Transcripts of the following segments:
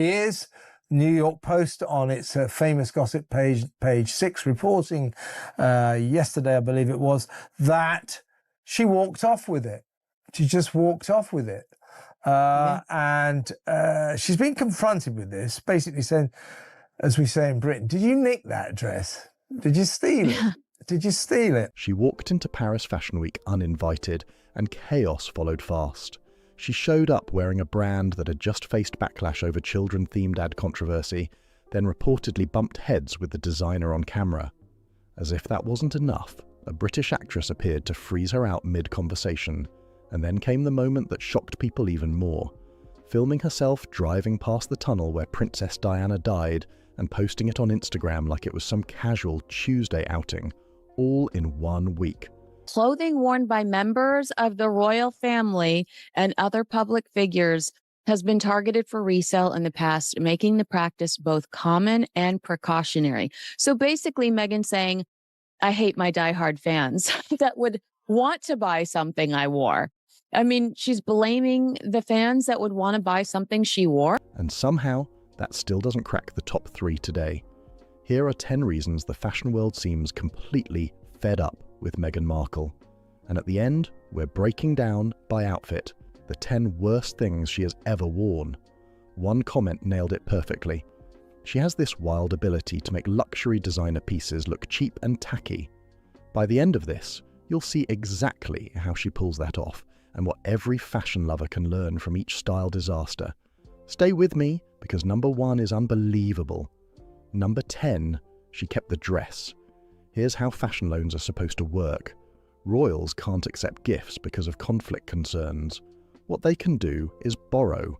Here's New York Post on its famous gossip page 6, reporting yesterday, I believe it was, that she walked off with it. She just walked off with it. And she's been confronted with this, basically saying, as we say in Britain, did you nick that dress? Did you steal it? Did you steal it? She walked into Paris Fashion Week uninvited, and chaos followed fast. She showed up wearing a brand that had just faced backlash over children-themed ad controversy, then reportedly bumped heads with the designer on camera. As if that wasn't enough, a British actress appeared to freeze her out mid-conversation, and then came the moment that shocked people even more. Filming herself driving past the tunnel where Princess Diana died and posting it on Instagram like it was some casual Tuesday outing, all in 1 week. Clothing worn by members of the royal family and other public figures has been targeted for resale in the past, making the practice both common and precautionary. So basically, Meghan saying, I hate my diehard fans that would want to buy something I wore. I mean, she's blaming the fans that would want to buy something she wore. And somehow, that still doesn't crack the top 3 today. Here are 10 reasons the fashion world seems completely fed up with Meghan Markle. And at the end, we're breaking down, by outfit, the 10 worst things she has ever worn. One comment nailed it perfectly. She has this wild ability to make luxury designer pieces look cheap and tacky. By the end of this, you'll see exactly how she pulls that off, and what every fashion lover can learn from each style disaster. Stay with me, because number 1 is unbelievable. Number 10, she kept the dress. Here's how fashion loans are supposed to work. Royals can't accept gifts because of conflict concerns. What they can do is borrow.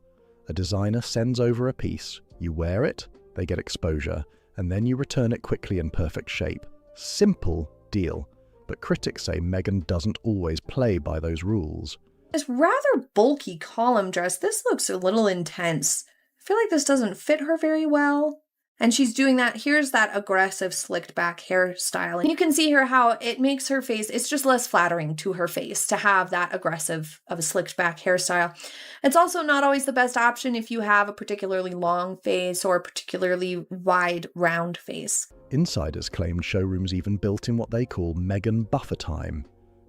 A designer sends over a piece, you wear it, they get exposure, and then you return it quickly in perfect shape. Simple deal. But critics say Meghan doesn't always play by those rules. This rather bulky column dress, this looks a little intense. I feel like this doesn't fit her very well. And she's doing that. Here's that aggressive slicked back hairstyle. And you can see here how it makes her face, it's just less flattering to her face to have that aggressive of a slicked back hairstyle. It's also not always the best option if you have a particularly long face or a particularly wide, round face. Insiders claimed showrooms even built in what they call Meghan buffer time.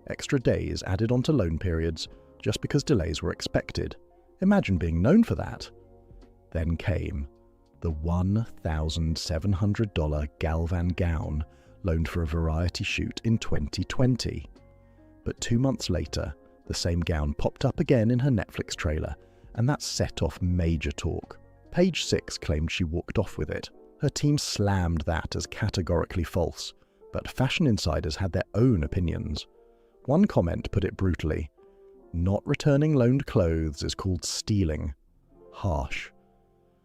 Extra days added onto loan periods just because delays were expected. Imagine being known for that. Then came the $1,700 Galvan gown loaned for a variety shoot in 2020. But 2 months later, the same gown popped up again in her Netflix trailer, and that set off major talk. Page 6 claimed she walked off with it. Her team slammed that as categorically false, but fashion insiders had their own opinions. One comment put it brutally: not returning loaned clothes is called stealing. Harsh.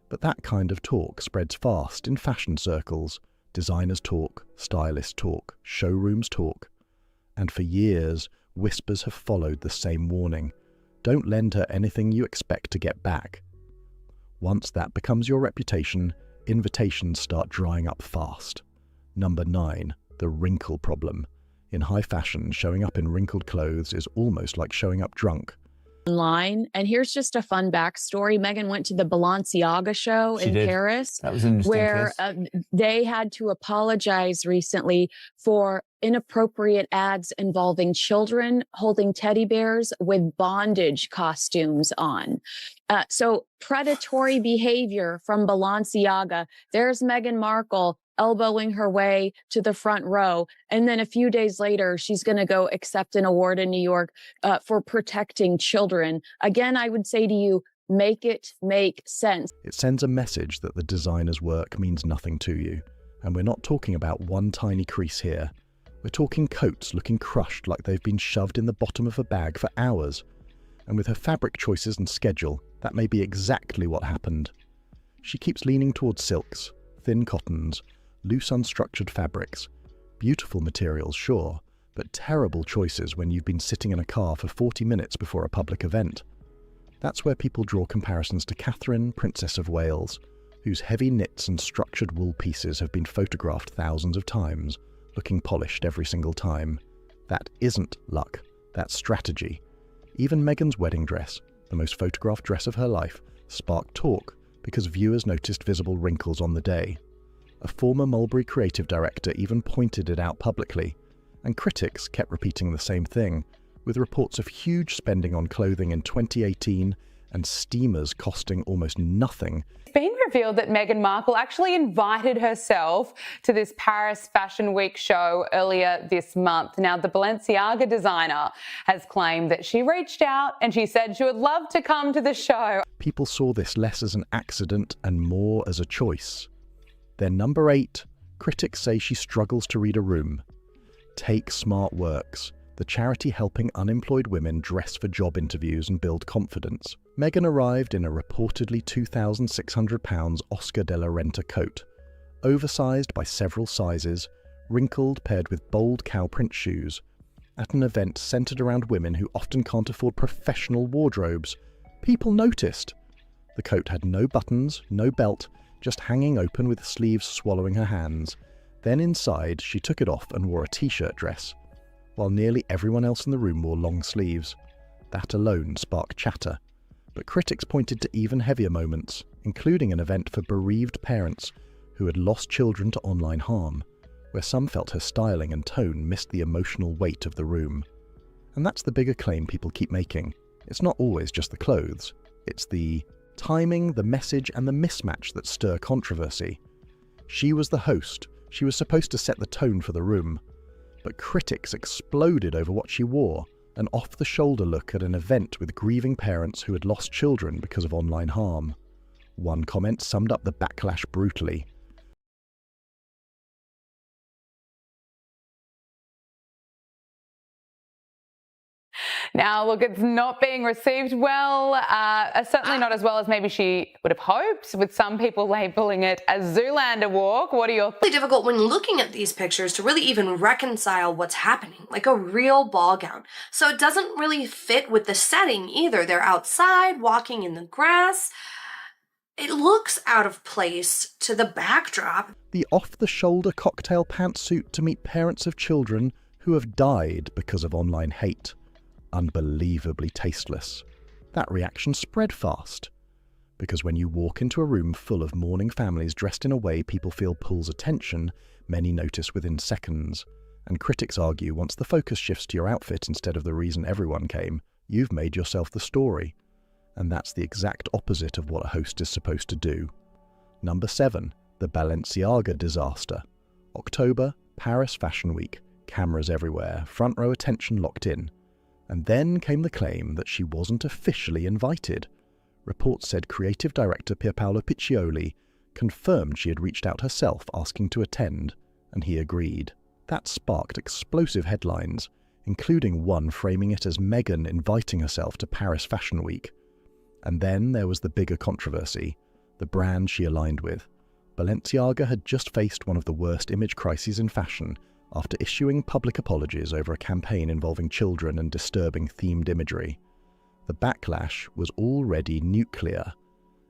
But that kind of talk spreads fast in fashion circles. Designers talk, stylists talk, showrooms talk. And for years, whispers have followed the same warning. Don't lend her anything you expect to get back. Once that becomes your reputation, invitations start drying up fast. Number 9, the wrinkle problem. In high fashion, showing up in wrinkled clothes is almost like showing up drunk. Online. And here's just a fun backstory. Meghan went to the Balenciaga show in Paris. That was interesting. Where they had to apologize recently for inappropriate ads involving children holding teddy bears with bondage costumes on. So predatory behavior from Balenciaga. There's Meghan Markle elbowing her way to the front row. And then a few days later, she's going to go accept an award in New York for protecting children. Again, I would say to you, make it make sense. It sends a message that the designer's work means nothing to you. And we're not talking about one tiny crease here. We're talking coats looking crushed like they've been shoved in the bottom of a bag for hours. And with her fabric choices and schedule, that may be exactly what happened. She keeps leaning towards silks, thin cottons, loose unstructured fabrics. Beautiful materials, sure, but terrible choices when you've been sitting in a car for 40 minutes before a public event. That's where people draw comparisons to Catherine, Princess of Wales, whose heavy knits and structured wool pieces have been photographed thousands of times, looking polished every single time. That isn't luck, that's strategy. Even Meghan's wedding dress, the most photographed dress of her life, sparked talk because viewers noticed visible wrinkles on the day. A former Mulberry creative director even pointed it out publicly, and critics kept repeating the same thing, with reports of huge spending on clothing in 2018 and steamers costing almost nothing. It's been revealed that Meghan Markle actually invited herself to this Paris Fashion Week show earlier this month. Now, the Balenciaga designer has claimed that she reached out and she said she would love to come to the show. People saw this less as an accident and more as a choice. Then number 8, critics say she struggles to read a room. Take Smart Works, the charity helping unemployed women dress for job interviews and build confidence. Meghan arrived in a reportedly £2,600 Oscar de la Renta coat, oversized by several sizes, wrinkled paired with bold cow print shoes, at an event centered around women who often can't afford professional wardrobes. People noticed. The coat had no buttons, no belt, just hanging open with sleeves swallowing her hands. Then inside, she took it off and wore a t-shirt dress, while nearly everyone else in the room wore long sleeves. That alone sparked chatter. But critics pointed to even heavier moments, including an event for bereaved parents who had lost children to online harm, where some felt her styling and tone missed the emotional weight of the room. And that's the bigger claim people keep making. It's not always just the clothes. It's the timing, the message, and the mismatch that stir controversy. She was the host. She was supposed to set the tone for the room. But critics exploded over what she wore, an off-the-shoulder look at an event with grieving parents who had lost children because of online harm. One comment summed up the backlash brutally. Now, look, it's not being received well, certainly not as well as maybe she would have hoped, with some people labelling it a Zoolander walk. What are your thoughts? It's really difficult when looking at these pictures to really even reconcile what's happening, like a real ball gown. So it doesn't really fit with the setting either. They're outside, walking in the grass. It looks out of place to the backdrop. The off-the-shoulder cocktail pantsuit to meet parents of children who have died because of online hate. Unbelievably tasteless. That reaction spread fast. Because when you walk into a room full of mourning families dressed in a way people feel pulls attention, many notice within seconds. And critics argue once the focus shifts to your outfit instead of the reason everyone came, you've made yourself the story. And that's the exact opposite of what a host is supposed to do. Number 7, the Balenciaga disaster. October, Paris Fashion Week, cameras everywhere, front row attention locked in. And then came the claim that she wasn't officially invited. Reports said creative director Pierpaolo Piccioli confirmed she had reached out herself asking to attend, and he agreed. That sparked explosive headlines, including one framing it as Meghan inviting herself to Paris Fashion Week. And then there was the bigger controversy, the brand she aligned with. Balenciaga had just faced one of the worst image crises in fashion after issuing public apologies over a campaign involving children and disturbing themed imagery. The backlash was already nuclear.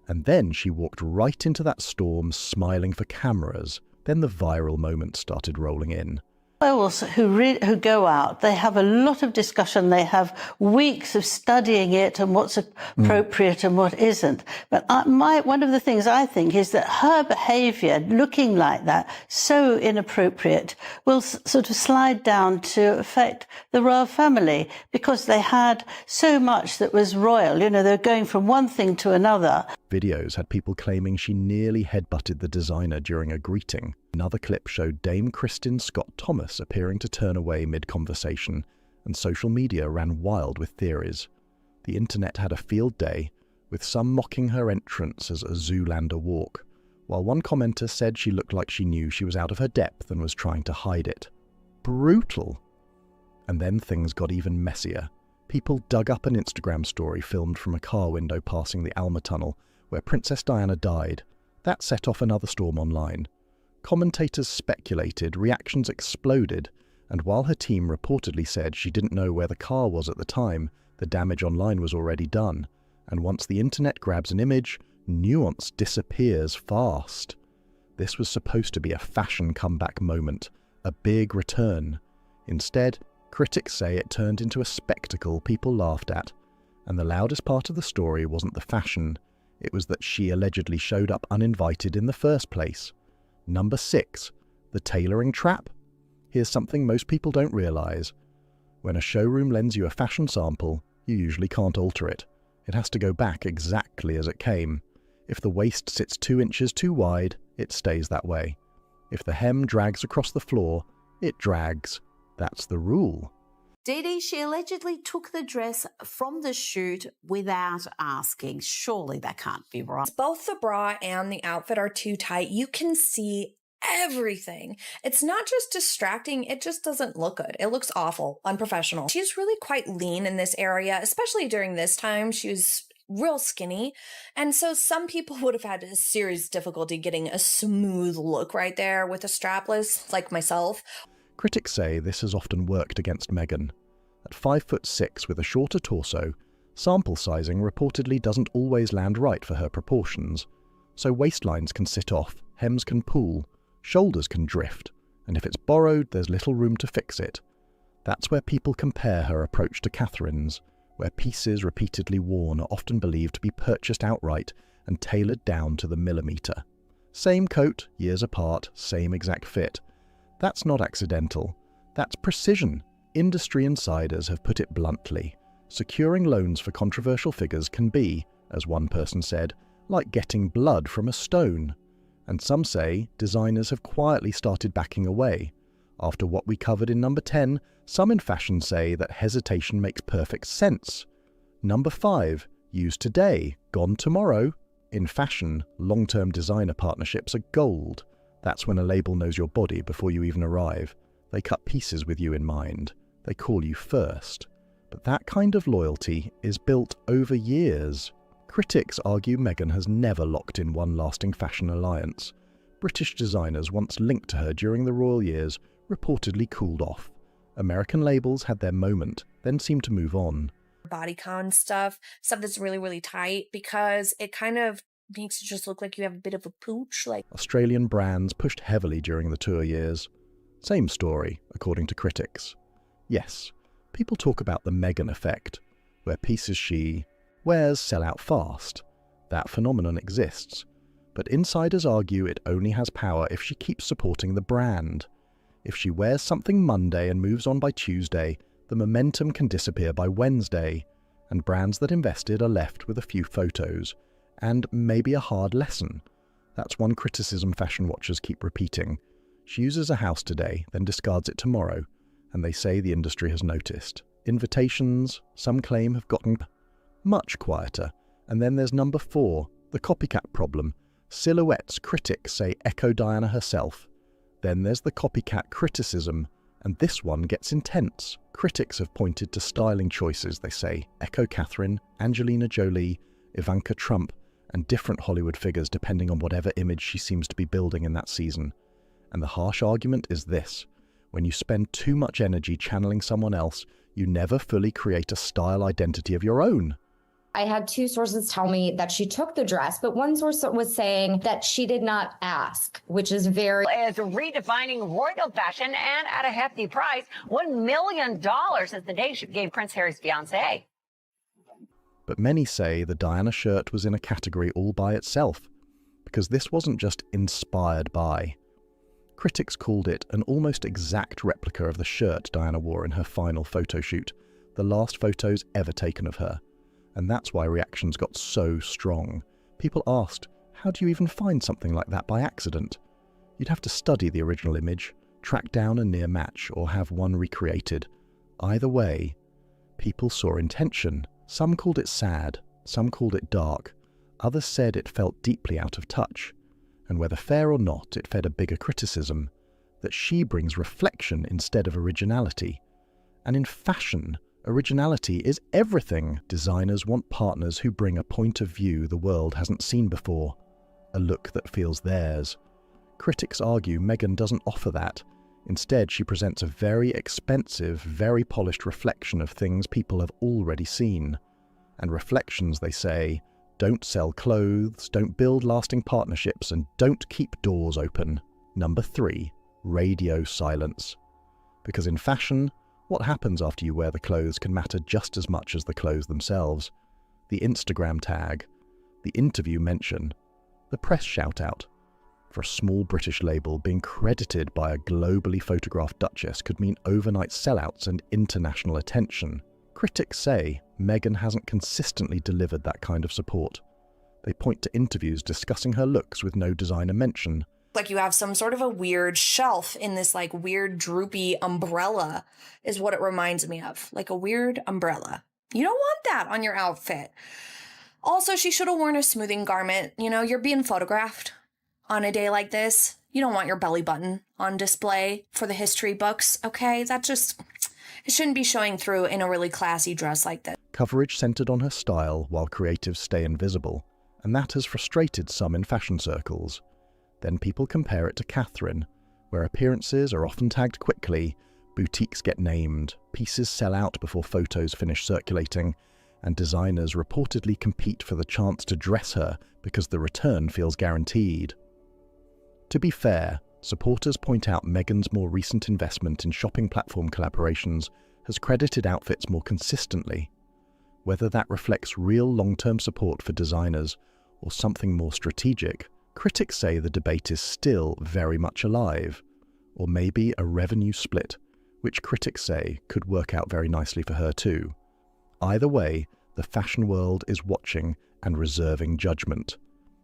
And then she walked right into that storm smiling for cameras. Then the viral moment started rolling in. Royals who go out, they have a lot of discussion. They have weeks of studying it and what's appropriate and what isn't. But one of the things I think is that her behaviour, looking like that, so inappropriate, will sort of slide down to affect the royal family because they had so much that was royal. You know, they're going from one thing to another. Videos had people claiming she nearly headbutted the designer during a greeting. Another clip showed Dame Kristin Scott Thomas appearing to turn away mid-conversation, and social media ran wild with theories. The internet had a field day, with some mocking her entrance as a Zoolander walk, while one commenter said she looked like she knew she was out of her depth and was trying to hide it. Brutal! And then things got even messier. People dug up an Instagram story filmed from a car window passing the Alma Tunnel, where Princess Diana died. That set off another storm online. Commentators speculated, reactions exploded, and while her team reportedly said she didn't know where the car was at the time, the damage online was already done. And once the internet grabs an image, nuance disappears fast. This was supposed to be a fashion comeback moment, a big return. Instead, critics say it turned into a spectacle people laughed at. And the loudest part of the story wasn't the fashion, It was that she allegedly showed up uninvited in the first place. Number 6, the tailoring trap. Here's something most people don't realise. When a showroom lends you a fashion sample, you usually can't alter it. It has to go back exactly as it came. If the waist sits 2 inches too wide, it stays that way. If the hem drags across the floor, it drags. That's the rule. Dee, she allegedly took the dress from the shoot without asking. Surely that can't be right. Both the bra and the outfit are too tight. You can see everything. It's not just distracting, it just doesn't look good. It looks awful, unprofessional. She's really quite lean in this area, especially during this time. She was real skinny. And so some people would have had a serious difficulty getting a smooth look right there with a strapless, like myself. Critics say this has often worked against Meghan. At 5'6" with a shorter torso, sample sizing reportedly doesn't always land right for her proportions. So waistlines can sit off, hems can pull, shoulders can drift, and if it's borrowed, there's little room to fix it. That's where people compare her approach to Catherine's, where pieces repeatedly worn are often believed to be purchased outright and tailored down to the millimetre. Same coat, years apart, same exact fit. That's not accidental. That's precision. Industry insiders have put it bluntly. Securing loans for controversial figures can be, as one person said, like getting blood from a stone. And some say designers have quietly started backing away. After what we covered in number 10, some in fashion say that hesitation makes perfect sense. Number 5, use today, gone tomorrow. In fashion, long-term designer partnerships are gold. That's when a label knows your body before you even arrive. They cut pieces with you in mind. They call you first. But that kind of loyalty is built over years. Critics argue Meghan has never locked in one lasting fashion alliance. British designers once linked to her during the royal years reportedly cooled off. American labels had their moment, then seemed to move on. Bodycon stuff that's really, really tight, because it kind of makes it just look like you have a bit of a pooch. Australian brands pushed heavily during the tour years. Same story, according to critics. Yes, people talk about the Meghan effect, where pieces she wears sell out fast. That phenomenon exists. But insiders argue it only has power if she keeps supporting the brand. If she wears something Monday and moves on by Tuesday, the momentum can disappear by Wednesday, and brands that invested are left with a few photos, and maybe a hard lesson. That's one criticism fashion watchers keep repeating. She uses a house today, then discards it tomorrow, and they say the industry has noticed. Invitations, some claim, have gotten much quieter. And then there's number 4, the copycat problem. Silhouettes critics say echo Diana herself. Then there's the copycat criticism, and this one gets intense. Critics have pointed to styling choices, they say, echo Catherine, Angelina Jolie, Ivanka Trump, and different Hollywood figures depending on whatever image she seems to be building in that season. And the harsh argument is this: when you spend too much energy channeling someone else, you never fully create a style identity of your own. I had 2 sources tell me that she took the dress, but one source was saying that she did not ask, which is very... Is redefining royal fashion, and at a hefty price, $1 million is the day she gave Prince Harry's fiancée. But many say the Diana shirt was in a category all by itself, because this wasn't just inspired by. Critics called it an almost exact replica of the shirt Diana wore in her final photo shoot, the last photos ever taken of her. And that's why reactions got so strong. People asked, how do you even find something like that by accident? You'd have to study the original image, track down a near match, or have one recreated. Either way, people saw intention. Some called it sad, some called it dark. Others said it felt deeply out of touch. And whether fair or not, it fed a bigger criticism, that she brings reflection instead of originality. And in fashion, originality is everything. Designers want partners who bring a point of view the world hasn't seen before, a look that feels theirs. Critics argue Meghan doesn't offer that. Instead, she presents a very expensive, very polished reflection of things people have already seen. And reflections, they say, don't sell clothes, don't build lasting partnerships, and don't keep doors open. Number 3, radio silence. Because in fashion, what happens after you wear the clothes can matter just as much as the clothes themselves. The Instagram tag, the interview mention, the press shout-out. For a small British label, being credited by a globally photographed Duchess could mean overnight sellouts and international attention. Critics say Meghan hasn't consistently delivered that kind of support. They point to interviews discussing her looks with no designer mention. Like you have some sort of a weird shelf in this like weird droopy umbrella is what it reminds me of. Like a weird umbrella. You don't want that on your outfit. Also, she should have worn a smoothing garment. You know, you're being photographed on a day like this. You don't want your belly button on display for the history books, okay? It shouldn't be showing through in a really classy dress like this. Coverage centered on her style while creatives stay invisible, and that has frustrated some in fashion circles. Then people compare it to Catherine, where appearances are often tagged quickly, boutiques get named, pieces sell out before photos finish circulating, and designers reportedly compete for the chance to dress her because the return feels guaranteed. To be fair, supporters point out Meghan's more recent investment in shopping platform collaborations has credited outfits more consistently. Whether that reflects real long-term support for designers or something more strategic, critics say the debate is still very much alive, or maybe a revenue split, which critics say could work out very nicely for her too. Either way, the fashion world is watching and reserving judgment.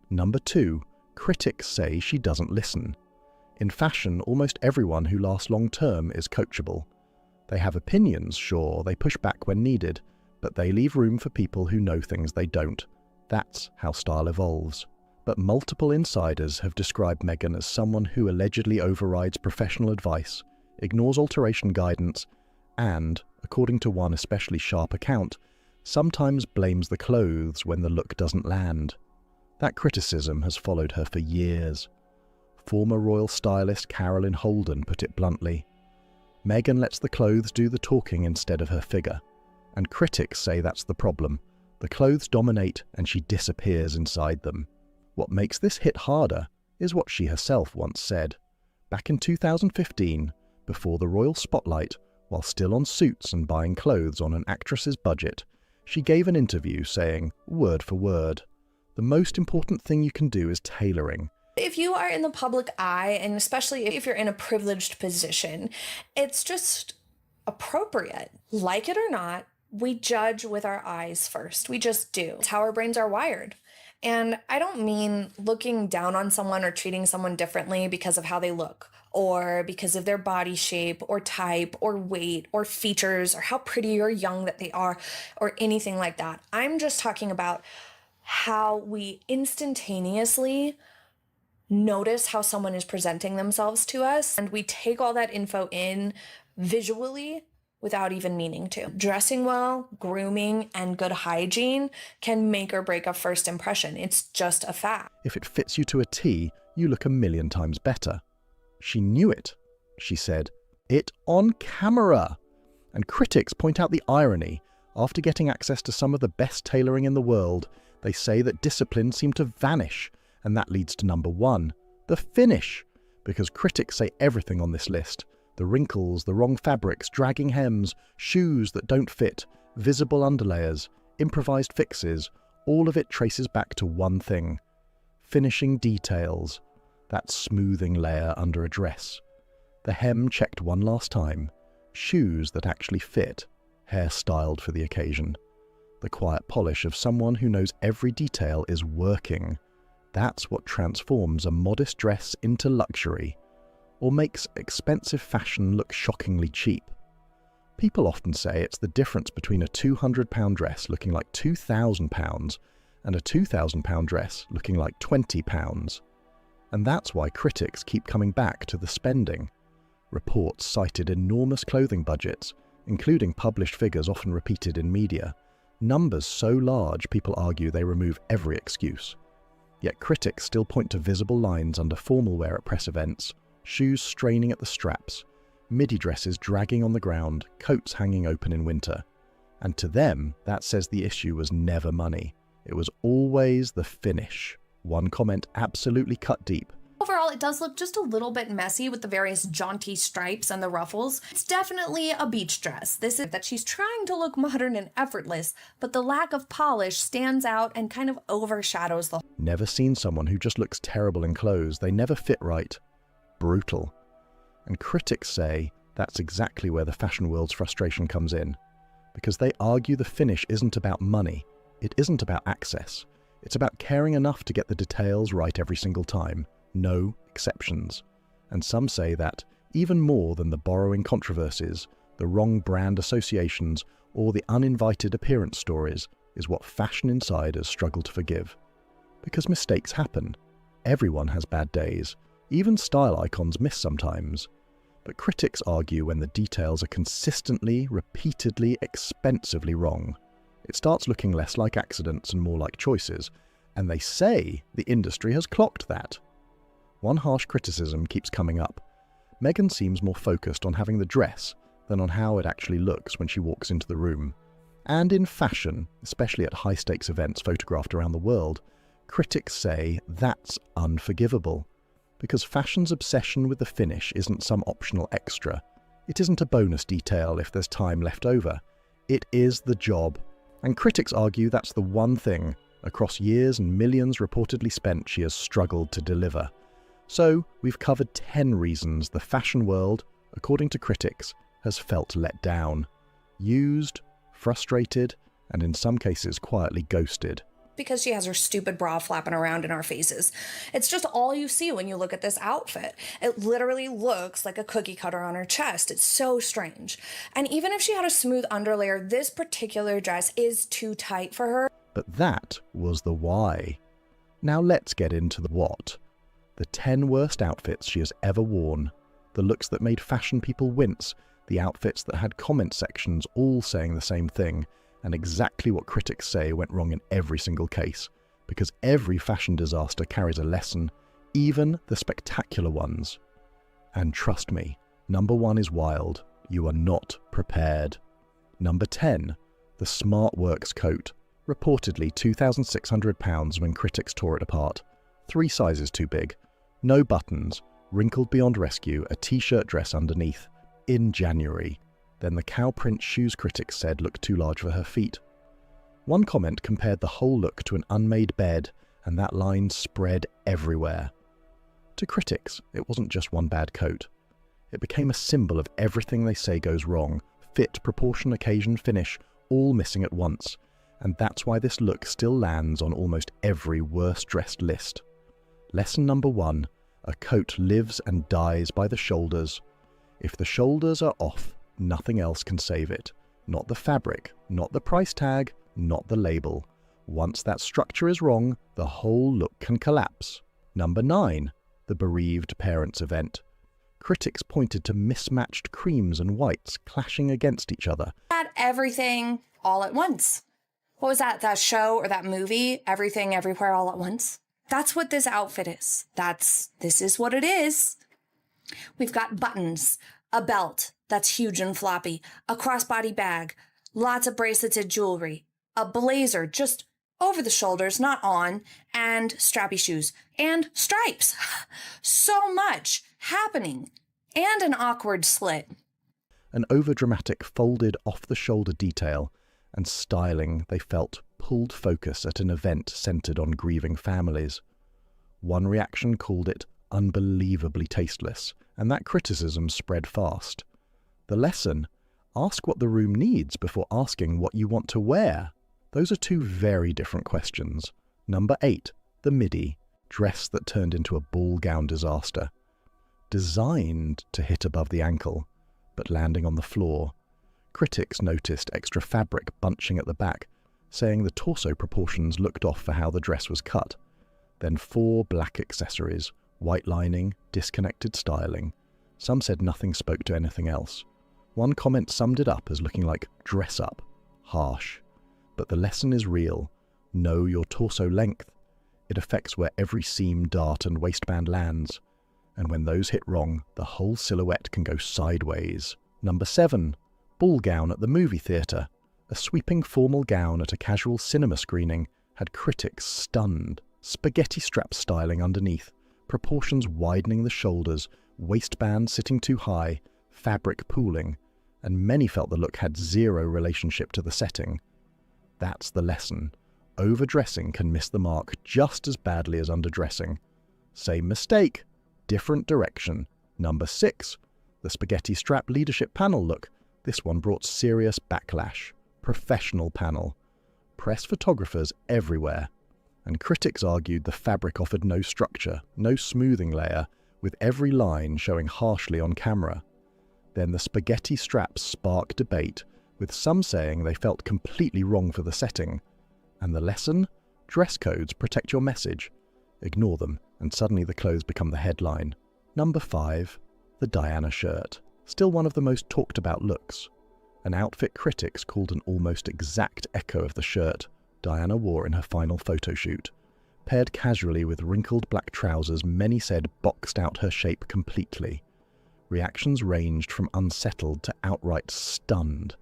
Number 2, critics say she doesn't listen. In fashion, almost everyone who lasts long-term is coachable. They have opinions, sure, they push back when needed, but they leave room for people who know things they don't. That's how style evolves. But multiple insiders have described Meghan as someone who allegedly overrides professional advice, ignores alteration guidance, and, according to one especially sharp account, sometimes blames the clothes when the look doesn't land. That criticism has followed her for years. Former royal stylist Carolyn Holden put it bluntly. Meghan lets the clothes do the talking instead of her figure. And critics say that's the problem. The clothes dominate and she disappears inside them. What makes this hit harder is what she herself once said. Back in 2015, before the royal spotlight, while still on suits and buying clothes on an actress's budget, she gave an interview saying, word for word, "The most important thing you can do is tailoring. If you are in the public eye, and especially if you're in a privileged position, it's just appropriate. Like it or not, we judge with our eyes first. We just do. It's how our brains are wired. And I don't mean looking down on someone or treating someone differently because of how they look, or because of their body shape or type or weight or features or how pretty or young that they are or anything like that. I'm just talking about how we instantaneously notice how someone is presenting themselves to us, and we take all that info in visually without even meaning to. Dressing well, grooming, and good hygiene can make or break a first impression. It's just a fact. If it fits you to a T, you look 1,000,000 times better. She knew it. She said, "It on camera." And critics point out the irony. After getting access to some of the best tailoring in the world, they say that discipline seemed to vanish, and that leads to number 1, the finish. Because critics say everything on this list, the wrinkles, the wrong fabrics, dragging hems, shoes that don't fit, visible underlayers, improvised fixes, all of it traces back to one thing: finishing details, that smoothing layer under a dress, the hem checked one last time, shoes that actually fit, hair styled for the occasion. The quiet polish of someone who knows every detail is working. That's what transforms a modest dress into luxury, or makes expensive fashion look shockingly cheap. People often say it's the difference between a £200 dress looking like £2,000 and a £2,000 dress looking like £20. And that's why critics keep coming back to the spending. Reports cited enormous clothing budgets, including published figures often repeated in media. Numbers so large people argue they remove every excuse. Yet critics still point to visible lines under formal wear at press events, shoes straining at the straps, midi dresses dragging on the ground, coats hanging open in winter. And to them, that says the issue was never money. It was always the finish. One comment absolutely cut deep. Overall, it does look just a little bit messy with the various jaunty stripes and the ruffles. It's definitely a beach dress. This is that she's trying to look modern and effortless, but the lack of polish stands out and kind of overshadows the whole. Never seen someone who just looks terrible in clothes. They never fit right. Brutal. And critics say that's exactly where the fashion world's frustration comes in, because they argue the finish isn't about money. It isn't about access. It's about caring enough to get the details right every single time. No exceptions. And some say that, even more than the borrowing controversies, the wrong brand associations, or the uninvited appearance stories, is what fashion insiders struggle to forgive. Because mistakes happen. Everyone has bad days. Even style icons miss sometimes. But critics argue when the details are consistently, repeatedly, expensively wrong. It starts looking less like accidents and more like choices, and they say the industry has clocked that. One harsh criticism keeps coming up. Meghan seems more focused on having the dress than on how it actually looks when she walks into the room. And in fashion, especially at high-stakes events photographed around the world, critics say that's unforgivable. Because fashion's obsession with the finish isn't some optional extra. It isn't a bonus detail if there's time left over. It is the job. And critics argue that's the one thing, across years and millions reportedly spent, she has struggled to deliver. So, we've covered 10 reasons the fashion world, according to critics, has felt let down. Used, frustrated, and in some cases quietly ghosted. Because she has her stupid bra flapping around in our faces. It's just all you see when you look at this outfit. It literally looks like a cookie cutter on her chest. It's so strange. And even if she had a smooth underlayer, this particular dress is too tight for her. But that was the why. Now let's get into the what. The 10 worst outfits she has ever worn. The looks that made fashion people wince. The outfits that had comment sections all saying the same thing. And exactly what critics say went wrong in every single case. Because every fashion disaster carries a lesson, even the spectacular ones. And trust me, number 1 is wild. You are not prepared. Number 10, the Smart Works coat. Reportedly £2,600 when critics tore it apart. 3 sizes too big. No buttons. Wrinkled beyond rescue, a t-shirt dress underneath. In January. Then the cow print shoes critics said looked too large for her feet. One comment compared the whole look to an unmade bed, and that line spread everywhere. To critics, it wasn't just one bad coat. It became a symbol of everything they say goes wrong. Fit, proportion, occasion, finish, all missing at once. And that's why this look still lands on almost every worst-dressed list. Lesson number 1, a coat lives and dies by the shoulders. If the shoulders are off, nothing else can save it. Not the fabric, not the price tag, not the label. Once that structure is wrong, the whole look can collapse. Number 9, the bereaved parents event. Critics pointed to mismatched creams and whites clashing against each other. Had everything all at once. What was that show or that movie, Everything Everywhere All at Once? That's what this outfit is. This is what it is. We've got buttons, a belt that's huge and floppy, a crossbody bag, lots of bracelets and jewelry, a blazer just over the shoulders, not on, and strappy shoes, and stripes. So much happening, and an awkward slit. An overdramatic folded off-the-shoulder detail and styling they felt pulled focus at an event centered on grieving families. One reaction called it unbelievably tasteless, and that criticism spread fast. The lesson: ask what the room needs before asking what you want to wear. Those are 2 very different questions. Number 8, the midi, dress that turned into a ball gown disaster. Designed to hit above the ankle, but landing on the floor. Critics noticed extra fabric bunching at the back, saying the torso proportions looked off for how the dress was cut. Then 4 black accessories, white lining, disconnected styling. Some said nothing spoke to anything else. One comment summed it up as looking like dress up. Harsh. But the lesson is real. Know your torso length. It affects where every seam, dart and waistband lands. And when those hit wrong, the whole silhouette can go sideways. Number 7, ball gown at the movie theatre. A sweeping formal gown at a casual cinema screening had critics stunned. Spaghetti strap styling underneath, proportions widening the shoulders, waistband sitting too high, fabric pooling, and many felt the look had zero relationship to the setting. That's the lesson. Overdressing can miss the mark just as badly as underdressing. Same mistake, different direction. Number 6, the spaghetti strap leadership panel look. This one brought serious backlash. Professional panel. Press photographers everywhere. And critics argued the fabric offered no structure, no smoothing layer, with every line showing harshly on camera. Then the spaghetti straps sparked debate, with some saying they felt completely wrong for the setting. And the lesson? Dress codes protect your message. Ignore them, and suddenly the clothes become the headline. Number 5, the Diana shirt. Still one of the most talked about looks. An outfit critics called an almost exact echo of the shirt Diana wore in her final photo shoot. Paired casually with wrinkled black trousers, many said boxed out her shape completely. Reactions ranged from unsettled to outright stunned.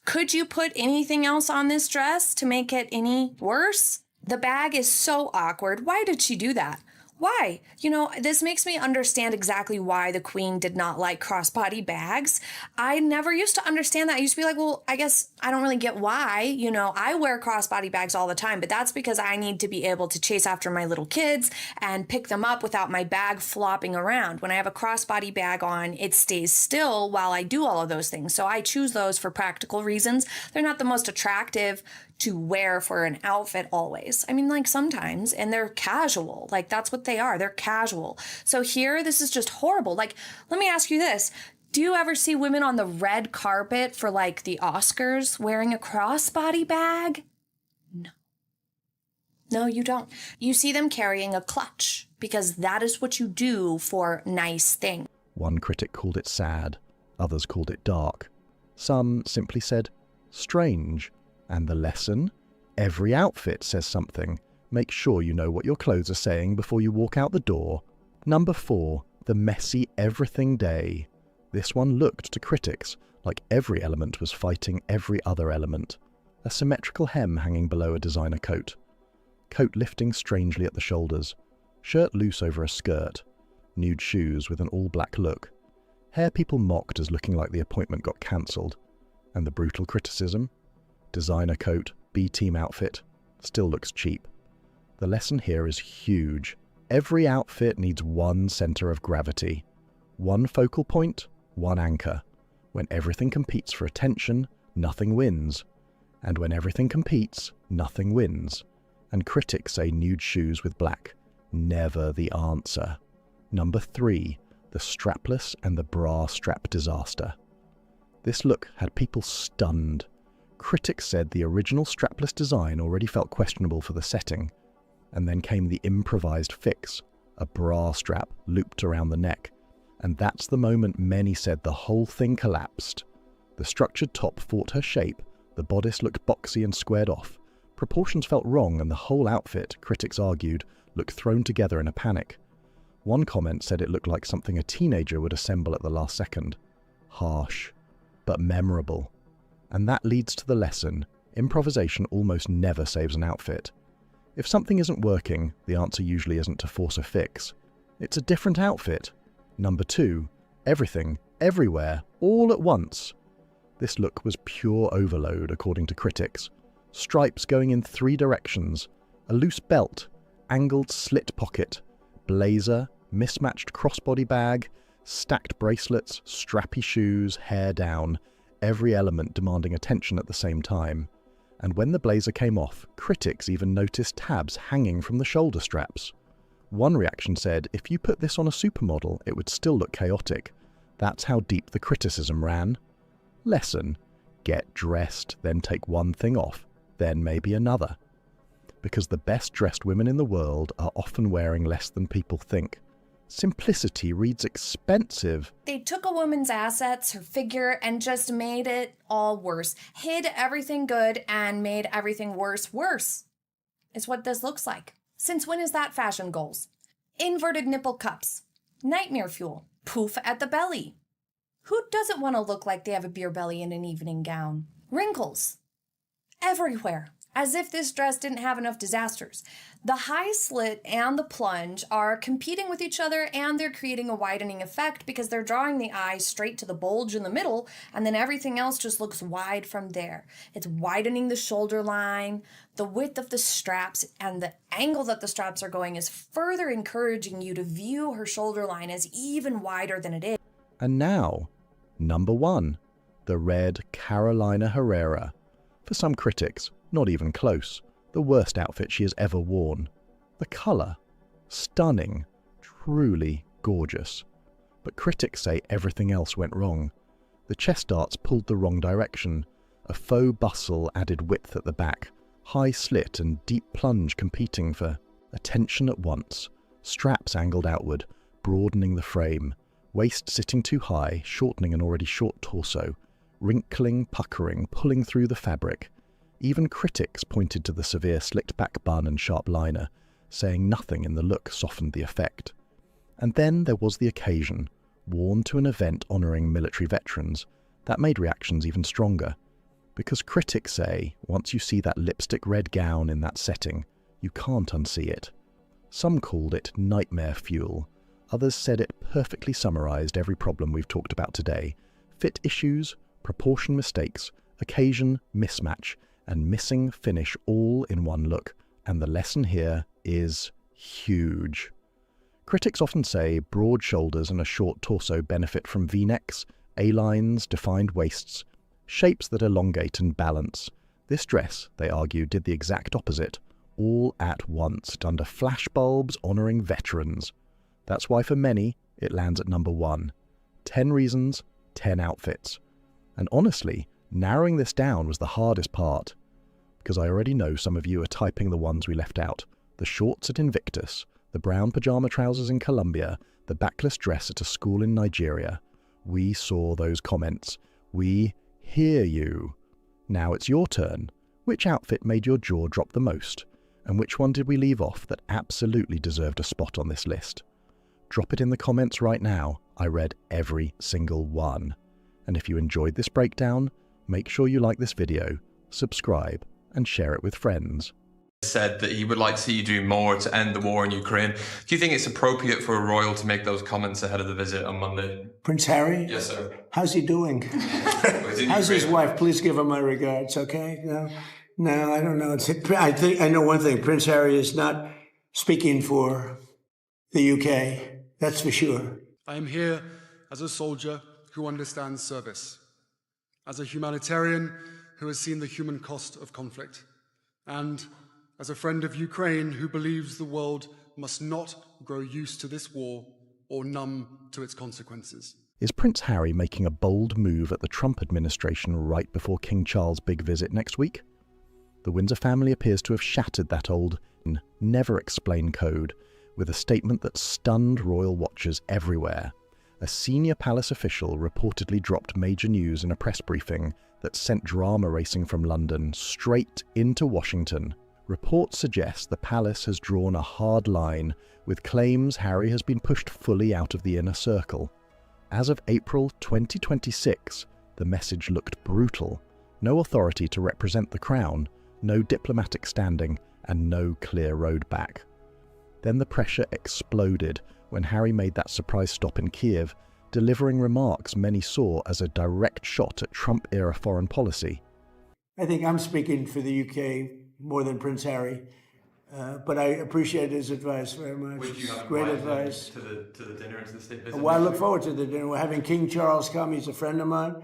Could you put anything else on this dress to make it any worse? The bag is so awkward. Why did she do that? Why? You know, this makes me understand exactly why the Queen did not like crossbody bags. I never used to understand that. I used to be like, well, I guess I don't really get why. You know, I wear crossbody bags all the time, but that's because I need to be able to chase after my little kids and pick them up without my bag flopping around. When I have a crossbody bag on, it stays still while I do all of those things. So I choose those for practical reasons. They're not the most attractive to wear for an outfit always. I mean, like sometimes, and they're casual. Like that's what they are. They're casual. So here, this is just horrible. Like, let me ask you this. Do you ever see women on the red carpet for like the Oscars wearing a crossbody bag? No. No, you don't. You see them carrying a clutch because that is what you do for nice things. One critic called it sad. Others called it dark. Some simply said, strange. And the lesson? Every outfit says something. Make sure you know what your clothes are saying before you walk out the door. Number 4, the messy everything day. This one looked to critics like every element was fighting every other element. A symmetrical hem hanging below a designer coat. Coat lifting strangely at the shoulders. Shirt loose over a skirt. Nude shoes with an all-black look. Hair people mocked as looking like the appointment got cancelled. And the brutal criticism? Designer coat, B-team outfit, still looks cheap. The lesson here is huge. Every outfit needs one center of gravity. One focal point, one anchor. When everything competes for attention, nothing wins. And when everything competes, nothing wins. And critics say nude shoes with black. Never the answer. Number 3, the strapless and the bra strap disaster. This look had people stunned. Critics said the original strapless design already felt questionable for the setting, and then came the improvised fix, a bra strap looped around the neck, and that's the moment many said the whole thing collapsed. The structured top fought her shape, the bodice looked boxy and squared off, proportions felt wrong, and the whole outfit, critics argued, looked thrown together in a panic. One comment said it looked like something a teenager would assemble at the last second. Harsh, but memorable. And that leads to the lesson. Improvisation almost never saves an outfit. If something isn't working, the answer usually isn't to force a fix. It's a different outfit. Number 2, everything, everywhere, all at once. This look was pure overload, according to critics. Stripes going in 3 directions, a loose belt, angled slit pocket, blazer, mismatched crossbody bag, stacked bracelets, strappy shoes, hair down, every element demanding attention at the same time. And when the blazer came off, critics even noticed tabs hanging from the shoulder straps. One reaction said, if you put this on a supermodel, it would still look chaotic. That's how deep the criticism ran. Lesson: get dressed, then take one thing off, then maybe another. Because the best dressed women in the world are often wearing less than people think. Simplicity reads expensive. They took a woman's assets, her figure, and just made it all worse. Hid everything good and made everything worse. Is what this looks like. Since when is that fashion goals? Inverted nipple cups. Nightmare fuel. Poof at the belly. Who doesn't want to look like they have a beer belly in an evening gown? Wrinkles. Everywhere. as if this dress didn't have enough disasters. The high slit and the plunge are competing with each other, and they're creating a widening effect because they're drawing the eye straight to the bulge in the middle, and then everything else just looks wide from there. It's widening the shoulder line, the width of the straps, and the angle that the straps are going is further encouraging you to view her shoulder line as even wider than it is. And now, number 1, the red Carolina Herrera. For some critics, not even close, the worst outfit she has ever worn. The colour, stunning, truly gorgeous. But critics say everything else went wrong. The chest darts pulled the wrong direction, a faux bustle added width at the back, high slit and deep plunge competing for attention at once, straps angled outward, broadening the frame, waist sitting too high, shortening an already short torso, wrinkling, puckering, pulling through the fabric. Even critics pointed to the severe slicked-back bun and sharp liner, saying nothing in the look softened the effect. And then there was the occasion, worn to an event honouring military veterans, that made reactions even stronger. Because critics say, once you see that lipstick red gown in that setting, you can't unsee it. Some called it nightmare fuel. Others said it perfectly summarised every problem we've talked about today. Fit issues, proportion mistakes, occasion mismatch, and missing finish all in one look. And the lesson here is huge. Critics often say broad shoulders and a short torso benefit from V-necks, A-lines, defined waists, shapes that elongate and balance. This dress, they argue, did the exact opposite, all at once, under flashbulbs honouring veterans. That's why for many, it lands at number 1. 10 reasons, 10 outfits. And honestly, narrowing this down was the hardest part, because I already know some of you are typing the ones we left out. The shorts at Invictus, the brown pyjama trousers in Colombia, the backless dress at a school in Nigeria. We saw those comments. We hear you. Now it's your turn. Which outfit made your jaw drop the most? And which one did we leave off that absolutely deserved a spot on this list? Drop it in the comments right now. I read every single one. And if you enjoyed this breakdown, make sure you like this video, subscribe, and share it with friends. Said that he would like to see you do more to end the war in Ukraine. Do you think it's appropriate for a royal to make those comments ahead of the visit on Monday? Prince Harry? Yes, sir. How's he doing? How's his wife? Please give him my regards, okay? No, I don't know. I know one thing. Prince Harry is not speaking for the UK. That's for sure. I am here as a soldier who understands service, as a humanitarian who has seen the human cost of conflict, and as a friend of Ukraine who believes the world must not grow used to this war or numb to its consequences. Is Prince Harry making a bold move at the Trump administration right before King Charles' big visit next week? The Windsor family appears to have shattered that old never-explain code with a statement that stunned royal watchers everywhere. A senior palace official reportedly dropped major news in a press briefing that sent drama racing from London straight into Washington. Reports suggest the palace has drawn a hard line, with claims Harry has been pushed fully out of the inner circle. As of April 2026, the message looked brutal. No authority to represent the crown, no diplomatic standing, and no clear road back. Then the pressure exploded when Harry made that surprise stop in Kiev, delivering remarks many saw as a direct shot at Trump-era foreign policy. I think I'm speaking for the UK more than Prince Harry, but I appreciate his advice very much. Would you have great advice to the dinner and to the state visit? Well, I look forward to the dinner. We're having King Charles come. He's a friend of mine.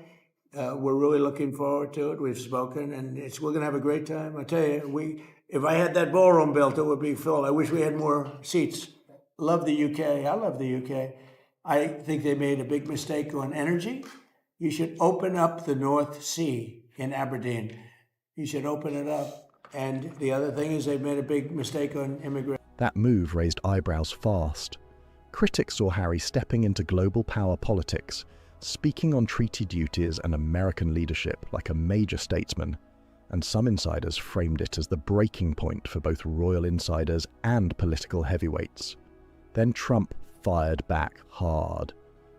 We're really looking forward to it. We've spoken, and we're going to have a great time. I tell you, if I had that ballroom built, it would be full. I wish we had more seats. Love the UK. I love the UK. I think they made a big mistake on energy. You should open up the North Sea in Aberdeen. You should open it up. And the other thing is they've made a big mistake on immigration. That move raised eyebrows fast. Critics saw Harry stepping into global power politics, speaking on treaty duties and American leadership like a major statesman. And some insiders framed it as the breaking point for both royal insiders and political heavyweights. Then Trump fired back hard.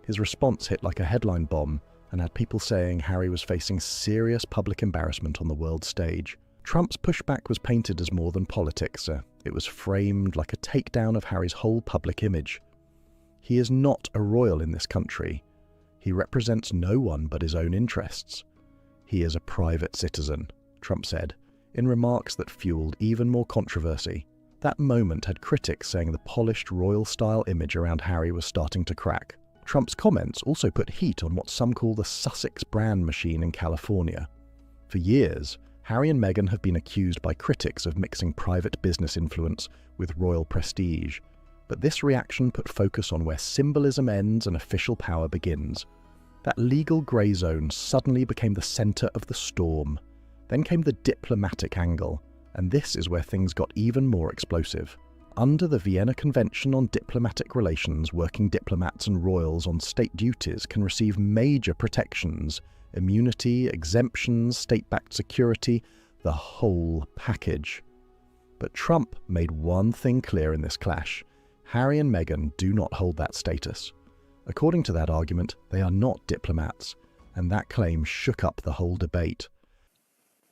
His response hit like a headline bomb and had people saying Harry was facing serious public embarrassment on the world stage. Trump's pushback was painted as more than politics. It was framed like a takedown of Harry's whole public image. He is not a royal in this country. He represents no one but his own interests. He is a private citizen, Trump said, in remarks that fueled even more controversy. That moment had critics saying the polished royal-style image around Harry was starting to crack. Trump's comments also put heat on what some call the Sussex brand machine in California. For years, Harry and Meghan have been accused by critics of mixing private business influence with royal prestige. But this reaction put focus on where symbolism ends and official power begins. That legal grey zone suddenly became the centre of the storm. Then came the diplomatic angle, and this is where things got even more explosive. Under the Vienna Convention on Diplomatic Relations, working diplomats and royals on state duties can receive major protections: immunity, exemptions, state-backed security, the whole package. But Trump made one thing clear in this clash: Harry and Meghan do not hold that status. According to that argument, they are not diplomats, and that claim shook up the whole debate.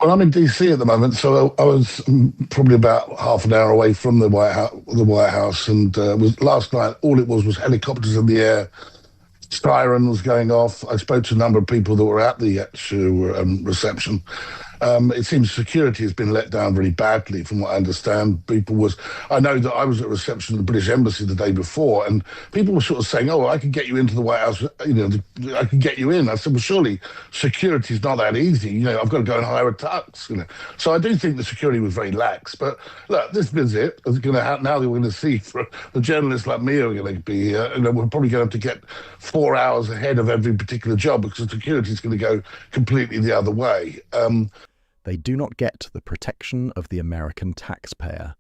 Well, I'm in DC at the moment, so I was probably about half an hour away from the White House, and last night all it was helicopters in the air, siren was going off. I spoke to a number of people that were at the actual reception. It seems security has been let down really badly, from what I understand. I know that I was at a reception at the British Embassy the day before, and people were sort of saying, "Oh, I can get you into the White House. I can get you in." I said, "Well, surely security's not that easy. I've got to go and hire a tux." So I do think the security was very lax. But look, this visit is going to happen now. We're going to see for the journalists like me are going to be. We're probably going to have to get 4 hours ahead of every particular job because the security is going to go completely the other way. They do not get the protection of the American taxpayer.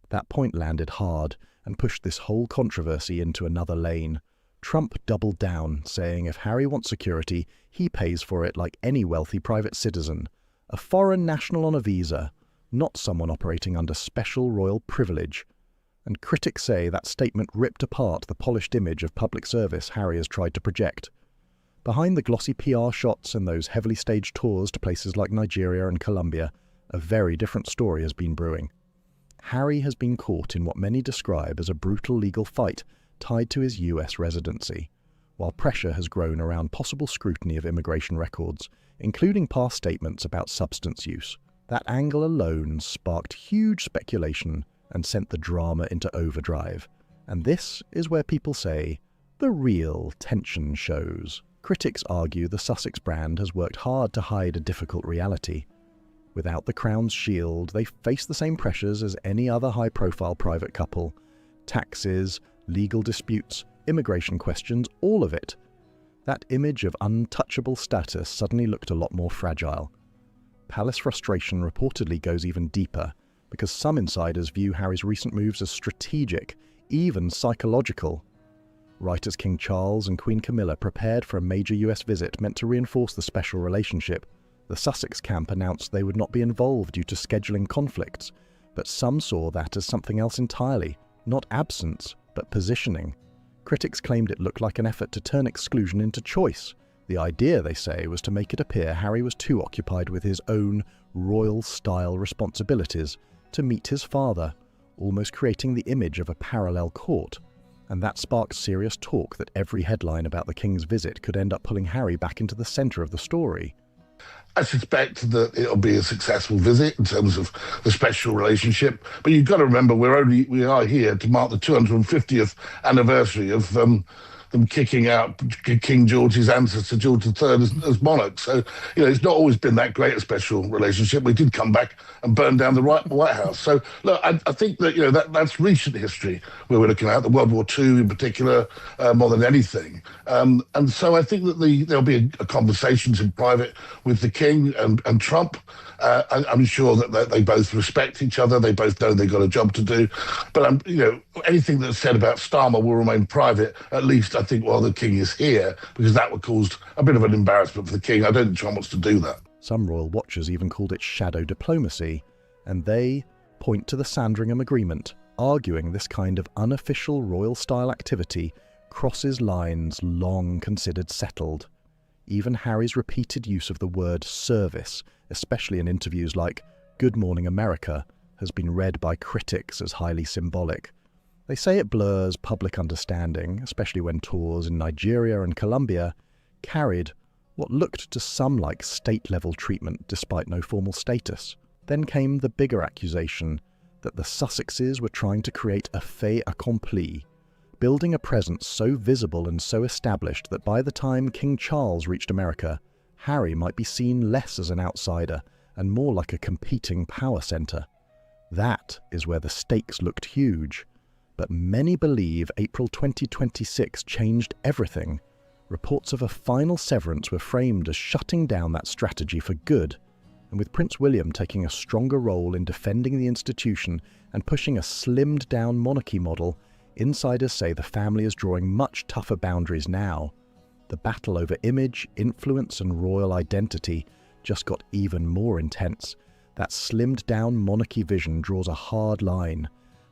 That point landed hard and pushed this whole controversy into another lane. Trump doubled down, saying if Harry wants security, he pays for it like any wealthy private citizen. A foreign national on a visa, not someone operating under special royal privilege. And critics say that statement ripped apart the polished image of public service Harry has tried to project. Behind the glossy PR shots and those heavily staged tours to places like Nigeria and Colombia, a very different story has been brewing. Harry has been caught in what many describe as a brutal legal fight tied to his US residency, while pressure has grown around possible scrutiny of immigration records, including past statements about substance use. That angle alone sparked huge speculation and sent the drama into overdrive. And this is where people say the real tension shows. Critics argue the Sussex brand has worked hard to hide a difficult reality. Without the crown's shield, they face the same pressures as any other high-profile private couple. Taxes, legal disputes, immigration questions, all of it. That image of untouchable status suddenly looked a lot more fragile. Palace frustration reportedly goes even deeper, because some insiders view Harry's recent moves as strategic, even psychological. Right as King Charles and Queen Camilla prepared for a major US visit meant to reinforce the special relationship, the Sussex camp announced they would not be involved due to scheduling conflicts, but some saw that as something else entirely, not absence, but positioning. Critics claimed it looked like an effort to turn exclusion into choice. The idea, they say, was to make it appear Harry was too occupied with his own royal-style responsibilities to meet his father, almost creating the image of a parallel court. And that sparked serious talk that every headline about the King's visit could end up pulling Harry back into the centre of the story. I suspect that it'll be a successful visit in terms of the special relationship. But you've got to remember, we are here to mark the 250th anniversary of them kicking out King George's ancestor, George III, as monarch. So, it's not always been that great a special relationship. We did come back and burn down the White House. So, look, I think that that's recent history where we're looking at, the World War II in particular, more than anything. And so I think that there'll be a conversations in private with the King and Trump. I'm sure that they both respect each other. They both know they've got a job to do. But anything that's said about Starmer will remain private, at least I think while the King is here, because that would cause a bit of an embarrassment for the King. I don't think Trump wants to do that. Some royal watchers even called it shadow diplomacy, and they point to the Sandringham Agreement, arguing this kind of unofficial royal-style activity crosses lines long considered settled. Even Harry's repeated use of the word service, especially in interviews like Good Morning America has been read by critics as highly symbolic. They say it blurs public understanding, especially when tours in Nigeria and Colombia carried what looked to some like state-level treatment despite no formal status. Then came the bigger accusation that the Sussexes were trying to create a fait accompli, building a presence so visible and so established that by the time King Charles reached America, Harry might be seen less as an outsider and more like a competing power centre. That is where the stakes looked huge. But many believe April 2026 changed everything. Reports of a final severance were framed as shutting down that strategy for good, and with Prince William taking a stronger role in defending the institution and pushing a slimmed-down monarchy model, insiders say the family is drawing much tougher boundaries now. The battle over image, influence and royal identity just got even more intense. That slimmed-down monarchy vision draws a hard line.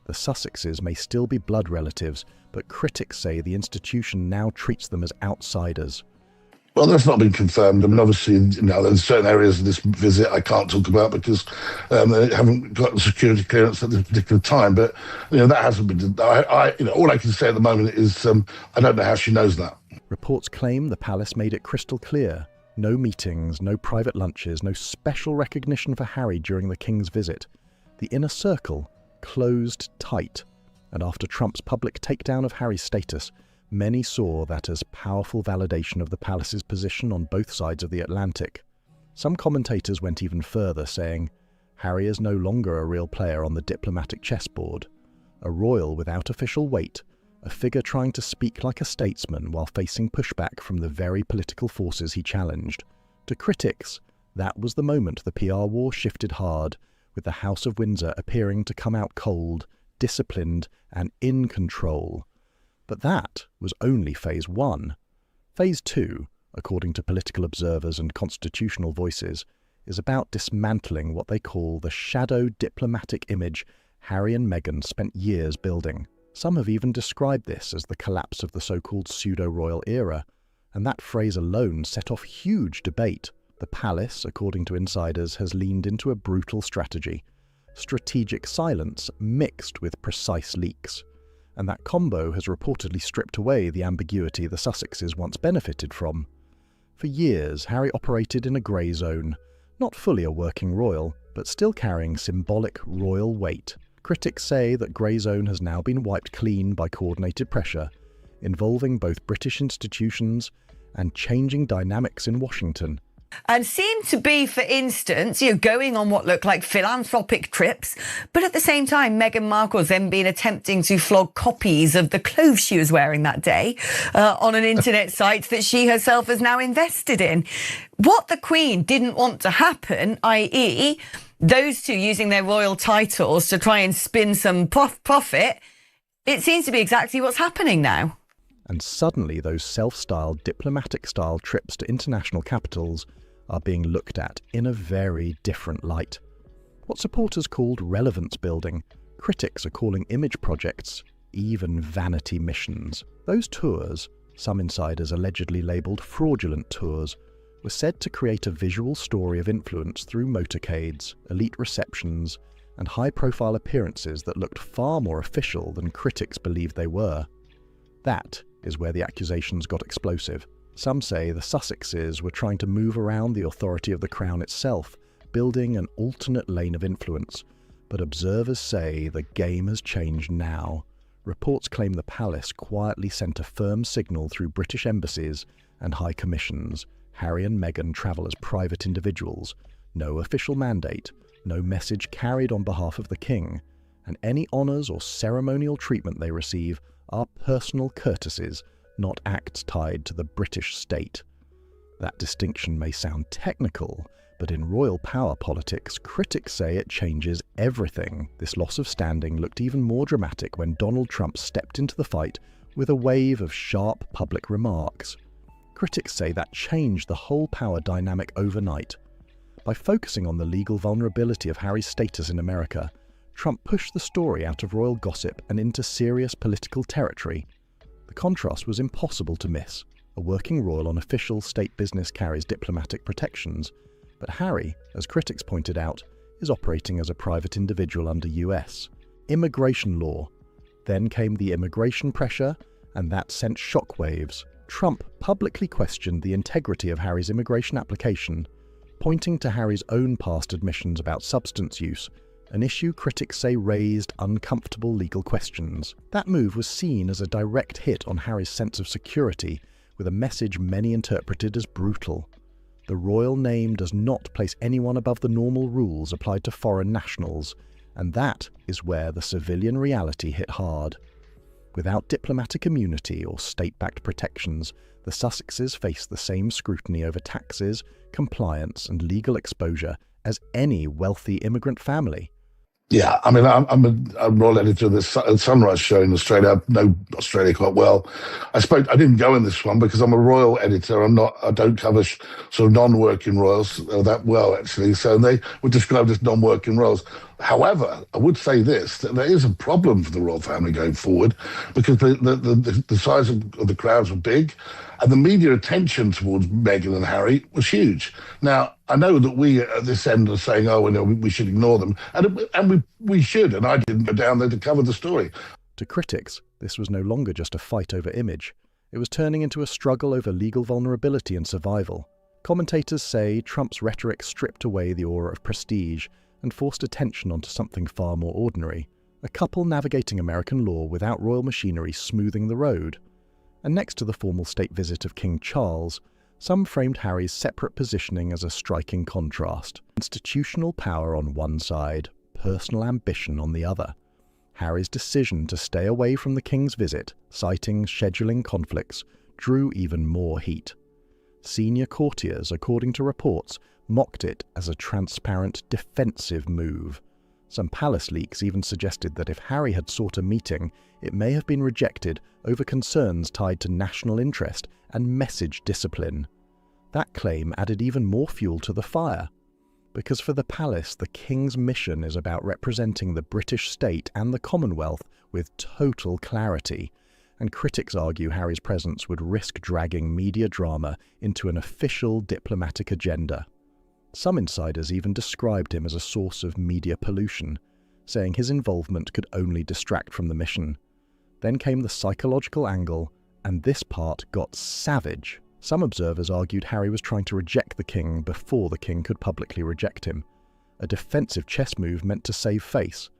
The Sussexes may still be blood relatives, but critics say the institution now treats them as outsiders. Well, that's not been confirmed. I mean, obviously, there's certain areas of this visit I can't talk about because they haven't got the security clearance at this particular time. But that hasn't been. All I can say at the moment is I don't know how she knows that. Reports claim the palace made it crystal clear: no meetings, no private lunches, no special recognition for Harry during the King's visit. The inner circle closed tight, and after Trump's public takedown of Harry's status, many saw that as powerful validation of the palace's position on both sides of the Atlantic. Some commentators went even further, saying, Harry is no longer a real player on the diplomatic chessboard, a royal without official weight, a figure trying to speak like a statesman while facing pushback from the very political forces he challenged. To critics, that was the moment the PR war shifted hard, with the House of Windsor appearing to come out cold, disciplined, and in control. But that was only Phase 1. Phase 2, according to political observers and constitutional voices, is about dismantling what they call the shadow diplomatic image Harry and Meghan spent years building. Some have even described this as the collapse of the so-called pseudo-royal era, and that phrase alone set off huge debate. The palace, according to insiders, has leaned into a brutal strategy: strategic silence mixed with precise leaks. And that combo has reportedly stripped away the ambiguity the Sussexes once benefited from. For years, Harry operated in a grey zone, not fully a working royal, but still carrying symbolic royal weight. Critics say that grey zone has now been wiped clean by coordinated pressure, involving both British institutions and changing dynamics in Washington. And seemed to be, for instance, going on what looked like philanthropic trips. But at the same time, Meghan Markle's then been attempting to flog copies of the clothes she was wearing that day on an internet site that she herself has now invested in. What the Queen didn't want to happen, i.e., those two using their royal titles to try and spin some profit, it seems to be exactly what's happening now. And suddenly those self-styled diplomatic-style trips to international capitals are being looked at in a very different light. What supporters called relevance building, critics are calling image projects, even vanity missions. Those tours, some insiders allegedly labelled fraudulent tours, were said to create a visual story of influence through motorcades, elite receptions, and high-profile appearances that looked far more official than critics believed they were. That is where the accusations got explosive. Some say the Sussexes were trying to move around the authority of the Crown itself, building an alternate lane of influence. But observers say the game has changed now. Reports claim the palace quietly sent a firm signal through British embassies and high commissions. Harry and Meghan travel as private individuals. No official mandate, no message carried on behalf of the King, and any honours or ceremonial treatment they receive are personal courtesies, not acts tied to the British state. That distinction may sound technical, but in royal power politics, critics say it changes everything. This loss of standing looked even more dramatic when Donald Trump stepped into the fight with a wave of sharp public remarks. Critics say that changed the whole power dynamic overnight. By focusing on the legal vulnerability of Harry's status in America, Trump pushed the story out of royal gossip and into serious political territory. The contrast was impossible to miss. A working royal on official state business carries diplomatic protections, but Harry, as critics pointed out, is operating as a private individual under US immigration law. Then came the immigration pressure, and that sent shockwaves. Trump publicly questioned the integrity of Harry's immigration application, pointing to Harry's own past admissions about substance use, an issue critics say raised uncomfortable legal questions. That move was seen as a direct hit on Harry's sense of security, with a message many interpreted as brutal. The royal name does not place anyone above the normal rules applied to foreign nationals, and that is where the civilian reality hit hard. Without diplomatic immunity or state-backed protections, the Sussexes face the same scrutiny over taxes, compliance, and legal exposure as any wealthy immigrant family. Yeah, I mean, I'm a royal editor of the Sunrise show in Australia. I know Australia quite well. I didn't go in this one because I'm a royal editor. I don't cover sort of non-working royals that well, actually. So they were described as non-working royals. However, I would say this, that there is a problem for the royal family going forward because the size of the crowds were big and the media attention towards Meghan and Harry was huge. Now, I know that we at this end are saying, oh, no, we should ignore them. And we should, and I didn't go down there to cover the story. To critics, this was no longer just a fight over image. It was turning into a struggle over legal vulnerability and survival. Commentators say Trump's rhetoric stripped away the aura of prestige and forced attention onto something far more ordinary, a couple navigating American law without royal machinery smoothing the road. And next to the formal state visit of King Charles, some framed Harry's separate positioning as a striking contrast. Institutional power on one side, personal ambition on the other. Harry's decision to stay away from the King's visit, citing scheduling conflicts, drew even more heat. Senior courtiers, according to reports, mocked it as a transparent, defensive move. Some palace leaks even suggested that if Harry had sought a meeting, it may have been rejected over concerns tied to national interest and message discipline. That claim added even more fuel to the fire. Because for the palace, the King's mission is about representing the British state and the Commonwealth with total clarity, and critics argue Harry's presence would risk dragging media drama into an official diplomatic agenda. Some insiders even described him as a source of media pollution, saying his involvement could only distract from the mission. Then came the psychological angle, and this part got savage. Some observers argued Harry was trying to reject the King before the King could publicly reject him, a defensive chess move meant to save face.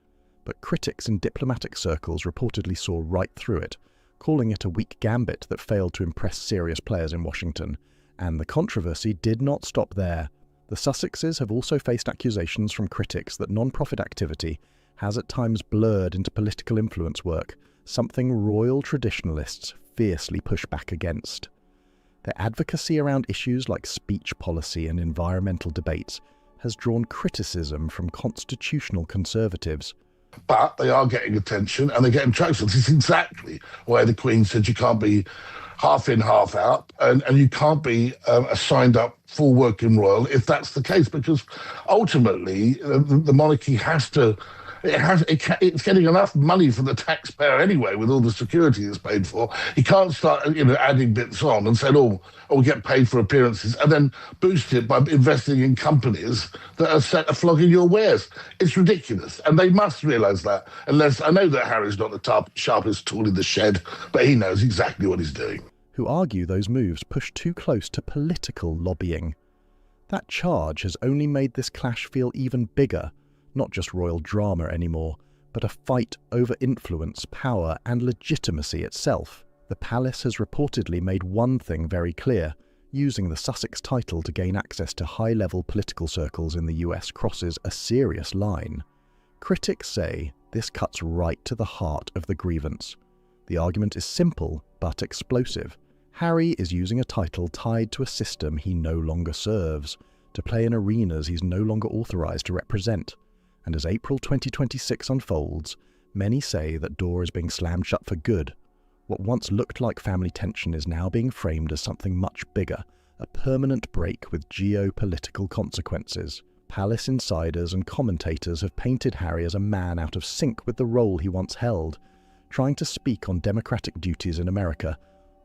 But critics in diplomatic circles reportedly saw right through it, calling it a weak gambit that failed to impress serious players in Washington. And the controversy did not stop there. The Sussexes have also faced accusations from critics that non-profit activity has at times blurred into political influence work, something royal traditionalists fiercely push back against. Their advocacy around issues like speech policy and environmental debates has drawn criticism from constitutional conservatives. But they are getting attention and they're getting traction. This is exactly why the Queen said you can't be half in, half out, and you can't be a signed-up full working royal if that's the case, because ultimately the monarchy has to. It's getting enough money for the taxpayer anyway, with all the security it's paid for. He can't start, adding bits on and saying, "Oh, we get paid for appearances," and then boost it by investing in companies that are set of flogging your wares. It's ridiculous, and they must realise that. Unless I know that Harry's not the sharpest tool in the shed, but he knows exactly what he's doing. Who argue those moves push too close to political lobbying. That charge has only made this clash feel even bigger. Not just royal drama anymore, but a fight over influence, power, and legitimacy itself. The palace has reportedly made one thing very clear: using the Sussex title to gain access to high-level political circles in the US crosses a serious line. Critics say this cuts right to the heart of the grievance. The argument is simple, but explosive. Harry is using a title tied to a system he no longer serves, to play in arenas he's no longer authorised to represent. And as April 2026 unfolds, many say that door is being slammed shut for good. What once looked like family tension is now being framed as something much bigger, a permanent break with geopolitical consequences. Palace insiders and commentators have painted Harry as a man out of sync with the role he once held, trying to speak on democratic duties in America,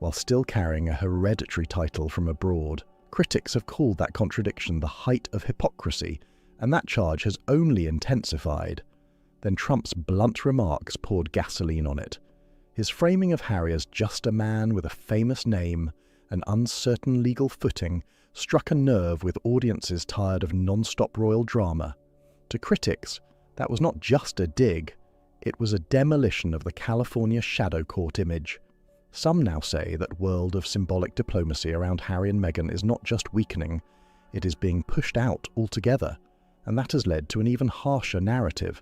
while still carrying a hereditary title from abroad. Critics have called that contradiction the height of hypocrisy, and that charge has only intensified. Then Trump's blunt remarks poured gasoline on it. His framing of Harry as just a man with a famous name, an uncertain legal footing, struck a nerve with audiences tired of non-stop royal drama. To critics, that was not just a dig, it was a demolition of the California shadow court image. Some now say that world of symbolic diplomacy around Harry and Meghan is not just weakening, it is being pushed out altogether, and that has led to an even harsher narrative.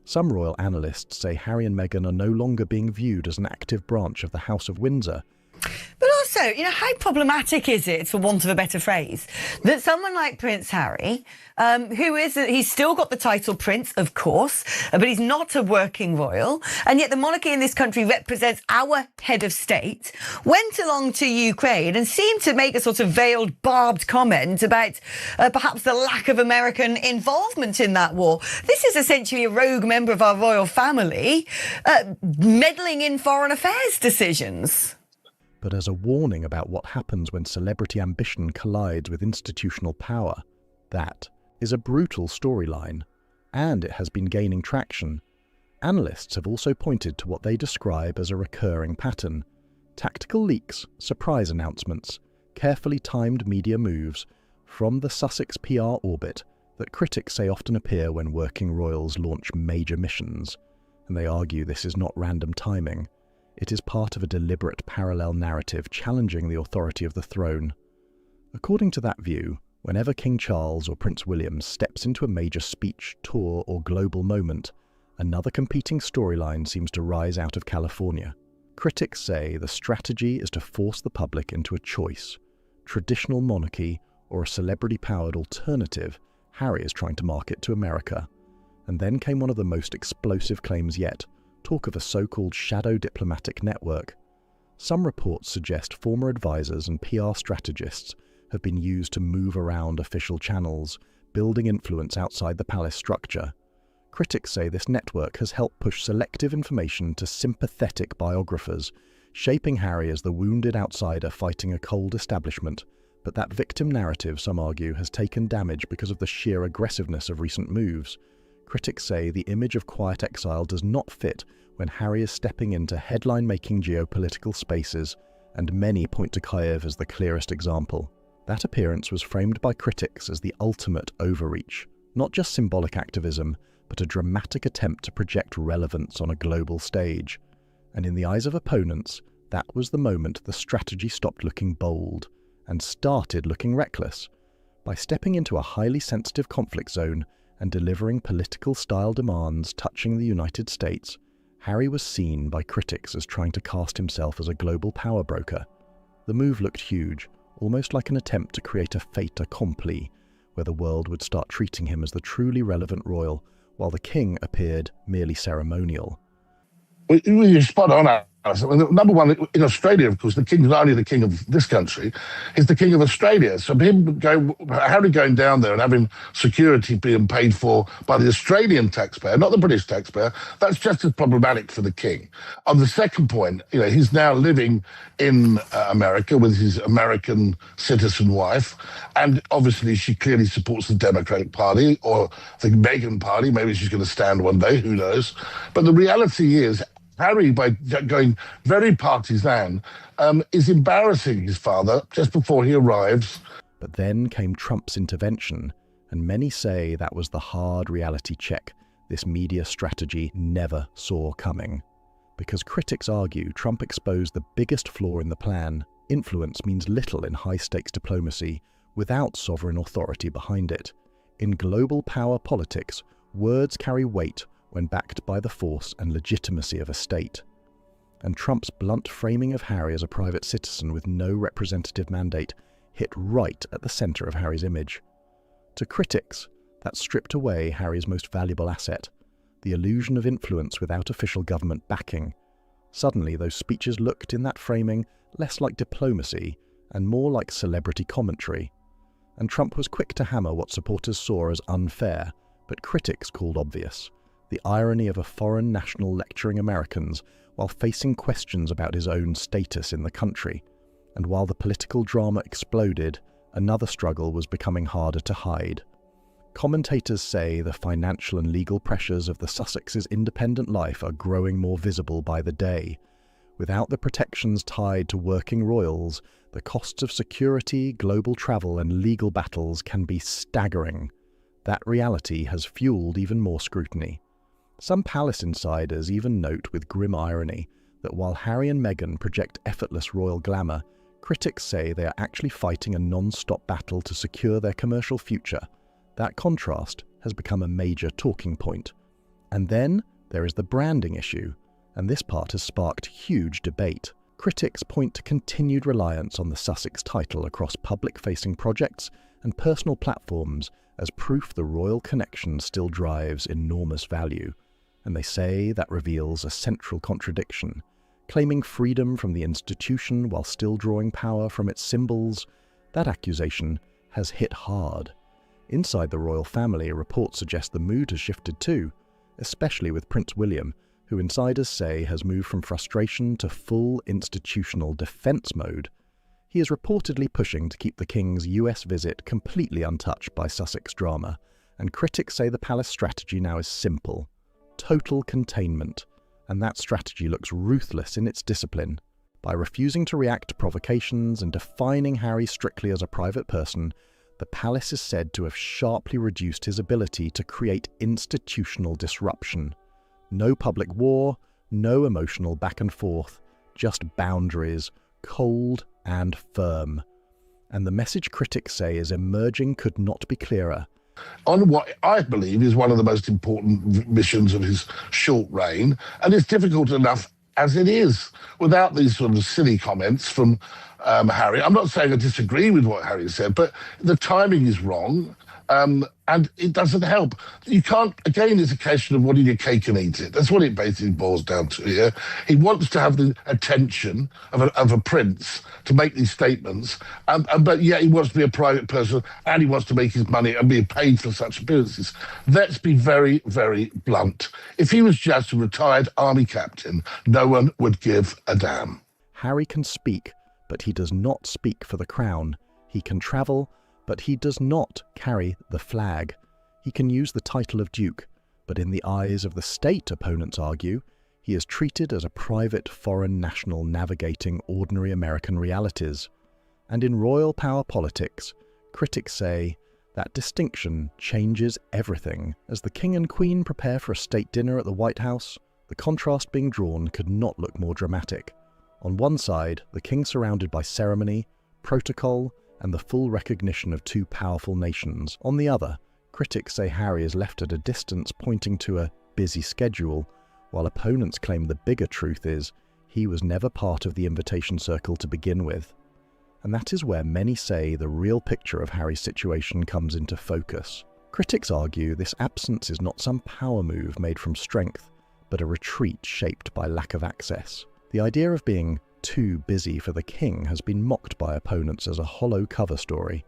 Some royal analysts say Harry and Meghan are no longer being viewed as an active branch of the House of Windsor. But also, how problematic is it, for want of a better phrase, that someone like Prince Harry, he's still got the title Prince, of course, but he's not a working royal, and yet the monarchy in this country represents our head of state, went along to Ukraine and seemed to make a sort of veiled, barbed comment about perhaps the lack of American involvement in that war. This is essentially a rogue member of our royal family meddling in foreign affairs decisions. But as a warning about what happens when celebrity ambition collides with institutional power. That is a brutal storyline, and it has been gaining traction. Analysts have also pointed to what they describe as a recurring pattern. Tactical leaks, surprise announcements, carefully timed media moves from the Sussex PR orbit that critics say often appear when working royals launch major missions, and they argue this is not random timing. It is part of a deliberate parallel narrative challenging the authority of the throne. According to that view, whenever King Charles or Prince William steps into a major speech, tour, or global moment, another competing storyline seems to rise out of California. Critics say the strategy is to force the public into a choice: traditional monarchy or a celebrity-powered alternative Harry is trying to market to America. And then came one of the most explosive claims yet: talk of a so-called shadow diplomatic network. Some reports suggest former advisors and PR strategists have been used to move around official channels, building influence outside the palace structure. Critics say this network has helped push selective information to sympathetic biographers, shaping Harry as the wounded outsider fighting a cold establishment. But that victim narrative, some argue, has taken damage because of the sheer aggressiveness of recent moves. Critics say the image of quiet exile does not fit when Harry is stepping into headline-making geopolitical spaces, and many point to Kyiv as the clearest example. That appearance was framed by critics as the ultimate overreach, not just symbolic activism, but a dramatic attempt to project relevance on a global stage. And in the eyes of opponents, that was the moment the strategy stopped looking bold and started looking reckless. By stepping into a highly sensitive conflict zone and delivering political-style demands touching the United States, Harry was seen by critics as trying to cast himself as a global power broker. The move looked huge, almost like an attempt to create a fait accompli, where the world would start treating him as the truly relevant royal, while the king appeared merely ceremonial. Well, you're spot on, Alice. Number one, in Australia, of course, the king's not only the king of this country, he's the king of Australia. So Harry going down there and having security being paid for by the Australian taxpayer, not the British taxpayer, that's just as problematic for the king. On the second point, he's now living in America with his American citizen wife, and obviously she clearly supports the Democratic Party or the Meghan Party. Maybe she's going to stand one day, who knows? But the reality is, Harry, by going very partisan, is embarrassing his father just before he arrives. But then came Trump's intervention, and many say that was the hard reality check this media strategy never saw coming. Because critics argue Trump exposed the biggest flaw in the plan: influence means little in high-stakes diplomacy without sovereign authority behind it. In global power politics, words carry weight when backed by the force and legitimacy of a state. And Trump's blunt framing of Harry as a private citizen with no representative mandate hit right at the centre of Harry's image. To critics, that stripped away Harry's most valuable asset, the illusion of influence without official government backing. Suddenly, those speeches looked, in that framing, less like diplomacy and more like celebrity commentary. And Trump was quick to hammer what supporters saw as unfair, but critics called obvious: the irony of a foreign national lecturing Americans while facing questions about his own status in the country. And while the political drama exploded, another struggle was becoming harder to hide. Commentators say the financial and legal pressures of the Sussexes' independent life are growing more visible by the day. Without the protections tied to working royals, the costs of security, global travel and legal battles can be staggering. That reality has fueled even more scrutiny. Some palace insiders even note with grim irony that while Harry and Meghan project effortless royal glamour, critics say they are actually fighting a non-stop battle to secure their commercial future. That contrast has become a major talking point. And then there is the branding issue, and this part has sparked huge debate. Critics point to continued reliance on the Sussex title across public-facing projects and personal platforms as proof the royal connection still drives enormous value. And they say that reveals a central contradiction. Claiming freedom from the institution while still drawing power from its symbols, that accusation has hit hard. Inside the royal family, reports suggest the mood has shifted too, especially with Prince William, who insiders say has moved from frustration to full institutional defense mode. He is reportedly pushing to keep the King's US visit completely untouched by Sussex drama, and critics say the palace strategy now is simple: total containment, and that strategy looks ruthless in its discipline. By refusing to react to provocations and defining Harry strictly as a private person, the palace is said to have sharply reduced his ability to create institutional disruption. No public war, no emotional back and forth, just boundaries, cold and firm. And the message critics say is emerging could not be clearer. On what I believe is one of the most important missions of his short reign, and it's difficult enough as it is, without these sort of silly comments from Harry. I'm not saying I disagree with what Harry said, but the timing is wrong, and it doesn't help. You can't, again, it's a question of wanting your cake and eat it. That's what it basically boils down to here. He wants to have the attention of a prince to make these statements, but yet he wants to be a private person and he wants to make his money and be paid for such appearances. Let's be very, very blunt. If he was just a retired army captain, no one would give a damn. Harry can speak, but he does not speak for the crown. He can travel, but he does not carry the flag. He can use the title of Duke, but in the eyes of the state, opponents argue, he is treated as a private foreign national navigating ordinary American realities. And in royal power politics, critics say that distinction changes everything. As the King and Queen prepare for a state dinner at the White House, the contrast being drawn could not look more dramatic. On one side, the King surrounded by ceremony, protocol, and the full recognition of two powerful nations. On the other, critics say Harry is left at a distance, pointing to a busy schedule, while opponents claim the bigger truth is he was never part of the invitation circle to begin with. And that is where many say the real picture of Harry's situation comes into focus. Critics argue this absence is not some power move made from strength, but a retreat shaped by lack of access. The idea of being too busy for the King has been mocked by opponents as a hollow cover story,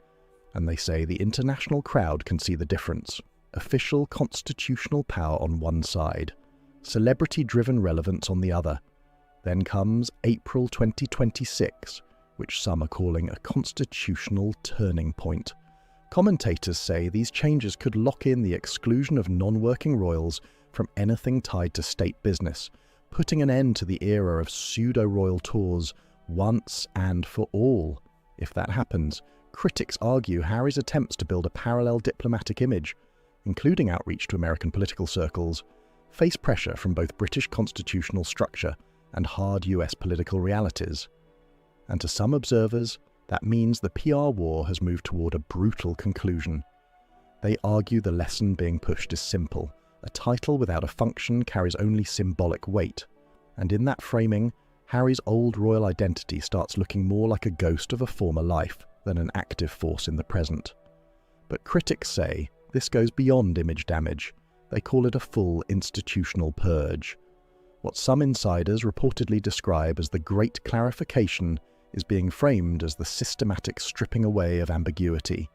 and they say the international crowd can see the difference. Official constitutional power on one side, celebrity-driven relevance on the other. Then comes April 2026, which some are calling a constitutional turning point. Commentators say these changes could lock in the exclusion of non-working royals from anything tied to state business, putting an end to the era of pseudo-royal tours once and for all. If that happens, critics argue Harry's attempts to build a parallel diplomatic image, including outreach to American political circles, face pressure from both British constitutional structure and hard US political realities. And to some observers, that means the PR war has moved toward a brutal conclusion. They argue the lesson being pushed is simple. A title without a function carries only symbolic weight, and in that framing, Harry's old royal identity starts looking more like a ghost of a former life than an active force in the present. But critics say this goes beyond image damage. They call it a full institutional purge. What some insiders reportedly describe as the Great Clarification is being framed as the systematic stripping away of ambiguity,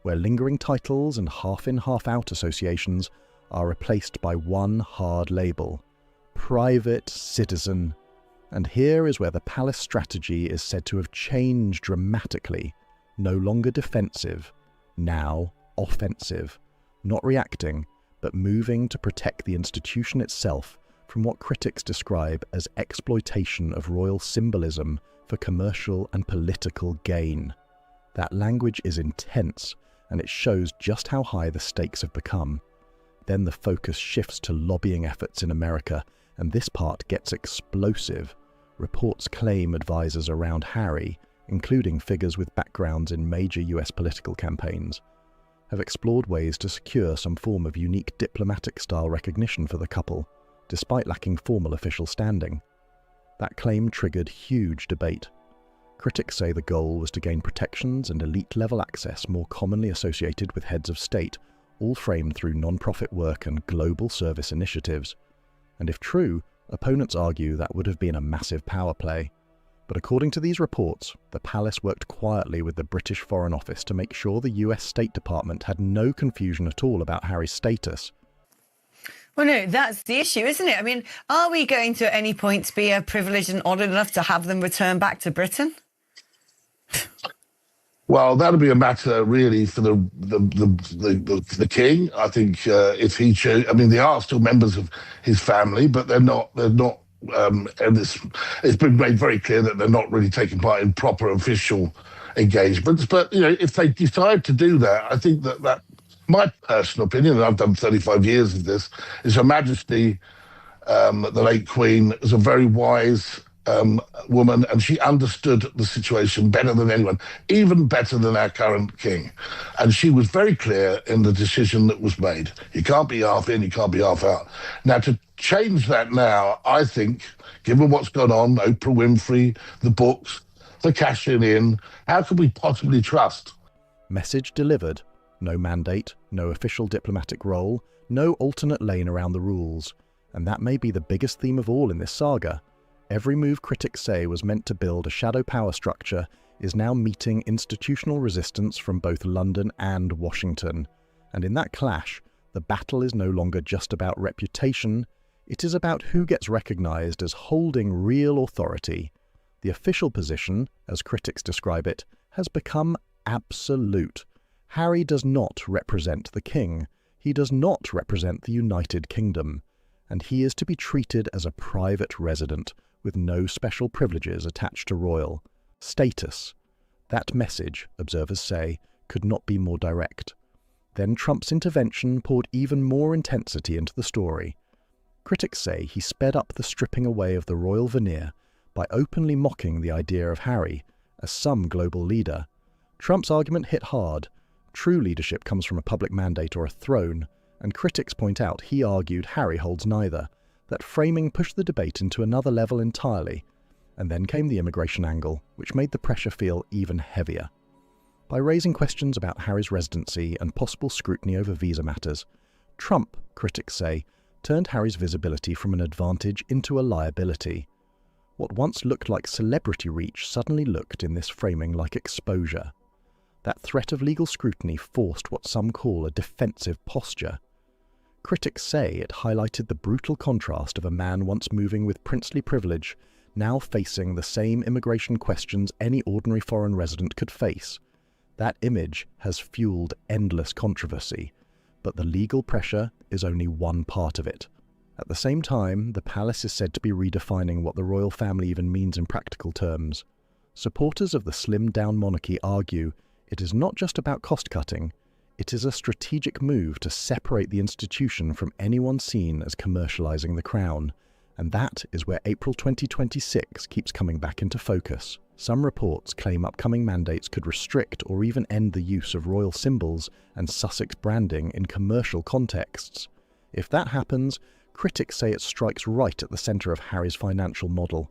where lingering titles and half-in, half-out associations are replaced by one hard label: private citizen. And here is where the palace strategy is said to have changed dramatically. No longer defensive, now offensive. not reacting, but moving to protect the institution itself from what critics describe as exploitation of royal symbolism for commercial and political gain. That language is intense, and it shows just how high the stakes have become. Then the focus shifts to lobbying efforts in America, and this part gets explosive. Reports claim advisors around Harry, including figures with backgrounds in major US political campaigns, have explored ways to secure some form of unique diplomatic-style recognition for the couple, despite lacking formal official standing. That claim triggered huge debate. Critics say the goal was to gain protections and elite-level access more commonly associated with heads of state, all framed through non-profit work and global service initiatives. And if true, opponents argue that would have been a massive power play. But according to these reports, the palace worked quietly with the British Foreign Office to make sure the US State Department had no confusion at all about Harry's status. Well, no, that's the issue, isn't it? I mean, are we going to at any point be privileged and honoured enough to have them return back to Britain? Well, that'll be a matter really for the king. I think if he chose, I mean, they are still members of his family, but they're not. And it's been made very clear that they're not really taking part in proper official engagements. But if they decide to do that, I think that my personal opinion, and I've done 35 years of this, is Her Majesty, the late Queen, is a very wise woman, and she understood the situation better than anyone, even better than our current king. And she was very clear in the decision that was made. You can't be half in, you can't be half out. Now, to change that now, I think, given what's gone on, Oprah Winfrey, the books, the cashing in, how could we possibly trust? Message delivered. No mandate, no official diplomatic role, no alternate lane around the rules. And that may be the biggest theme of all in this saga. Every move critics say was meant to build a shadow power structure is now meeting institutional resistance from both London and Washington. And in that clash, the battle is no longer just about reputation, it is about who gets recognised as holding real authority. The official position, as critics describe it, has become absolute. Harry does not represent the king. He does not represent the United Kingdom. And he is to be treated as a private resident, with no special privileges attached to royal status. That message, observers say, could not be more direct. Then Trump's intervention poured even more intensity into the story. Critics say he sped up the stripping away of the royal veneer by openly mocking the idea of Harry as some global leader. Trump's argument hit hard. True leadership comes from a public mandate or a throne, and critics point out he argued Harry holds neither. That framing pushed the debate into another level entirely, and then came the immigration angle, which made the pressure feel even heavier. By raising questions about Harry's residency and possible scrutiny over visa matters, Trump, critics say, turned Harry's visibility from an advantage into a liability. What once looked like celebrity reach suddenly looked in this framing like exposure. That threat of legal scrutiny forced what some call a defensive posture. Critics say it highlighted the brutal contrast of a man once moving with princely privilege, now facing the same immigration questions any ordinary foreign resident could face. That image has fueled endless controversy, but the legal pressure is only one part of it. At the same time, the palace is said to be redefining what the royal family even means in practical terms. Supporters of the slimmed-down monarchy argue it is not just about cost-cutting, it is a strategic move to separate the institution from anyone seen as commercializing the crown, and that is where April 2026 keeps coming back into focus. Some reports claim upcoming mandates could restrict or even end the use of royal symbols and Sussex branding in commercial contexts. If that happens, critics say it strikes right at the centre of Harry's financial model.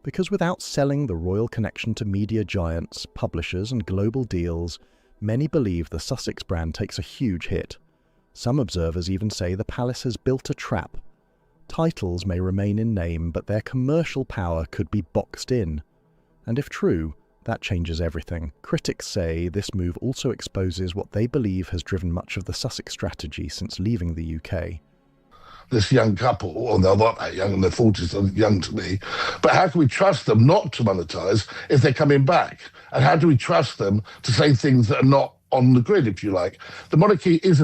Because without selling the royal connection to media giants, publishers and global deals, many believe the Sussex brand takes a huge hit. Some observers even say the palace has built a trap. Titles may remain in name, but their commercial power could be boxed in. And if true, that changes everything. Critics say this move also exposes what they believe has driven much of the Sussex strategy since leaving the UK. This young couple, well, they're not that young, in their 40s, they're young to me, but how can we trust them not to monetize if they're coming back? And how do we trust them to say things that are not on the grid, if you like. The monarchy is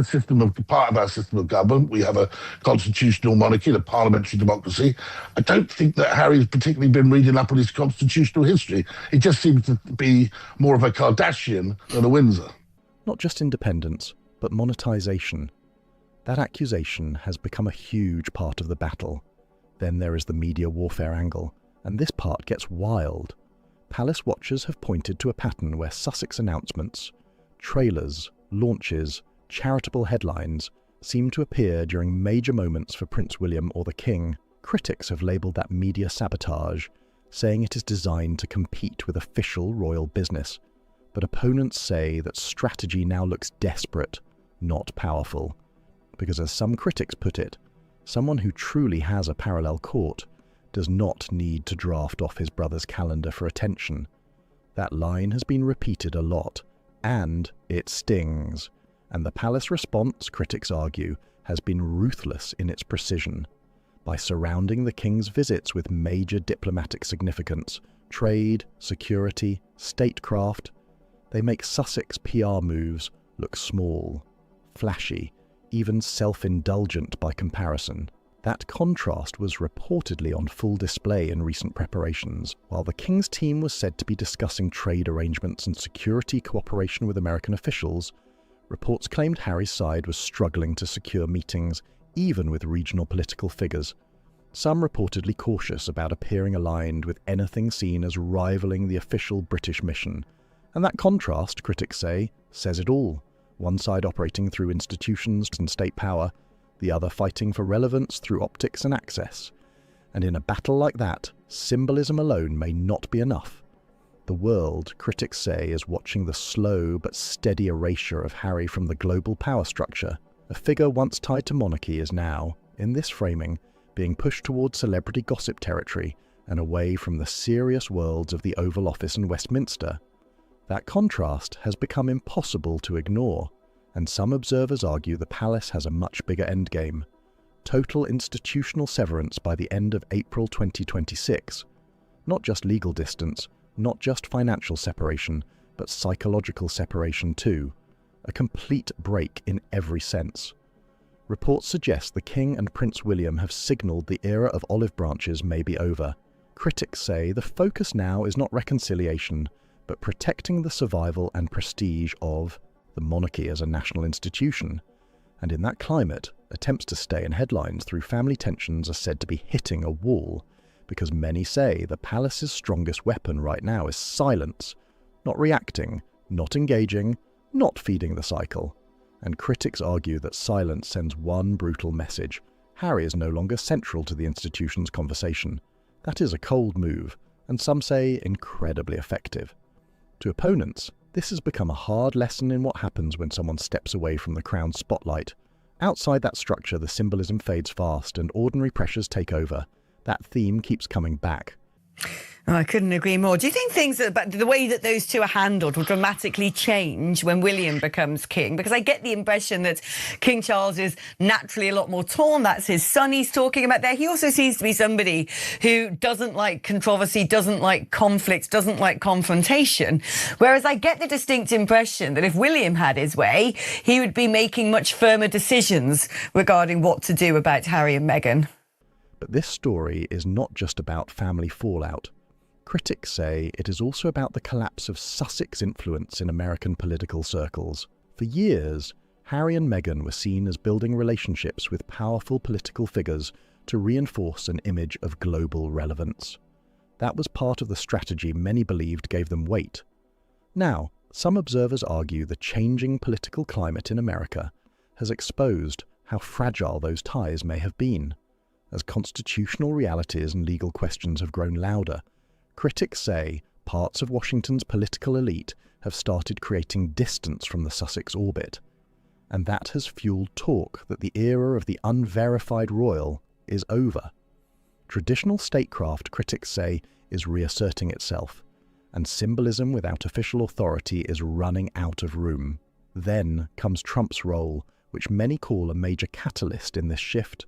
part of our system of government. We have a constitutional monarchy, a parliamentary democracy. I don't think that Harry's particularly been reading up on his constitutional history. It just seems to be more of a Kardashian than a Windsor. Not just independence, but monetisation. That accusation has become a huge part of the battle. Then there is the media warfare angle, and this part gets wild. Palace watchers have pointed to a pattern where Sussex announcements, trailers, launches, charitable headlines seem to appear during major moments for Prince William or the King. Critics have labelled that media sabotage, saying it is designed to compete with official royal business. But opponents say that strategy now looks desperate, not powerful. Because as some critics put it, someone who truly has a parallel court does not need to draft off his brother's calendar for attention. That line has been repeated a lot, and it stings. And the palace response, critics argue, has been ruthless in its precision. By surrounding the king's visits with major diplomatic significance, trade, security, statecraft, they make Sussex PR moves look small, flashy, even self-indulgent by comparison. That contrast was reportedly on full display in recent preparations. While the King's team was said to be discussing trade arrangements and security cooperation with American officials, reports claimed Harry's side was struggling to secure meetings, even with regional political figures. Some reportedly cautious about appearing aligned with anything seen as rivaling the official British mission. And that contrast, critics say, says it all. One side operating through institutions and state power, the other fighting for relevance through optics and access. And in a battle like that, symbolism alone may not be enough. The world, critics say, is watching the slow but steady erasure of Harry from the global power structure. A figure once tied to monarchy is now, in this framing, being pushed towards celebrity gossip territory and away from the serious worlds of the Oval Office and Westminster. That contrast has become impossible to ignore, and some observers argue the palace has a much bigger endgame: total institutional severance by the end of April 2026. Not just legal distance, not just financial separation, but psychological separation too. A complete break in every sense. Reports suggest the King and Prince William have signalled the era of olive branches may be over. Critics say the focus now is not reconciliation, but protecting the survival and prestige of the monarchy as a national institution. And in that climate, attempts to stay in headlines through family tensions are said to be hitting a wall, because many say the palace's strongest weapon right now is silence, not reacting, not engaging, not feeding the cycle. And critics argue that silence sends one brutal message: Harry is no longer central to the institution's conversation. That is a cold move, and some say incredibly effective. To opponents, this has become a hard lesson in what happens when someone steps away from the crown's spotlight. Outside that structure, the symbolism fades fast and ordinary pressures take over. That theme keeps coming back. Oh, I couldn't agree more. Do you think things about the way that those two are handled will dramatically change when William becomes king? Because I get the impression that King Charles is naturally a lot more torn. That's his son he's talking about there. He also seems to be somebody who doesn't like controversy, doesn't like conflict, doesn't like confrontation. Whereas I get the distinct impression that if William had his way, he would be making much firmer decisions regarding what to do about Harry and Meghan. But this story is not just about family fallout. Critics say it is also about the collapse of Sussex influence in American political circles. For years, Harry and Meghan were seen as building relationships with powerful political figures to reinforce an image of global relevance. That was part of the strategy many believed gave them weight. Now, some observers argue the changing political climate in America has exposed how fragile those ties may have been. As constitutional realities and legal questions have grown louder, critics say parts of Washington's political elite have started creating distance from the Sussex orbit, and that has fueled talk that the era of the unverified royal is over. Traditional statecraft, critics say, is reasserting itself, and symbolism without official authority is running out of room. Then comes Trump's role, which many call a major catalyst in this shift.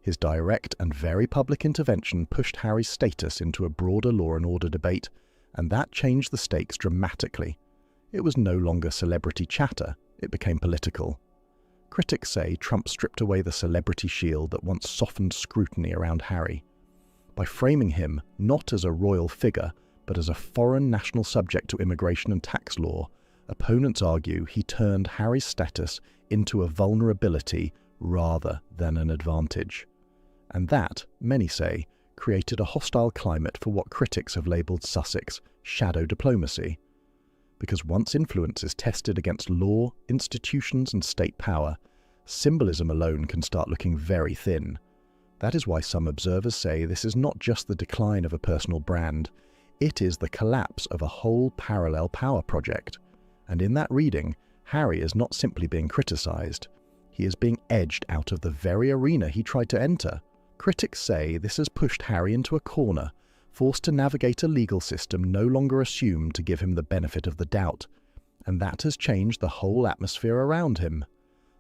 His direct and very public intervention pushed Harry's status into a broader law and order debate, and that changed the stakes dramatically. It was no longer celebrity chatter, it became political. Critics say Trump stripped away the celebrity shield that once softened scrutiny around Harry. By framing him not as a royal figure, but as a foreign national subject to immigration and tax law, opponents argue he turned Harry's status into a vulnerability rather than an advantage. And that, many say, created a hostile climate for what critics have labelled Sussex shadow diplomacy. Because once influence is tested against law, institutions and state power, symbolism alone can start looking very thin. That is why some observers say this is not just the decline of a personal brand, it is the collapse of a whole parallel power project. And in that reading, Harry is not simply being criticised, he is being edged out of the very arena he tried to enter. Critics say this has pushed Harry into a corner, forced to navigate a legal system no longer assumed to give him the benefit of the doubt, and that has changed the whole atmosphere around him.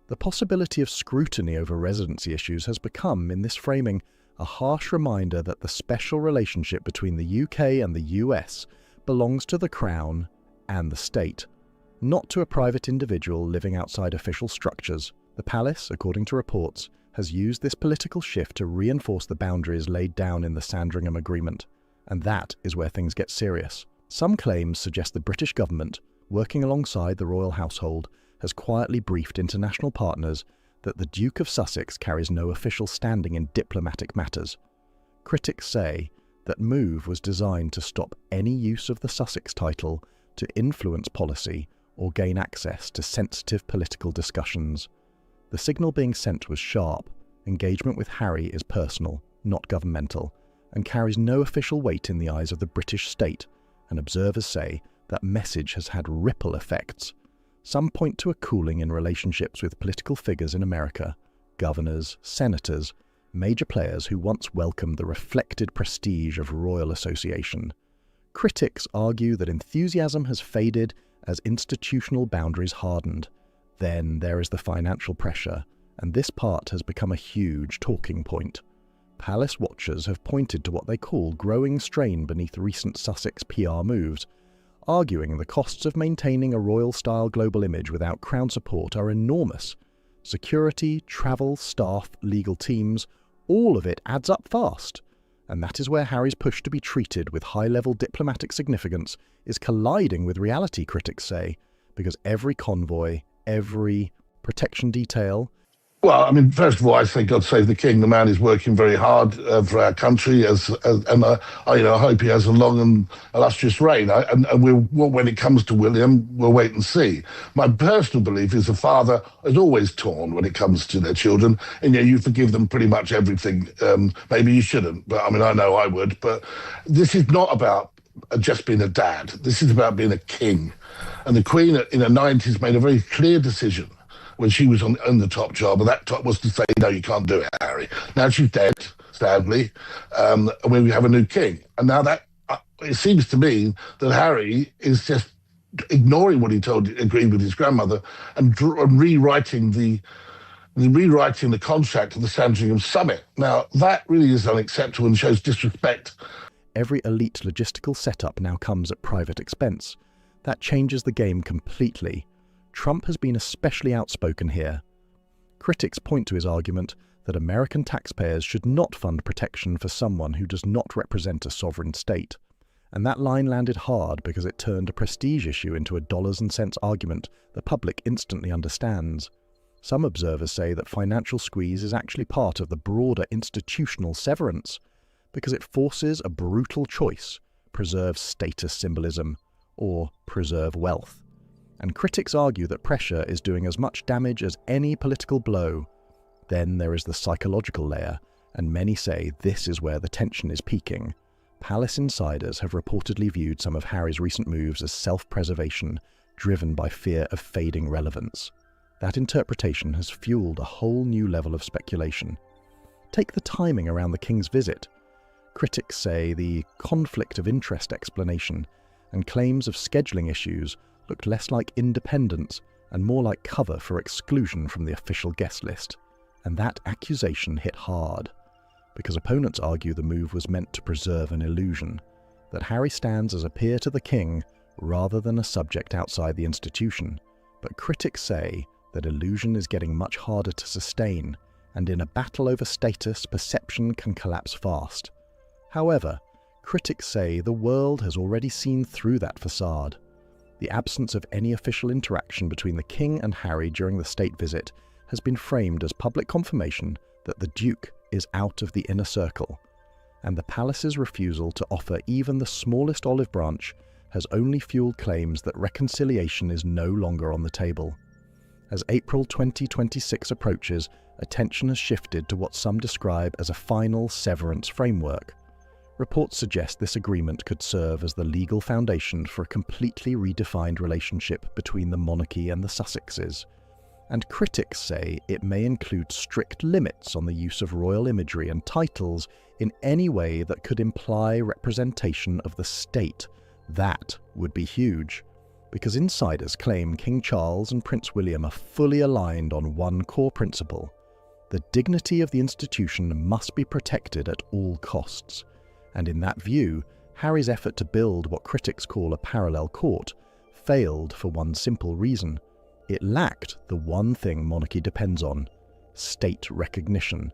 The possibility of scrutiny over residency issues has become, in this framing, a harsh reminder that the special relationship between the UK and the US belongs to the Crown and the state, not to a private individual living outside official structures. The palace, according to reports, has used this political shift to reinforce the boundaries laid down in the Sandringham Agreement, and that is where things get serious. Some claims suggest the British government, working alongside the royal household, has quietly briefed international partners that the Duke of Sussex carries no official standing in diplomatic matters. Critics say that move was designed to stop any use of the Sussex title to influence policy or gain access to sensitive political discussions. The signal being sent was sharp. Engagement with Harry is personal, not governmental, and carries no official weight in the eyes of the British state, and observers say that message has had ripple effects. Some point to a cooling in relationships with political figures in America, governors, senators, major players who once welcomed the reflected prestige of royal association. Critics argue that enthusiasm has faded as institutional boundaries hardened. Then there is the financial pressure, and this part has become a huge talking point. Palace watchers have pointed to what they call growing strain beneath recent Sussex PR moves, arguing the costs of maintaining a royal-style global image without Crown support are enormous. Security, travel, staff, legal teams, all of it adds up fast. And that is where Harry's push to be treated with high-level diplomatic significance is colliding with reality, critics say, because every convoy, every protection detail. Well, I mean, first of all, I say God save the King. The man is working very hard for our country, and I hope he has a long and illustrious reign. When it comes to William, we'll wait and see. My personal belief is the father is always torn when it comes to their children, and you forgive them pretty much everything. Maybe you shouldn't, but I mean, I know I would. But this is not about just being a dad. This is about being a king. And the Queen in the 90s made a very clear decision when she was on the top job, and that top was to say, no, you can't do it, Harry. Now she's dead, sadly, and we have a new king. And now that, it seems to me that Harry is just ignoring what he agreed with his grandmother and rewriting the contract of the Sandringham Summit. Now, that really is unacceptable and shows disrespect. Every elite logistical setup now comes at private expense. That changes the game completely. Trump has been especially outspoken here. Critics point to his argument that American taxpayers should not fund protection for someone who does not represent a sovereign state. And that line landed hard because it turned a prestige issue into a dollars and cents argument the public instantly understands. Some observers say that financial squeeze is actually part of the broader institutional severance, because it forces a brutal choice: preserve status symbolism or preserve wealth. And critics argue that pressure is doing as much damage as any political blow. Then there is the psychological layer, and many say this is where the tension is peaking. Palace insiders have reportedly viewed some of Harry's recent moves as self-preservation, driven by fear of fading relevance. That interpretation has fueled a whole new level of speculation. Take the timing around the King's visit. Critics say the conflict of interest explanation and claims of scheduling issues looked less like independence and more like cover for exclusion from the official guest list. And that accusation hit hard, because opponents argue the move was meant to preserve an illusion, that Harry stands as a peer to the King rather than a subject outside the institution. But critics say that illusion is getting much harder to sustain, and in a battle over status, perception can collapse fast. However, critics say the world has already seen through that facade. The absence of any official interaction between the King and Harry during the state visit has been framed as public confirmation that the Duke is out of the inner circle, and the palace's refusal to offer even the smallest olive branch has only fueled claims that reconciliation is no longer on the table. As April 2026 approaches, attention has shifted to what some describe as a final severance framework. Reports suggest this agreement could serve as the legal foundation for a completely redefined relationship between the monarchy and the Sussexes, and critics say it may include strict limits on the use of royal imagery and titles in any way that could imply representation of the state. That would be huge, because insiders claim King Charles and Prince William are fully aligned on one core principle: the dignity of the institution must be protected at all costs. And in that view, Harry's effort to build what critics call a parallel court failed for one simple reason. It lacked the one thing monarchy depends on: state recognition.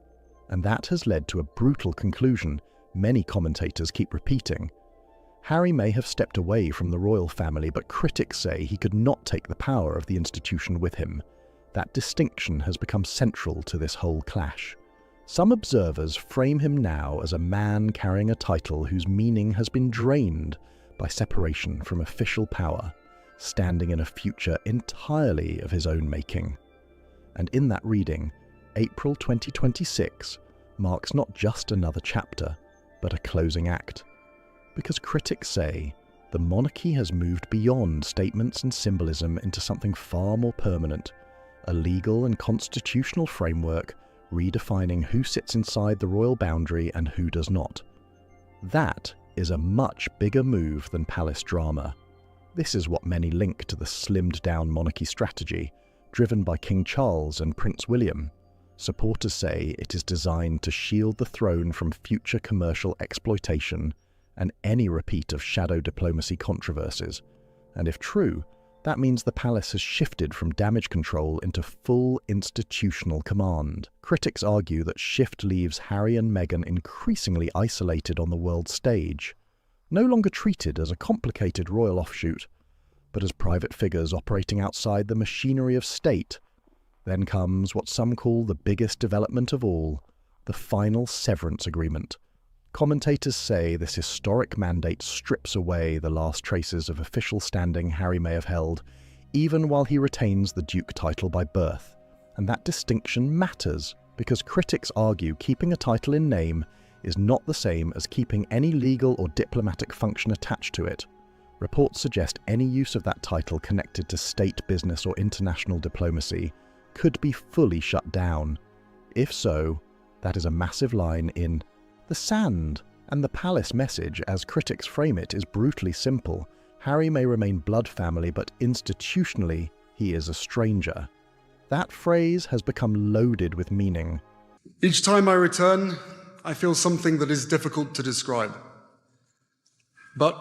And that has led to a brutal conclusion many commentators keep repeating. Harry may have stepped away from the royal family, but critics say he could not take the power of the institution with him. That distinction has become central to this whole clash. Some observers frame him now as a man carrying a title whose meaning has been drained by separation from official power, standing in a future entirely of his own making. And in that reading, April 2026 marks not just another chapter, but a closing act. Because critics say the monarchy has moved beyond statements and symbolism into something far more permanent, a legal and constitutional framework redefining who sits inside the royal boundary and who does not. That is a much bigger move than palace drama. This is what many link to the slimmed-down monarchy strategy, driven by King Charles and Prince William. Supporters say it is designed to shield the throne from future commercial exploitation and any repeat of shadow diplomacy controversies. And if true, that means the palace has shifted from damage control into full institutional command. Critics argue that shift leaves Harry and Meghan increasingly isolated on the world stage, no longer treated as a complicated royal offshoot, but as private figures operating outside the machinery of state. Then comes what some call the biggest development of all, the final severance agreement. Commentators say this historic mandate strips away the last traces of official standing Harry may have held, even while he retains the Duke title by birth. And that distinction matters, because critics argue keeping a title in name is not the same as keeping any legal or diplomatic function attached to it. Reports suggest any use of that title connected to state business or international diplomacy could be fully shut down. If so, that is a massive line in the sand, and the palace message, as critics frame it, is brutally simple. Harry may remain blood family, but institutionally, he is a stranger. That phrase has become loaded with meaning. Each time I return, I feel something that is difficult to describe. But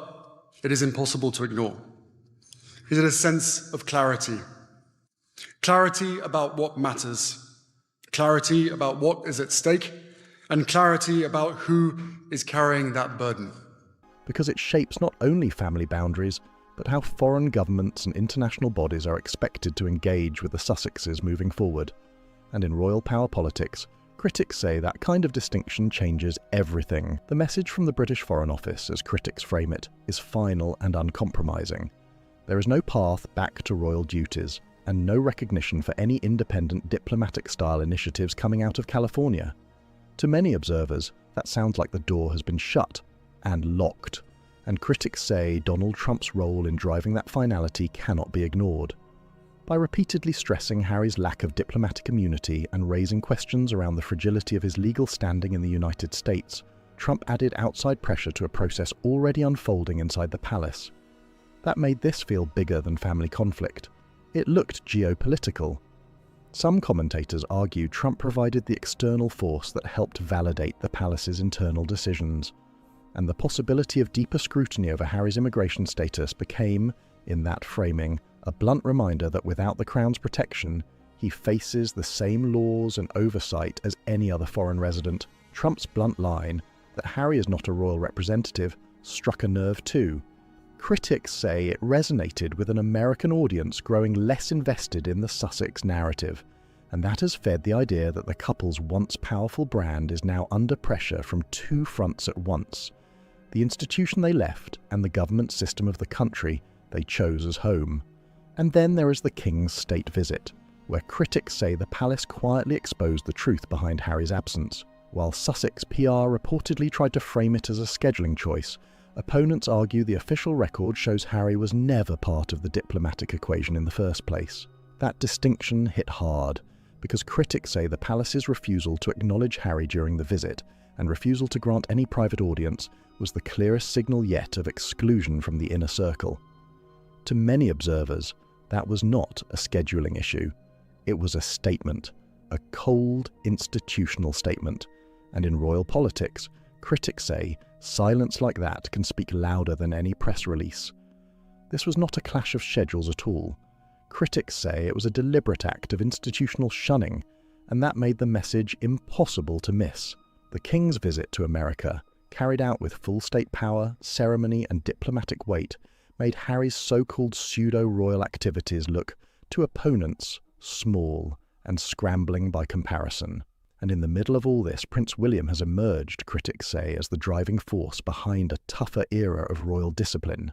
it is impossible to ignore. It is a sense of clarity. Clarity about what matters. Clarity about what is at stake. And clarity about who is carrying that burden. Because it shapes not only family boundaries, but how foreign governments and international bodies are expected to engage with the Sussexes moving forward. And in royal power politics, critics say that kind of distinction changes everything. The message from the British Foreign Office, as critics frame it, is final and uncompromising. There is no path back to royal duties, and no recognition for any independent diplomatic-style initiatives coming out of California. To many observers, that sounds like the door has been shut and locked, and critics say Donald Trump's role in driving that finality cannot be ignored. By repeatedly stressing Harry's lack of diplomatic immunity and raising questions around the fragility of his legal standing in the United States, Trump added outside pressure to a process already unfolding inside the palace. That made this feel bigger than family conflict. It looked geopolitical. Some commentators argue Trump provided the external force that helped validate the palace's internal decisions. and the possibility of deeper scrutiny over Harry's immigration status became, in that framing, a blunt reminder that without the Crown's protection, he faces the same laws and oversight as any other foreign resident. Trump's blunt line that Harry is not a royal representative struck a nerve too. Critics say it resonated with an American audience growing less invested in the Sussex narrative, and that has fed the idea that the couple's once powerful brand is now under pressure from two fronts at once: the institution they left and the government system of the country they chose as home. And then there is the King's state visit, where critics say the palace quietly exposed the truth behind Harry's absence. While Sussex PR reportedly tried to frame it as a scheduling choice, opponents argue the official record shows Harry was never part of the diplomatic equation in the first place. That distinction hit hard, because critics say the palace's refusal to acknowledge Harry during the visit and refusal to grant any private audience was the clearest signal yet of exclusion from the inner circle. To many observers, that was not a scheduling issue. It was a statement, a cold, institutional statement. And in royal politics, critics say silence like that can speak louder than any press release. This was not a clash of schedules at all. Critics say it was a deliberate act of institutional shunning, and that made the message impossible to miss. The King's visit to America, carried out with full state power, ceremony, and diplomatic weight, made Harry's so-called pseudo-royal activities look, to opponents, small and scrambling by comparison. And in the middle of all this, Prince William has emerged, critics say, as the driving force behind a tougher era of royal discipline.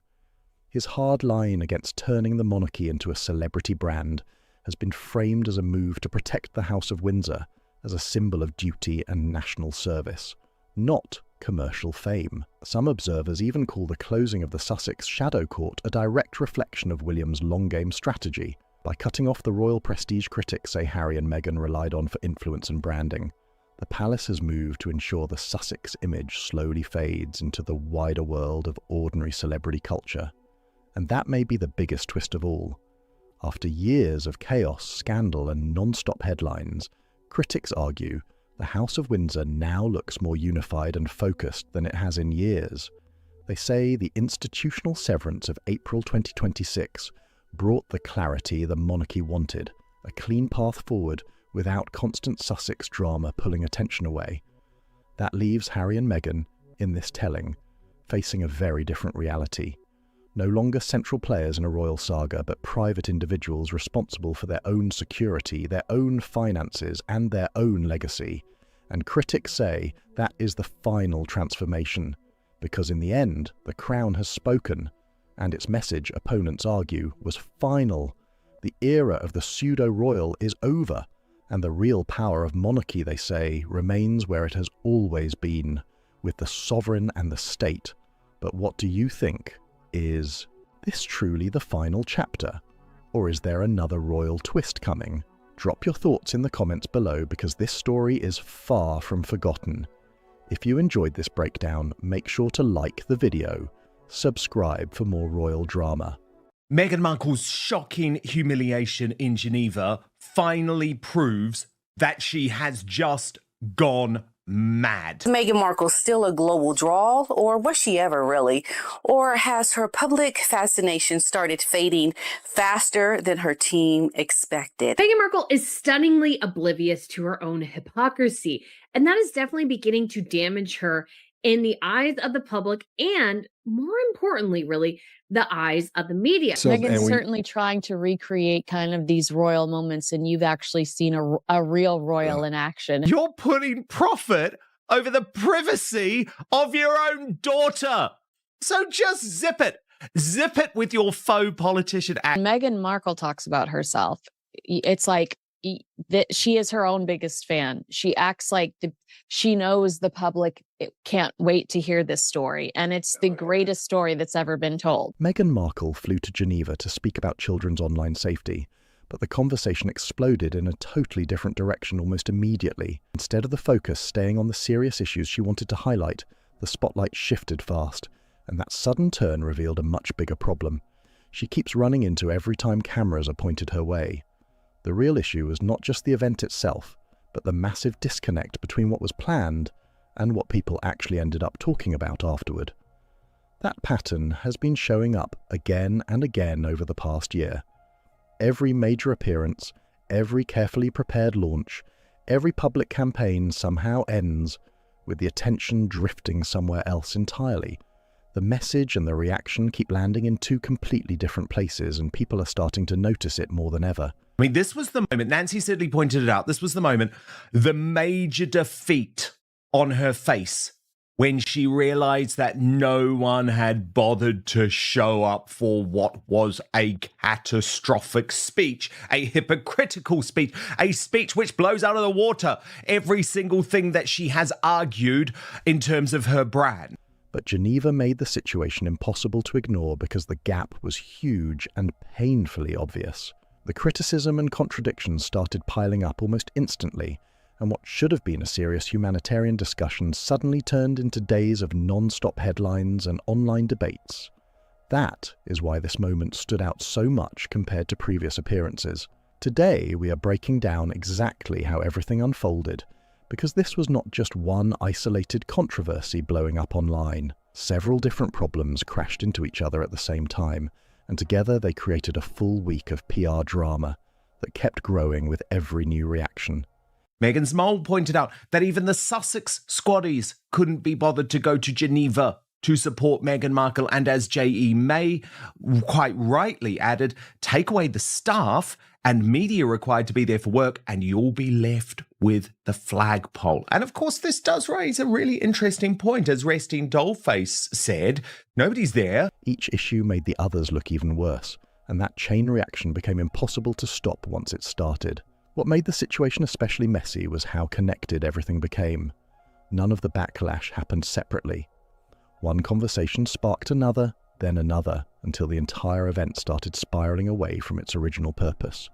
His hard line against turning the monarchy into a celebrity brand has been framed as a move to protect the House of Windsor as a symbol of duty and national service, not commercial fame. Some observers even call the closing of the Sussex Shadow Court a direct reflection of William's long-game strategy, by cutting off the royal prestige critics say Harry and Meghan relied on for influence and branding. The palace has moved to ensure the Sussex image slowly fades into the wider world of ordinary celebrity culture. And that may be the biggest twist of all. After years of chaos, scandal, and non-stop headlines, critics argue the House of Windsor now looks more unified and focused than it has in years. They say the institutional severance of April 2026 brought the clarity the monarchy wanted, a clean path forward without constant Sussex drama pulling attention away. That leaves Harry and Meghan, in this telling, facing a very different reality. No longer central players in a royal saga, but private individuals responsible for their own security, their own finances, and their own legacy. And critics say that is the final transformation, because in the end, the Crown has spoken, and its message, opponents argue, was final. The era of the pseudo-royal is over, and the real power of monarchy, they say, remains where it has always been, with the sovereign and the state. But what do you think? Is this truly the final chapter? Or is there another royal twist coming? Drop your thoughts in the comments below, because this story is far from forgotten. If you enjoyed this breakdown, make sure to like the video. Subscribe for more royal drama. Meghan Markle's shocking humiliation in Geneva finally proves that she has just gone mad. Meghan Markle still a global draw, or was she ever really? Or has her public fascination started fading faster than her team expected? Meghan Markle is stunningly oblivious to her own hypocrisy, and that is definitely beginning to damage her in the eyes of the public and, more importantly, really, the eyes of the media. So, Meghan's certainly trying to recreate kind of these royal moments, and you've actually seen a real royal in action. You're putting profit over the privacy of your own daughter. So just zip it. Zip it with your faux politician act. Meghan Markle talks about herself. It's like that she is her own biggest fan. She acts like she knows the public can't wait to hear this story, and it's the greatest story that's ever been told. Meghan Markle flew to Geneva to speak about children's online safety, but the conversation exploded in a totally different direction almost immediately. Instead of the focus staying on the serious issues she wanted to highlight, the spotlight shifted fast, and that sudden turn revealed a much bigger problem. She keeps running into every time cameras are pointed her way. The real issue was not just the event itself, but the massive disconnect between what was planned and what people actually ended up talking about afterward. That pattern has been showing up again and again over the past year. Every major appearance, every carefully prepared launch, every public campaign somehow ends with the attention drifting somewhere else entirely. The message and the reaction keep landing in two completely different places, and people are starting to notice it more than ever. I mean, this was the moment, Nancy Sidley pointed it out, this was the moment, the major defeat on her face when she realised that no one had bothered to show up for what was a catastrophic speech, a hypocritical speech, a speech which blows out of the water every single thing that she has argued in terms of her brand. But Geneva made the situation impossible to ignore because the gap was huge and painfully obvious. The criticism and contradictions started piling up almost instantly, and what should have been a serious humanitarian discussion suddenly turned into days of non-stop headlines and online debates. That is why this moment stood out so much compared to previous appearances. Today, we are breaking down exactly how everything unfolded, because this was not just one isolated controversy blowing up online. Several different problems crashed into each other at the same time, and together they created a full week of PR drama that kept growing with every new reaction. Meghan's mole pointed out that even the Sussex squaddies couldn't be bothered to go to Geneva to support Meghan Markle, and as J.E. May quite rightly added, take away the staff and media required to be there for work and you'll be left with the flagpole. And of course, this does raise a really interesting point. As Resting Dollface said, nobody's there. Each issue made the others look even worse, and that chain reaction became impossible to stop once it started. What made the situation especially messy was how connected everything became. None of the backlash happened separately. One conversation sparked another, then another, until the entire event started spiraling away from its original purpose.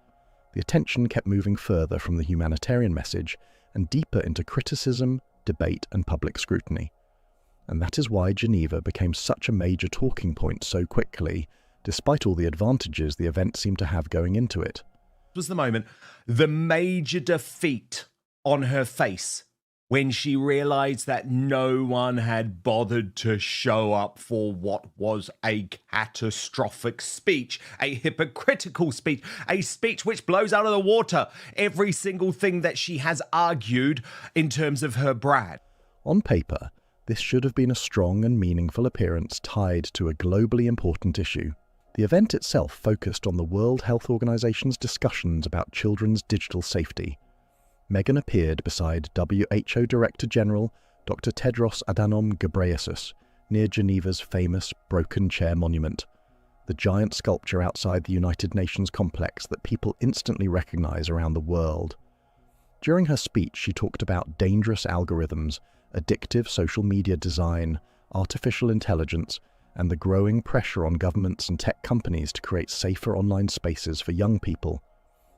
The attention kept moving further from the humanitarian message and deeper into criticism, debate, and public scrutiny. And that is why Geneva became such a major talking point so quickly, despite all the advantages the event seemed to have going into it. Was the moment, the major defeat on her face when she realised that no one had bothered to show up for what was a catastrophic speech, a hypocritical speech, a speech which blows out of the water every single thing that she has argued in terms of her brand. On paper, this should have been a strong and meaningful appearance tied to a globally important issue. The event itself focused on the World Health Organization's discussions about children's digital safety. Meghan appeared beside WHO Director General Dr. Tedros Adhanom Ghebreyesus near Geneva's famous Broken Chair Monument, the giant sculpture outside the United Nations complex that people instantly recognize around the world. During her speech, she talked about dangerous algorithms, addictive social media design, artificial intelligence, and the growing pressure on governments and tech companies to create safer online spaces for young people.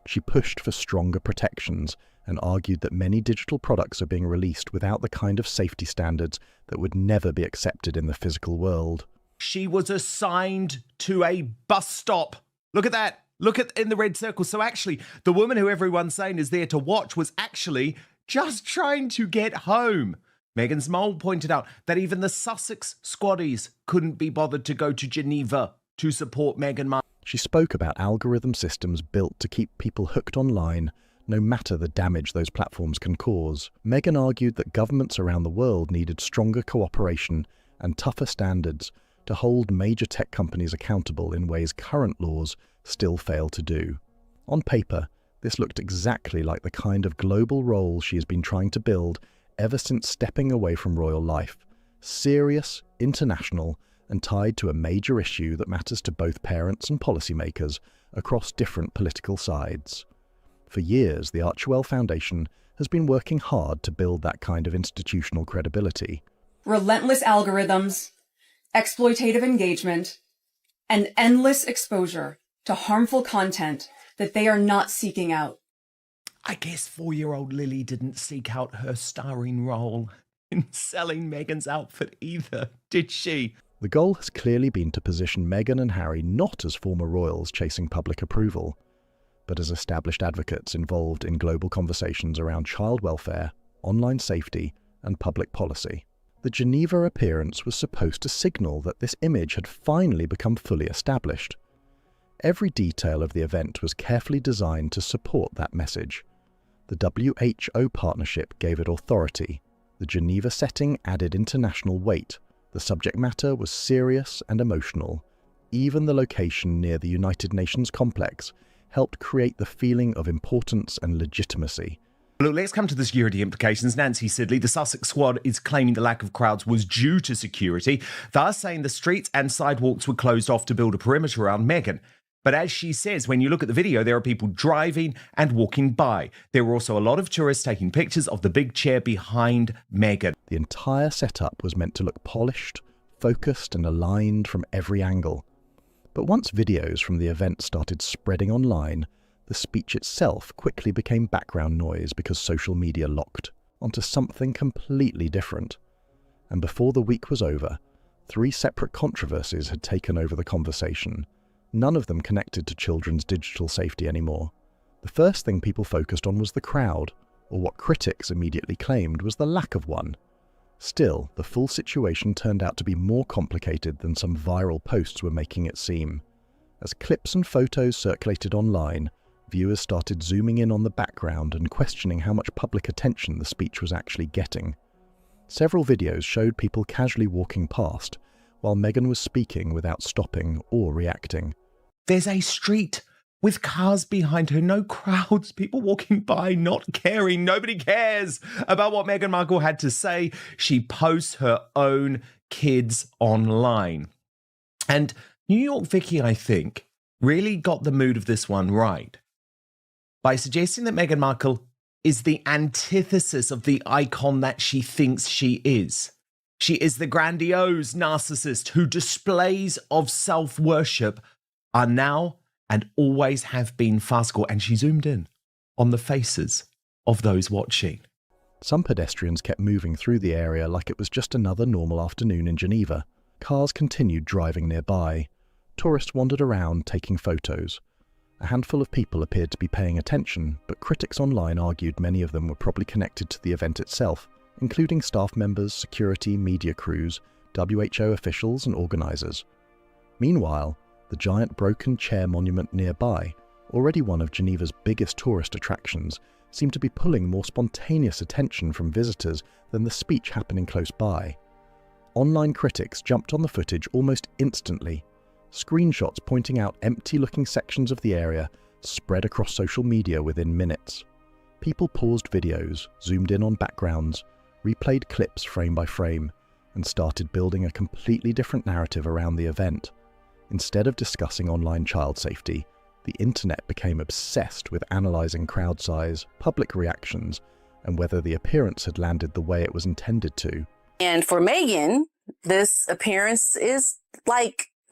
She pushed for stronger protections and argued that many digital products are being released without the kind of safety standards that would never be accepted in the physical world. She was assigned to a bus stop. Look at that. Look at in the red circle. So actually, the woman who everyone's saying is there to watch was actually just trying to get home. Meghan's mole pointed out that even the Sussex squaddies couldn't be bothered to go to Geneva to support Meghan Markle. She spoke about algorithm systems built to keep people hooked online, no matter the damage those platforms can cause. Meghan argued that governments around the world needed stronger cooperation and tougher standards to hold major tech companies accountable in ways current laws still fail to do. On paper, this looked exactly like the kind of global role she has been trying to build ever since stepping away from royal life. Serious, international, and tied to a major issue that matters to both parents and policymakers across different political sides. For years, the Archewell Foundation has been working hard to build that kind of institutional credibility. Relentless algorithms, exploitative engagement, and endless exposure to harmful content that they are not seeking out. I guess 4-year-old Lily didn't seek out her starring role in selling Meghan's outfit either, did she? The goal has clearly been to position Meghan and Harry not as former royals chasing public approval, but as established advocates involved in global conversations around child welfare, online safety, and public policy. The Geneva appearance was supposed to signal that this image had finally become fully established. Every detail of the event was carefully designed to support that message. The WHO partnership gave it authority. The Geneva setting added international weight. The subject matter was serious and emotional. Even the location near the United Nations complex helped create the feeling of importance and legitimacy. Look, let's come to the security implications. Nancy Sidley, the Sussex squad, is claiming the lack of crowds was due to security, thus saying the streets and sidewalks were closed off to build a perimeter around Meghan. But as she says, when you look at the video, there are people driving and walking by. There were also a lot of tourists taking pictures of the big chair behind Meghan. The entire setup was meant to look polished, focused and aligned from every angle. But once videos from the event started spreading online, the speech itself quickly became background noise because social media locked onto something completely different. And before the week was over, 3 separate controversies had taken over the conversation. None of them connected to children's digital safety anymore. The first thing people focused on was the crowd, or what critics immediately claimed was the lack of one. Still, the full situation turned out to be more complicated than some viral posts were making it seem. As clips and photos circulated online, viewers started zooming in on the background and questioning how much public attention the speech was actually getting. Several videos showed people casually walking past, while Meghan was speaking without stopping or reacting. There's a street with cars behind her, no crowds, people walking by, not caring. Nobody cares about what Meghan Markle had to say. She posts her own kids online. And New York Vicky, I think, really got the mood of this one right by suggesting that Meghan Markle is the antithesis of the icon that she thinks she is. She is the grandiose narcissist whose displays of self-worship are now and always have been farcical, and she zoomed in on the faces of those watching. Some pedestrians kept moving through the area like it was just another normal afternoon in Geneva. Cars continued driving nearby. Tourists wandered around taking photos. A handful of people appeared to be paying attention, but critics online argued many of them were probably connected to the event itself, including staff members, security, media crews, WHO officials and organisers. Meanwhile, the giant broken chair monument nearby, already one of Geneva's biggest tourist attractions, seemed to be pulling more spontaneous attention from visitors than the speech happening close by. Online critics jumped on the footage almost instantly. Screenshots pointing out empty-looking sections of the area spread across social media within minutes. People paused videos, zoomed in on backgrounds, replayed clips frame by frame, and started building a completely different narrative around the event. Instead of discussing online child safety, the internet became obsessed with analysing crowd size, public reactions, and whether the appearance had landed the way it was intended to. And for Meghan, this appearance is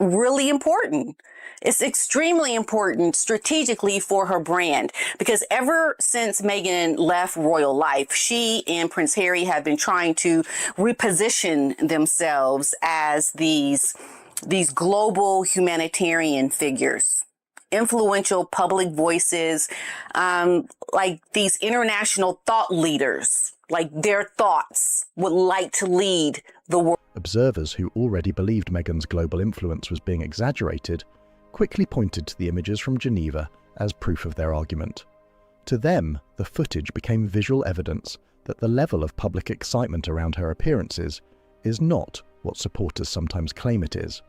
really important. It's extremely important strategically for her brand, because ever since Meghan left royal life, she and Prince Harry have been trying to reposition themselves as these global humanitarian figures, influential public voices, like these international thought leaders, like their thoughts would like to lead the world. Observers who already believed Meghan's global influence was being exaggerated quickly pointed to the images from Geneva as proof of their argument. To them, the footage became visual evidence that the level of public excitement around her appearances is not what supporters sometimes claim it is.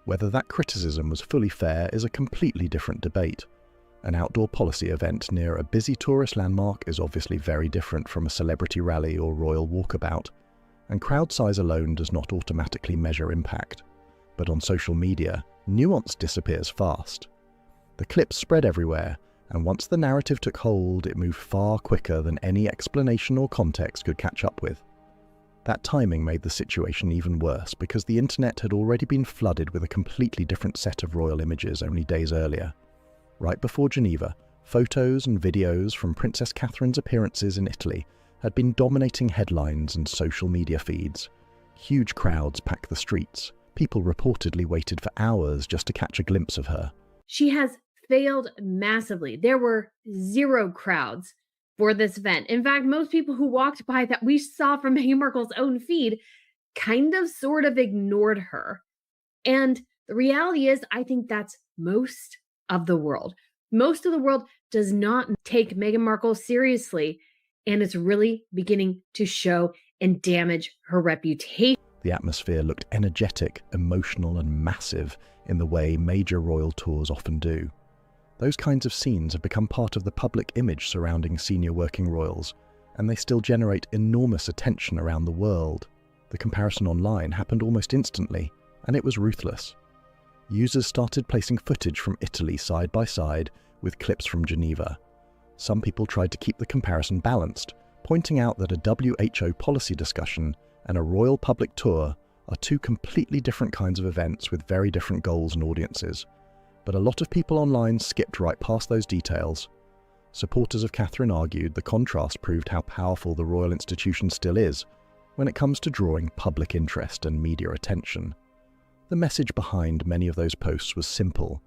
Whether that criticism was fully fair is a completely different debate. An outdoor policy event near a busy tourist landmark is obviously very different from a celebrity rally or royal walkabout, and crowd size alone does not automatically measure impact. But on social media, nuance disappears fast. The clips spread everywhere, and once the narrative took hold, it moved far quicker than any explanation or context could catch up with. That timing made the situation even worse because the internet had already been flooded with a completely different set of royal images only days earlier. Right before Geneva, photos and videos from Princess Catherine's appearances in Italy had been dominating headlines and social media feeds. Huge crowds packed the streets. People reportedly waited for hours just to catch a glimpse of her. She has failed massively. There were zero crowds for this event. In fact, most people who walked by that we saw from Meghan Markle's own feed kind of sort of ignored her. And the reality is, I think that's most of the world. Most of the world does not take Meghan Markle seriously, and it's really beginning to show and damage her reputation. The atmosphere looked energetic, emotional, and massive in the way major royal tours often do. Those kinds of scenes have become part of the public image surrounding senior working royals, and they still generate enormous attention around the world. The comparison online happened almost instantly, and it was ruthless. Users started placing footage from Italy side by side with clips from Geneva. Some people tried to keep the comparison balanced, pointing out that a WHO policy discussion and a royal public tour are two completely different kinds of events with very different goals and audiences. But a lot of people online skipped right past those details. Supporters of Catherine argued the contrast proved how powerful the royal institution still is when it comes to drawing public interest and media attention. The message behind many of those posts was simple.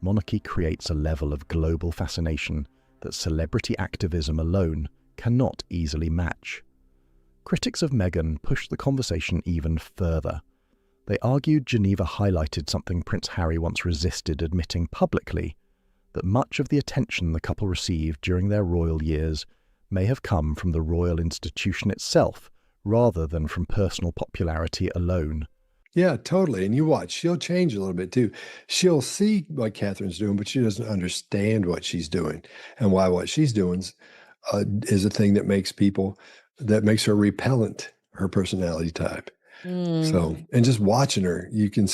Monarchy creates a level of global fascination that celebrity activism alone cannot easily match. Critics of Meghan pushed the conversation even further. They argued Geneva highlighted something Prince Harry once resisted admitting publicly, that much of the attention the couple received during their royal years may have come from the royal institution itself, rather than from personal popularity alone. Yeah, totally. And you watch, she'll change a little bit too. She'll see what Catherine's doing, but she doesn't understand what she's doing and why what she's doing is a thing that makes her repellent, her personality type. So, and just watching her, you can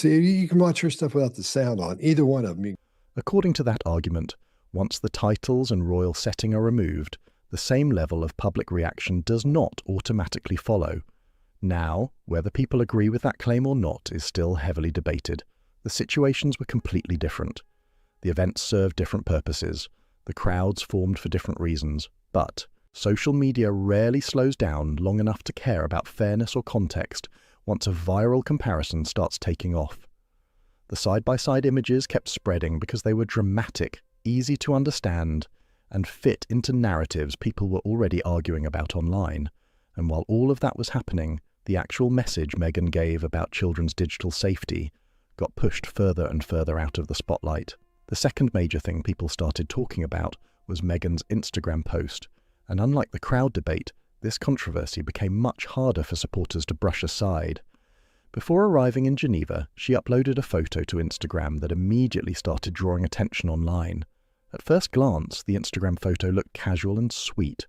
watch her stuff without the sound on, either one of them. According to that argument, once the titles and royal setting are removed, the same level of public reaction does not automatically follow. Now, whether people agree with that claim or not is still heavily debated. The situations were completely different. The events served different purposes. The crowds formed for different reasons. But social media rarely slows down long enough to care about fairness or context once a viral comparison starts taking off. The side-by-side images kept spreading because they were dramatic, easy to understand, and fit into narratives people were already arguing about online. And while all of that was happening, the actual message Meghan gave about children's digital safety got pushed further and further out of the spotlight. The second major thing people started talking about was Meghan's Instagram post, and unlike the crowd debate, this controversy became much harder for supporters to brush aside. Before arriving in Geneva, she uploaded a photo to Instagram that immediately started drawing attention online. At first glance, the Instagram photo looked casual and sweet.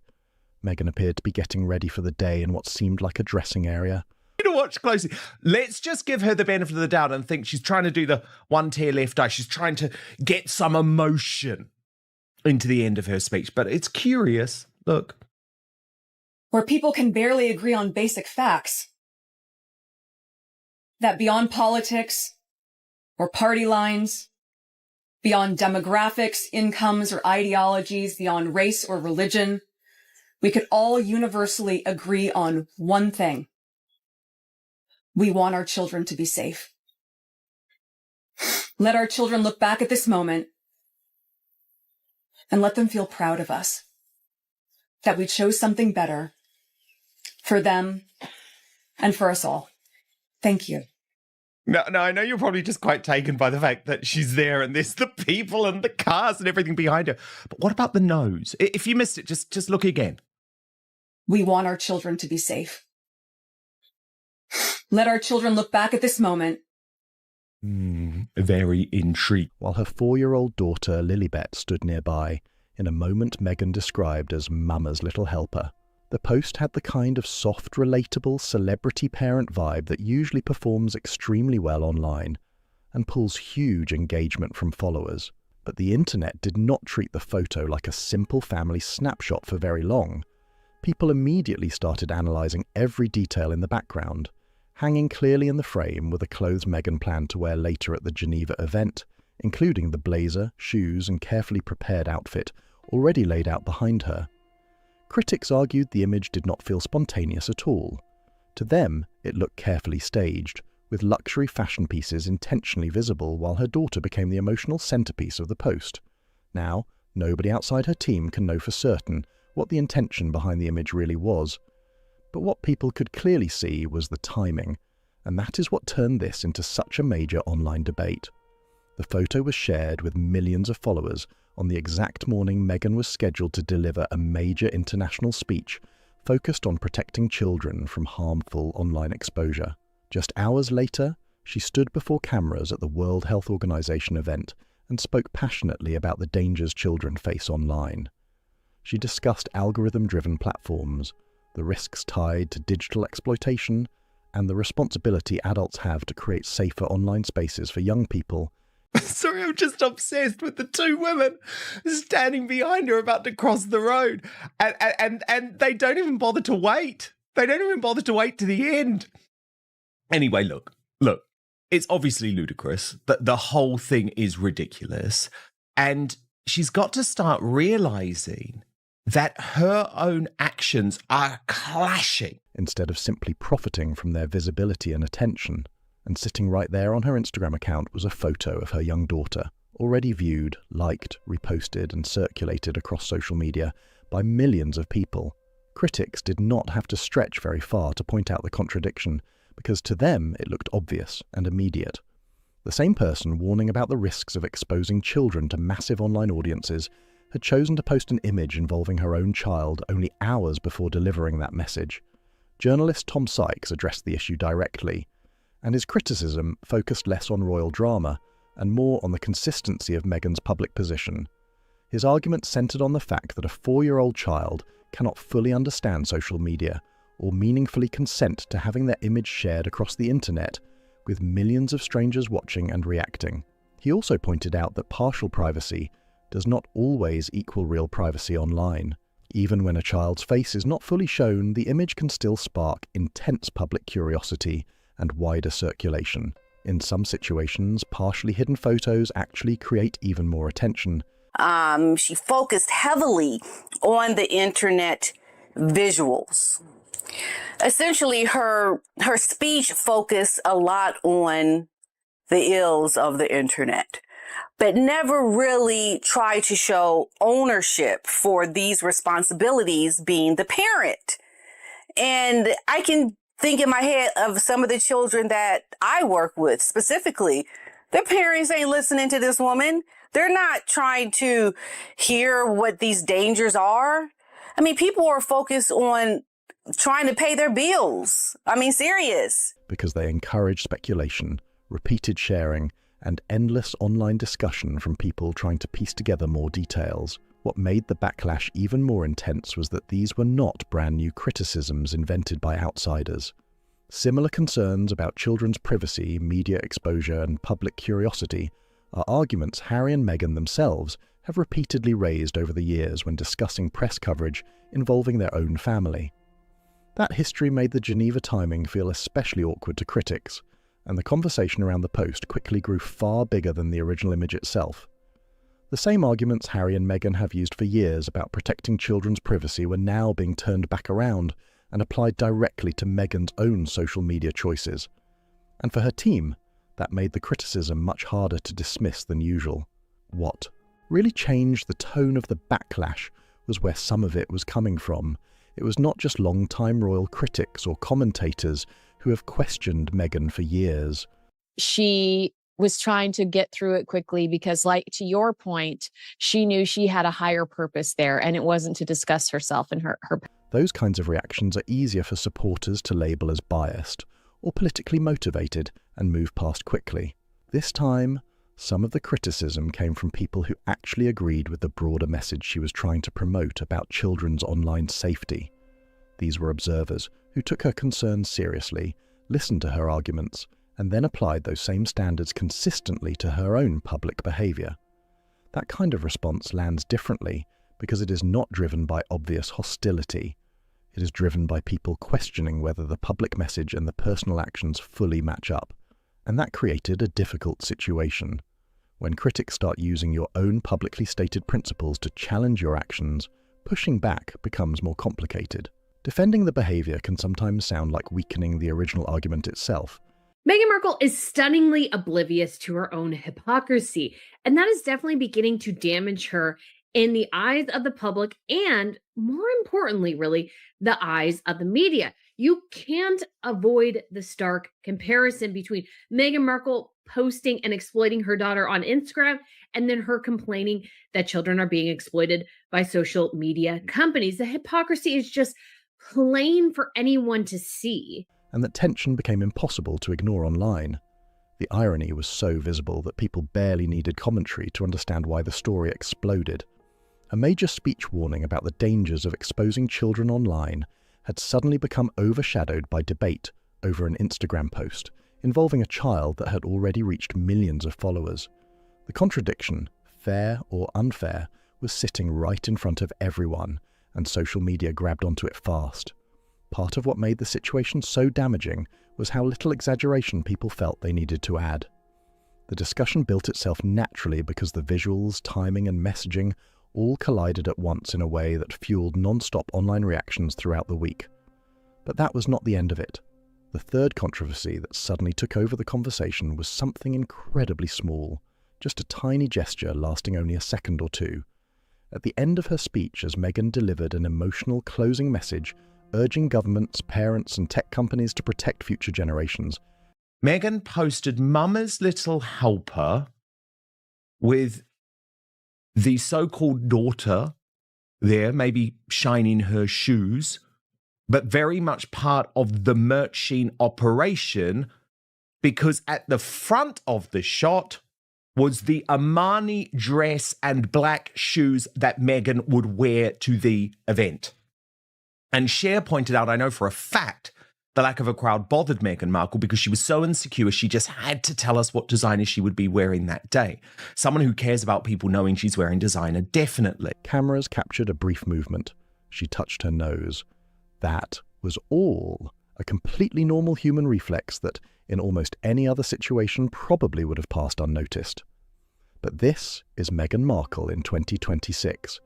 Meghan appeared to be getting ready for the day in what seemed like a dressing area. To watch closely. Let's just give her the benefit of the doubt and think she's trying to do the one tear left eye. She's trying to get some emotion into the end of her speech, but it's curious. Look. Where people can barely agree on basic facts. That beyond politics or party lines, beyond demographics, incomes, or ideologies, beyond race or religion, we could all universally agree on one thing. We want our children to be safe. Let our children look back at this moment and let them feel proud of us, that we chose something better for them and for us all. Thank you. No, I know you're probably just quite taken by the fact that she's there and there's the people and the cars and everything behind her. But what about the nose? If you missed it, just look again. We want our children to be safe. Let our children look back at this moment. Very intrigued. While her 4-year-old daughter Lilibet stood nearby, in a moment Meghan described as Mama's little helper. The post had the kind of soft, relatable celebrity parent vibe that usually performs extremely well online and pulls huge engagement from followers. But the internet did not treat the photo like a simple family snapshot for very long. People immediately started analysing every detail in the background. Hanging clearly in the frame were the clothes Meghan planned to wear later at the Geneva event, including the blazer, shoes and carefully prepared outfit already laid out behind her. Critics argued the image did not feel spontaneous at all. To them, it looked carefully staged, with luxury fashion pieces intentionally visible while her daughter became the emotional centerpiece of the post. Now, nobody outside her team can know for certain what the intention behind the image really was. But what people could clearly see was the timing, and that is what turned this into such a major online debate. The photo was shared with millions of followers on the exact morning Meghan was scheduled to deliver a major international speech focused on protecting children from harmful online exposure. Just hours later, she stood before cameras at the World Health Organization event and spoke passionately about the dangers children face online. She discussed algorithm-driven platforms, the risks tied to digital exploitation, and the responsibility adults have to create safer online spaces for young people. Sorry, I'm just obsessed with the two women standing behind her about to cross the road. And they don't even bother to wait. They don't even bother to wait to the end. Anyway, look. It's obviously ludicrous. The whole thing is ridiculous. And she's got to start realizing that her own actions are clashing. Instead of simply profiting from their visibility and attention. And sitting right there on her Instagram account was a photo of her young daughter, already viewed, liked, reposted and circulated across social media by millions of people. Critics did not have to stretch very far to point out the contradiction, because to them it looked obvious and immediate. The same person warning about the risks of exposing children to massive online audiences had chosen to post an image involving her own child only hours before delivering that message. Journalist Tom Sykes addressed the issue directly, and his criticism focused less on royal drama and more on the consistency of Meghan's public position. His argument centred on the fact that a 4-year-old child cannot fully understand social media or meaningfully consent to having their image shared across the internet, with millions of strangers watching and reacting. He also pointed out that partial privacy does not always equal real privacy online. Even when a child's face is not fully shown, the image can still spark intense public curiosity and wider circulation. In some situations, partially hidden photos actually create even more attention. She focused heavily on the internet visuals. Essentially, her speech focused a lot on the ills of the internet, but never really tried to show ownership for these responsibilities being the parent. And I can think in my head of some of the children that I work with specifically. Their parents ain't listening to this woman. They're not trying to hear what these dangers are. I mean, people are focused on trying to pay their bills. I mean, serious. Because they encourage speculation, repeated sharing, and endless online discussion from people trying to piece together more details. What made the backlash even more intense was that these were not brand new criticisms invented by outsiders. Similar concerns about children's privacy, media exposure, and public curiosity are arguments Harry and Meghan themselves have repeatedly raised over the years when discussing press coverage involving their own family. That history made the Geneva timing feel especially awkward to critics, and the conversation around the post quickly grew far bigger than the original image itself. The same arguments Harry and Meghan have used for years about protecting children's privacy were now being turned back around and applied directly to Meghan's own social media choices. And for her team, that made the criticism much harder to dismiss than usual. What really changed the tone of the backlash was where some of it was coming from. It was not just long-time royal critics or commentators who have questioned Meghan for years. She was trying to get through it quickly because, like to your point, she knew she had a higher purpose there, and it wasn't to discuss herself and her. Those kinds of reactions are easier for supporters to label as biased or politically motivated and move past quickly. This time, some of the criticism came from people who actually agreed with the broader message she was trying to promote about children's online safety. These were observers who took her concerns seriously, listened to her arguments, and then applied those same standards consistently to her own public behaviour. That kind of response lands differently because it is not driven by obvious hostility. It is driven by people questioning whether the public message and the personal actions fully match up. And that created a difficult situation. When critics start using your own publicly stated principles to challenge your actions, pushing back becomes more complicated. Defending the behaviour can sometimes sound like weakening the original argument itself. Meghan Markle is stunningly oblivious to her own hypocrisy, and that is definitely beginning to damage her in the eyes of the public and, more importantly, really, the eyes of the media. You can't avoid the stark comparison between Meghan Markle posting and exploiting her daughter on Instagram and then her complaining that children are being exploited by social media companies. The hypocrisy is just plain for anyone to see. And that tension became impossible to ignore online. The irony was so visible that people barely needed commentary to understand why the story exploded. A major speech warning about the dangers of exposing children online had suddenly become overshadowed by debate over an Instagram post involving a child that had already reached millions of followers. The contradiction, fair or unfair, was sitting right in front of everyone, and social media grabbed onto it fast. Part of what made the situation so damaging was how little exaggeration people felt they needed to add. The discussion built itself naturally because the visuals, timing, and messaging all collided at once in a way that fueled non-stop online reactions throughout the week. But that was not the end of it. The third controversy that suddenly took over the conversation was something incredibly small, just a tiny gesture lasting only a second or two. At the end of her speech, as Meghan delivered an emotional closing message urging governments, parents, and tech companies to protect future generations, Meghan posted Mama's Little Helper with the so-called daughter there, maybe shining her shoes, but very much part of the merch sheen operation, because at the front of the shot was the Armani dress and black shoes that Meghan would wear to the event. And Cher pointed out, I know for a fact, the lack of a crowd bothered Meghan Markle because she was so insecure, she just had to tell us what designers she would be wearing that day. Someone who cares about people knowing she's wearing designer, definitely. Cameras captured a brief movement. She touched her nose. That was all. A completely normal human reflex that, in almost any other situation, probably would have passed unnoticed. But this is Meghan Markle in 2026,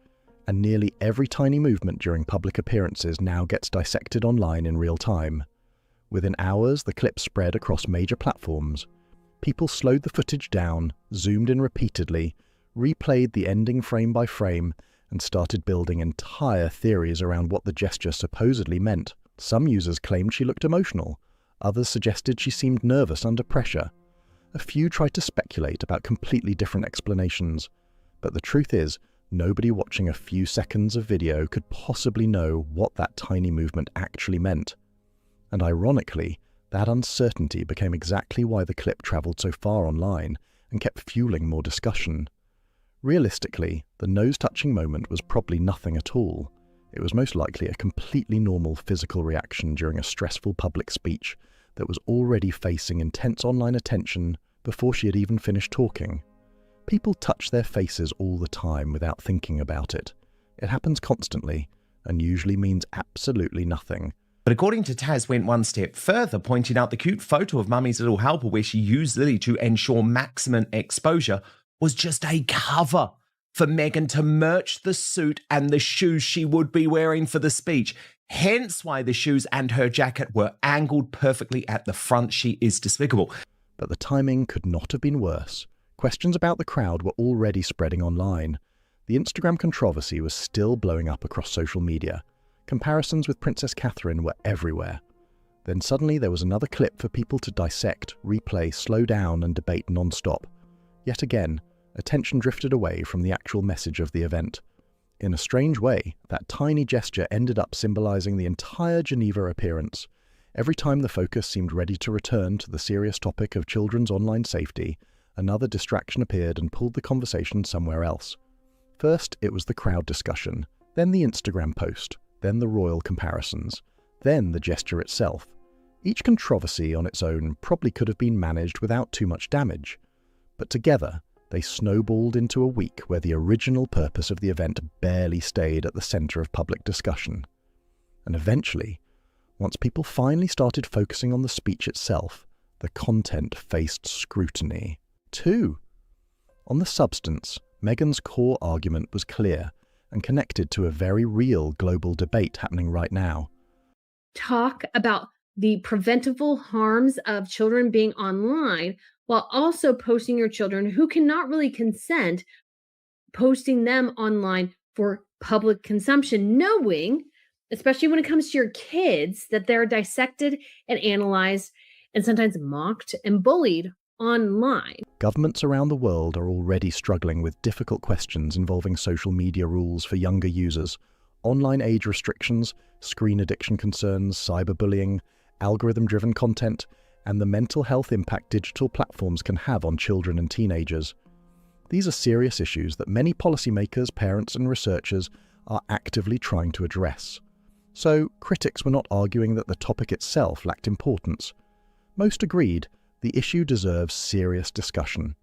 and nearly every tiny movement during public appearances now gets dissected online in real time. Within hours, the clip spread across major platforms. People slowed the footage down, zoomed in repeatedly, replayed the ending frame by frame, and started building entire theories around what the gesture supposedly meant. Some users claimed she looked emotional. Others suggested she seemed nervous under pressure. A few tried to speculate about completely different explanations. But the truth is, nobody watching a few seconds of video could possibly know what that tiny movement actually meant. And ironically, that uncertainty became exactly why the clip travelled so far online and kept fueling more discussion. Realistically, the nose-touching moment was probably nothing at all. It was most likely a completely normal physical reaction during a stressful public speech that was already facing intense online attention before she had even finished talking. People touch their faces all the time without thinking about it. It happens constantly and usually means absolutely nothing. But according to Taz, went one step further, pointing out the cute photo of Mummy's Little Helper where she used Lily to ensure maximum exposure was just a cover for Meghan to merch the suit and the shoes she would be wearing for the speech. Hence why the shoes and her jacket were angled perfectly at the front. She is despicable. But the timing could not have been worse. Questions about the crowd were already spreading online. The Instagram controversy was still blowing up across social media. Comparisons with Princess Catherine were everywhere. Then suddenly there was another clip for people to dissect, replay, slow down, and debate non-stop. Yet again, attention drifted away from the actual message of the event. In a strange way, that tiny gesture ended up symbolizing the entire Geneva appearance. Every time the focus seemed ready to return to the serious topic of children's online safety, another distraction appeared and pulled the conversation somewhere else. First, it was the crowd discussion, then the Instagram post, then the royal comparisons, then the gesture itself. Each controversy on its own probably could have been managed without too much damage, but together they snowballed into a week where the original purpose of the event barely stayed at the center of public discussion. And eventually, once people finally started focusing on the speech itself, the content faced scrutiny, too. On the substance, Meghan's core argument was clear and connected to a very real global debate happening right now. Talk about the preventable harms of children being online while also posting your children who cannot really consent posting them online for public consumption, knowing, especially when it comes to your kids, that they're dissected and analyzed and sometimes mocked and bullied online. Governments around the world are already struggling with difficult questions involving social media rules for younger users, online age restrictions, screen addiction concerns, cyberbullying, algorithm-driven content, and the mental health impact digital platforms can have on children and teenagers. These are serious issues that many policymakers, parents, and researchers are actively trying to address. So, critics were not arguing that the topic itself lacked importance. Most agreed the issue deserves serious discussion.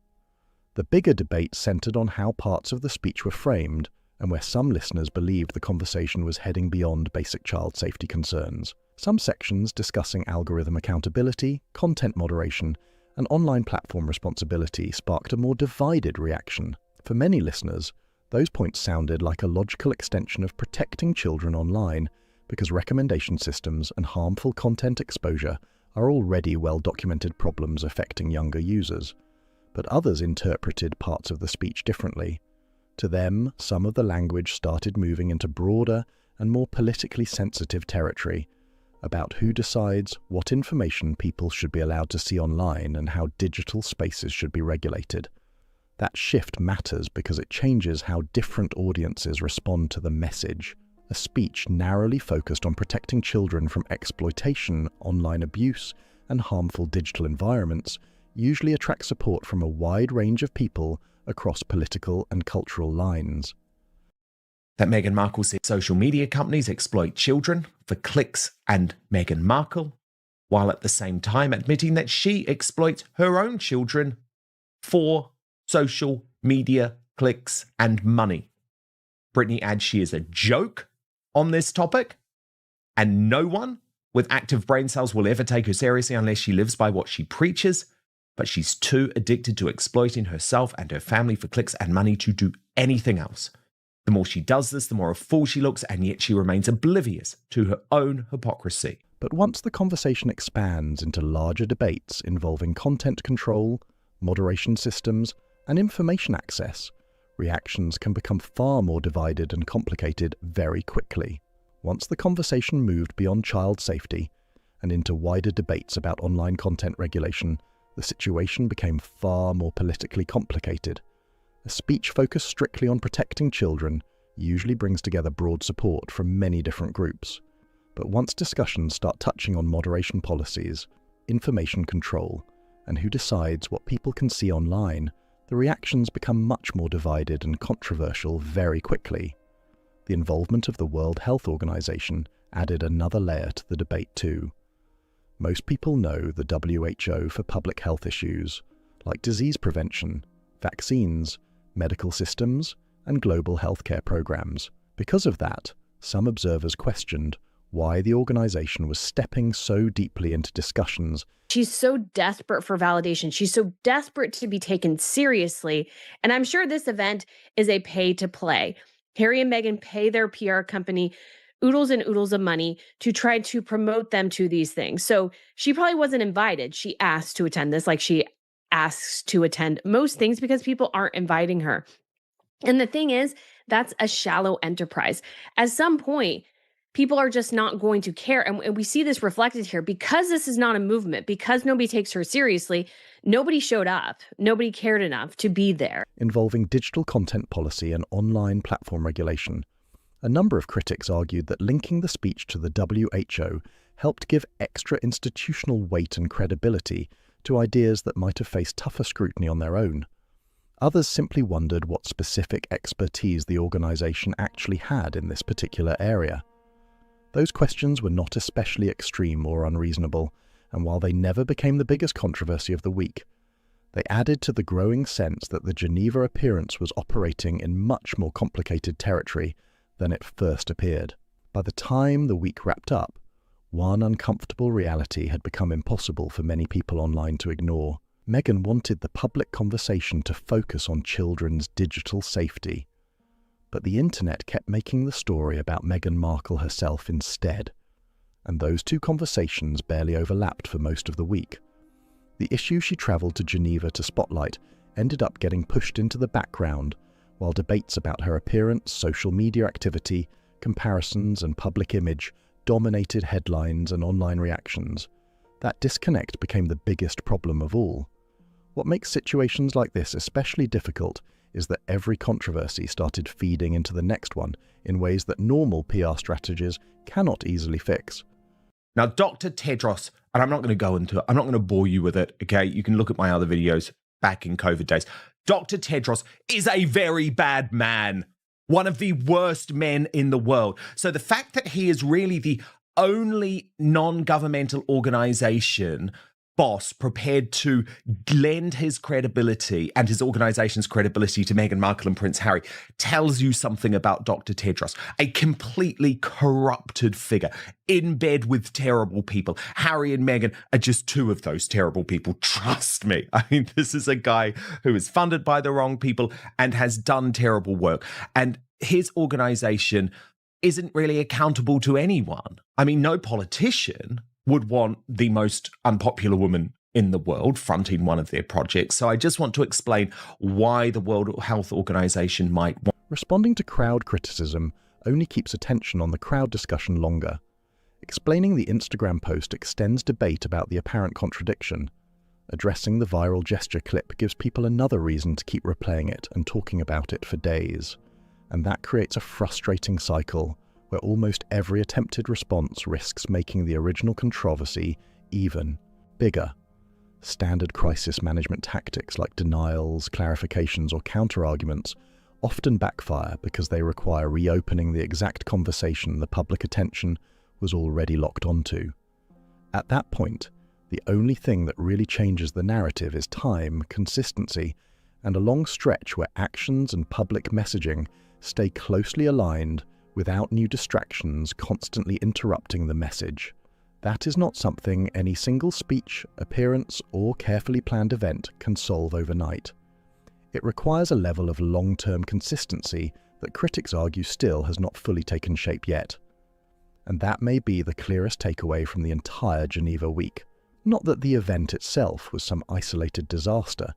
The bigger debate centered on how parts of the speech were framed, and where some listeners believed the conversation was heading beyond basic child safety concerns. Some sections discussing algorithm accountability, content moderation, and online platform responsibility sparked a more divided reaction. For many listeners, those points sounded like a logical extension of protecting children online, because recommendation systems and harmful content exposure are already well-documented problems affecting younger users. But others interpreted parts of the speech differently. To them, some of the language started moving into broader and more politically sensitive territory about who decides what information people should be allowed to see online and how digital spaces should be regulated. That shift matters because it changes how different audiences respond to the message. A speech narrowly focused on protecting children from exploitation, online abuse, and harmful digital environments usually attracts support from a wide range of people across political and cultural lines. That Meghan Markle said social media companies exploit children for clicks and Meghan Markle, while at the same time admitting that she exploits her own children for social media clicks and money. Britney adds she is a joke on this topic, and no one with active brain cells will ever take her seriously unless she lives by what she preaches, but she's too addicted to exploiting herself and her family for clicks and money to do anything else. The more she does this, the more a fool she looks, and yet she remains oblivious to her own hypocrisy. But once the conversation expands into larger debates involving content control, moderation systems, and information access, reactions can become far more divided and complicated very quickly. Once the conversation moved beyond child safety and into wider debates about online content regulation, the situation became far more politically complicated. A speech focused strictly on protecting children usually brings together broad support from many different groups. But once discussions start touching on moderation policies, information control, and who decides what people can see online, the reactions become much more divided and controversial very quickly. The involvement of the World Health Organization added another layer to the debate too. Most people know the WHO for public health issues, like disease prevention, vaccines, medical systems, and global healthcare programs. Because of that, some observers questioned why the organization was stepping so deeply into discussions. She's so desperate for validation. She's so desperate to be taken seriously. And I'm sure this event is a pay to play. Harry and Meghan pay their PR company oodles and oodles of money to try to promote them to these things. So she probably wasn't invited. She asked to attend this, like she asks to attend most things, because people aren't inviting her. And the thing is, that's a shallow enterprise. At some point, people are just not going to care. And we see this reflected here. Because this is not a movement, because nobody takes her seriously, nobody showed up. Nobody cared enough to be there. Involving digital content policy and online platform regulation, a number of critics argued that linking the speech to the WHO helped give extra institutional weight and credibility to ideas that might have faced tougher scrutiny on their own. Others simply wondered what specific expertise the organization actually had in this particular area. Those questions were not especially extreme or unreasonable, and while they never became the biggest controversy of the week, they added to the growing sense that the Geneva appearance was operating in much more complicated territory than it first appeared. By the time the week wrapped up, one uncomfortable reality had become impossible for many people online to ignore. Meghan wanted the public conversation to focus on children's digital safety, but the internet kept making the story about Meghan Markle herself instead, and those two conversations barely overlapped for most of the week. The issue she travelled to Geneva to spotlight ended up getting pushed into the background while debates about her appearance, social media activity, comparisons, and public image dominated headlines and online reactions. That disconnect became the biggest problem of all. What makes situations like this especially difficult is that every controversy started feeding into the next one in ways that normal PR strategies cannot easily fix. Now, Dr. Tedros, and I'm not going to go into it, I'm not going to bore you with it, okay? You can look at my other videos back in COVID days. Dr. Tedros is a very bad man, one of the worst men in the world. So the fact that he is really the only non-governmental organization boss prepared to lend his credibility and his organization's credibility to Meghan Markle and Prince Harry tells you something about Dr. Tedros, a completely corrupted figure in bed with terrible people. Harry and Meghan are just two of those terrible people. Trust me. I mean, this is a guy who is funded by the wrong people and has done terrible work. And his organization isn't really accountable to anyone. I mean, no politician would want the most unpopular woman in the world fronting one of their projects. So I just want to explain why the World Health Organization might want. Responding to crowd criticism only keeps attention on the crowd discussion longer. Explaining the Instagram post extends debate about the apparent contradiction. Addressing the viral gesture clip gives people another reason to keep replaying it and talking about it for days. And that creates a frustrating cycle where almost every attempted response risks making the original controversy even bigger. Standard crisis management tactics like denials, clarifications, or counter-arguments often backfire because they require reopening the exact conversation the public attention was already locked onto. At that point, the only thing that really changes the narrative is time, consistency, and a long stretch where actions and public messaging stay closely aligned without new distractions constantly interrupting the message. That is not something any single speech, appearance, or carefully planned event can solve overnight. It requires a level of long-term consistency that critics argue still has not fully taken shape yet. And that may be the clearest takeaway from the entire Geneva week. Not that the event itself was some isolated disaster,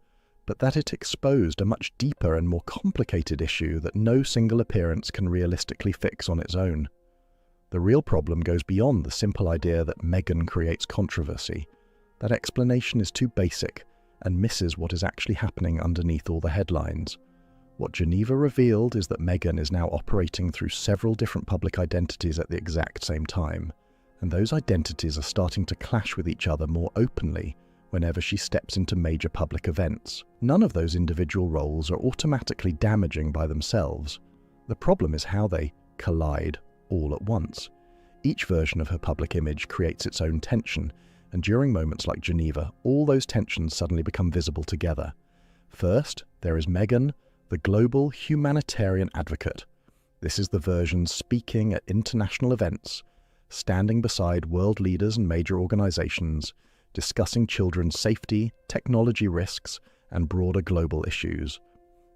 but that it exposed a much deeper and more complicated issue that no single appearance can realistically fix on its own. The real problem goes beyond the simple idea that Meghan creates controversy. That explanation is too basic and misses what is actually happening underneath all the headlines. What Geneva revealed is that Meghan is now operating through several different public identities at the exact same time, and those identities are starting to clash with each other more openly whenever she steps into major public events. None of those individual roles are automatically damaging by themselves. The problem is how they collide all at once. Each version of her public image creates its own tension, and during moments like Geneva, all those tensions suddenly become visible together. First, there is Meghan, the global humanitarian advocate. This is the version speaking at international events, standing beside world leaders and major organizations, discussing children's safety, technology risks, and broader global issues.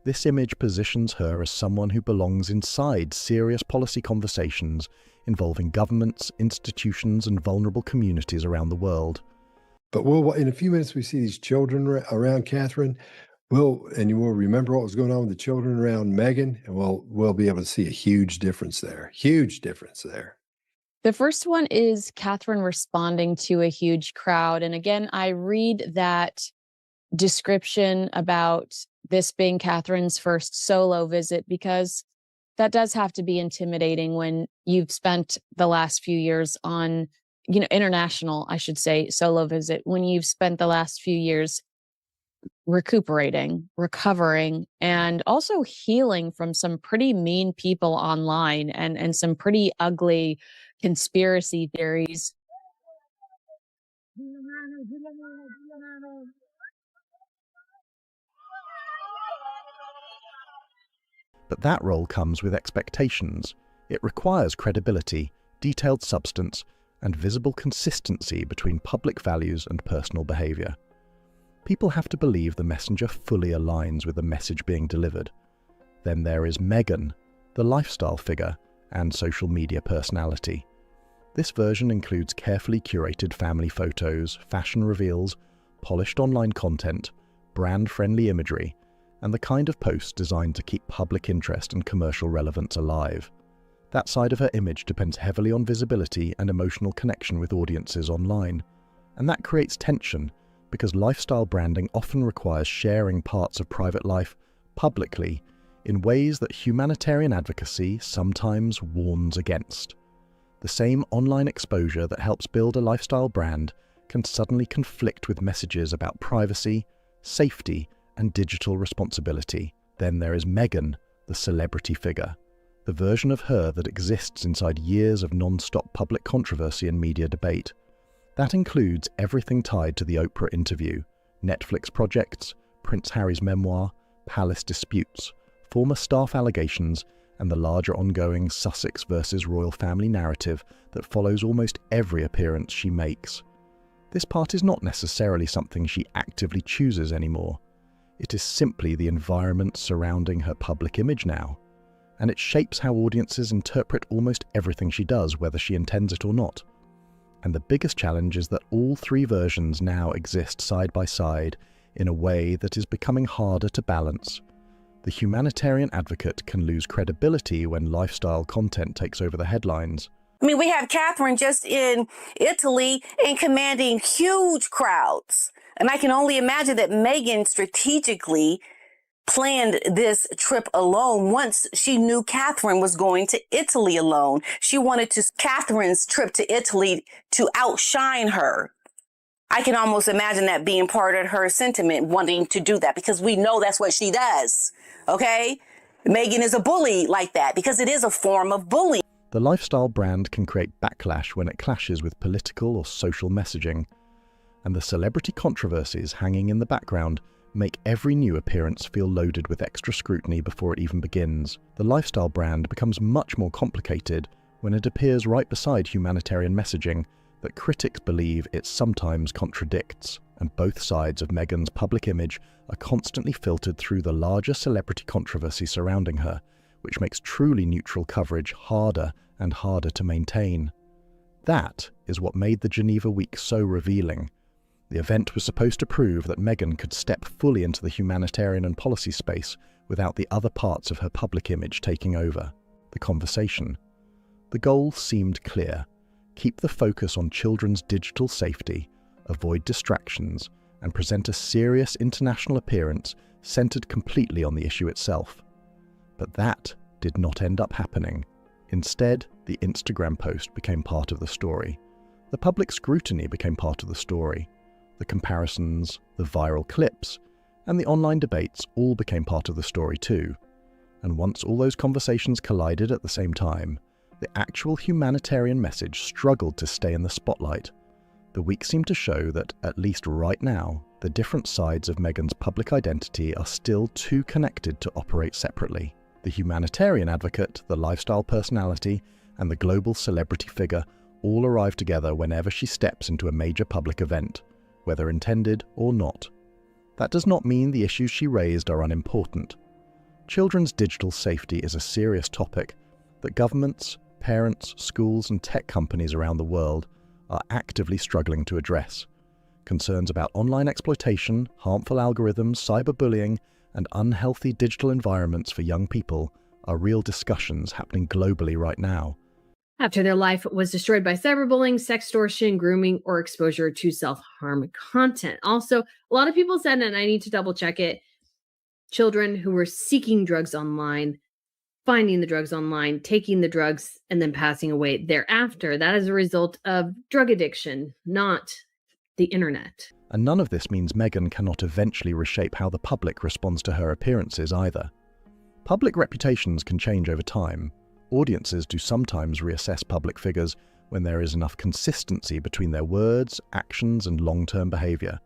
This image positions her as someone who belongs inside serious policy conversations involving governments, institutions, and vulnerable communities around the world. But in a few minutes, we see these children around Catherine. And you will remember what was going on with the children around Meghan, and we'll be able to see a huge difference there. Huge difference there. The first one is Catherine responding to a huge crowd. And again, I read that description about this being Catherine's first solo visit because that does have to be intimidating when you've spent the last few years on, international, I should say, solo visit, when you've spent the last few years recuperating, recovering, and also healing from some pretty mean people online and some pretty ugly conspiracy theories. But that role comes with expectations. It requires credibility, detailed substance, and visible consistency between public values and personal behavior. People have to believe the messenger fully aligns with the message being delivered. Then there is Meghan, the lifestyle figure and social media personality. This version includes carefully curated family photos, fashion reveals, polished online content, brand-friendly imagery, and the kind of post designed to keep public interest and commercial relevance alive. That side of her image depends heavily on visibility and emotional connection with audiences online, and that creates tension because lifestyle branding often requires sharing parts of private life publicly in ways that humanitarian advocacy sometimes warns against. The same online exposure that helps build a lifestyle brand can suddenly conflict with messages about privacy, safety, and digital responsibility. Then there is Meghan, the celebrity figure, the version of her that exists inside years of non-stop public controversy and media debate. That includes everything tied to the Oprah interview, Netflix projects, Prince Harry's memoir, palace disputes, former staff allegations, and the larger ongoing Sussex versus royal family narrative that follows almost every appearance she makes. This part is not necessarily something she actively chooses anymore. It is simply the environment surrounding her public image now, and it shapes how audiences interpret almost everything she does, whether she intends it or not. And the biggest challenge is that all three versions now exist side by side in a way that is becoming harder to balance. The humanitarian advocate can lose credibility when lifestyle content takes over the headlines. I mean, we have Catherine just in Italy and commanding huge crowds. And I can only imagine that Meghan strategically planned this trip alone once she knew Catherine was going to Italy alone. She wanted Catherine's trip to Italy to outshine her. I can almost imagine that being part of her sentiment, wanting to do that, because we know that's what she does, okay? Meghan is a bully like that because it is a form of bullying. The lifestyle brand can create backlash when it clashes with political or social messaging, and the celebrity controversies hanging in the background make every new appearance feel loaded with extra scrutiny before it even begins. The lifestyle brand becomes much more complicated when it appears right beside humanitarian messaging that critics believe it sometimes contradicts, and both sides of Meghan's public image are constantly filtered through the larger celebrity controversy surrounding her, which makes truly neutral coverage harder and harder to maintain. That is what made the Geneva Week so revealing. The event was supposed to prove that Meghan could step fully into the humanitarian and policy space without the other parts of her public image taking over the conversation. The goal seemed clear: keep the focus on children's digital safety, avoid distractions, and present a serious international appearance centered completely on the issue itself. But that did not end up happening. Instead, the Instagram post became part of the story. The public scrutiny became part of the story. The comparisons, the viral clips, and the online debates all became part of the story too. And once all those conversations collided at the same time, the actual humanitarian message struggled to stay in the spotlight. The week seemed to show that, at least right now, the different sides of Meghan's public identity are still too connected to operate separately. The humanitarian advocate, the lifestyle personality, and the global celebrity figure all arrive together whenever she steps into a major public event, whether intended or not. That does not mean the issues she raised are unimportant. Children's digital safety is a serious topic that governments, parents, schools, and tech companies around the world are actively struggling to address. Concerns about online exploitation, harmful algorithms, cyberbullying, and unhealthy digital environments for young people are real discussions happening globally right now. After their life was destroyed by cyberbullying, sextortion, grooming, or exposure to self-harm content. Also, a lot of people said, and I need to double check it, children who were seeking drugs online, finding the drugs online, taking the drugs, and then passing away thereafter. That is a result of drug addiction, not the internet. And none of this means Meghan cannot eventually reshape how the public responds to her appearances either. Public reputations can change over time. Audiences do sometimes reassess public figures when there is enough consistency between their words, actions, and long-term behavior.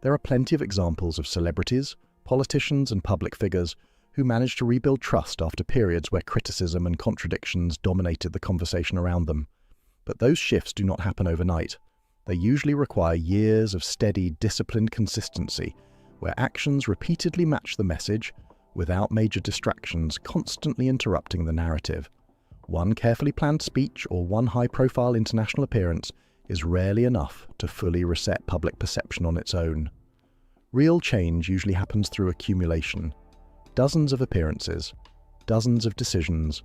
There are plenty of examples of celebrities, politicians, and public figures who managed to rebuild trust after periods where criticism and contradictions dominated the conversation around them. But those shifts do not happen overnight. They usually require years of steady, disciplined consistency, where actions repeatedly match the message, without major distractions constantly interrupting the narrative. One carefully planned speech or one high-profile international appearance is rarely enough to fully reset public perception on its own. Real change usually happens through accumulation. Dozens of appearances, dozens of decisions,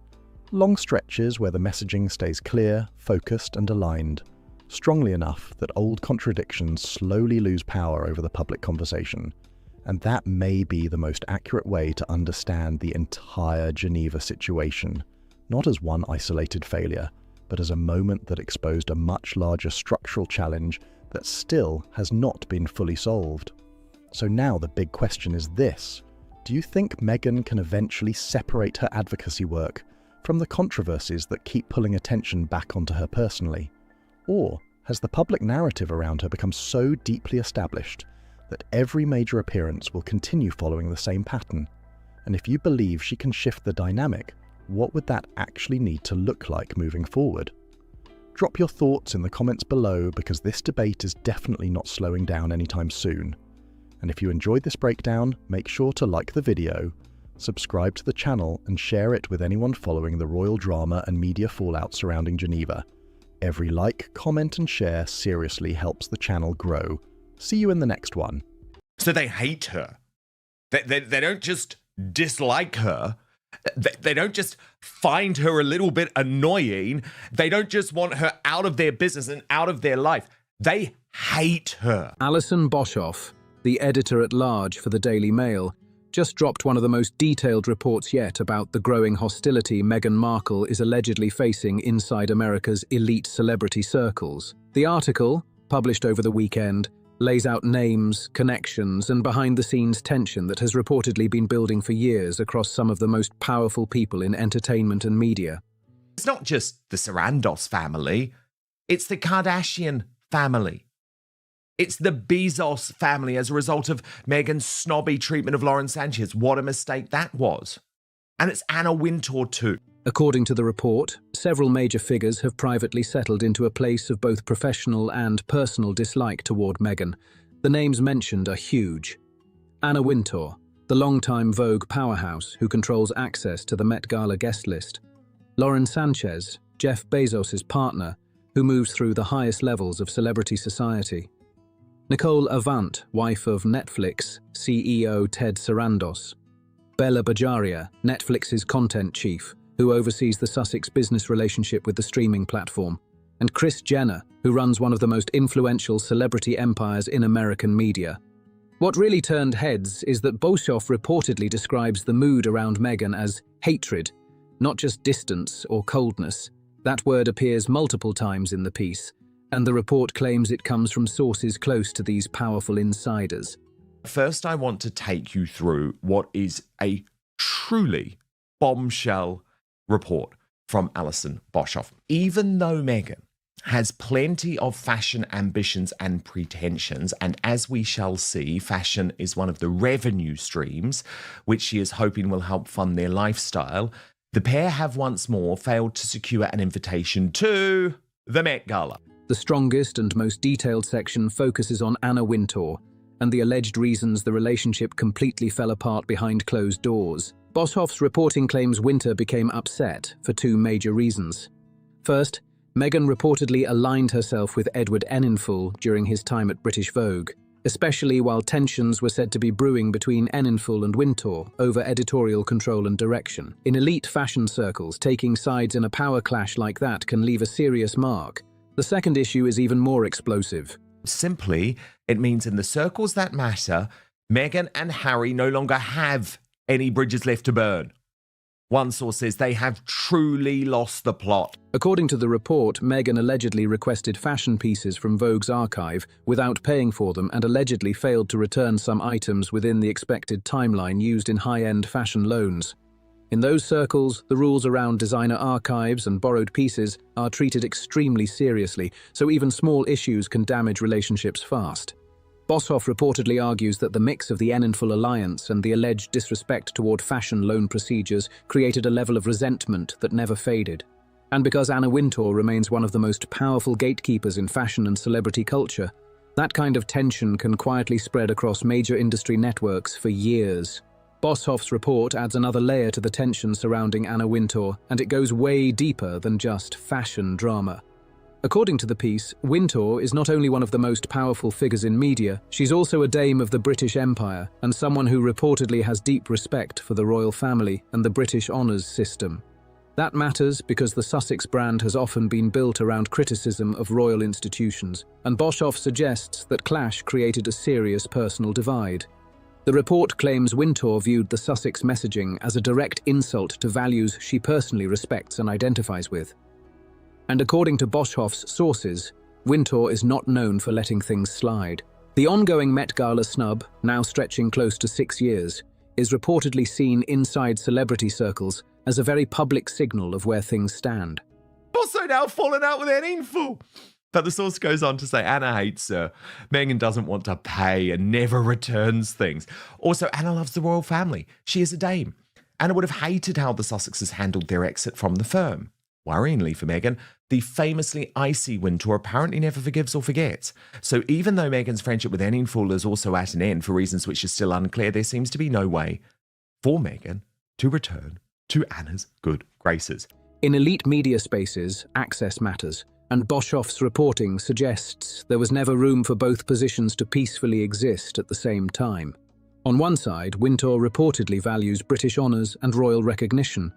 long stretches where the messaging stays clear, focused and aligned, strongly enough that old contradictions slowly lose power over the public conversation. And that may be the most accurate way to understand the entire Geneva situation, not as one isolated failure, but as a moment that exposed a much larger structural challenge that still has not been fully solved. So now the big question is this: do you think Meghan can eventually separate her advocacy work from the controversies that keep pulling attention back onto her personally? Or has the public narrative around her become so deeply established that every major appearance will continue following the same pattern? And if you believe she can shift the dynamic, what would that actually need to look like moving forward? Drop your thoughts in the comments below, because this debate is definitely not slowing down anytime soon. And if you enjoyed this breakdown, make sure to like the video, subscribe to the channel and share it with anyone following the royal drama and media fallout surrounding Geneva. Every like, comment and share seriously helps the channel grow. See you in the next one. So they hate her. They don't just dislike her. They don't just find her a little bit annoying. They don't just want her out of their business and out of their life. They hate her. Alison Boshoff, the editor-at-large for the Daily Mail, just dropped one of the most detailed reports yet about the growing hostility Meghan Markle is allegedly facing inside America's elite celebrity circles. The article, published over the weekend, lays out names, connections, and behind-the-scenes tension that has reportedly been building for years across some of the most powerful people in entertainment and media. It's not just the Sarandos family, it's the Kardashian family. It's the Bezos family as a result of Meghan's snobby treatment of Lauren Sanchez. What a mistake that was. And it's Anna Wintour too. According to the report, several major figures have privately settled into a place of both professional and personal dislike toward Meghan. The names mentioned are huge. Anna Wintour, the longtime Vogue powerhouse who controls access to the Met Gala guest list. Lauren Sanchez, Jeff Bezos' partner, who moves through the highest levels of celebrity society. Nicole Avant, wife of Netflix CEO Ted Sarandos. Bella Bajaria, Netflix's content chief, who oversees the Sussex business relationship with the streaming platform. And Kris Jenner, who runs one of the most influential celebrity empires in American media. What really turned heads is that Boshoff reportedly describes the mood around Meghan as hatred, not just distance or coldness. That word appears multiple times in the piece, and the report claims it comes from sources close to these powerful insiders. First, I want to take you through what is a truly bombshell report from Alison Boshoff. Even though Meghan has plenty of fashion ambitions and pretensions, and as we shall see, fashion is one of the revenue streams which she is hoping will help fund their lifestyle, the pair have once more failed to secure an invitation to the Met Gala. The strongest and most detailed section focuses on Anna Wintour and the alleged reasons the relationship completely fell apart behind closed doors. Boshoff's reporting claims Wintour became upset for two major reasons. First, Meghan reportedly aligned herself with Edward Enninful during his time at British Vogue, especially while tensions were said to be brewing between Enninful and Wintour over editorial control and direction. In elite fashion circles, taking sides in a power clash like that can leave a serious mark. The second issue is even more explosive. Simply, it means in the circles that matter, Meghan and Harry no longer have any bridges left to burn. One source says they have truly lost the plot. According to the report, Meghan allegedly requested fashion pieces from Vogue's archive without paying for them and allegedly failed to return some items within the expected timeline used in high-end fashion loans. In those circles, the rules around designer archives and borrowed pieces are treated extremely seriously, so even small issues can damage relationships fast. Boshoff reportedly argues that the mix of the Enninful alliance and the alleged disrespect toward fashion loan procedures created a level of resentment that never faded. And because Anna Wintour remains one of the most powerful gatekeepers in fashion and celebrity culture, that kind of tension can quietly spread across major industry networks for years. Boshoff's report adds another layer to the tension surrounding Anna Wintour, and it goes way deeper than just fashion drama. According to the piece, Wintour is not only one of the most powerful figures in media, she's also a dame of the British Empire and someone who reportedly has deep respect for the royal family and the British honours system. That matters because the Sussex brand has often been built around criticism of royal institutions, and Boshoff suggests that clash created a serious personal divide. The report claims Wintour viewed the Sussex messaging as a direct insult to values she personally respects and identifies with. And according to Boshoff's sources, Wintour is not known for letting things slide. The ongoing Met Gala snub, now stretching close to 6 years, is reportedly seen inside celebrity circles as a very public signal of where things stand. Also now fallen out with Anna Wintour. But the source goes on to say Anna hates her. Meghan doesn't want to pay and never returns things. Also, Anna loves the royal family. She is a dame. Anna would have hated how the Sussexes handled their exit from the firm. Worryingly for Meghan, the famously icy Wintour apparently never forgives or forgets. So even though Meghan's friendship with Anna Wintour is also at an end for reasons which are still unclear, there seems to be no way for Meghan to return to Anna's good graces. In elite media spaces, access matters, and Boshoff's reporting suggests there was never room for both positions to peacefully exist at the same time. On one side, Wintour reportedly values British honours and royal recognition.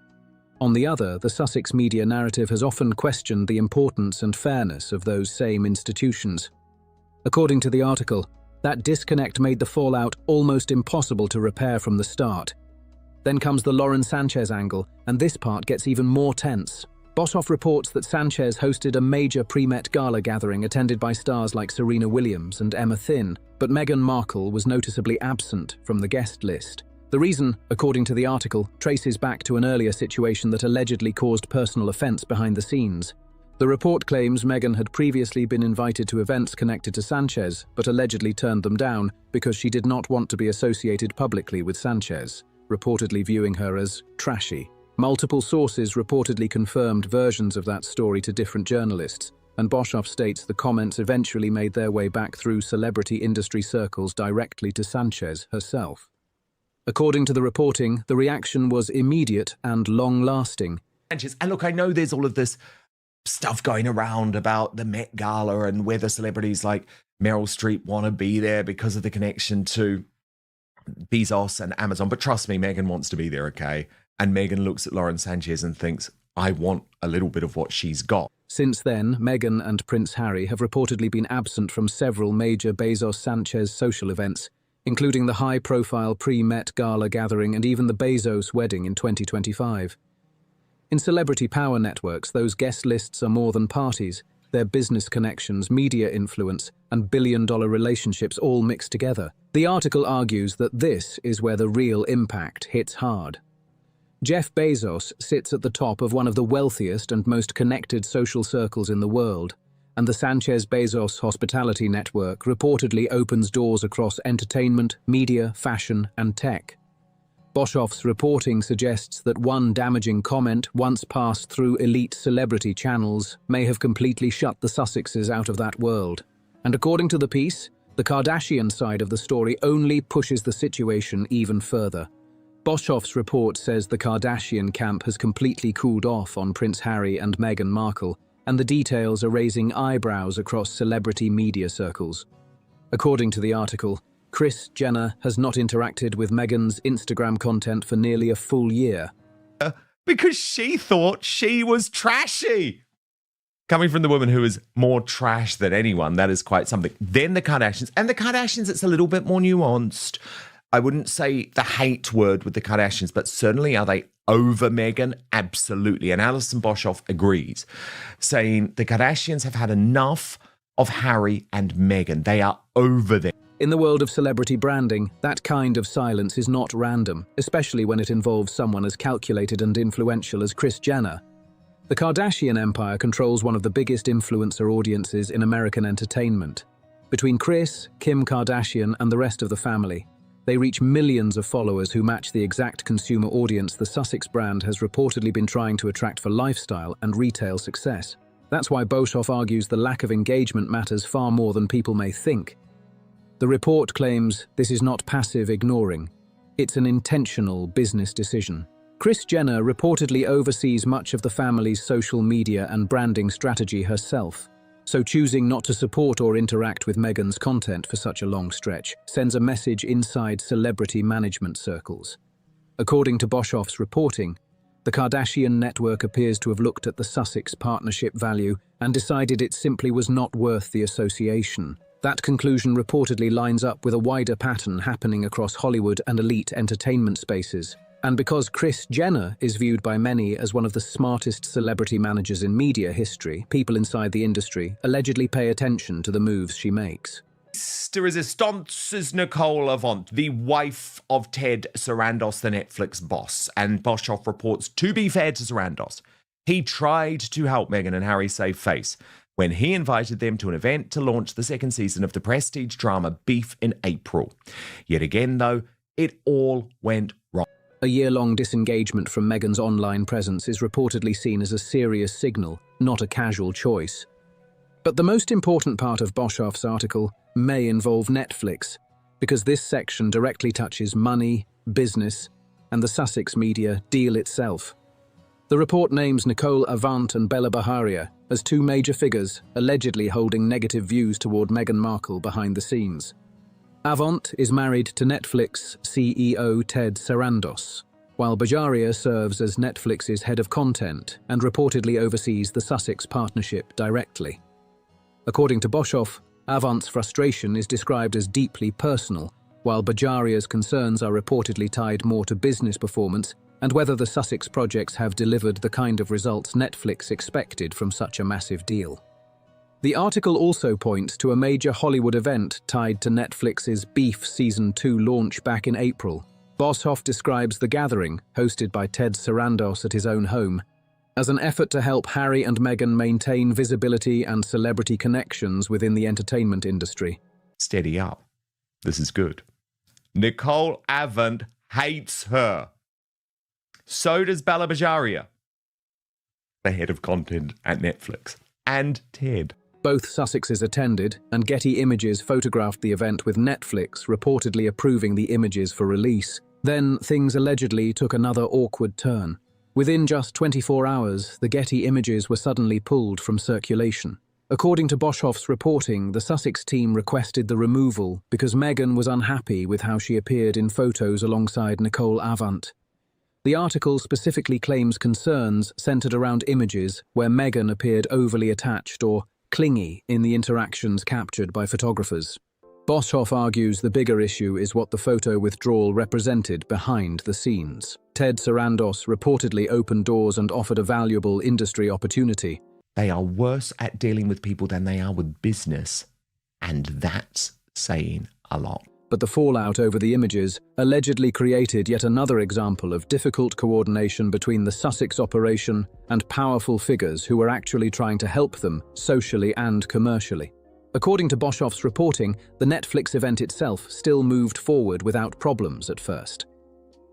On the other, the Sussex media narrative has often questioned the importance and fairness of those same institutions. According to the article, that disconnect made the fallout almost impossible to repair from the start. Then comes the Lauren Sanchez angle, and this part gets even more tense. Boshoff reports that Sanchez hosted a major pre-Met Gala gathering attended by stars like Serena Williams and Emma Thin, but Meghan Markle was noticeably absent from the guest list. The reason, according to the article, traces back to an earlier situation that allegedly caused personal offence behind the scenes. The report claims Meghan had previously been invited to events connected to Sanchez, but allegedly turned them down because she did not want to be associated publicly with Sanchez, reportedly viewing her as trashy. Multiple sources reportedly confirmed versions of that story to different journalists, and Boshoff states the comments eventually made their way back through celebrity industry circles directly to Sanchez herself. According to the reporting, the reaction was immediate and long-lasting. And look, I know there's all of this stuff going around about the Met Gala and whether celebrities like Meryl Streep want to be there because of the connection to Bezos and Amazon. But trust me, Meghan wants to be there, okay? And Meghan looks at Lauren Sanchez and thinks, I want a little bit of what she's got. Since then, Meghan and Prince Harry have reportedly been absent from several major Bezos-Sanchez social events, including the high-profile pre-Met Gala gathering and even the Bezos wedding in 2025. In celebrity power networks, those guest lists are more than parties. They're business connections, media influence, and billion-dollar relationships all mixed together. The article argues that this is where the real impact hits hard. Jeff Bezos sits at the top of one of the wealthiest and most connected social circles in the world, and the Sanchez-Bezos hospitality network reportedly opens doors across entertainment, media, fashion, and tech. Boshoff's reporting suggests that one damaging comment once passed through elite celebrity channels may have completely shut the Sussexes out of that world. And according to the piece, the Kardashian side of the story only pushes the situation even further. Boshoff's report says the Kardashian camp has completely cooled off on Prince Harry and Meghan Markle, and the details are raising eyebrows across celebrity media circles. According to the article, Kris Jenner has not interacted with Meghan's Instagram content for nearly a full year. Because she thought she was trashy. Coming from the woman who is more trash than anyone, that is quite something. Then the Kardashians. And the Kardashians, it's a little bit more nuanced. I wouldn't say the hate word with the Kardashians, but certainly are they over Meghan? Absolutely. And Alison Boshoff agrees, saying the Kardashians have had enough of Harry and Meghan. They are over them. In the world of celebrity branding, that kind of silence is not random, especially when it involves someone as calculated and influential as Kris Jenner. The Kardashian empire controls one of the biggest influencer audiences in American entertainment. Between Kris, Kim Kardashian, and the rest of the family, they reach millions of followers who match the exact consumer audience the Sussex brand has reportedly been trying to attract for lifestyle and retail success. That's why Boshoff argues the lack of engagement matters far more than people may think. The report claims this is not passive ignoring. It's an intentional business decision. Kris Jenner reportedly oversees much of the family's social media and branding strategy herself. So choosing not to support or interact with Meghan's content for such a long stretch sends a message inside celebrity management circles. According to Boshoff's reporting, the Kardashian network appears to have looked at the Sussex partnership value and decided it simply was not worth the association. That conclusion reportedly lines up with a wider pattern happening across Hollywood and elite entertainment spaces. And because Kris Jenner is viewed by many as one of the smartest celebrity managers in media history, people inside the industry allegedly pay attention to the moves she makes. De Resistance is Nicole Avant, the wife of Ted Sarandos, the Netflix boss. And Boshoff reports, to be fair to Sarandos, he tried to help Meghan and Harry save face when he invited them to an event to launch the second season of the prestige drama Beef in April. Yet again, though, it all went wrong. A year-long disengagement from Meghan's online presence is reportedly seen as a serious signal, not a casual choice. But the most important part of Boshoff's article may involve Netflix, because this section directly touches money, business, and the Sussex media deal itself. The report names Nicole Avant and Bella Baharia as two major figures allegedly holding negative views toward Meghan Markle behind the scenes. Avant is married to Netflix CEO Ted Sarandos, while Bajaria serves as Netflix's head of content and reportedly oversees the Sussex partnership directly. According to Boshoff, Avant's frustration is described as deeply personal, while Bajaria's concerns are reportedly tied more to business performance and whether the Sussex projects have delivered the kind of results Netflix expected from such a massive deal. The article also points to a major Hollywood event tied to Netflix's Beef Season 2 launch back in April. Boshoff describes the gathering, hosted by Ted Sarandos at his own home, as an effort to help Harry and Meghan maintain visibility and celebrity connections within the entertainment industry. Steady up. This is good. Nicole Avant hates her. So does Bella Bajaria, the head of content at Netflix, and Ted. Both Sussexes attended, and Getty Images photographed the event with Netflix reportedly approving the images for release. Then things allegedly took another awkward turn. Within just 24 hours, the Getty images were suddenly pulled from circulation. According to Boshoff's reporting, the Sussex team requested the removal because Meghan was unhappy with how she appeared in photos alongside Nicole Avant. The article specifically claims concerns centered around images where Meghan appeared overly attached or clingy in the interactions captured by photographers. Boshoff argues the bigger issue is what the photo withdrawal represented behind the scenes. Ted Sarandos reportedly opened doors and offered a valuable industry opportunity. They are worse at dealing with people than they are with business, and that's saying a lot. But the fallout over the images allegedly created yet another example of difficult coordination between the Sussex operation and powerful figures who were actually trying to help them socially and commercially. According to Boshoff's reporting, the Netflix event itself still moved forward without problems at first.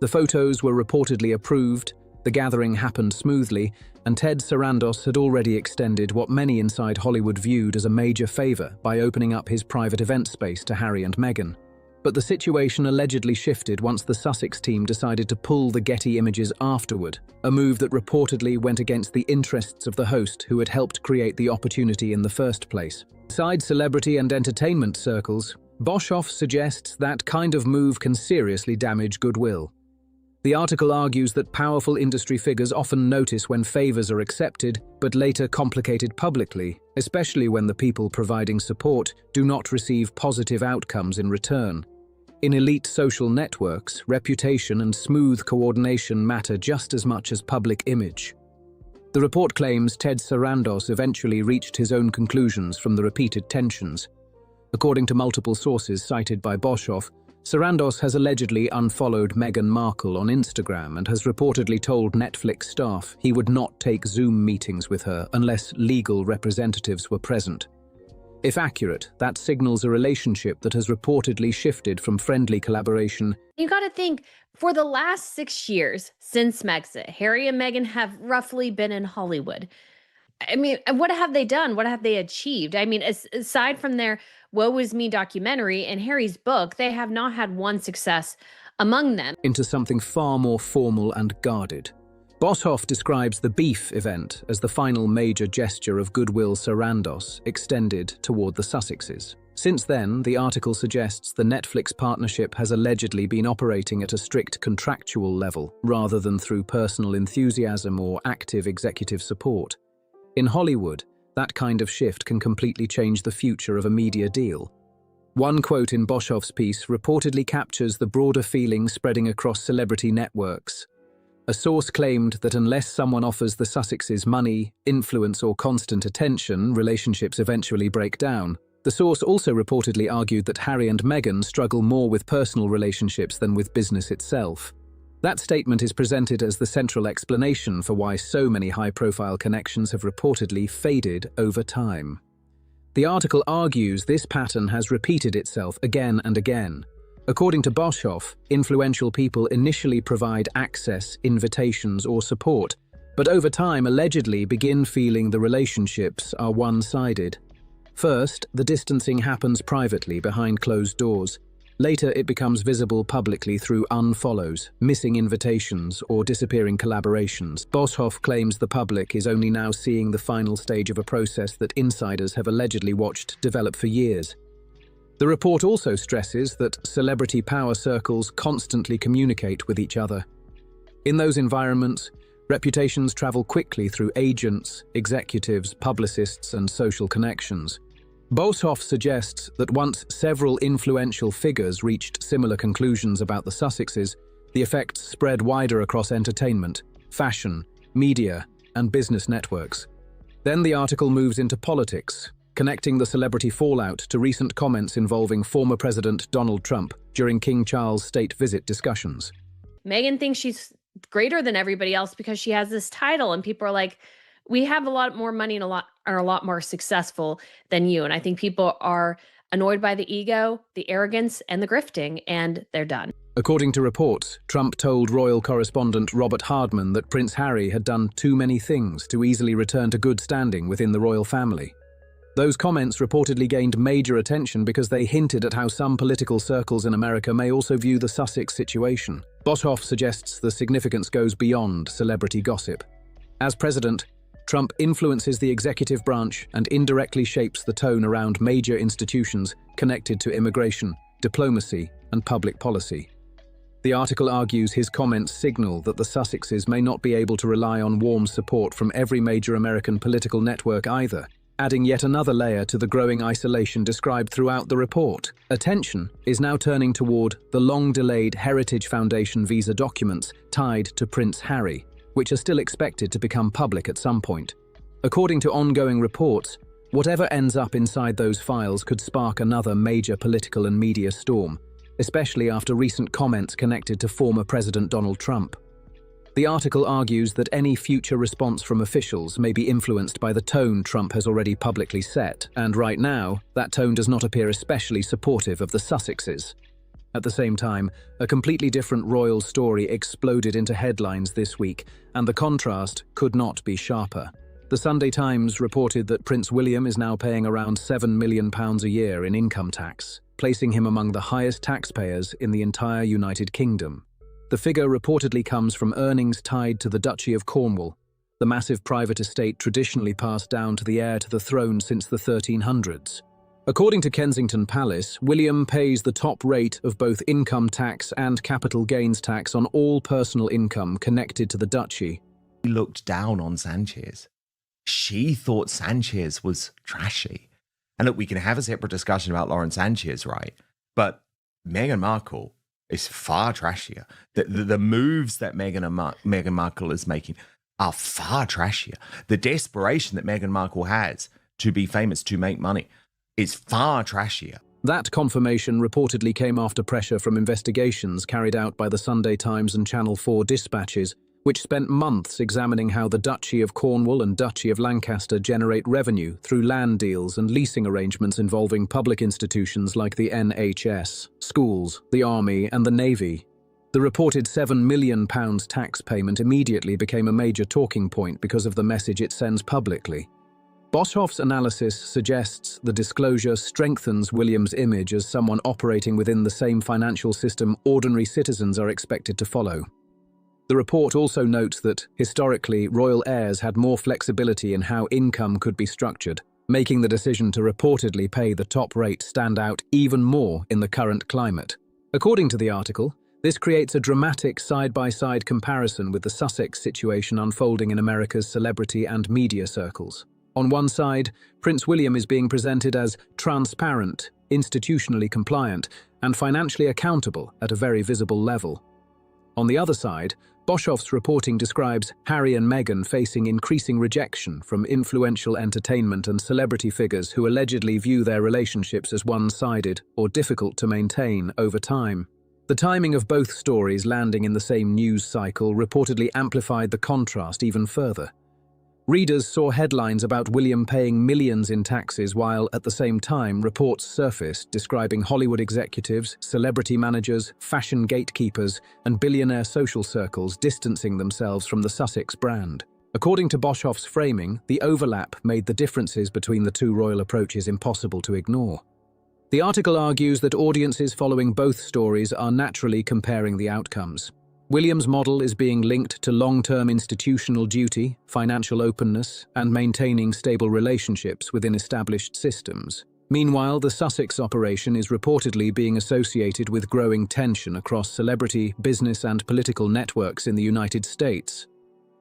The photos were reportedly approved, the gathering happened smoothly, and Ted Sarandos had already extended what many inside Hollywood viewed as a major favor by opening up his private event space to Harry and Meghan. But the situation allegedly shifted once the Sussex team decided to pull the Getty images afterward, a move that reportedly went against the interests of the host who had helped create the opportunity in the first place. Inside celebrity and entertainment circles, Boshoff suggests that kind of move can seriously damage goodwill. The article argues that powerful industry figures often notice when favors are accepted, but later complicated publicly, especially when the people providing support do not receive positive outcomes in return. In elite social networks, reputation and smooth coordination matter just as much as public image. The report claims Ted Sarandos eventually reached his own conclusions from the repeated tensions. According to multiple sources cited by Boshoff, Sarandos has allegedly unfollowed Meghan Markle on Instagram and has reportedly told Netflix staff he would not take Zoom meetings with her unless legal representatives were present. If accurate, that signals a relationship that has reportedly shifted from friendly collaboration. You got to think, for the last 6 years since Megxit, Harry and Meghan have roughly been in Hollywood. I mean, what have they done? What have they achieved? I mean, aside from their Woe Is Me documentary and Harry's book, they have not had one success among them. Into something far more formal and guarded. Boshoff describes the beef event as the final major gesture of goodwill Sarandos extended toward the Sussexes. Since then, the article suggests the Netflix partnership has allegedly been operating at a strict contractual level, rather than through personal enthusiasm or active executive support. In Hollywood, that kind of shift can completely change the future of a media deal. One quote in Boshoff's piece reportedly captures the broader feeling spreading across celebrity networks. A source claimed that unless someone offers the Sussexes money, influence, or constant attention, relationships eventually break down. The source also reportedly argued that Harry and Meghan struggle more with personal relationships than with business itself. That statement is presented as the central explanation for why so many high-profile connections have reportedly faded over time. The article argues this pattern has repeated itself again and again. According to Boshoff, influential people initially provide access, invitations, or support, but over time allegedly begin feeling the relationships are one-sided. First, the distancing happens privately behind closed doors. Later, it becomes visible publicly through unfollows, missing invitations, or disappearing collaborations. Boshoff claims the public is only now seeing the final stage of a process that insiders have allegedly watched develop for years. The report also stresses that celebrity power circles constantly communicate with each other. In those environments, reputations travel quickly through agents, executives, publicists, and social connections. Boshoff suggests that once several influential figures reached similar conclusions about the Sussexes, the effects spread wider across entertainment, fashion, media, and business networks. Then the article moves into politics, connecting the celebrity fallout to recent comments involving former President Donald Trump during King Charles' state visit discussions. Meghan thinks she's greater than everybody else because she has this title, and people are like, we have a lot more money and are a lot more successful than you. And I think people are annoyed by the ego, the arrogance, and the grifting, and they're done. According to reports, Trump told royal correspondent Robert Hardman that Prince Harry had done too many things to easily return to good standing within the royal family. Those comments reportedly gained major attention because they hinted at how some political circles in America may also view the Sussex situation. Boshoff suggests the significance goes beyond celebrity gossip. As president, Trump influences the executive branch and indirectly shapes the tone around major institutions connected to immigration, diplomacy, and public policy. The article argues his comments signal that the Sussexes may not be able to rely on warm support from every major American political network either, adding yet another layer to the growing isolation described throughout the report. Attention is now turning toward the long-delayed Heritage Foundation visa documents tied to Prince Harry, which are still expected to become public at some point. According to ongoing reports, whatever ends up inside those files could spark another major political and media storm, especially after recent comments connected to former President Donald Trump. The article argues that any future response from officials may be influenced by the tone Trump has already publicly set, and right now, that tone does not appear especially supportive of the Sussexes. At the same time, a completely different royal story exploded into headlines this week, and the contrast could not be sharper. The Sunday Times reported that Prince William is now paying around £7 million a year in income tax, placing him among the highest taxpayers in the entire United Kingdom. The figure reportedly comes from earnings tied to the Duchy of Cornwall, the massive private estate traditionally passed down to the heir to the throne since the 1300s. According to Kensington Palace, William pays the top rate of both income tax and capital gains tax on all personal income connected to the duchy. He looked down on Sanchez. She thought Sanchez was trashy. And look, we can have a separate discussion about Lauren Sanchez, right? But Meghan Markle is far trashier. The moves that Meghan Markle is making are far trashier. The desperation that Meghan Markle has to be famous, to make money, is far trashier. That confirmation reportedly came after pressure from investigations carried out by the Sunday Times and Channel 4 dispatches, which spent months examining how the Duchy of Cornwall and Duchy of Lancaster generate revenue through land deals and leasing arrangements involving public institutions like the NHS, schools, the Army, and the Navy. The reported £7 million tax payment immediately became a major talking point because of the message it sends publicly. Boshoff's analysis suggests the disclosure strengthens William's image as someone operating within the same financial system ordinary citizens are expected to follow. The report also notes that, historically, royal heirs had more flexibility in how income could be structured, making the decision to reportedly pay the top rate stand out even more in the current climate. According to the article, this creates a dramatic side-by-side comparison with the Sussex situation unfolding in America's celebrity and media circles. On one side, Prince William is being presented as transparent, institutionally compliant, and financially accountable at a very visible level. On the other side, Boshoff's reporting describes Harry and Meghan facing increasing rejection from influential entertainment and celebrity figures who allegedly view their relationships as one-sided or difficult to maintain over time. The timing of both stories landing in the same news cycle reportedly amplified the contrast even further. Readers saw headlines about William paying millions in taxes while, at the same time, reports surfaced describing Hollywood executives, celebrity managers, fashion gatekeepers, and billionaire social circles distancing themselves from the Sussex brand. According to Boshoff's framing, the overlap made the differences between the two royal approaches impossible to ignore. The article argues that audiences following both stories are naturally comparing the outcomes. William's model is being linked to long-term institutional duty, financial openness, and maintaining stable relationships within established systems. Meanwhile, the Sussex operation is reportedly being associated with growing tension across celebrity, business, and political networks in the United States.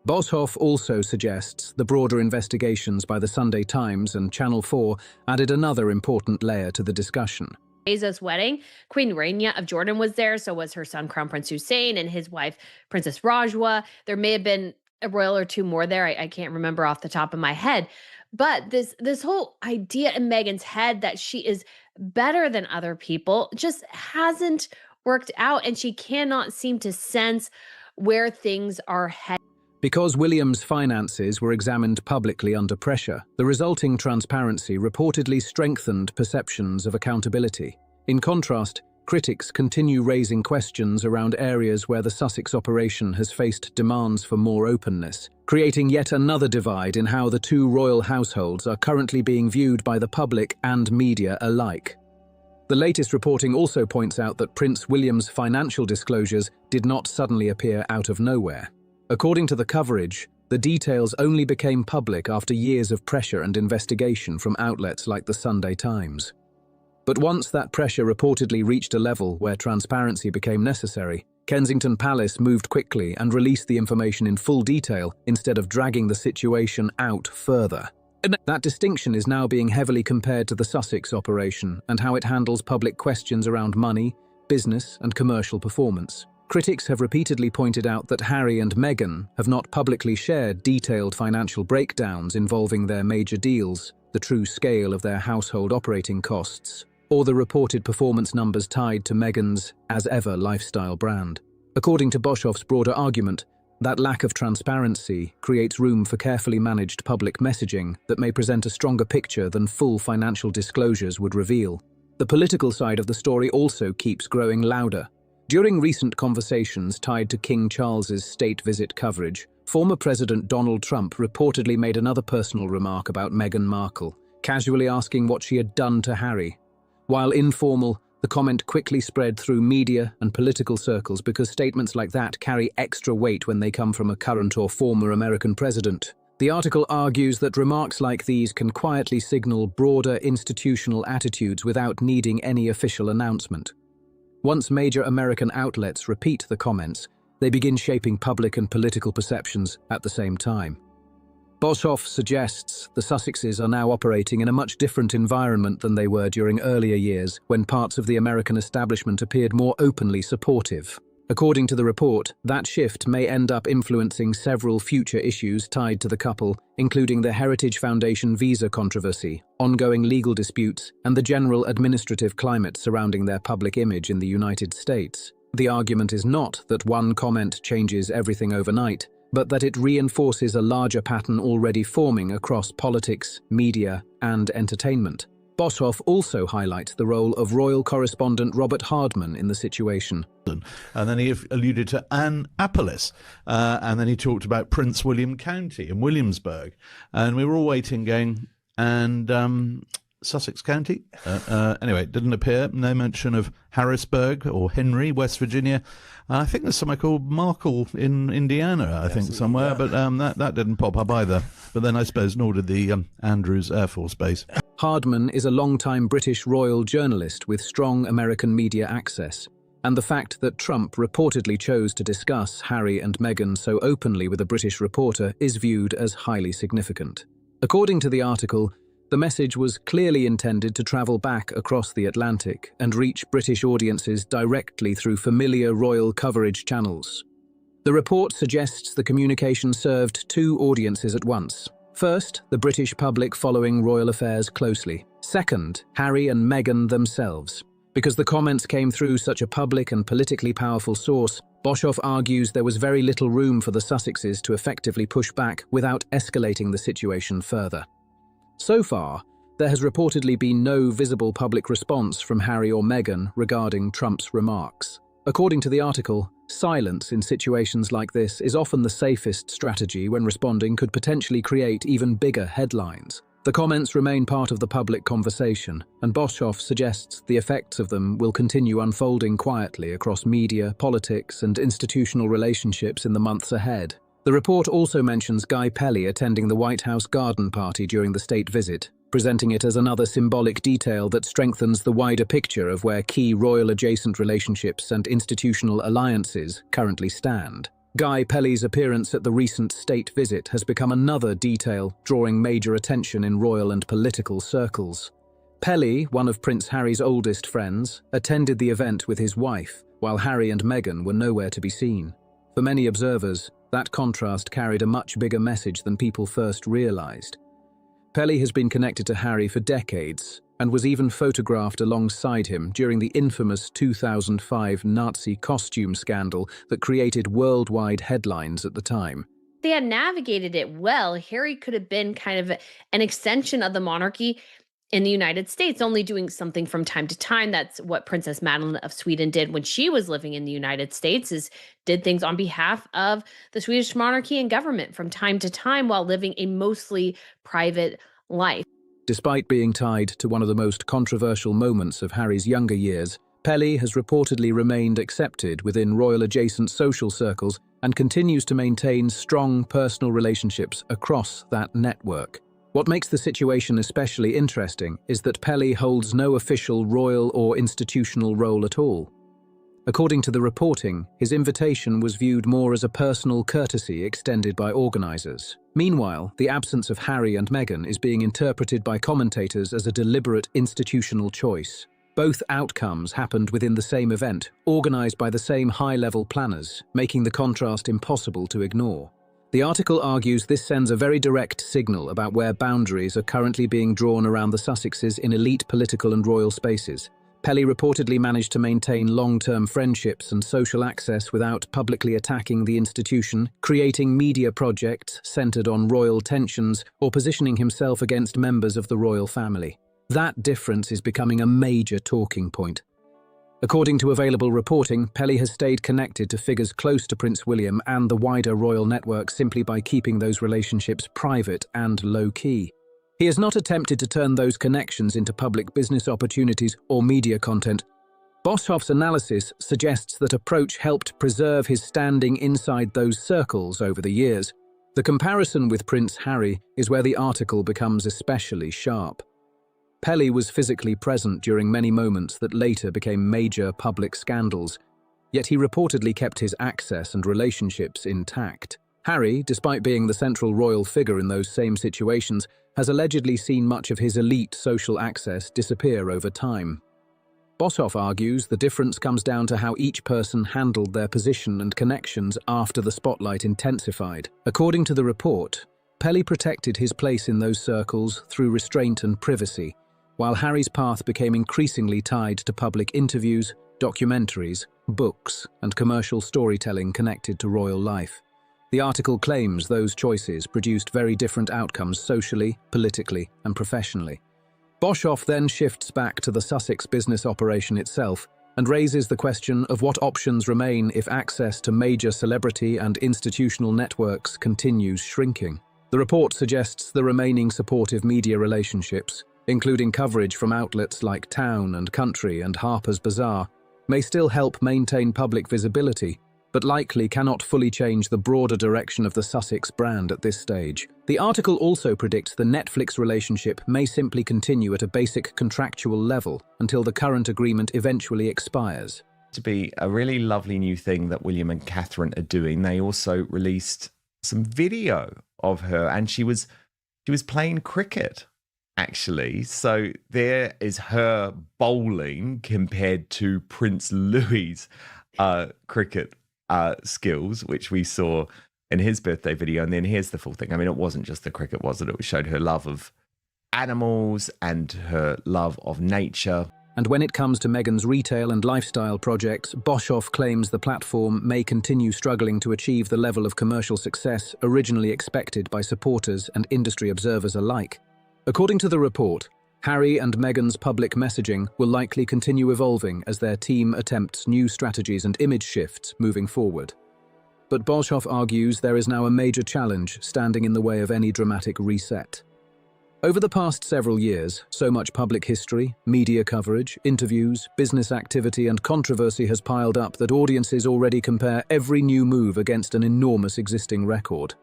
Boshoff also suggests the broader investigations by the Sunday Times and Channel 4 added another important layer to the discussion. Bezos' wedding, Queen Rania of Jordan was there, so was her son Crown Prince Hussein and his wife Princess Rajwa. There may have been a royal or two more there. I can't remember off the top of my head. But this whole idea in Meghan's head that she is better than other people just hasn't worked out, and she cannot seem to sense where things are headed. Because William's finances were examined publicly under pressure, the resulting transparency reportedly strengthened perceptions of accountability. In contrast, critics continue raising questions around areas where the Sussex operation has faced demands for more openness, creating yet another divide in how the two royal households are currently being viewed by the public and media alike. The latest reporting also points out that Prince William's financial disclosures did not suddenly appear out of nowhere. According to the coverage, the details only became public after years of pressure and investigation from outlets like the Sunday Times. But once that pressure reportedly reached a level where transparency became necessary, Kensington Palace moved quickly and released the information in full detail instead of dragging the situation out further. That distinction is now being heavily compared to the Sussex operation and how it handles public questions around money, business, and commercial performance. Critics have repeatedly pointed out that Harry and Meghan have not publicly shared detailed financial breakdowns involving their major deals, the true scale of their household operating costs, or the reported performance numbers tied to Meghan's as-ever lifestyle brand. According to Boshoff's broader argument, that lack of transparency creates room for carefully managed public messaging that may present a stronger picture than full financial disclosures would reveal. The political side of the story also keeps growing louder. During recent conversations tied to King Charles's state visit coverage, former President Donald Trump reportedly made another personal remark about Meghan Markle, casually asking what she had done to Harry. While informal, the comment quickly spread through media and political circles because statements like that carry extra weight when they come from a current or former American president. The article argues that remarks like these can quietly signal broader institutional attitudes without needing any official announcement. Once major American outlets repeat the comments, they begin shaping public and political perceptions at the same time. Boshoff suggests the Sussexes are now operating in a much different environment than they were during earlier years, when parts of the American establishment appeared more openly supportive. According to the report, that shift may end up influencing several future issues tied to the couple, including the Heritage Foundation visa controversy, ongoing legal disputes, and the general administrative climate surrounding their public image in the United States. The argument is not that one comment changes everything overnight, but that it reinforces a larger pattern already forming across politics, media, and entertainment. Boshoff also highlights the role of royal correspondent Robert Hardman in the situation. And then he alluded to Annapolis, and then he talked about Prince William County in Williamsburg. And we were all waiting going, and Sussex County. Anyway, it didn't appear. No mention of Harrisburg or Henry, West Virginia. I think there's somewhere called Markle in Indiana, I think, somewhere, but that didn't pop up either. But then I suppose nor did the Andrews Air Force Base. Hardman is a long-time British royal journalist with strong American media access, and the fact that Trump reportedly chose to discuss Harry and Meghan so openly with a British reporter is viewed as highly significant. According to the article, the message was clearly intended to travel back across the Atlantic and reach British audiences directly through familiar royal coverage channels. The report suggests the communication served two audiences at once. First, the British public following royal affairs closely. Second, Harry and Meghan themselves. Because the comments came through such a public and politically powerful source, Boshoff argues there was very little room for the Sussexes to effectively push back without escalating the situation further. So far, there has reportedly been no visible public response from Harry or Meghan regarding Trump's remarks. According to the article, silence in situations like this is often the safest strategy when responding could potentially create even bigger headlines. The comments remain part of the public conversation, and Boshoff suggests the effects of them will continue unfolding quietly across media, politics, and institutional relationships in the months ahead. The report also mentions Guy Pelly attending the White House garden party during the state visit, presenting it as another symbolic detail that strengthens the wider picture of where key royal-adjacent relationships and institutional alliances currently stand. Guy Pelly's appearance at the recent state visit has become another detail drawing major attention in royal and political circles. Pelly, one of Prince Harry's oldest friends, attended the event with his wife, while Harry and Meghan were nowhere to be seen. For many observers, that contrast carried a much bigger message than people first realized. Pelly has been connected to Harry for decades and was even photographed alongside him during the infamous 2005 Nazi costume scandal that created worldwide headlines at the time. They had navigated it well. Harry could have been kind of an extension of the monarchy in the United States, only doing something from time to time. That's what Princess Madeline of Sweden did when she was living in the United States, is did things on behalf of the Swedish monarchy and government from time to time while living a mostly private life. Despite being tied to one of the most controversial moments of Harry's younger years, Pelly has reportedly remained accepted within royal-adjacent social circles and continues to maintain strong personal relationships across that network. What makes the situation especially interesting is that Pelly holds no official royal or institutional role at all. According to the reporting, his invitation was viewed more as a personal courtesy extended by organisers. Meanwhile, the absence of Harry and Meghan is being interpreted by commentators as a deliberate institutional choice. Both outcomes happened within the same event, organised by the same high-level planners, making the contrast impossible to ignore. The article argues this sends a very direct signal about where boundaries are currently being drawn around the Sussexes in elite political and royal spaces. Pelly reportedly managed to maintain long-term friendships and social access without publicly attacking the institution, creating media projects centered on royal tensions, or positioning himself against members of the royal family. That difference is becoming a major talking point. According to available reporting, Pelly has stayed connected to figures close to Prince William and the wider royal network simply by keeping those relationships private and low-key. He has not attempted to turn those connections into public business opportunities or media content. Boshoff's analysis suggests that approach helped preserve his standing inside those circles over the years. The comparison with Prince Harry is where the article becomes especially sharp. Pelly was physically present during many moments that later became major public scandals, yet he reportedly kept his access and relationships intact. Harry, despite being the central royal figure in those same situations, has allegedly seen much of his elite social access disappear over time. Boshoff argues the difference comes down to how each person handled their position and connections after the spotlight intensified. According to the report, Pelly protected his place in those circles through restraint and privacy, while Harry's path became increasingly tied to public interviews, documentaries, books, and commercial storytelling connected to royal life. The article claims those choices produced very different outcomes socially, politically, and professionally. Boshoff then shifts back to the Sussex business operation itself and raises the question of what options remain if access to major celebrity and institutional networks continues shrinking. The report suggests the remaining supportive media relationships, including coverage from outlets like Town and Country and Harper's Bazaar, may still help maintain public visibility, but likely cannot fully change the broader direction of the Sussex brand at this stage. The article also predicts the Netflix relationship may simply continue at a basic contractual level until the current agreement eventually expires. To be a really lovely new thing that William and Catherine are doing, they also released some video of her, and she was playing cricket, actually. So there is her bowling compared to Prince Louis's cricket skills, which we saw in his birthday video. And then here's the full thing. I mean, it wasn't just the cricket, was it? It showed her love of animals and her love of nature. And when it comes to Meghan's retail and lifestyle projects, Boshoff claims the platform may continue struggling to achieve the level of commercial success originally expected by supporters and industry observers alike. According to the report, Harry and Meghan's public messaging will likely continue evolving as their team attempts new strategies and image shifts moving forward. But Boshoff argues there is now a major challenge standing in the way of any dramatic reset. Over the past several years, so much public history, media coverage, interviews, business activity and controversy has piled up that audiences already compare every new move against an enormous existing record.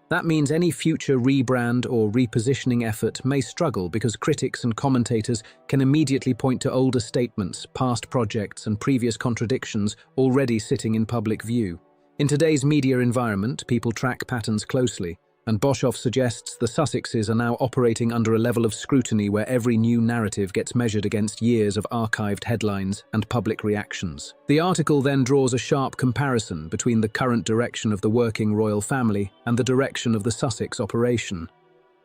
That means any future rebrand or repositioning effort may struggle because critics and commentators can immediately point to older statements, past projects and previous contradictions already sitting in public view. In today's media environment, people track patterns closely, and Boshoff suggests the Sussexes are now operating under a level of scrutiny where every new narrative gets measured against years of archived headlines and public reactions. The article then draws a sharp comparison between the current direction of the working royal family and the direction of the Sussex operation.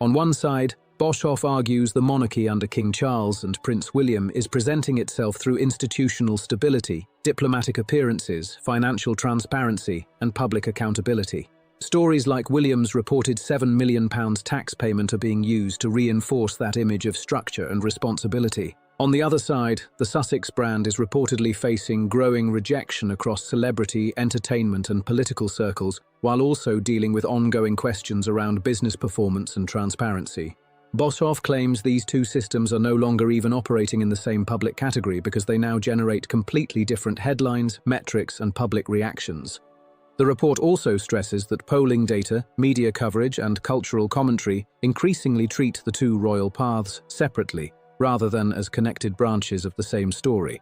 On one side, Boshoff argues the monarchy under King Charles and Prince William is presenting itself through institutional stability, diplomatic appearances, financial transparency, and public accountability. Stories like William's reported £7 million tax payment are being used to reinforce that image of structure and responsibility. On the other side, the Sussex brand is reportedly facing growing rejection across celebrity, entertainment and political circles, while also dealing with ongoing questions around business performance and transparency. Boshoff claims these two systems are no longer even operating in the same public category because they now generate completely different headlines, metrics and public reactions. The report also stresses that polling data, media coverage and cultural commentary increasingly treat the two royal paths separately, rather than as connected branches of the same story.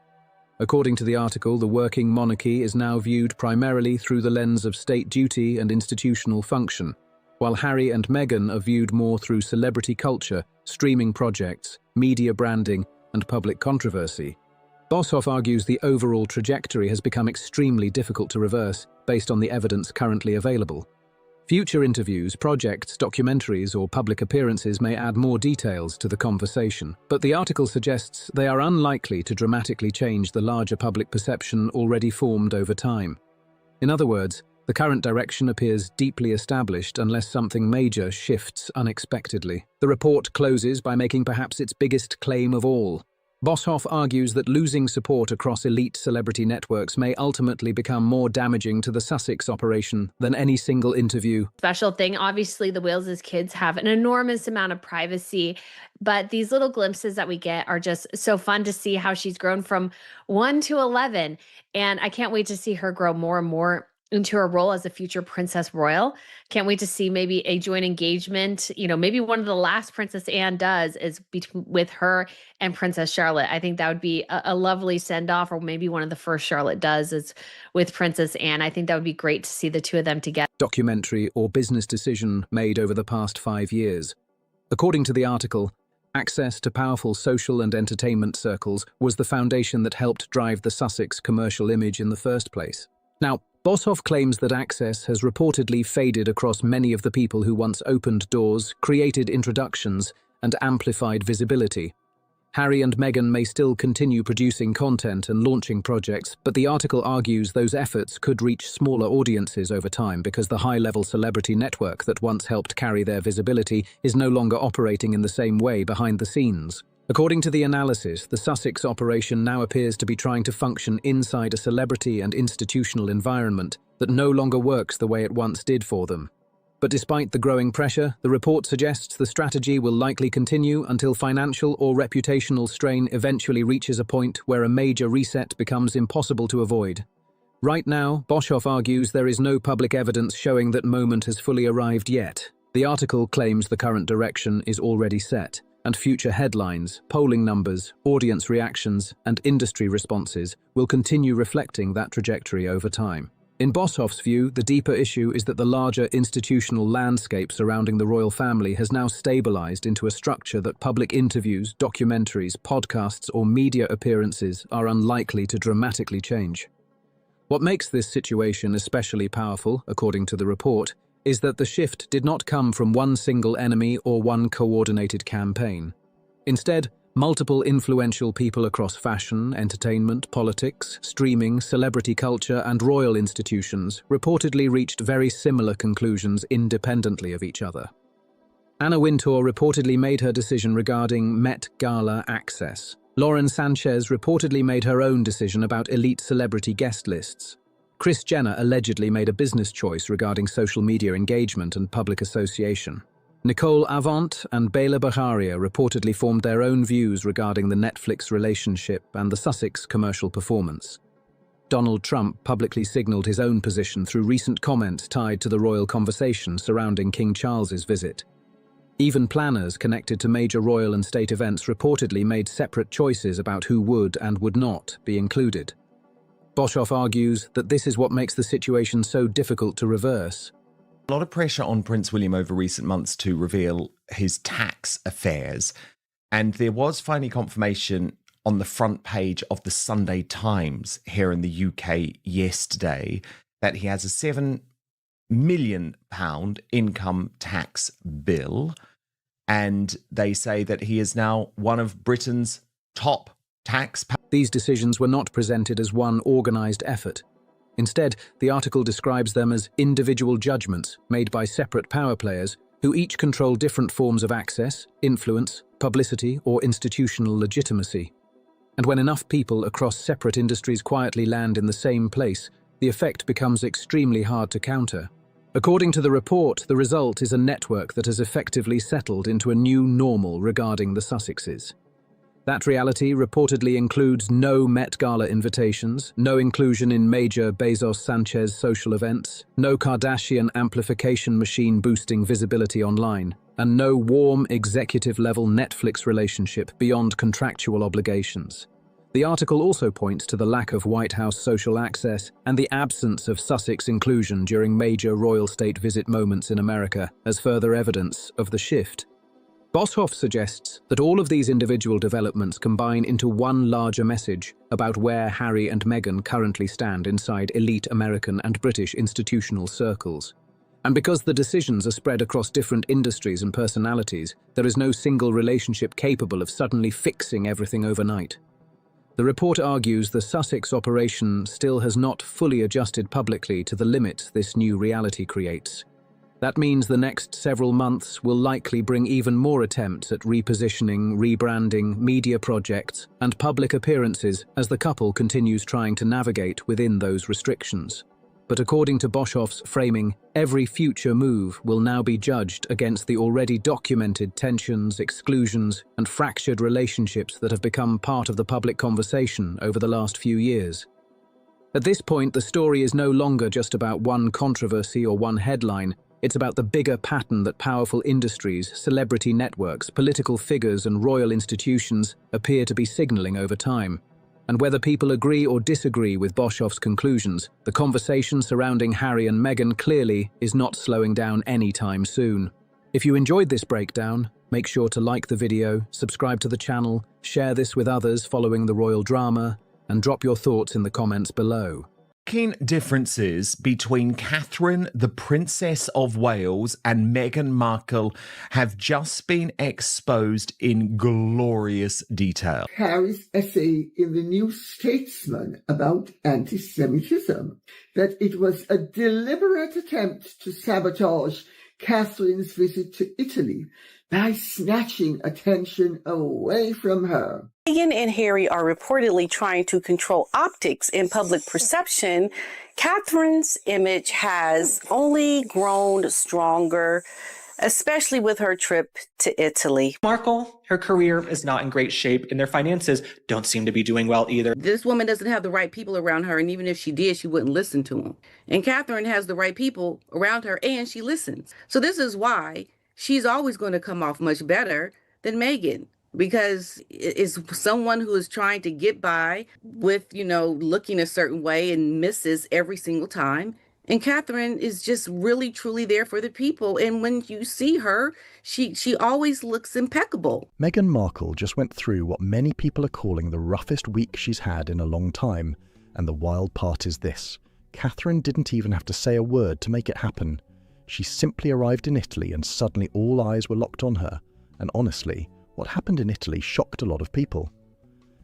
According to the article, the working monarchy is now viewed primarily through the lens of state duty and institutional function, while Harry and Meghan are viewed more through celebrity culture, streaming projects, media branding and public controversy. Boshoff argues the overall trajectory has become extremely difficult to reverse based on the evidence currently available. Future interviews, projects, documentaries, or public appearances may add more details to the conversation, but the article suggests they are unlikely to dramatically change the larger public perception already formed over time. In other words, the current direction appears deeply established unless something major shifts unexpectedly. The report closes by making perhaps its biggest claim of all. Boshoff argues that losing support across elite celebrity networks may ultimately become more damaging to the Sussex operation than any single interview. Special thing, obviously the Wales' kids have an enormous amount of privacy, but these little glimpses that we get are just so fun to see how she's grown from 1 to 11. And I can't wait to see her grow more and more into her role as a future Princess Royal. Can't wait to see maybe a joint engagement. You know, maybe one of the last Princess Anne does is with her and Princess Charlotte. I think that would be a lovely send-off, or maybe one of the first Charlotte does is with Princess Anne. I think that would be great to see the two of them together. Documentary or business decision made over the past 5 years. According to the article, access to powerful social and entertainment circles was the foundation that helped drive the Sussex commercial image in the first place. Now, Boshoff claims that access has reportedly faded across many of the people who once opened doors, created introductions, and amplified visibility. Harry and Meghan may still continue producing content and launching projects, but the article argues those efforts could reach smaller audiences over time because the high-level celebrity network that once helped carry their visibility is no longer operating in the same way behind the scenes. According to the analysis, the Sussex operation now appears to be trying to function inside a celebrity and institutional environment that no longer works the way it once did for them. But despite the growing pressure, the report suggests the strategy will likely continue until financial or reputational strain eventually reaches a point where a major reset becomes impossible to avoid. Right now, Boshoff argues there is no public evidence showing that moment has fully arrived yet. The article claims the current direction is already set, and future headlines, polling numbers, audience reactions, and industry responses will continue reflecting that trajectory over time. In Boshoff's view, the deeper issue is that the larger institutional landscape surrounding the royal family has now stabilized into a structure that public interviews, documentaries, podcasts, or media appearances are unlikely to dramatically change. What makes this situation especially powerful, according to the report, is that the shift did not come from one single enemy or one coordinated campaign. Instead, multiple influential people across fashion, entertainment, politics, streaming, celebrity culture, and royal institutions reportedly reached very similar conclusions independently of each other. Anna Wintour reportedly made her decision regarding Met Gala access. Lauren Sanchez reportedly made her own decision about elite celebrity guest lists. Kris Jenner allegedly made a business choice regarding social media engagement and public association. Nicole Avant and Bela Bajaria reportedly formed their own views regarding the Netflix relationship and the Sussex commercial performance. Donald Trump publicly signaled his own position through recent comments tied to the royal conversation surrounding King Charles's visit. Even planners connected to major royal and state events reportedly made separate choices about who would and would not be included. Boshoff argues that this is what makes the situation so difficult to reverse. A lot of pressure on Prince William over recent months to reveal his tax affairs, and there was finally confirmation on the front page of the Sunday Times here in the UK yesterday that he has a £7 million income tax bill, and they say that he is now one of Britain's top taxpayers. These decisions were not presented as one organised effort. Instead, the article describes them as individual judgments made by separate power players who each control different forms of access, influence, publicity, or institutional legitimacy. And when enough people across separate industries quietly land in the same place, the effect becomes extremely hard to counter. According to the report, the result is a network that has effectively settled into a new normal regarding the Sussexes. That reality reportedly includes no Met Gala invitations, no inclusion in major Bezos-Sanchez social events, no Kardashian amplification machine boosting visibility online, and no warm executive-level Netflix relationship beyond contractual obligations. The article also points to the lack of White House social access and the absence of Sussex inclusion during major royal state visit moments in America as further evidence of the shift. Boshoff suggests that all of these individual developments combine into one larger message about where Harry and Meghan currently stand inside elite American and British institutional circles. And because the decisions are spread across different industries and personalities, there is no single relationship capable of suddenly fixing everything overnight. The report argues the Sussex operation still has not fully adjusted publicly to the limits this new reality creates. That means the next several months will likely bring even more attempts at repositioning, rebranding, media projects, and public appearances as the couple continues trying to navigate within those restrictions. But according to Boshoff's framing, every future move will now be judged against the already documented tensions, exclusions, and fractured relationships that have become part of the public conversation over the last few years. At this point, the story is no longer just about one controversy or one headline. It's about the bigger pattern that powerful industries, celebrity networks, political figures, and royal institutions appear to be signaling over time. And whether people agree or disagree with Boshoff's conclusions, the conversation surrounding Harry and Meghan clearly is not slowing down anytime soon. If you enjoyed this breakdown, make sure to like the video, subscribe to the channel, share this with others following the royal drama, and drop your thoughts in the comments below. Keen differences between Catherine, the Princess of Wales, and Meghan Markle have just been exposed in glorious detail. Harry's essay in the New Statesman about anti-Semitism, that it was a deliberate attempt to sabotage Catherine's visit to Italy by snatching attention away from her. Meghan and Harry are reportedly trying to control optics in public perception. Catherine's image has only grown stronger, especially with her trip to Italy. Markle, her career is not in great shape, and their finances don't seem to be doing well either. This woman doesn't have the right people around her, and even if she did, she wouldn't listen to them. And Catherine has the right people around her, and she listens. So this is why she's always going to come off much better than Meghan, because it's someone who is trying to get by with, looking a certain way and misses every single time. And Catherine is just really, truly there for the people. And when you see her, she always looks impeccable. Meghan Markle just went through what many people are calling the roughest week she's had in a long time. And the wild part is this. Catherine didn't even have to say a word to make it happen. She simply arrived in Italy and suddenly all eyes were locked on her. And honestly, what happened in Italy shocked a lot of people.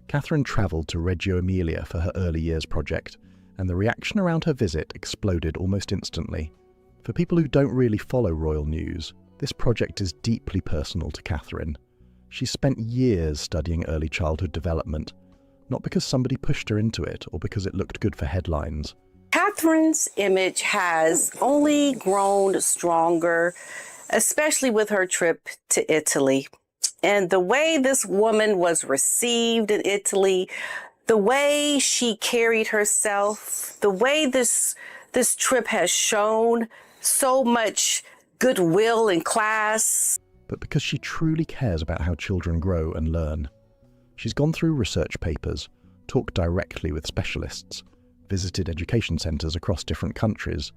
Catherine travelled to Reggio Emilia for her early years project, and the reaction around her visit exploded almost instantly. For people who don't really follow royal news, this project is deeply personal to Catherine. She spent years studying early childhood development, not because somebody pushed her into it or because it looked good for headlines. Catherine's image has only grown stronger, especially with her trip to Italy. And the way this woman was received in Italy, the way she carried herself, the way this trip has shown so much goodwill and class. But because she truly cares about how children grow and learn. She's gone through research papers, talked directly with specialists, visited education centres across different countries,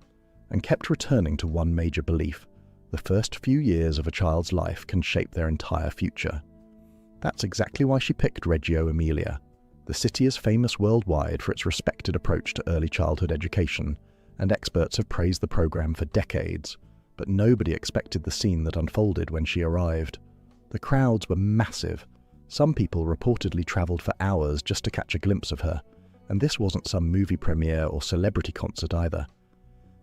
and kept returning to one major belief. The first few years of a child's life can shape their entire future. That's exactly why she picked Reggio Emilia. The city is famous worldwide for its respected approach to early childhood education, and experts have praised the programme for decades, but nobody expected the scene that unfolded when she arrived. The crowds were massive. Some people reportedly travelled for hours just to catch a glimpse of her, and this wasn't some movie premiere or celebrity concert either.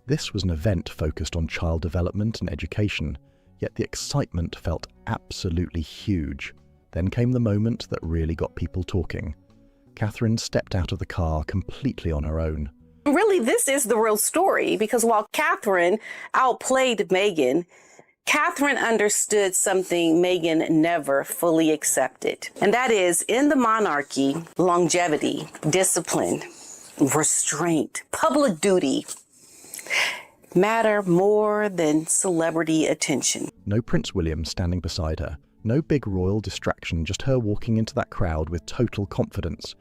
This was an event focused on child development and education, yet the excitement felt absolutely huge. Then came the moment that really got people talking. Catherine stepped out of the car completely on her own. Really, this is the real story, because while Catherine outplayed Meghan, Catherine understood something Meghan never fully accepted. And that is, in the monarchy, longevity, discipline, restraint, public duty matter more than celebrity attention. No Prince William standing beside her. No big royal distraction, just her walking into that crowd with total confidence.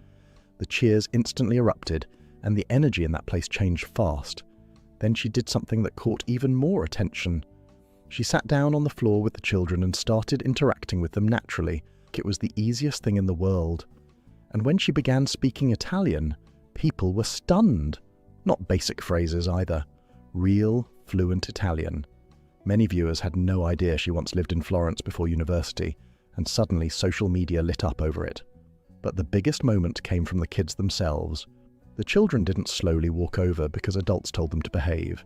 The cheers instantly erupted, and the energy in that place changed fast. Then she did something that caught even more attention. She sat down on the floor with the children and started interacting with them naturally. It was the easiest thing in the world. And when she began speaking Italian, people were stunned. Not basic phrases either. Real, fluent Italian. Many viewers had no idea she once lived in Florence before university, and suddenly social media lit up over it. But the biggest moment came from the kids themselves. The children didn't slowly walk over because adults told them to behave.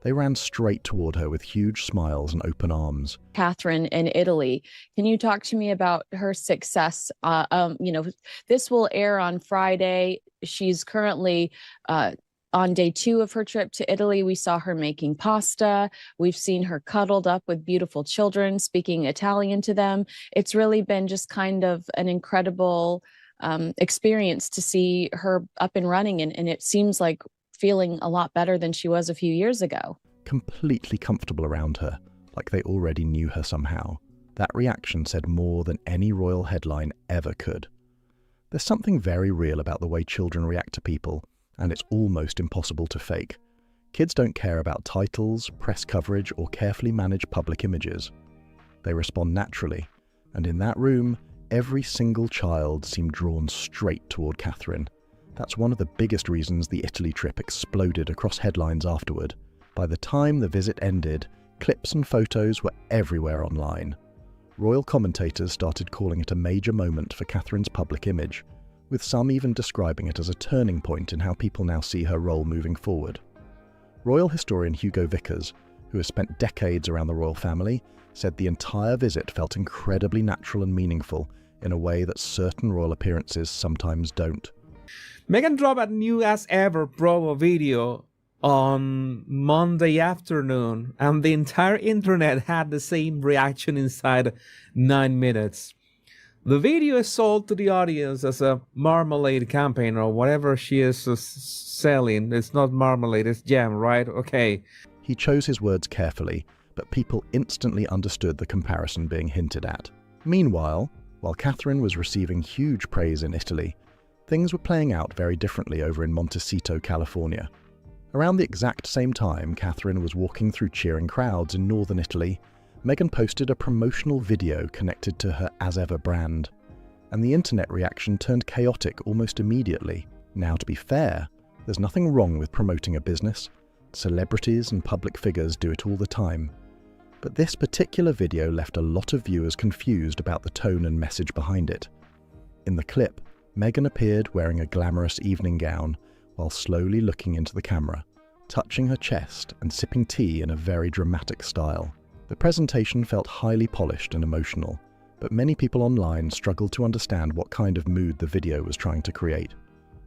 They ran straight toward her with huge smiles and open arms. Catherine in Italy. Can you talk to me about her success? This will air on Friday. She's currently on day 2 of her trip to Italy. We saw her making pasta. We've seen her cuddled up with beautiful children, speaking Italian to them. It's really been just kind of an incredible experience to see her up and running. And it seems like feeling a lot better than she was a few years ago. Completely comfortable around her, like they already knew her somehow. That reaction said more than any royal headline ever could. There's something very real about the way children react to people, and it's almost impossible to fake. Kids don't care about titles, press coverage, or carefully managed public images. They respond naturally, and in that room, every single child seemed drawn straight toward Catherine. That's one of the biggest reasons the Italy trip exploded across headlines afterward. By the time the visit ended, clips and photos were everywhere online. Royal commentators started calling it a major moment for Catherine's public image, with some even describing it as a turning point in how people now see her role moving forward. Royal historian Hugo Vickers who has spent decades around the royal family, said the entire visit felt incredibly natural and meaningful in a way that certain royal appearances sometimes don't. Meghan dropped a new as ever promo video on Monday afternoon, and the entire internet had the same reaction inside 9 minutes. The video is sold to the audience as a marmalade campaign or whatever she is selling. It's not marmalade, it's jam, right? Okay. He chose his words carefully, but people instantly understood the comparison being hinted at. Meanwhile, while Catherine was receiving huge praise in Italy, things were playing out very differently over in Montecito, California. Around the exact same time Catherine was walking through cheering crowds in northern Italy, Meghan posted a promotional video connected to her As Ever brand, and the internet reaction turned chaotic almost immediately. Now, to be fair, there's nothing wrong with promoting a business. Celebrities and public figures do it all the time. But this particular video left a lot of viewers confused about the tone and message behind it. In the clip, Meghan appeared wearing a glamorous evening gown while slowly looking into the camera, touching her chest and sipping tea in a very dramatic style. The presentation felt highly polished and emotional, but many people online struggled to understand what kind of mood the video was trying to create.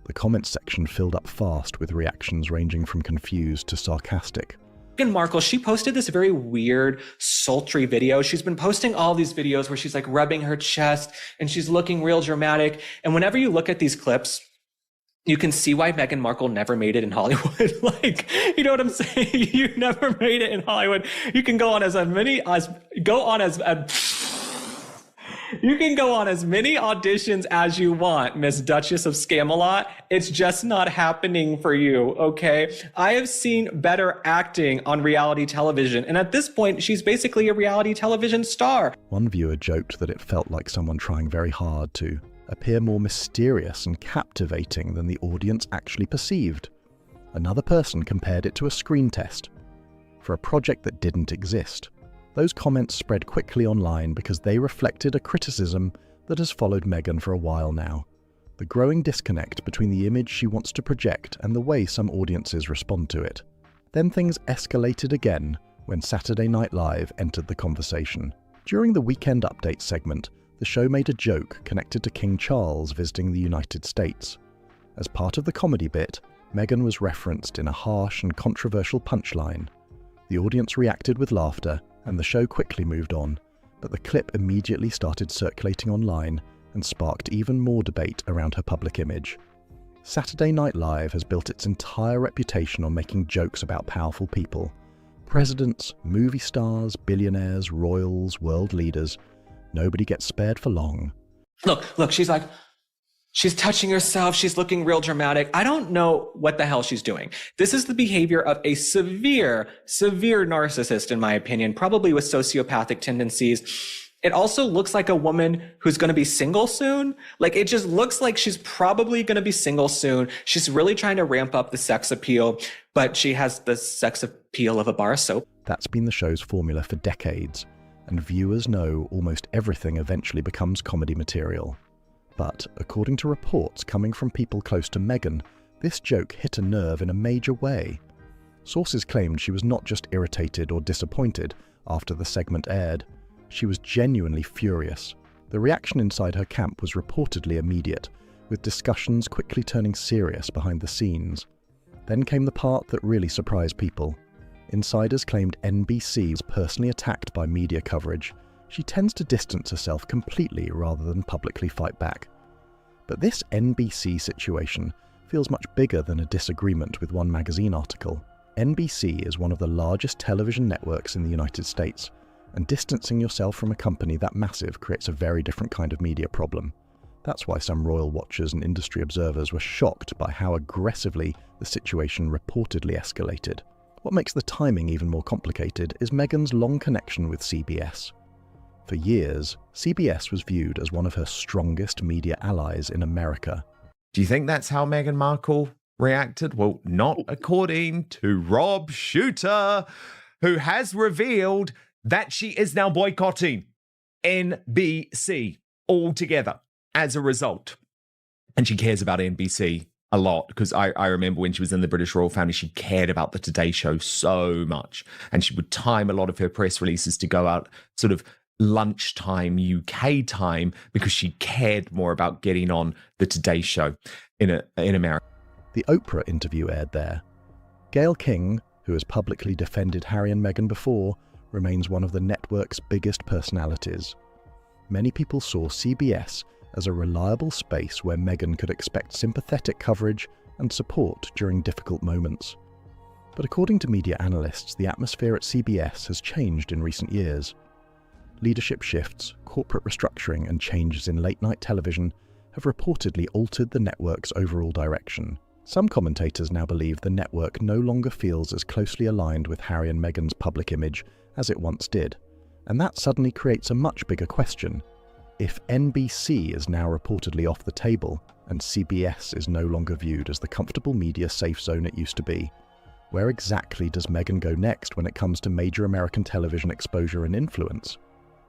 The comments section filled up fast with reactions ranging from confused to sarcastic. Meghan Markle, she posted this very weird, sultry video. She's been posting all these videos where she's like rubbing her chest and she's looking real dramatic. And whenever you look at these clips, you can see why Meghan Markle never made it in Hollywood. Like, you know what I'm saying? You never made it in Hollywood. You can go on as many auditions as you want, Miss Duchess of Scamelot. It's just not happening for you, okay? I have seen better acting on reality television, and at this point, she's basically a reality television star. One viewer joked that it felt like someone trying very hard to appear more mysterious and captivating than the audience actually perceived. Another person compared it to a screen test for a project that didn't exist. Those comments spread quickly online because they reflected a criticism that has followed Meghan for a while now. The growing disconnect between the image she wants to project and the way some audiences respond to it. Then things escalated again when Saturday Night Live entered the conversation. During the Weekend Update segment, the show made a joke connected to King Charles visiting the United States. As part of the comedy bit, Meghan was referenced in a harsh and controversial punchline. The audience reacted with laughter, and the show quickly moved on, but the clip immediately started circulating online and sparked even more debate around her public image. Saturday Night Live has built its entire reputation on making jokes about powerful people. Presidents, movie stars, billionaires, royals, world leaders. Nobody gets spared for long. Look, she's touching herself. She's looking real dramatic. I don't know what the hell she's doing. This is the behavior of a severe narcissist, in my opinion, probably with sociopathic tendencies. It also looks like a woman who's going to be single soon. Like, it just looks like she's probably going to be single soon. She's really trying to ramp up the sex appeal, but she has the sex appeal of a bar of soap. That's been the show's formula for decades, and viewers know almost everything eventually becomes comedy material. But, according to reports coming from people close to Meghan, this joke hit a nerve in a major way. Sources claimed she was not just irritated or disappointed after the segment aired. She was genuinely furious. The reaction inside her camp was reportedly immediate, with discussions quickly turning serious behind the scenes. Then came the part that really surprised people. Insiders claimed NBC was personally attacked by media coverage. She tends to distance herself completely rather than publicly fight back. But this NBC situation feels much bigger than a disagreement with one magazine article. NBC is one of the largest television networks in the United States, and distancing yourself from a company that massive creates a very different kind of media problem. That's why some royal watchers and industry observers were shocked by how aggressively the situation reportedly escalated. What makes the timing even more complicated is Meghan's long connection with CBS. For years, CBS was viewed as one of her strongest media allies in America. Do you think that's how Meghan Markle reacted? Well, not according to Rob Shooter, who has revealed that she is now boycotting NBC altogether as a result. And she cares about NBC a lot, because I remember when she was in the British royal family, she cared about the Today Show so much, and she would time a lot of her press releases to go out sort of lunchtime UK time, because she cared more about getting on the Today Show in America. The Oprah interview aired there. Gayle King, who has publicly defended Harry and Meghan before, remains one of the network's biggest personalities. Many people saw CBS as a reliable space where Meghan could expect sympathetic coverage and support during difficult moments. But according to media analysts, the atmosphere at CBS has changed in recent years. Leadership shifts, corporate restructuring, and changes in late-night television have reportedly altered the network's overall direction. Some commentators now believe the network no longer feels as closely aligned with Harry and Meghan's public image as it once did, and that suddenly creates a much bigger question. If NBC is now reportedly off the table, and CBS is no longer viewed as the comfortable media safe zone it used to be, where exactly does Meghan go next when it comes to major American television exposure and influence?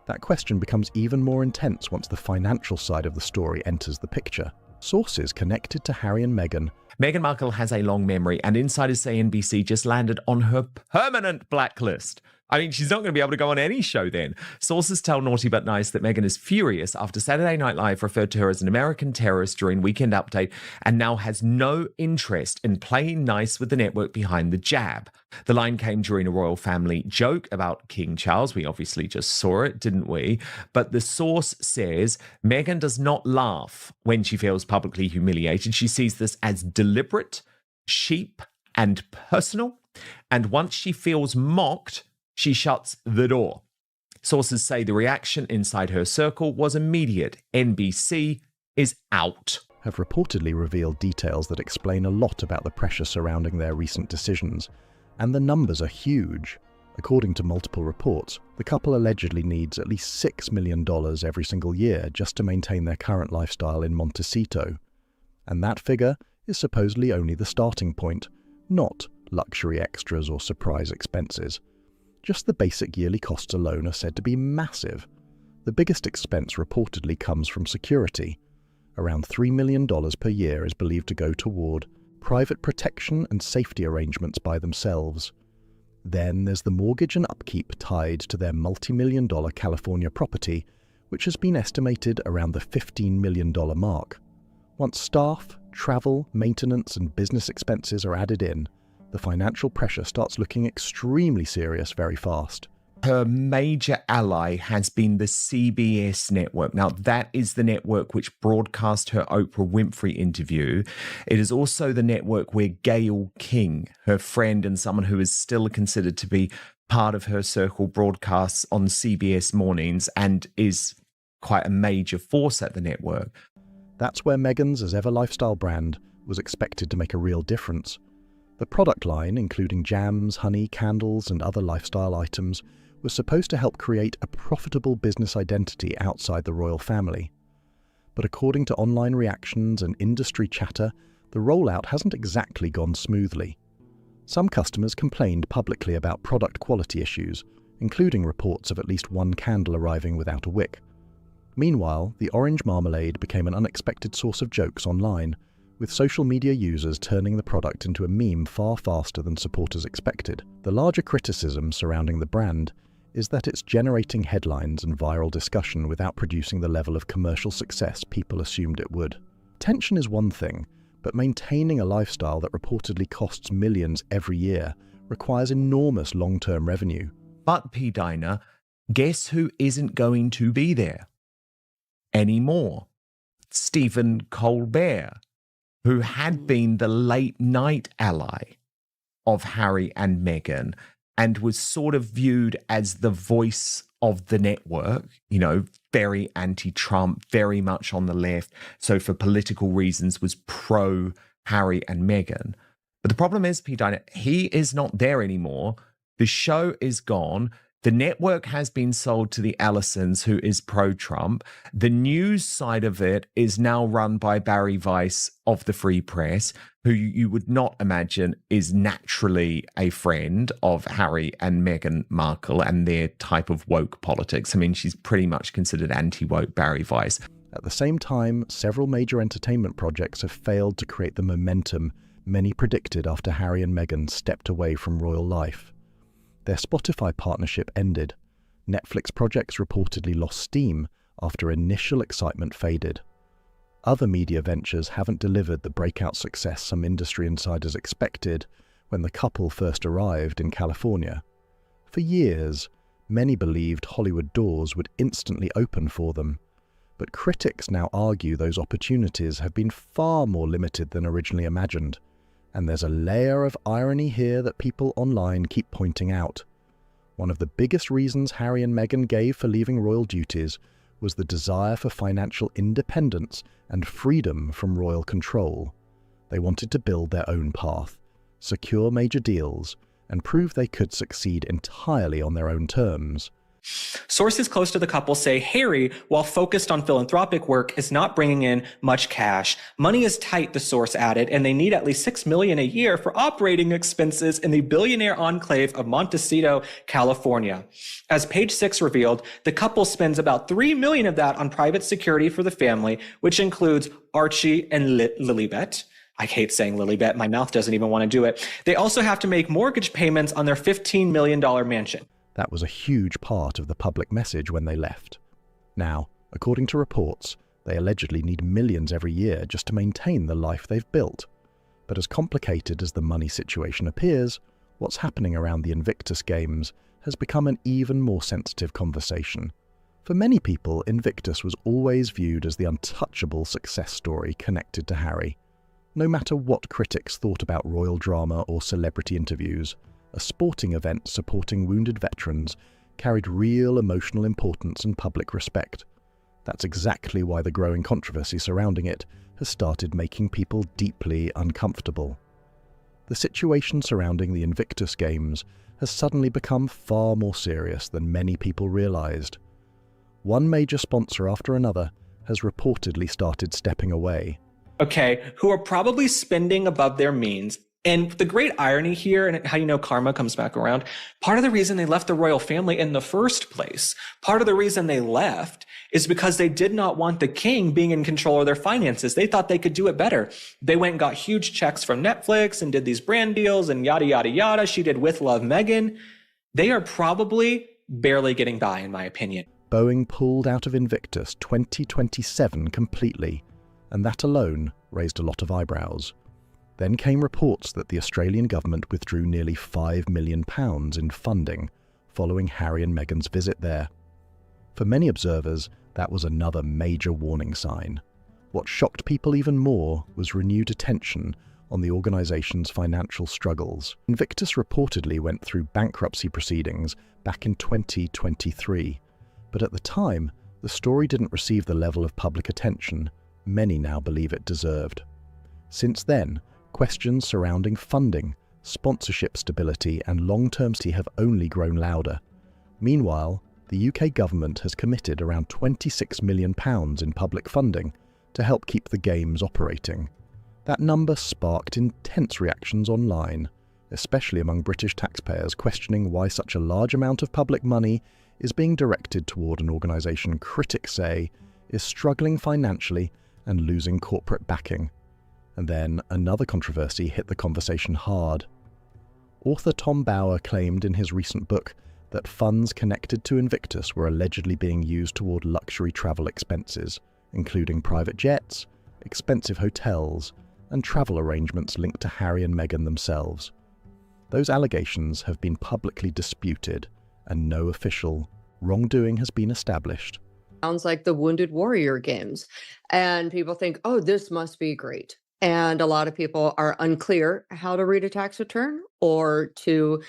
That question becomes even more intense once the financial side of the story enters the picture. Sources connected to Harry and Meghan. Meghan Markle has a long memory, and insiders say NBC just landed on her permanent blacklist. I mean, she's not going to be able to go on any show then. Sources tell Naughty But Nice that Meghan is furious after Saturday Night Live referred to her as an American terrorist during Weekend Update, and now has no interest in playing nice with the network behind the jab. The line came during a royal family joke about King Charles. We obviously just saw it, didn't we? But the source says Meghan does not laugh when she feels publicly humiliated. She sees this as deliberate, cheap, and personal. And once she feels mocked, she shuts the door. Sources say the reaction inside her circle was immediate. NBC is out. Have reportedly revealed details that explain a lot about the pressure surrounding their recent decisions. And the numbers are huge. According to multiple reports, the couple allegedly needs at least $6 million every single year just to maintain their current lifestyle in Montecito. And that figure is supposedly only the starting point, not luxury extras or surprise expenses. Just the basic yearly costs alone are said to be massive. The biggest expense reportedly comes from security. Around $3 million per year is believed to go toward private protection and safety arrangements by themselves. Then there's the mortgage and upkeep tied to their multi-million-dollar California property, which has been estimated around the $15 million mark. Once staff, travel, maintenance, and business expenses are added in, the financial pressure starts looking extremely serious very fast. Her major ally has been the CBS network. Now, that is the network which broadcast her Oprah Winfrey interview. It is also the network where Gayle King, her friend and someone who is still considered to be part of her circle, broadcasts on CBS mornings and is quite a major force at the network. That's where Meghan's As Ever lifestyle brand was expected to make a real difference. The product line, including jams, honey, candles, and other lifestyle items, was supposed to help create a profitable business identity outside the royal family. But according to online reactions and industry chatter, the rollout hasn't exactly gone smoothly. Some customers complained publicly about product quality issues, including reports of at least one candle arriving without a wick. Meanwhile, the orange marmalade became an unexpected source of jokes online, with social media users turning the product into a meme far faster than supporters expected. The larger criticism surrounding the brand is that it's generating headlines and viral discussion without producing the level of commercial success people assumed it would. Attention is one thing, but maintaining a lifestyle that reportedly costs millions every year requires enormous long-term revenue. But, P. Diner, guess who isn't going to be there anymore? Stephen Colbert, who had been the late-night ally of Harry and Meghan and was sort of viewed as the voice of the network, you know, very anti-Trump, very much on the left, so for political reasons was pro-Harry and Meghan. But the problem is, P. Diner, he is not there anymore. The show is gone. The network has been sold to the Allisons, who is pro-Trump. The news side of it is now run by Barry Weiss of the Free Press, who you would not imagine is naturally a friend of Harry and Meghan Markle and their type of woke politics. I mean, she's pretty much considered anti-woke, Barry Weiss. At the same time, several major entertainment projects have failed to create the momentum many predicted after Harry and Meghan stepped away from royal life. Their Spotify partnership ended. Netflix projects reportedly lost steam after initial excitement faded. Other media ventures haven't delivered the breakout success some industry insiders expected when the couple first arrived in California. For years, many believed Hollywood doors would instantly open for them, but critics now argue those opportunities have been far more limited than originally imagined, and there's a layer of irony here that people online keep pointing out. One of the biggest reasons Harry and Meghan gave for leaving royal duties was the desire for financial independence and freedom from royal control. They wanted to build their own path, secure major deals, and prove they could succeed entirely on their own terms. Sources close to the couple say Harry, while focused on philanthropic work, is not bringing in much cash. Money is tight, the source added, and they need at least $6 million a year for operating expenses in the billionaire enclave of Montecito, California. As Page 6 revealed, the couple spends about $3 million of that on private security for the family, which includes Archie and Lilibet. I hate saying Lilibet. My mouth doesn't even want to do it. They also have to make mortgage payments on their $15 million mansion. That was a huge part of the public message when they left. Now, according to reports, they allegedly need millions every year just to maintain the life they've built. But as complicated as the money situation appears, what's happening around the Invictus Games has become an even more sensitive conversation. For many people, Invictus was always viewed as the untouchable success story connected to Harry. No matter what critics thought about royal drama or celebrity interviews, a sporting event supporting wounded veterans carried real emotional importance and public respect. That's exactly why the growing controversy surrounding it has started making people deeply uncomfortable. The situation surrounding the Invictus Games has suddenly become far more serious than many people realized. One major sponsor after another has reportedly started stepping away. Okay, who are probably spending above their means. And the great irony here, and how you know karma comes back around, part of the reason they left the royal family in the first place, part of the reason they left is because they did not want the king being in control of their finances. They thought they could do it better. They went and got huge checks from Netflix and did these brand deals and yada, yada, yada. She did With Love Meghan. They are probably barely getting by, in my opinion. Boeing pulled out of Invictus 2027 completely, and that alone raised a lot of eyebrows. Then came reports that the Australian government withdrew nearly £5 million in funding following Harry and Meghan's visit there. For many observers, that was another major warning sign. What shocked people even more was renewed attention on the organisation's financial struggles. Invictus reportedly went through bankruptcy proceedings back in 2023, but at the time, the story didn't receive the level of public attention many now believe it deserved. Since then, questions surrounding funding, sponsorship stability and long-term stability have only grown louder. Meanwhile, the UK government has committed around £26 million in public funding to help keep the Games operating. That number sparked intense reactions online, especially among British taxpayers questioning why such a large amount of public money is being directed toward an organisation critics say is struggling financially and losing corporate backing. And then another controversy hit the conversation hard. Author Tom Bower claimed in his recent book that funds connected to Invictus were allegedly being used toward luxury travel expenses, including private jets, expensive hotels, and travel arrangements linked to Harry and Meghan themselves. Those allegations have been publicly disputed, and no official wrongdoing has been established. Sounds like the Wounded Warrior Games, and people think, oh, this must be great. And a lot of people are unclear how to read a tax return or to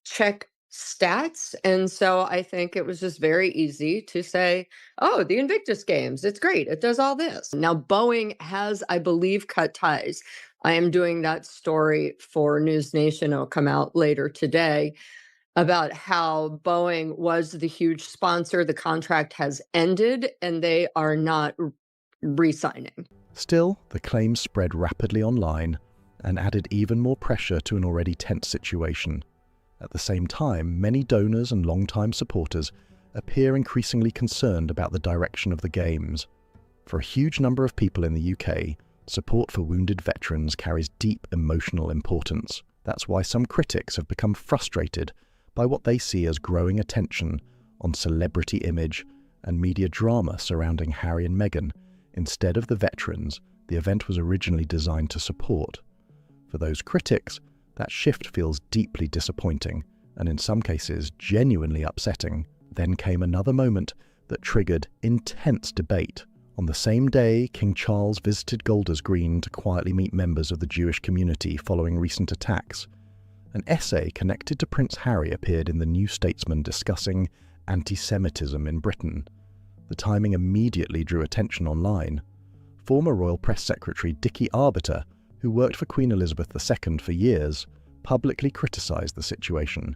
check stats. And so I think it was just very easy to say, oh, the Invictus Games, it's great. It does all this. Now, Boeing has, I believe, cut ties. I am doing that story for News Nation. It'll come out later today about how Boeing was the huge sponsor. The contract has ended and they are not re-signing. Still, the claims spread rapidly online and added even more pressure to an already tense situation. At the same time, many donors and long-time supporters appear increasingly concerned about the direction of the Games. For a huge number of people in the UK, support for wounded veterans carries deep emotional importance. That's why some critics have become frustrated by what they see as growing attention on celebrity image and media drama surrounding Harry and Meghan, instead of the veterans the event was originally designed to support. For those critics, that shift feels deeply disappointing, and in some cases genuinely upsetting. Then came another moment that triggered intense debate. On the same day, King Charles visited Golders Green to quietly meet members of the Jewish community following recent attacks. An essay connected to Prince Harry appeared in the New Statesman discussing anti-Semitism in Britain. The timing immediately drew attention online. Former Royal Press Secretary Dickie Arbiter, who worked for Queen Elizabeth II for years, publicly criticised the situation.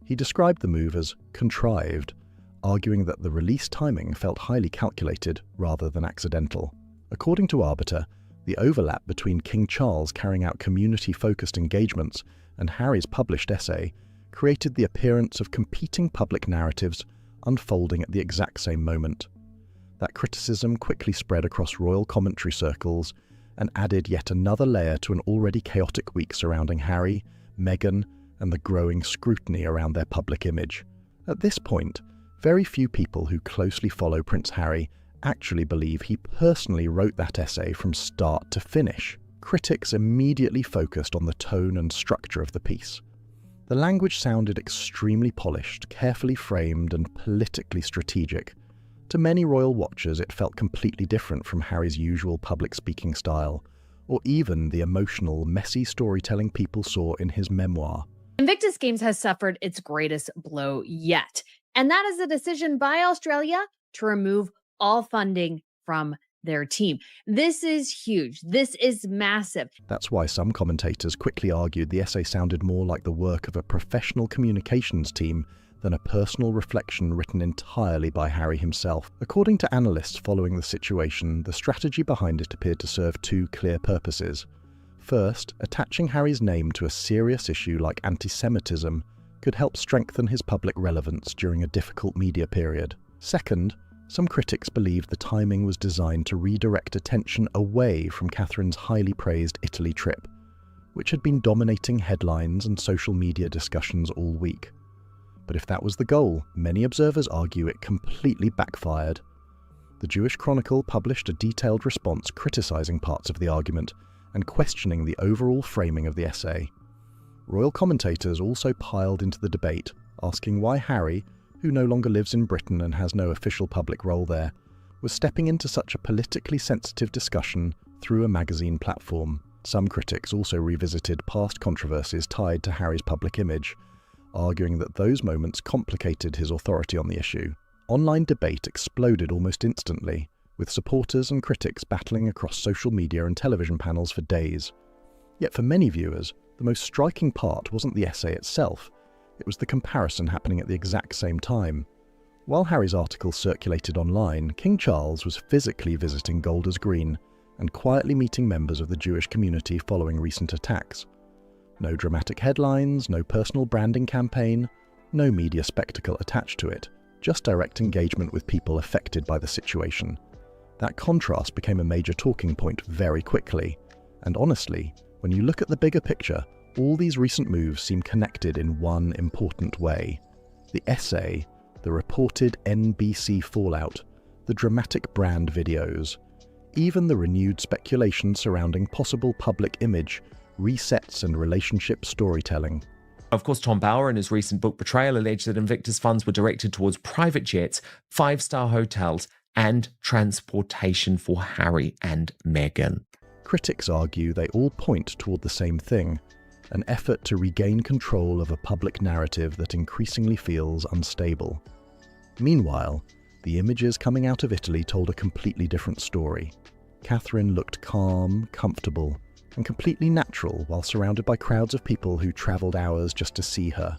He described the move as contrived, arguing that the release timing felt highly calculated rather than accidental. According to Arbiter, the overlap between King Charles carrying out community-focused engagements and Harry's published essay created the appearance of competing public narratives unfolding at the exact same moment. That criticism quickly spread across royal commentary circles and added yet another layer to an already chaotic week surrounding Harry, Meghan, and the growing scrutiny around their public image. At this point, very few people who closely follow Prince Harry actually believe he personally wrote that essay from start to finish. Critics immediately focused on the tone and structure of the piece. The language sounded extremely polished, carefully framed, and politically strategic. To many royal watchers, it felt completely different from Harry's usual public speaking style, or even the emotional, messy storytelling people saw in his memoir. Invictus Games has suffered its greatest blow yet, and that is the decision by Australia to remove all funding from their team. This is huge. This is massive. That's why some commentators quickly argued the essay sounded more like the work of a professional communications team than a personal reflection written entirely by Harry himself. According to analysts following the situation, the strategy behind it appeared to serve two clear purposes. First, attaching Harry's name to a serious issue like anti-Semitism could help strengthen his public relevance during a difficult media period. Second, some critics believed the timing was designed to redirect attention away from Catherine's highly praised Italy trip, which had been dominating headlines and social media discussions all week. But if that was the goal, many observers argue it completely backfired. The Jewish Chronicle published a detailed response criticizing parts of the argument and questioning the overall framing of the essay. Royal commentators also piled into the debate, asking why Harry, who no longer lives in Britain and has no official public role there, was stepping into such a politically sensitive discussion through a magazine platform. Some critics also revisited past controversies tied to Harry's public image, arguing that those moments complicated his authority on the issue. Online debate exploded almost instantly, with supporters and critics battling across social media and television panels for days. Yet for many viewers, the most striking part wasn't the essay itself, it was the comparison happening at the exact same time. While Harry's article circulated online, King Charles was physically visiting Golders Green and quietly meeting members of the Jewish community following recent attacks. No dramatic headlines, no personal branding campaign, no media spectacle attached to it, just direct engagement with people affected by the situation. That contrast became a major talking point very quickly, and honestly, when you look at the bigger picture, all these recent moves seem connected in one important way. The essay, the reported NBC fallout, the dramatic brand videos, even the renewed speculation surrounding possible public image, resets and relationship storytelling. Of course, Tom Bauer in his recent book Betrayal alleged that Invictus funds were directed towards private jets, 5-star hotels, and transportation for Harry and Meghan. Critics argue they all point toward the same thing, an effort to regain control of a public narrative that increasingly feels unstable. Meanwhile, the images coming out of Italy told a completely different story. Catherine looked calm, comfortable, and completely natural while surrounded by crowds of people who travelled hours just to see her.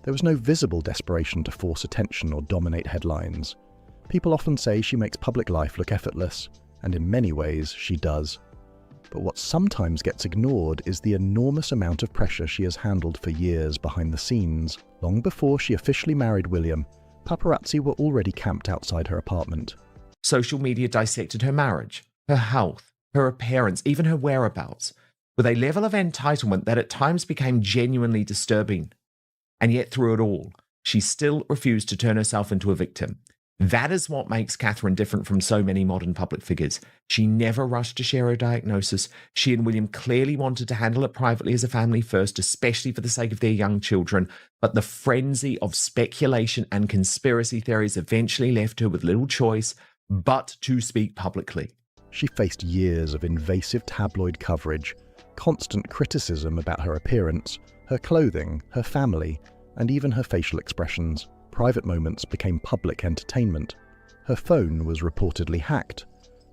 There was no visible desperation to force attention or dominate headlines. People often say she makes public life look effortless, and in many ways she does. But what sometimes gets ignored is the enormous amount of pressure she has handled for years behind the scenes. Long before she officially married William, paparazzi were already camped outside her apartment. Social media dissected her marriage, her health, her appearance, even her whereabouts, with a level of entitlement that at times became genuinely disturbing. And yet through it all, she still refused to turn herself into a victim. That is what makes Catherine different from so many modern public figures. She never rushed to share her diagnosis. She and William clearly wanted to handle it privately as a family first, especially for the sake of their young children. But the frenzy of speculation and conspiracy theories eventually left her with little choice but to speak publicly. She faced years of invasive tabloid coverage, constant criticism about her appearance, her clothing, her family, and even her facial expressions. Private moments became public entertainment. Her phone was reportedly hacked.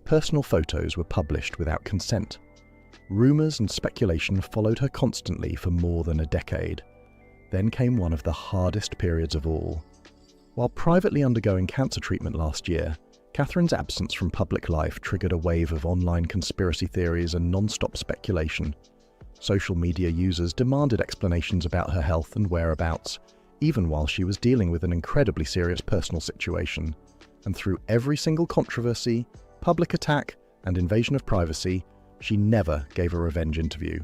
Personal photos were published without consent. Rumours and speculation followed her constantly for more than a decade. Then came one of the hardest periods of all. While privately undergoing cancer treatment last year, Catherine's absence from public life triggered a wave of online conspiracy theories and non-stop speculation. Social media users demanded explanations about her health and whereabouts, even while she was dealing with an incredibly serious personal situation. And through every single controversy, public attack, and invasion of privacy, she never gave a revenge interview,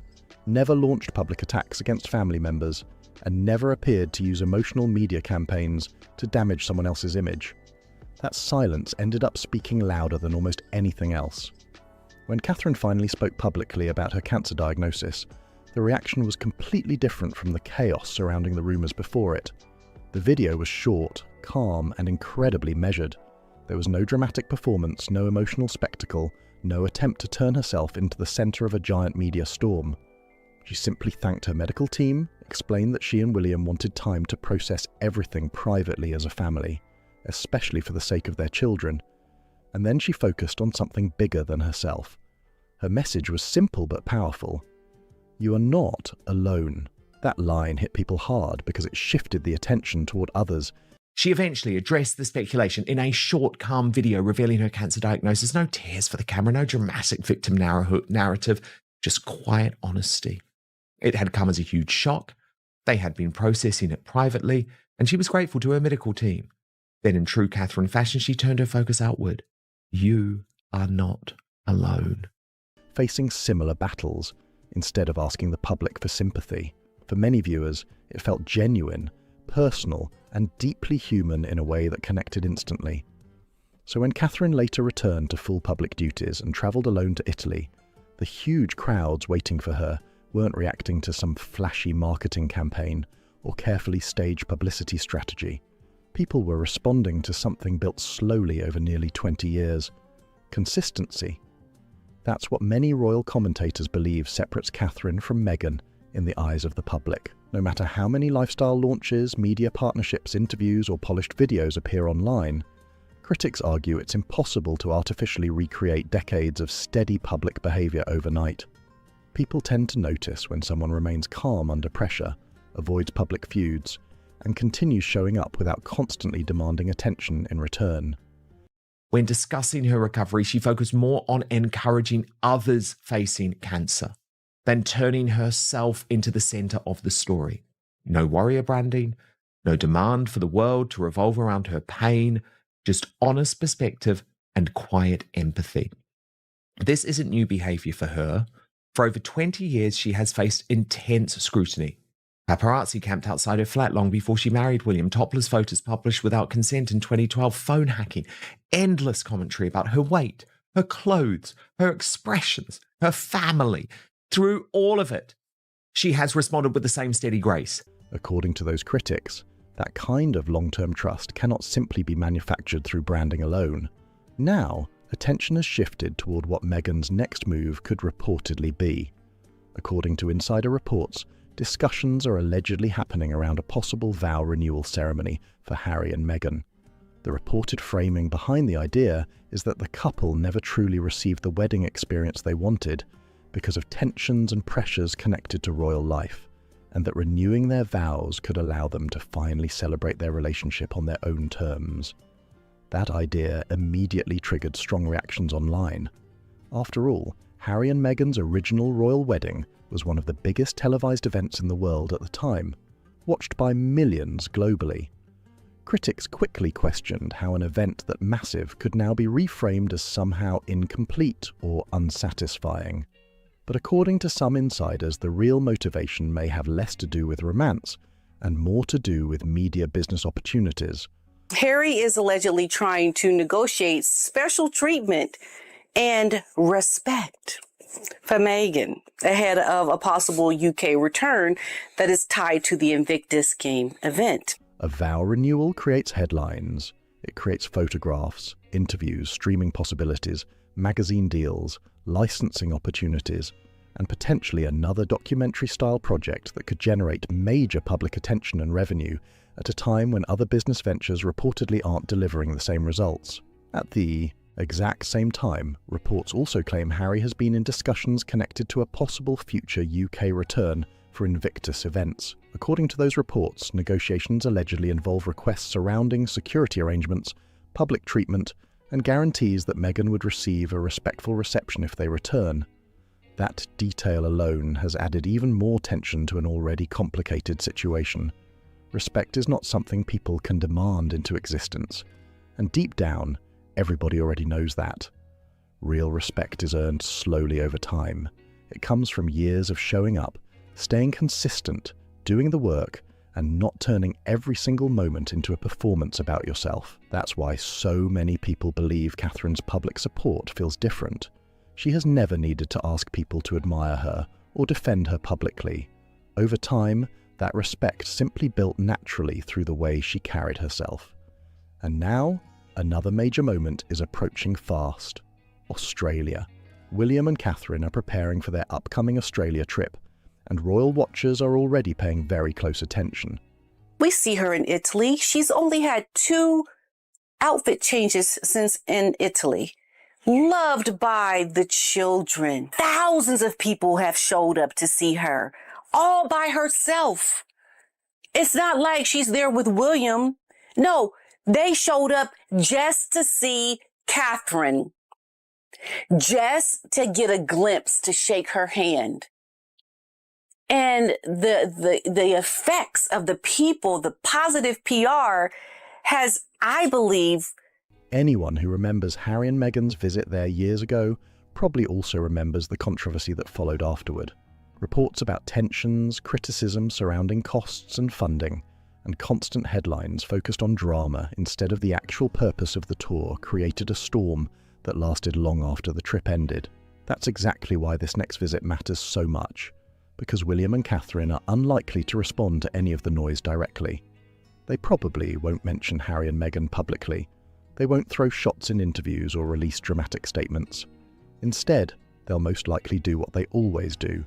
never launched public attacks against family members, and never appeared to use emotional media campaigns to damage someone else's image. That silence ended up speaking louder than almost anything else. When Catherine finally spoke publicly about her cancer diagnosis, the reaction was completely different from the chaos surrounding the rumours before it. The video was short, calm, and incredibly measured. There was no dramatic performance, no emotional spectacle, no attempt to turn herself into the centre of a giant media storm. She simply thanked her medical team, explained that she and William wanted time to process everything privately as a family, especially for the sake of their children, and then she focused on something bigger than herself. Her message was simple but powerful. You are not alone. That line hit people hard because it shifted the attention toward others. She eventually addressed the speculation in a short, calm video revealing her cancer diagnosis. No tears for the camera, no dramatic victim narrative, just quiet honesty. It had come as a huge shock. They had been processing it privately, and she was grateful to her medical team. Then in true Catherine fashion, she turned her focus outward. You are not alone. Facing similar battles, instead of asking the public for sympathy. For many viewers, it felt genuine, personal, and deeply human in a way that connected instantly. So when Catherine later returned to full public duties and travelled alone to Italy, the huge crowds waiting for her weren't reacting to some flashy marketing campaign or carefully staged publicity strategy. People were responding to something built slowly over nearly 20 years. Consistency. That's what many royal commentators believe separates Catherine from Meghan in the eyes of the public. No matter how many lifestyle launches, media partnerships, interviews, or polished videos appear online, critics argue it's impossible to artificially recreate decades of steady public behaviour overnight. People tend to notice when someone remains calm under pressure, avoids public feuds, and continues showing up without constantly demanding attention in return. When discussing her recovery, she focused more on encouraging others facing cancer than turning herself into the centre of the story. No warrior branding, no demand for the world to revolve around her pain, just honest perspective and quiet empathy. This isn't new behaviour for her. For over 20 years, she has faced intense scrutiny. Paparazzi camped outside her flat long before she married William, topless photos published without consent in 2012, phone hacking, endless commentary about her weight, her clothes, her expressions, her family. Through all of it, she has responded with the same steady grace. According to those critics, that kind of long-term trust cannot simply be manufactured through branding alone. Now, attention has shifted toward what Meghan's next move could reportedly be. According to insider reports, discussions are allegedly happening around a possible vow renewal ceremony for Harry and Meghan. The reported framing behind the idea is that the couple never truly received the wedding experience they wanted because of tensions and pressures connected to royal life, and that renewing their vows could allow them to finally celebrate their relationship on their own terms. That idea immediately triggered strong reactions online. After all, Harry and Meghan's original royal wedding was one of the biggest televised events in the world at the time, watched by millions globally. Critics quickly questioned how an event that massive could now be reframed as somehow incomplete or unsatisfying. But according to some insiders, the real motivation may have less to do with romance and more to do with media business opportunities. Harry is allegedly trying to negotiate special treatment and respect for Meghan ahead of a possible UK return that is tied to the Invictus Game event. A vow renewal creates headlines. It creates photographs, interviews, streaming possibilities, magazine deals, licensing opportunities, and potentially another documentary-style project that could generate major public attention and revenue at a time when other business ventures reportedly aren't delivering the same results. At the exact same time, reports also claim Harry has been in discussions connected to a possible future UK return for Invictus events. According to those reports, negotiations allegedly involve requests surrounding security arrangements, public treatment, and guarantees that Meghan would receive a respectful reception if they return. That detail alone has added even more tension to an already complicated situation. Respect is not something people can demand into existence, and deep down, everybody already knows that. Real respect is earned slowly over time. It comes from years of showing up, staying consistent, doing the work, and not turning every single moment into a performance about yourself. That's why so many people believe Catherine's public support feels different. She has never needed to ask people to admire her or defend her publicly. Over time, that respect simply built naturally through the way she carried herself. And now, another major moment is approaching fast. Australia. William and Catherine are preparing for their upcoming Australia trip, and royal watchers are already paying very close attention. We see her in Italy. She's only had 2 outfit changes since in Italy. Loved by the children. Thousands of people have showed up to see her, all by herself. It's not like she's there with William. No, they showed up just to see Catherine, just to get a glimpse, to shake her hand. And the effects of the people, the positive PR has, I believe... Anyone who remembers Harry and Meghan's visit there years ago probably also remembers the controversy that followed afterward. Reports about tensions, criticism surrounding costs and funding, and constant headlines focused on drama instead of the actual purpose of the tour created a storm that lasted long after the trip ended. That's exactly why this next visit matters so much, because William and Catherine are unlikely to respond to any of the noise directly. They probably won't mention Harry and Meghan publicly. They won't throw shots in interviews or release dramatic statements. Instead, they'll most likely do what they always do: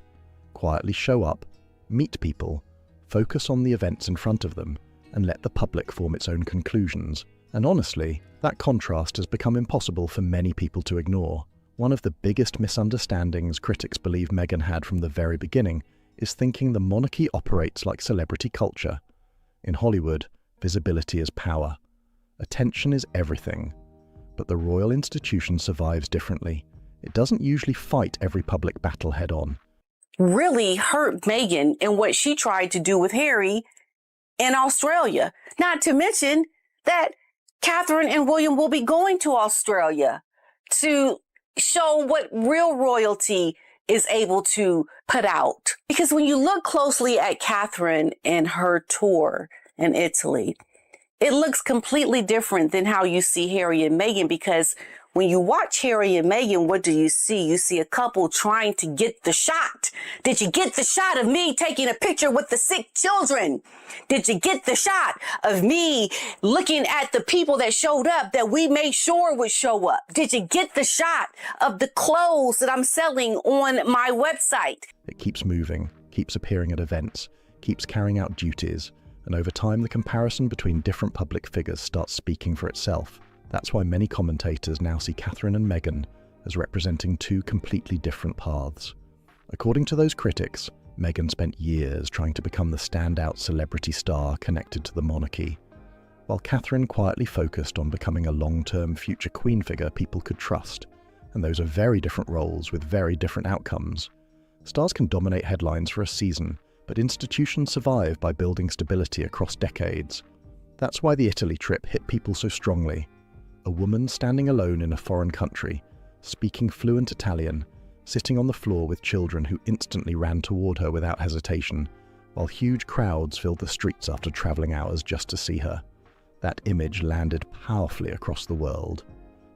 quietly show up, meet people, focus on the events in front of them, and let the public form its own conclusions. And honestly, that contrast has become impossible for many people to ignore. One of the biggest misunderstandings critics believe Meghan had from the very beginning is thinking the monarchy operates like celebrity culture. In Hollywood, visibility is power. Attention is everything. But the royal institution survives differently. It doesn't usually fight every public battle head-on. Really hurt Meghan in what she tried to do with Harry in Australia. Not to mention that Catherine and William will be going to Australia to show what real royalty is able to put out. Because when you look closely at Catherine and her tour in Italy, it looks completely different than how you see Harry and Meghan, because when you watch Harry and Meghan, what do you see? You see a couple trying to get the shot. Did you get the shot of me taking a picture with the sick children? Did you get the shot of me looking at the people that showed up that we made sure would show up? Did you get the shot of the clothes that I'm selling on my website? It keeps moving, keeps appearing at events, keeps carrying out duties, and over time the comparison between different public figures starts speaking for itself. That's why many commentators now see Catherine and Meghan as representing 2 completely different paths. According to those critics, Meghan spent years trying to become the standout celebrity star connected to the monarchy, while Catherine quietly focused on becoming a long-term future queen figure people could trust. And those are very different roles with very different outcomes. Stars can dominate headlines for a season, but institutions survive by building stability across decades. That's why the Italy trip hit people so strongly. A woman standing alone in a foreign country, speaking fluent Italian, sitting on the floor with children who instantly ran toward her without hesitation, while huge crowds filled the streets after travelling hours just to see her. That image landed powerfully across the world.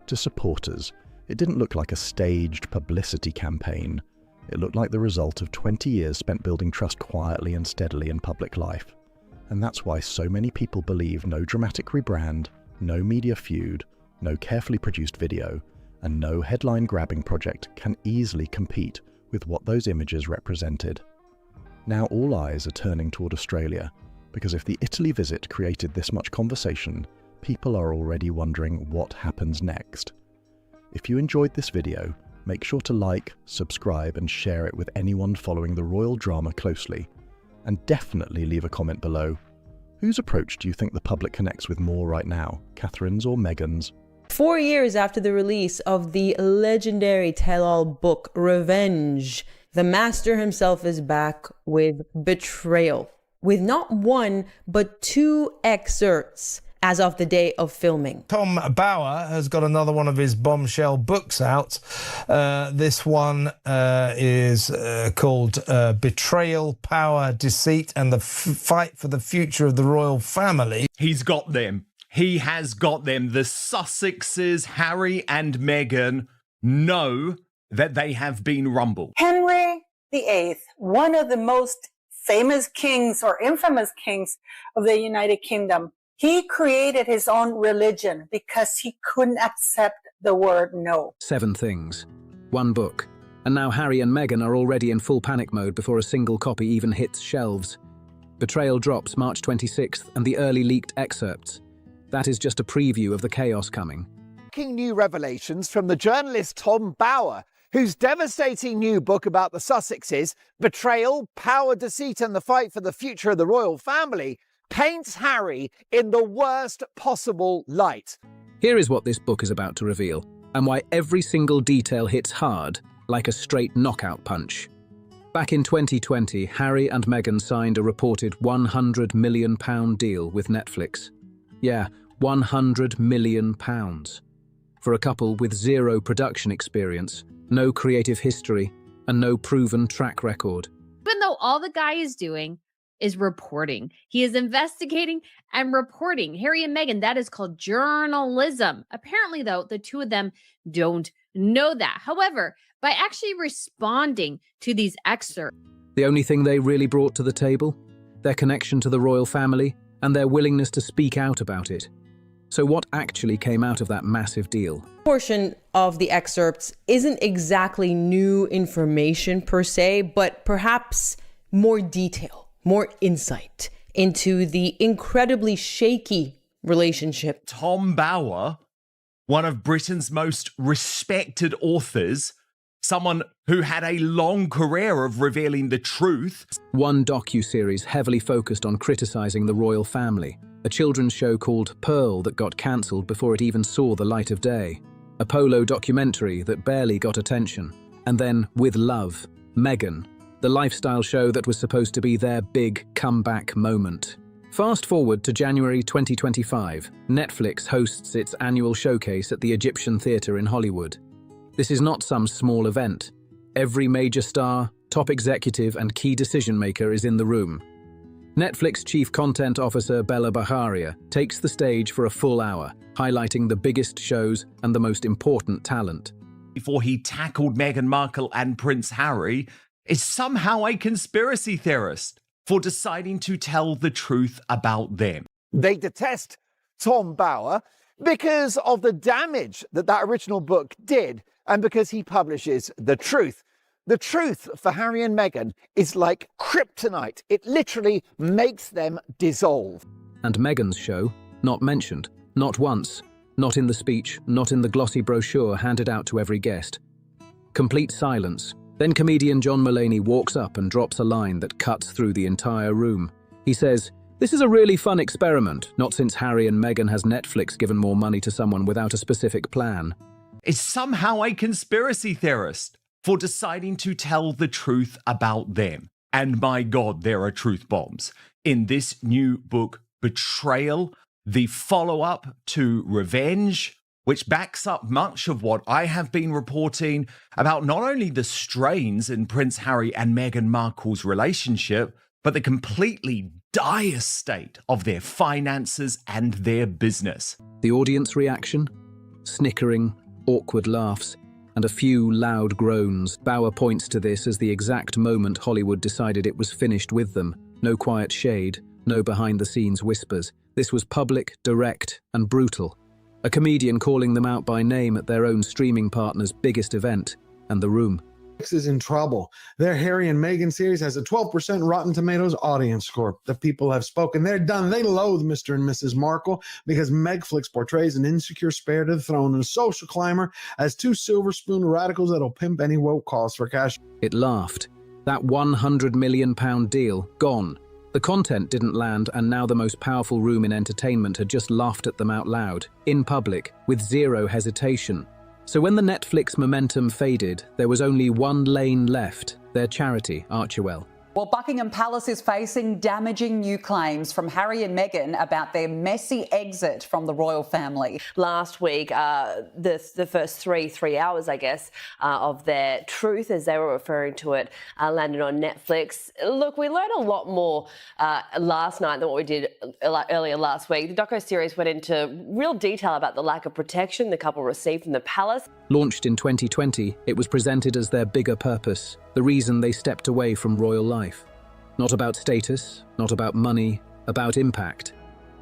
To supporters, it didn't look like a staged publicity campaign. It looked like the result of 20 years spent building trust quietly and steadily in public life. And that's why so many people believe no dramatic rebrand, no media feud, no carefully produced video, and no headline-grabbing project can easily compete with what those images represented. Now all eyes are turning toward Australia, because if the Italy visit created this much conversation, people are already wondering what happens next. If you enjoyed this video, make sure to like, subscribe, and share it with anyone following the royal drama closely. And definitely leave a comment below. Whose approach do you think the public connects with more right now, Catherine's or Meghan's? 4 years after the release of the legendary tell-all book Revenge, the master himself is back with Betrayal, with not one but 2 excerpts as of the day of filming. Tom Bauer has got another one of his bombshell books out. This one is called Betrayal, Power, Deceit, and the Fight for the Future of the Royal Family. He's got them. He has got them. The Sussexes, Harry and Meghan, know that they have been rumbled. Henry VIII, one of the most famous kings or infamous kings of the United Kingdom, he created his own religion because he couldn't accept the word no. 7 things. 1 book. And now Harry and Meghan are already in full panic mode before a single copy even hits shelves. Betrayal drops March 26th and the early leaked excerpts. That is just a preview of the chaos coming. New revelations from the journalist Tom Bauer, whose devastating new book about the Sussexes, Betrayal, Power, Deceit, and the Fight for the Future of the Royal Family, paints Harry in the worst possible light. Here is what this book is about to reveal, and why every single detail hits hard, like a straight knockout punch. Back in 2020, Harry and Meghan signed a reported £100 million deal with Netflix. Yeah, £100 million. For a couple with 0 production experience, no creative history, and no proven track record. Even though all the guy is doing is reporting. He is investigating and reporting. Harry and Meghan, that is called journalism. Apparently, though, the 2 of them don't know that. However, by actually responding to these excerpts, the only thing they really brought to the table? Their connection to the royal family and their willingness to speak out about it. So what actually came out of that massive deal? Portion of the excerpts isn't exactly new information per se, but perhaps more detail, more insight into the incredibly shaky relationship. Tom Bauer, one of Britain's most respected authors, someone who had a long career of revealing the truth. One docu-series heavily focused on criticising the royal family. A children's show called Pearl that got cancelled before it even saw the light of day. A polo documentary that barely got attention. And then With Love, Meghan, the lifestyle show that was supposed to be their big comeback moment. Fast forward to January 2025, Netflix hosts its annual showcase at the Egyptian Theatre in Hollywood. This is not some small event. Every major star, top executive, and key decision maker is in the room. Netflix Chief Content Officer Bella Baharia takes the stage for a full hour, highlighting the biggest shows and the most important talent. Before he tackled Meghan Markle and Prince Harry, is somehow a conspiracy theorist for deciding to tell the truth about them. They detest Tom Bauer because of the damage that original book did and because he publishes the truth. The truth for Harry and Meghan is like kryptonite. It literally makes them dissolve. And Meghan's show, not mentioned, not once, not in the speech, not in the glossy brochure handed out to every guest. Complete silence. Then comedian John Mulaney walks up and drops a line that cuts through the entire room. He says, "This is a really fun experiment, not since Harry and Meghan has Netflix given more money to someone without a specific plan." Is somehow a conspiracy theorist for deciding to tell the truth about them. And my God, there are truth bombs in this new book, Betrayal, the follow-up to Revenge, which backs up much of what I have been reporting about not only the strains in Prince Harry and Meghan Markle's relationship, but the completely dire state of their finances and their business. The audience reaction? Snickering, awkward laughs, and a few loud groans. Bauer points to this as the exact moment Hollywood decided it was finished with them. No quiet shade, no behind-the-scenes whispers. This was public, direct, and brutal. A comedian calling them out by name at their own streaming partner's biggest event, and The Room. Is in trouble. Their Harry and Meghan series has a 12% Rotten Tomatoes audience score. The people have spoken. They're done. They loathe Mr. and Mrs. Markle because Megflix portrays an insecure spare to the throne and a social climber as two silver spoon radicals that'll pimp any woke cause for cash. It laughed. That £100 million deal, gone. The content didn't land, and now the most powerful room in entertainment had just laughed at them out loud, in public, with zero hesitation. So when the Netflix momentum faded, there was only one lane left, their charity, Archewell. Well, Buckingham Palace is facing damaging new claims from Harry and Meghan about their messy exit from the royal family. Last week, the first three hours, I guess, of their truth, as they were referring to it, landed on Netflix. Look, we learned a lot more last night than what we did earlier last week. The docu-series went into real detail about the lack of protection the couple received from the palace. Launched in 2020, it was presented as their bigger purpose, the reason they stepped away from royal life. Not about status, not about money, about impact.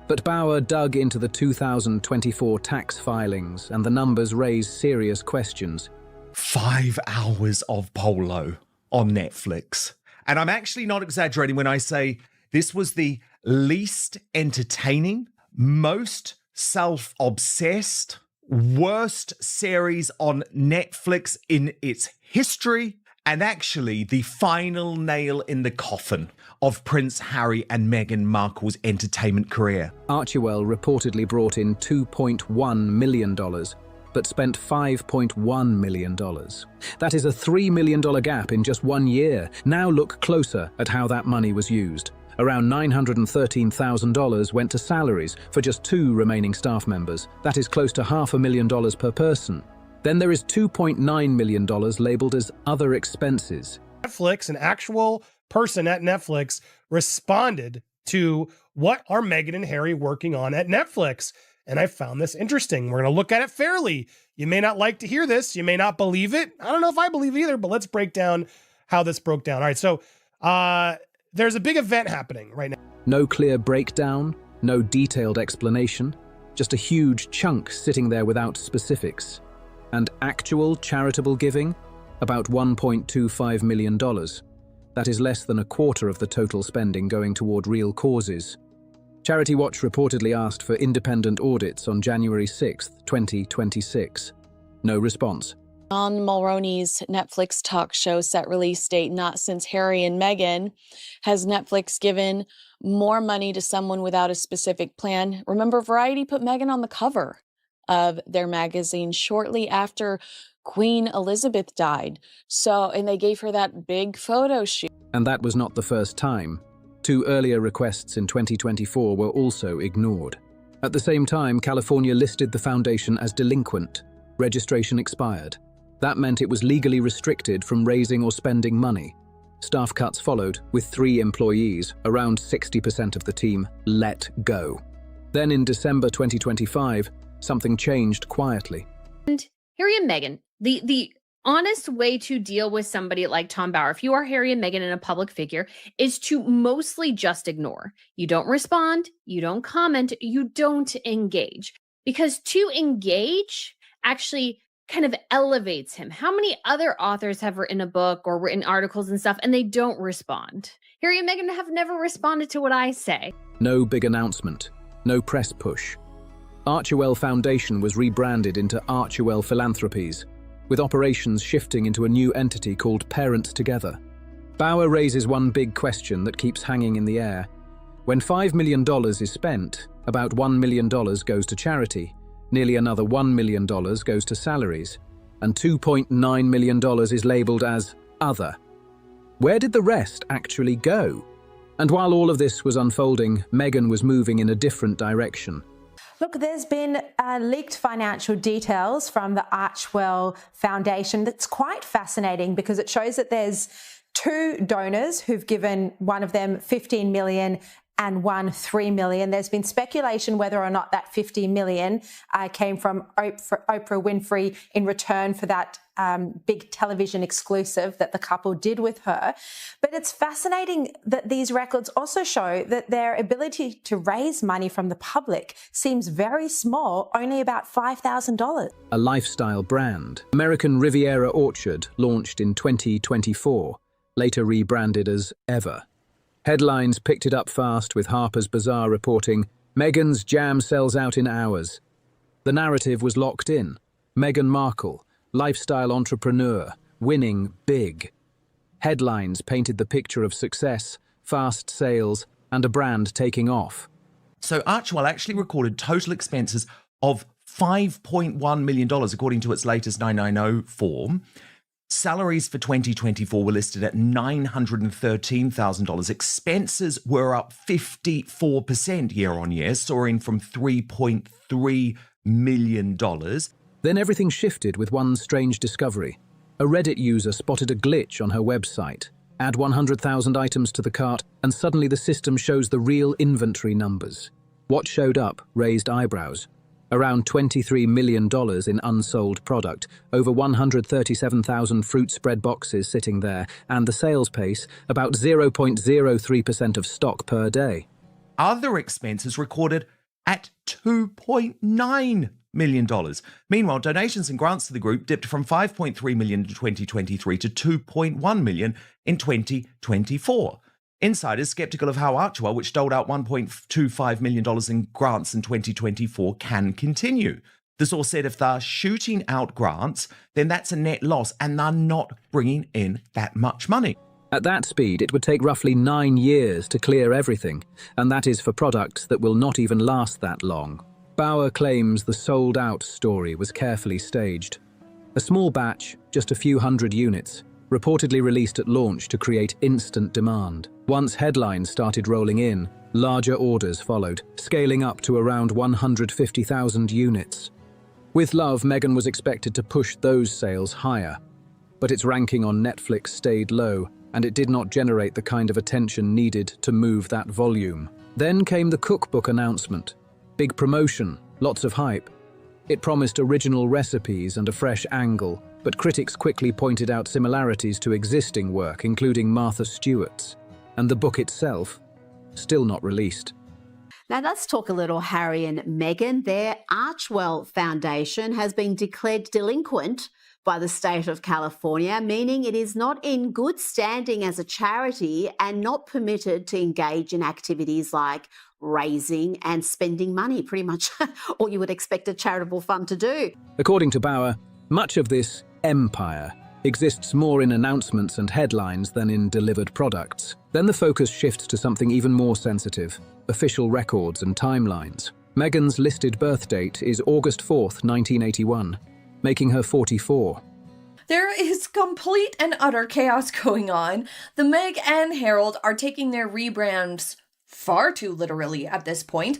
But Bauer dug into the 2024 tax filings, and the numbers raised serious questions. 5 hours of Polo on Netflix. And I'm actually not exaggerating when I say this was the least entertaining, most self-obsessed, worst series on Netflix in its history, and actually the final nail in the coffin of Prince Harry and Meghan Markle's entertainment career. Archewell reportedly brought in $2.1 million, but spent $5.1 million. That is a $3 million gap in just 1 year. Now look closer at how that money was used. Around $913,000 went to salaries for just 2 remaining staff members. That is close to $500,000 per person. Then there is $2.9 million labeled as other expenses. Netflix, an actual person at Netflix, responded to what are Meghan and Harry working on at Netflix. And I found this interesting. We're going to look at it fairly. You may not like to hear this. You may not believe it. I don't know if I believe either, but let's break down how this broke down. All right, so there's a big event happening right now. No clear breakdown, no detailed explanation, just a huge chunk sitting there without specifics. And actual charitable giving? About $1.25 million. That is less than a quarter of the total spending going toward real causes. Charity Watch reportedly asked for independent audits on January 6, 2026. No response. On Mulroney's Netflix talk show set release date, Not Since Harry and Meghan, has Netflix given more money to someone without a specific plan? Remember, Variety put Meghan on the cover of their magazine shortly after Queen Elizabeth died. And they gave her that big photo shoot. And that was not the first time. 2 earlier requests in 2024 were also ignored. At the same time, California listed the foundation as delinquent. Registration expired. That meant it was legally restricted from raising or spending money. Staff cuts followed, with 3 employees, around 60% of the team, let go. Then in December 2025, something changed quietly. And Harry and Meghan, the honest way to deal with somebody like Tom Bauer, if you are Harry and Meghan and a public figure, is to mostly just ignore. You don't respond, you don't comment, you don't engage. Because to engage actually kind of elevates him. How many other authors have written a book or written articles and stuff and they don't respond? Harry and Meghan have never responded to what I say. No big announcement, no press push. Archewell Foundation was rebranded into Archewell Philanthropies, with operations shifting into a new entity called Parents Together. Bauer raises one big question that keeps hanging in the air. When $5 million is spent, about $1 million goes to charity, nearly another $1 million goes to salaries, and $2.9 million is labelled as other. Where did the rest actually go? And while all of this was unfolding, Meghan was moving in a different direction. Look, there's been leaked financial details from the Archwell Foundation that's quite fascinating because it shows that there's 2 donors who've given, one of them 15 million and one 3 million. There's been speculation whether or not that 50 million came from Oprah Winfrey in return for that big television exclusive that the couple did with her. But it's fascinating that these records also show that their ability to raise money from the public seems very small, only about $5,000. A lifestyle brand, American Riviera Orchard, launched in 2024, later rebranded as Ever. Headlines picked it up fast, with Harper's Bazaar reporting, "Meghan's jam sells out in hours." The narrative was locked in. Meghan Markle, lifestyle entrepreneur, winning big. Headlines painted the picture of success, fast sales, and a brand taking off. So Archwell actually recorded total expenses of $5.1 million, according to its latest 990 form. Salaries for 2024 were listed at $913,000. Expenses were up 54% year on year, soaring from $3.3 million. Then everything shifted with one strange discovery. A Reddit user spotted a glitch on her website. Add 100,000 items to the cart, and suddenly the system shows the real inventory numbers. What showed up raised eyebrows. Around $23 million in unsold product, over 137,000 fruit spread boxes sitting there, and the sales pace about 0.03% of stock per day. Other expenses recorded at $2.9 million. Meanwhile, donations and grants to the group dipped from $5.3 million in 2023 to $2.1 million in 2024. Insiders skeptical of how Archwell, which doled out $1.25 million in grants in 2024, can continue. The source said if they're shooting out grants, then that's a net loss and they're not bringing in that much money. At that speed, it would take roughly 9 years to clear everything, and that is for products that will not even last that long. Bauer claims the sold-out story was carefully staged. A small batch, just a few hundred units, reportedly released at launch to create instant demand. Once headlines started rolling in, larger orders followed, scaling up to around 150,000 units. With love, Meghan was expected to push those sales higher, but its ranking on Netflix stayed low, and it did not generate the kind of attention needed to move that volume. Then came the cookbook announcement. Big promotion, lots of hype. It promised original recipes and a fresh angle, but critics quickly pointed out similarities to existing work, including Martha Stewart's. And the book itself, still not released. Now let's talk a little Harry and Meghan. Their Archwell Foundation has been declared delinquent by the state of California, meaning it is not in good standing as a charity and not permitted to engage in activities like raising and spending money, pretty much all you would expect a charitable fund to do. According to Bauer, much of this empire exists more in announcements and headlines than in delivered products. Then the focus shifts to something even more sensitive: official records and timelines. Meghan's listed birth date is August 4th, 1981, making her 44. There is complete and utter chaos going on. The Meg and Harold are taking their rebrands far too literally at this point.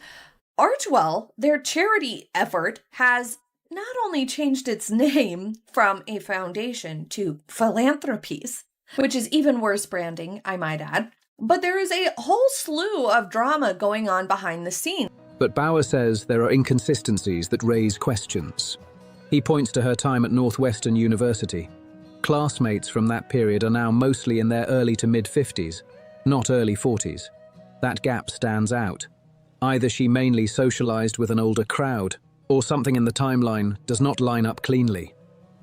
Archwell, their charity effort, has not only changed its name from a foundation to Philanthropies, which is even worse branding, I might add, but there is a whole slew of drama going on behind the scenes. But Bauer says there are inconsistencies that raise questions. He points to her time at Northwestern University. Classmates from that period are now mostly in their early to mid-50s, not early 40s. That gap stands out. Either she mainly socialized with an older crowd, or something in the timeline does not line up cleanly.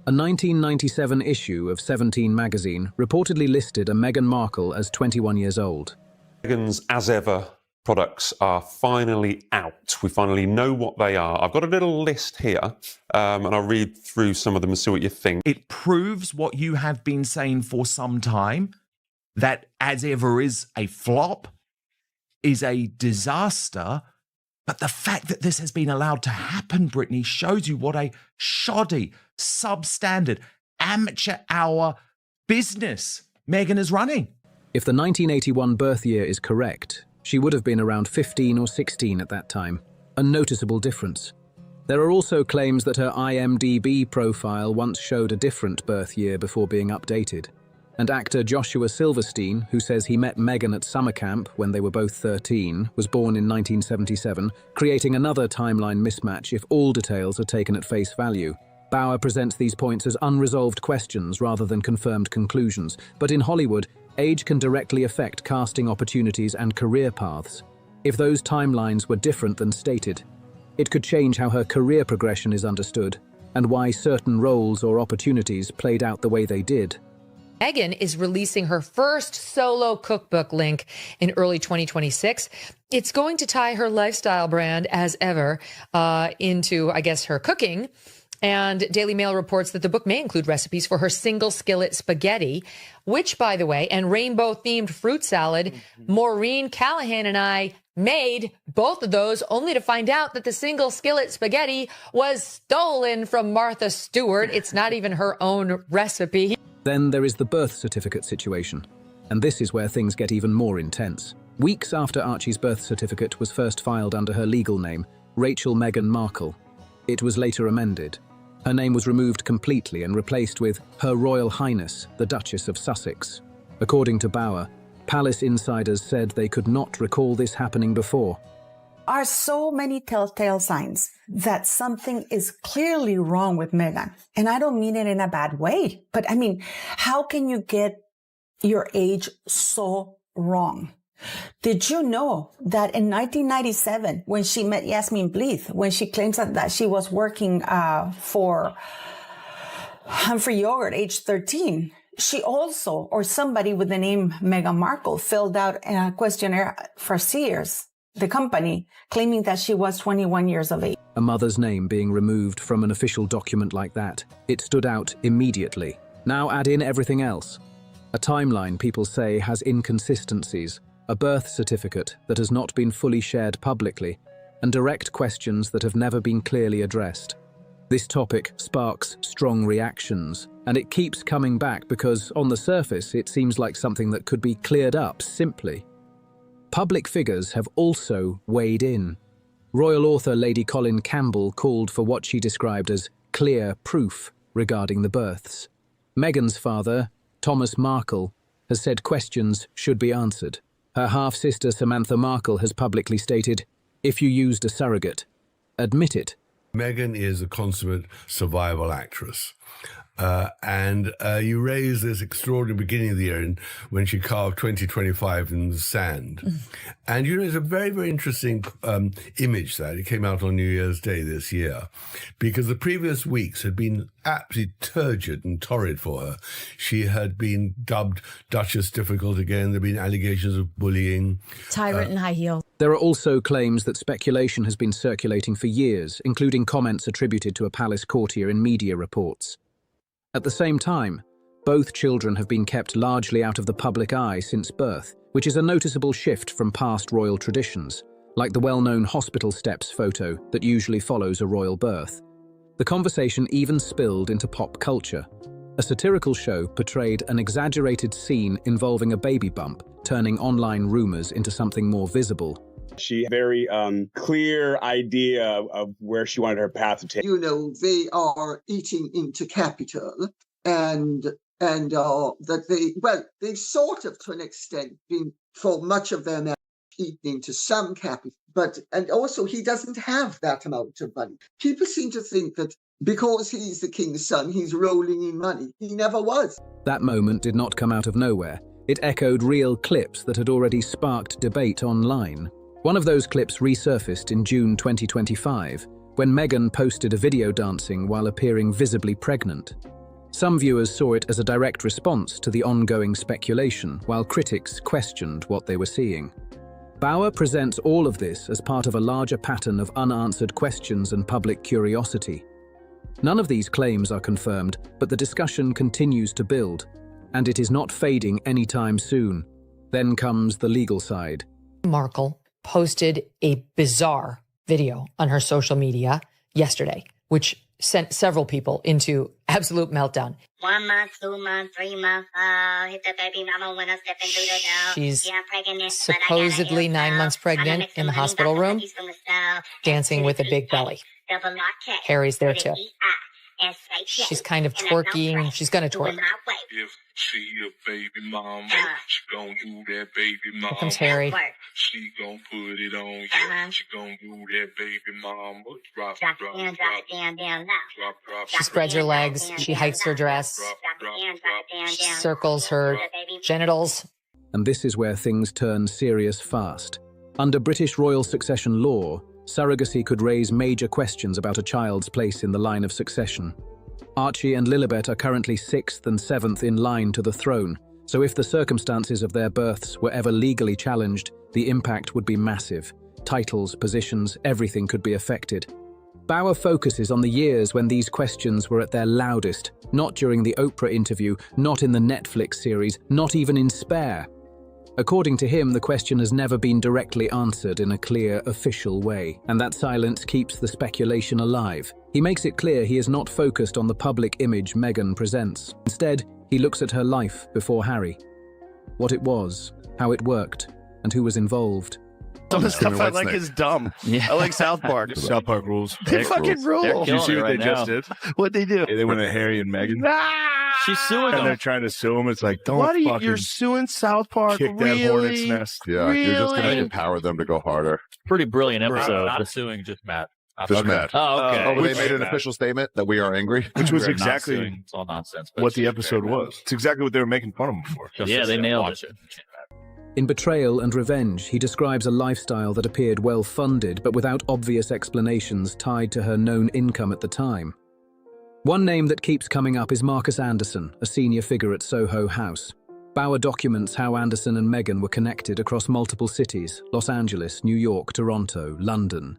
A 1997 issue of 17 magazine reportedly listed a Meghan Markle as 21 years old. Meghan's As Ever products are finally out. We finally know what they are. I've got a little list here, and I'll read through some of them and see what you think. It proves what you have been saying for some time, that As Ever is a flop, is a disaster. But the fact that this has been allowed to happen, Brittany, shows you what a shoddy, substandard, amateur hour business Meghan is running. If the 1981 birth year is correct, she would have been around 15 or 16 at that time. a noticeable difference. There are also claims that her IMDb profile once showed a different birth year before being updated. And actor Joshua Silverstein, who says he met Meghan at summer camp when they were both 13, was born in 1977, creating another timeline mismatch if all details are taken at face value. Bauer presents these points as unresolved questions rather than confirmed conclusions, but in Hollywood, age can directly affect casting opportunities and career paths. If those timelines were different than stated, it could change how her career progression is understood and why certain roles or opportunities played out the way they did. Meghan is releasing her first solo cookbook link in early 2026. It's going to tie her lifestyle brand, as ever, into, I guess, her cooking. And Daily Mail reports that the book may include recipes for her single skillet spaghetti, which, by the way, and rainbow-themed fruit salad. Maureen Callahan and I made both of those, only to find out that the single skillet spaghetti was stolen from Martha Stewart. It's not even her own recipe. Then there is the birth certificate situation, and this is where things get even more intense. Weeks after Archie's birth certificate was first filed under her legal name, Rachel Meghan Markle, it was later amended. Her name was removed completely and replaced with Her Royal Highness, the Duchess of Sussex. According to Bauer, palace insiders said they could not recall this happening before. Are so many telltale signs that something is clearly wrong with Meghan. And I don't mean it in a bad way, but I mean, how can you get your age so wrong? Did you know that in 1997, when she met Yasmin Bleeth, when she claims that she was working for Humphrey Yogurt, age 13, she also, or somebody with the name Meghan Markle, filled out a questionnaire for Sears, the company, claiming that she was 21 years of age. A mother's name being removed from an official document like that, it stood out immediately. Now add in everything else. A timeline, people say, has inconsistencies, a birth certificate that has not been fully shared publicly, and direct questions that have never been clearly addressed. This topic sparks strong reactions, and it keeps coming back because, on the surface, it seems like something that could be cleared up simply. Public figures have also weighed in. Royal author Lady Colin Campbell called for what she described as clear proof regarding the births. Meghan's father, Thomas Markle, has said questions should be answered. Her half-sister Samantha Markle has publicly stated, if you used a surrogate, admit it. Meghan is a consummate survival actress. And you raised this extraordinary beginning of the year when she carved 2025 in the sand. And, you know, it's a very, very interesting image that it came out on New Year's Day this year, because the previous weeks had been absolutely turgid and torrid for her. She had been dubbed Duchess Difficult again. There have been allegations of bullying. Tyrant in high heels. There are also claims that speculation has been circulating for years, including comments attributed to a palace courtier in media reports. At the same time, both children have been kept largely out of the public eye since birth, which is a noticeable shift from past royal traditions, like the well-known hospital steps photo that usually follows a royal birth. The conversation even spilled into pop culture. A satirical show portrayed an exaggerated scene involving a baby bump, turning online rumors into something more visible. She had a very clear idea of where she wanted her path to take. You know, they are eating into capital, and that they sort of, to an extent, been for much of their marriage eating into some capital. And also he doesn't have that amount of money. People seem to think that because he's the king's son, he's rolling in money. He never was. That moment did not come out of nowhere. It echoed real clips that had already sparked debate online. One of those clips resurfaced in June 2025, when Meghan posted a video dancing while appearing visibly pregnant. Some viewers saw it as a direct response to the ongoing speculation, while critics questioned what they were seeing. Bauer presents all of this as part of a larger pattern of unanswered questions and public curiosity. None of these claims are confirmed, but the discussion continues to build, and it is not fading anytime soon. Then comes the legal side. Markle posted a bizarre video on her social media yesterday, which sent several people into absolute meltdown. 1 month, 2 months, 3 months. Hit the baby mama when I'm stepping through the door. She's yeah, pregnant, supposedly 9 months pregnant in the hospital room, dancing with a big belly. Harry's there too. She's kind of twerking. She's going to twerk. If she a baby mama, she gon' do that baby mama. Here comes Harry. She gon' put it on you. She gon' do that baby mama. Drop it down, drop it down, down low. She spreads her legs. She hikes her dress. She circles her genitals. And this is where things turn serious fast. Under British royal succession law, surrogacy could raise major questions about a child's place in the line of succession. Archie and Lilibet are currently 6th and 7th in line to the throne, so if the circumstances of their births were ever legally challenged, the impact would be massive. Titles, positions, everything could be affected. Bauer focuses on the years when these questions were at their loudest, not during the Oprah interview, not in the Netflix series, not even in Spare. According to him, the question has never been directly answered in a clear, official way, and that silence keeps the speculation alive. He makes it clear he is not focused on the public image Meghan presents. Instead, he looks at her life before Harry. What it was, how it worked, and who was involved. Some of the stuff I like is dumb. Yeah. I like South Park. South Park rules. They fucking rule. You see what they just did? What'd they do? They went to Harry and Meghan. She's suing And them. they're trying to sue him. It's like, don't What are you? fucking You're suing South Park? kick really? that hornet's nest. Yeah, you're just going to Really? empower them to go harder. Pretty brilliant episode. Not suing, just Matt. Just Matt. Oh, okay. Oh, but they made an official statement that we are angry. Which was We're not exactly suing. It's all nonsense. what the episode was. It's exactly what they were making fun of him for. Yeah, they nailed it. In Betrayal and Revenge, he describes a lifestyle that appeared well-funded but without obvious explanations tied to her known income at the time. One name that keeps coming up is Marcus Anderson, a senior figure at Soho House. Bauer documents how Anderson and Meghan were connected across multiple cities: Los Angeles, New York, Toronto, London.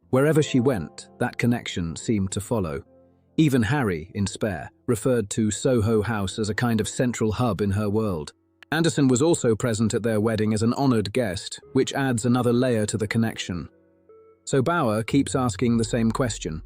Wherever she went, that connection seemed to follow. Even Harry, in Spare, referred to Soho House as a kind of central hub in her world. Anderson was also present at their wedding as an honoured guest, which adds another layer to the connection. So Bauer keeps asking the same question.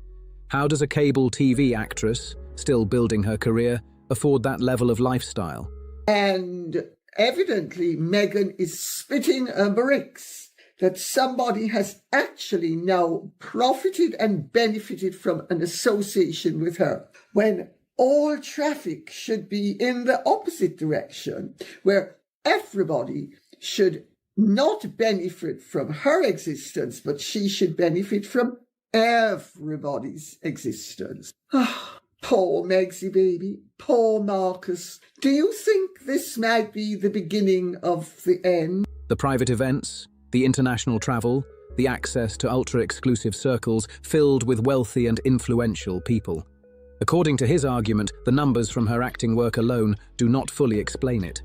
How does a cable TV actress, still building her career, afford that level of lifestyle? And evidently, Meghan is spitting her bricks that somebody has actually now profited and benefited from an association with her, when all traffic should be in the opposite direction, where everybody should not benefit from her existence, but she should benefit from everybody's existence. Poor Megsy baby, poor Marcus. Do you think this might be the beginning of the end? The private events, the international travel, the access to ultra-exclusive circles filled with wealthy and influential people. According to his argument, the numbers from her acting work alone do not fully explain it.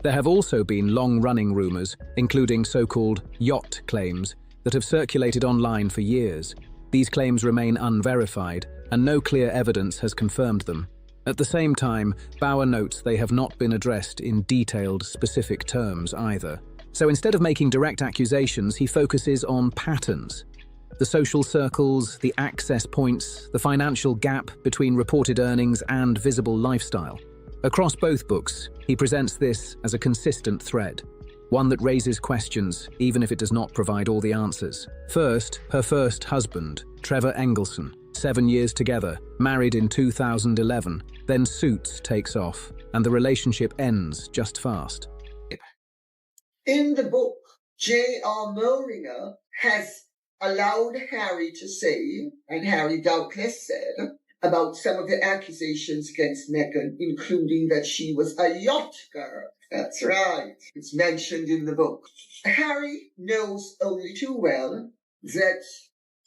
There have also been long-running rumours, including so-called yacht claims, that have circulated online for years. These claims remain unverified, and no clear evidence has confirmed them. At the same time, Bauer notes they have not been addressed in detailed, specific terms either. So instead of making direct accusations, he focuses on patterns. The social circles, the access points, the financial gap between reported earnings and visible lifestyle. Across both books, he presents this as a consistent thread, one that raises questions, even if it does not provide all the answers. First, her first husband, Trevor Engelson, 7 years together, married in 2011, then Suits takes off, and the relationship ends just fast. In the book, J.R. Moringer has allowed Harry to say, and Harry doubtless said, about some of the accusations against Meghan, including that she was a yacht girl. That's right. It's mentioned in the book. Harry knows only too well that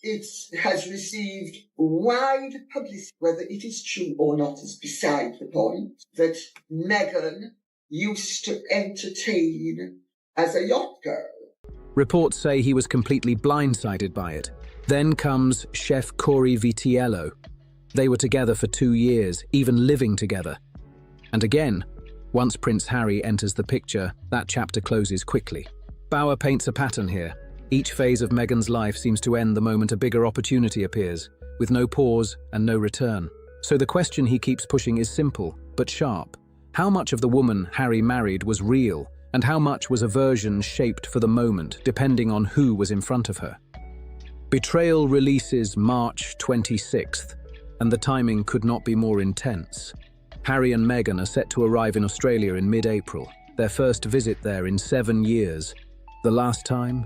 it has received wide publicity. Whether it is true or not is beside the point. That Meghan used to entertain as a yacht girl. Reports say he was completely blindsided by it. Then comes chef Corey Vitiello. They were together for 2 years, even living together. And again, once Prince Harry enters the picture, that chapter closes quickly. Bauer paints a pattern here. Each phase of Meghan's life seems to end the moment a bigger opportunity appears. with no pause and no return. So the question he keeps pushing is simple, but sharp. How much of the woman Harry married was real, and how much was a version shaped for the moment, depending on who was in front of her? Betrayal releases March 26th, and the timing could not be more intense. Harry and Meghan are set to arrive in Australia in mid-April, their first visit there in 7 years. The last time?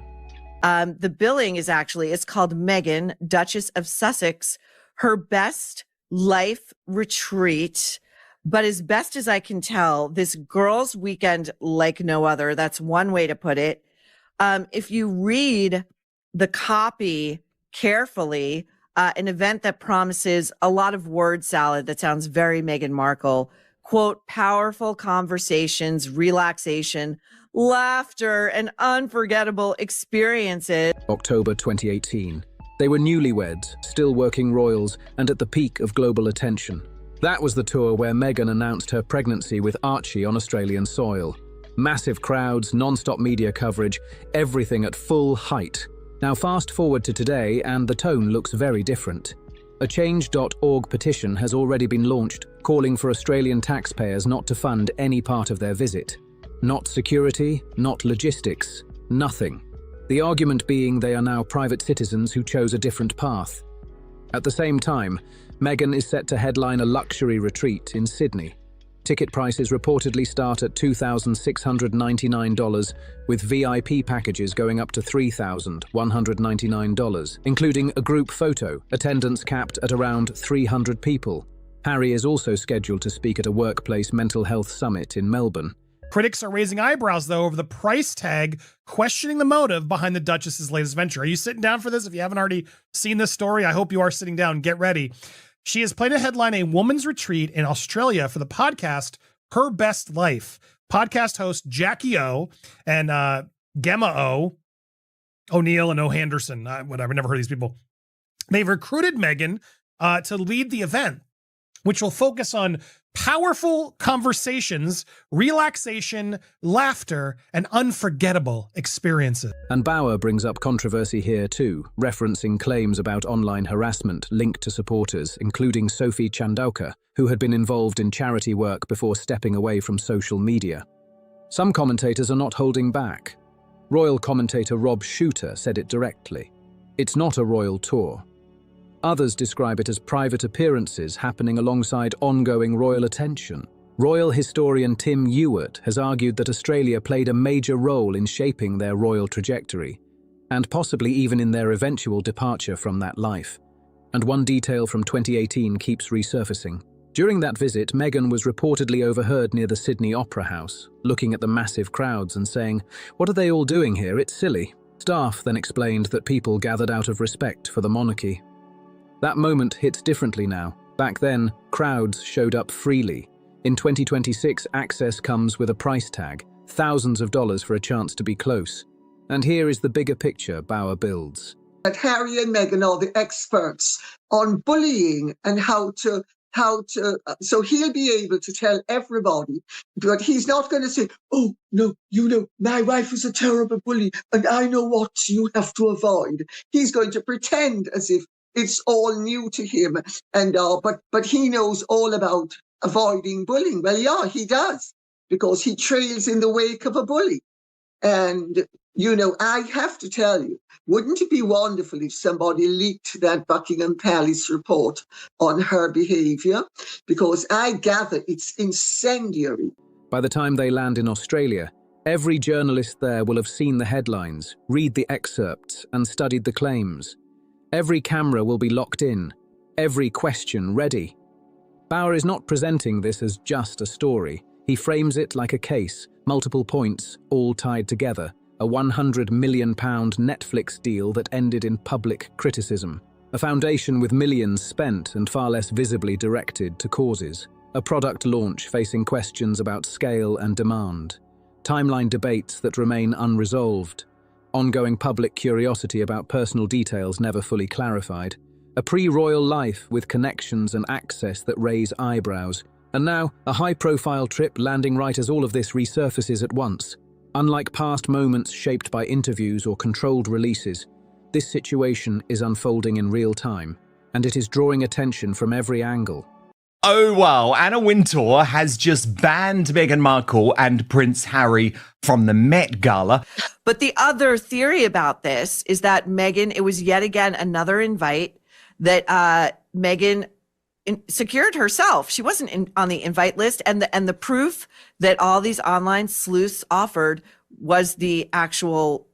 The billing is it's called Meghan, Duchess of Sussex, her best life retreat. But as best as I can tell, this girls' weekend like no other. That's one way to put it. If you read the copy carefully, an event that promises a lot of word salad that sounds very Meghan Markle, quote, powerful conversations, relaxation, laughter, and unforgettable experiences. October 2018. They were newlyweds, still working royals, and at the peak of global attention. That was the tour where Meghan announced her pregnancy with Archie on Australian soil. Massive crowds, non-stop media coverage, everything at full height. Now fast forward to today and the tone looks very different. A Change.org petition has already been launched, calling for Australian taxpayers not to fund any part of their visit. Not security, not logistics, nothing. The argument being they are now private citizens who chose a different path. At the same time, Meghan is set to headline a luxury retreat in Sydney. Ticket prices reportedly start at $2,699, with VIP packages going up to $3,199, including a group photo, attendance capped at around 300 people. Harry is also scheduled to speak at a workplace mental health summit in Melbourne. Critics are raising eyebrows, though, over the price tag, questioning the motive behind the Duchess's latest venture. Are you sitting down for this? If you haven't already seen this story, I hope you are sitting down. Get ready. She is planning to headline a woman's retreat in Australia for the podcast Her Best Life. Podcast host Jackie O and Gemma O, O'Neill and O. Henderson, whatever, never heard of these people. They've recruited Meghan to lead the event, which will focus on powerful conversations, relaxation, laughter, and unforgettable experiences. And Bauer brings up controversy here too, referencing claims about online harassment linked to supporters, including Sophie Chandauka, who had been involved in charity work before stepping away from social media. Some commentators are not holding back. Royal commentator Rob Shooter said it directly. It's not a royal tour. Others describe it as private appearances happening alongside ongoing royal attention. Royal historian Tim Ewart has argued that Australia played a major role in shaping their royal trajectory, and possibly even in their eventual departure from that life. And one detail from 2018 keeps resurfacing. During that visit, Meghan was reportedly overheard near the Sydney Opera House, looking at the massive crowds and saying, "What are they all doing here? It's silly." Staff then explained that people gathered out of respect for the monarchy. That moment hits differently now. Back then, crowds showed up freely. In 2026, access comes with a price tag, thousands of dollars for a chance to be close. And here is the bigger picture Bauer builds. That Harry and Meghan are the experts on bullying and so he'll be able to tell everybody, but he's not going to say, "Oh, no, my wife is a terrible bully and I know what you have to avoid." He's going to pretend as if it's all new to him, and but he knows all about avoiding bullying. Well, yeah, he does, because he trails in the wake of a bully. And, I have to tell you, wouldn't it be wonderful if somebody leaked that Buckingham Palace report on her behaviour? Because I gather it's incendiary. By the time they land in Australia, every journalist there will have seen the headlines, read the excerpts, and studied the claims. Every camera will be locked in, every question ready. Bauer is not presenting this as just a story. He frames it like a case, multiple points, all tied together, a £100 million Netflix deal that ended in public criticism, a foundation with millions spent and far less visibly directed to causes, a product launch facing questions about scale and demand, timeline debates that remain unresolved, ongoing public curiosity about personal details never fully clarified, a pre-royal life with connections and access that raise eyebrows, and now a high-profile trip landing right as all of this resurfaces at once. Unlike past moments shaped by interviews or controlled releases, this situation is unfolding in real time, and it is drawing attention from every angle. Oh, wow. Anna Wintour has just banned Meghan Markle and Prince Harry from the Met Gala. But the other theory about this is that Meghan, it was yet again another invite that Meghan secured herself. She wasn't on the invite list. And the proof that all these online sleuths offered was the actual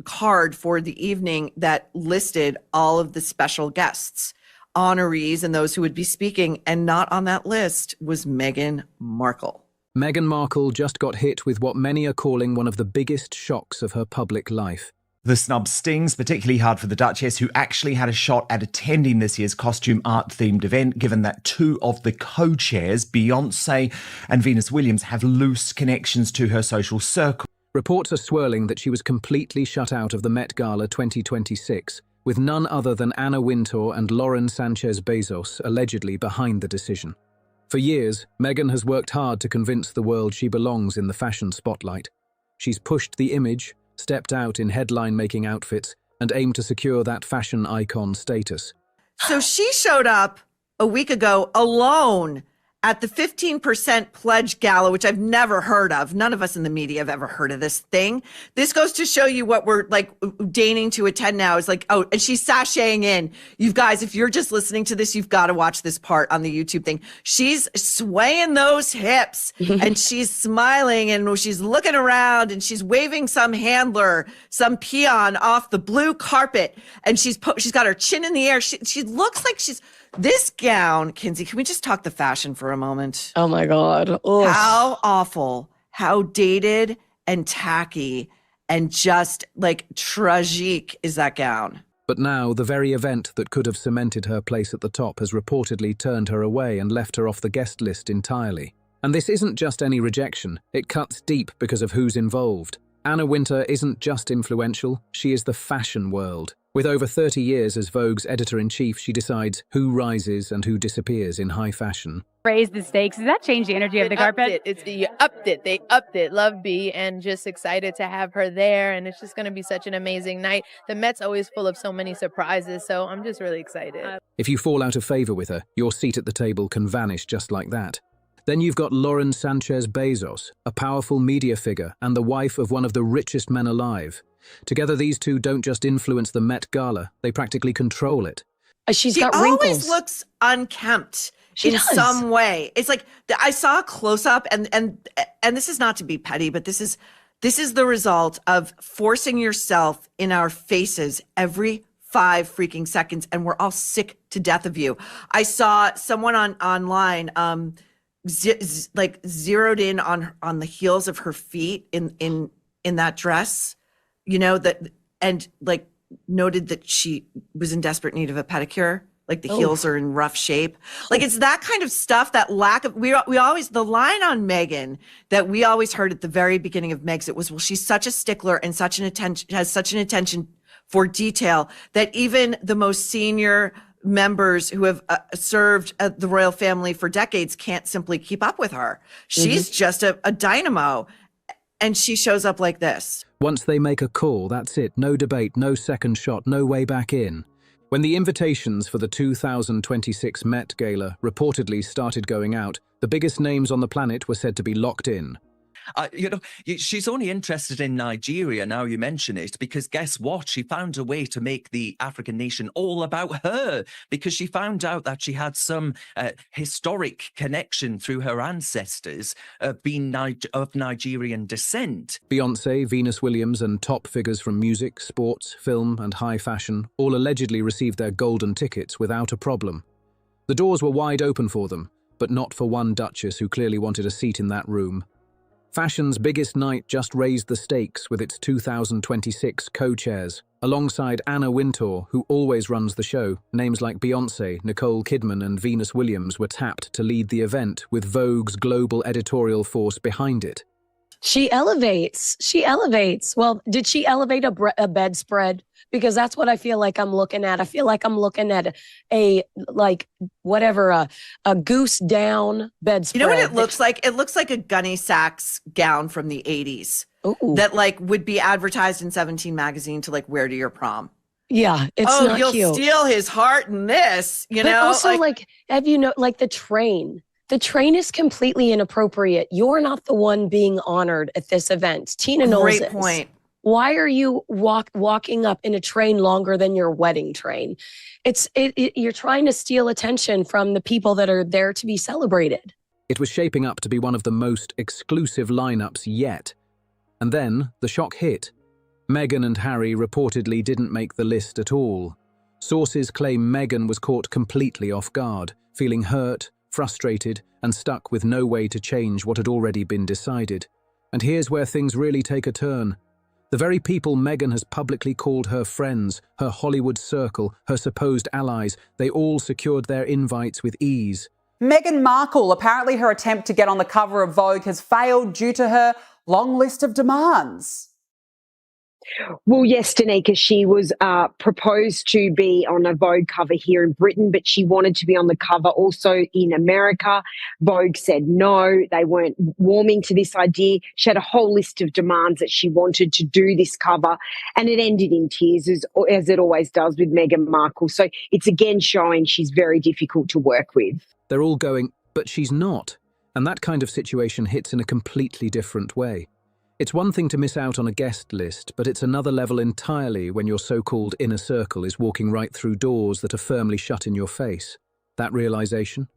card for the evening that listed all of the special guests, honorees, and those who would be speaking. And not on that list was Meghan Markle. Meghan Markle just got hit with what many are calling one of the biggest shocks of her public life. The snub stings particularly hard for the Duchess, who actually had a shot at attending this year's costume art-themed event, given that two of the co-chairs, Beyoncé and Venus Williams, have loose connections to her social circle. Reports are swirling that she was completely shut out of the Met Gala 2026, with none other than Anna Wintour and Lauren Sanchez Bezos allegedly behind the decision. For years, Meghan has worked hard to convince the world she belongs in the fashion spotlight. She's pushed the image, stepped out in headline-making outfits, and aimed to secure that fashion icon status. So she showed up a week ago alone at the 15% pledge gala, which I've never heard of. None of us in the media have ever heard of this thing. This goes to show you what we're deigning to attend now is and she's sashaying in. You guys, if you're just listening to this, you've got to watch this part on the YouTube thing. She's swaying those hips and she's smiling and she's looking around and she's waving some handler, some peon off the blue carpet. And she's got her chin in the air. She looks like this gown, Kinsey, can we just talk the fashion for a moment? Oh my God. Ugh. How awful, how dated and tacky and just tragique is that gown? But now, the very event that could have cemented her place at the top has reportedly turned her away and left her off the guest list entirely. And this isn't just any rejection, it cuts deep because of who's involved. Anna Wintour isn't just influential, she is the fashion world. With over 30 years as Vogue's editor-in-chief, she decides who rises and who disappears in high fashion. Raise the stakes. Does that change the energy of the carpet? They upped it. Love B, and just excited to have her there. And it's just going to be such an amazing night. The Met's always full of so many surprises, so I'm just really excited. If you fall out of favor with her, your seat at the table can vanish just like that. Then you've got Lauren Sanchez Bezos, a powerful media figure and the wife of one of the richest men alive. Together, these two don't just influence the Met Gala, they practically control it. She's got wrinkles. She always looks unkempt in some way. It's I saw a close-up, and this is not to be petty, but this is the result of forcing yourself in our faces every 5 freaking seconds, and we're all sick to death of you. I saw someone online zeroed in on the heels of her feet in that dress. Noted that she was in desperate need of a pedicure. The heels are in rough shape. It's that kind of stuff, that lack of, we always, the line on Meghan that we always heard at the very beginning of Megxit was, well, she's such a stickler and has such an attention for detail that even the most senior members who have served the royal family for decades can't simply keep up with her. She's just a dynamo. And she shows up like this. Once they make a call, that's it. No debate, no second shot, no way back in. When the invitations for the 2026 Met Gala reportedly started going out, the biggest names on the planet were said to be locked in. She's only interested in Nigeria, now you mention it, because guess what? She found a way to make the African nation all about her, because she found out that she had some historic connection through her ancestors being of Nigerian descent. Beyoncé, Venus Williams, and top figures from music, sports, film, and high fashion all allegedly received their golden tickets without a problem. The doors were wide open for them, but not for one duchess who clearly wanted a seat in that room. Fashion's biggest night just raised the stakes with its 2026 co-chairs. Alongside Anna Wintour, who always runs the show, names like Beyoncé, Nicole Kidman, and Venus Williams were tapped to lead the event, with Vogue's global editorial force behind it. She elevates. Well, did she elevate a bedspread? Because that's what I feel like I'm looking at. I feel like I'm looking at a goose down bedspread. You know what it looks like? It looks like a Gunny Sacks gown from the 80s. Ooh. That would be advertised in 17 magazine to wear to your prom. Yeah, it's oh, not you'll cute. steal his heart in this, you But know? also, like, have you know, like the train? The train is completely inappropriate. You're not the one being honored at this event. Tina Knowles Great is. point. Why are you walking up in a train longer than your wedding train? You're trying to steal attention from the people that are there to be celebrated. It was shaping up to be one of the most exclusive lineups yet. And then the shock hit. Meghan and Harry reportedly didn't make the list at all. Sources claim Meghan was caught completely off guard, feeling hurt, frustrated, and stuck with no way to change what had already been decided. And here's where things really take a turn. The very people Meghan has publicly called her friends, her Hollywood circle, her supposed allies, they all secured their invites with ease. Meghan Markle, apparently her attempt to get on the cover of Vogue has failed due to her long list of demands. Well, yes, Danica, she was proposed to be on a Vogue cover here in Britain, but she wanted to be on the cover also in America. Vogue said no, they weren't warming to this idea. She had a whole list of demands that she wanted to do this cover, and it ended in tears, as it always does with Meghan Markle. So it's again showing she's very difficult to work with. They're all going, but she's not. And that kind of situation hits in a completely different way. It's one thing to miss out on a guest list, but it's another level entirely when your so-called inner circle is walking right through doors that are firmly shut in your face. That realization?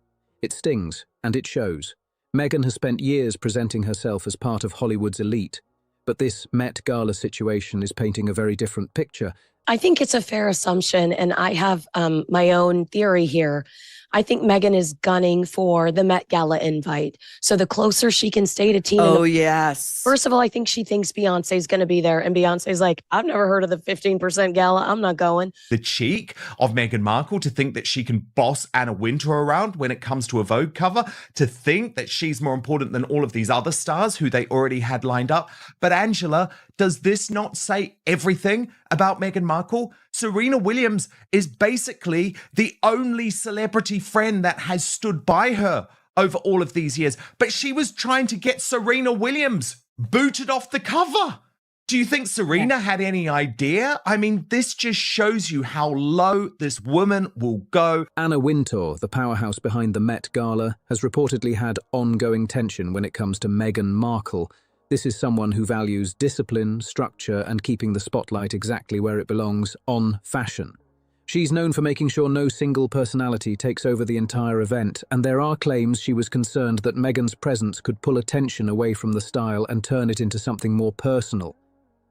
It stings, and it shows. Meghan has spent years presenting herself as part of Hollywood's elite, but this Met Gala situation is painting a very different picture. I think it's a fair assumption, and I have my own theory here. I think Meghan is gunning for the Met Gala invite. So the closer she can stay to Tina. Oh, yes. First of all, I think she thinks Beyonce's going to be there. And Beyonce's like, I've never heard of the 15% gala. I'm not going. The cheek of Meghan Markle to think that she can boss Anna Wintour around when it comes to a Vogue cover, to think that she's more important than all of these other stars who they already had lined up. But Angela, does this not say everything about Meghan Markle? Serena Williams is basically the only celebrity friend that has stood by her over all of these years. But she was trying to get Serena Williams booted off the cover. Do you think Serena had any idea? I mean, this just shows you how low this woman will go. Anna Wintour, the powerhouse behind the Met Gala, has reportedly had ongoing tension when it comes to Meghan Markle. This is someone who values discipline, structure, and keeping the spotlight exactly where it belongs, on fashion. She's known for making sure no single personality takes over the entire event, and there are claims she was concerned that Meghan's presence could pull attention away from the style and turn it into something more personal.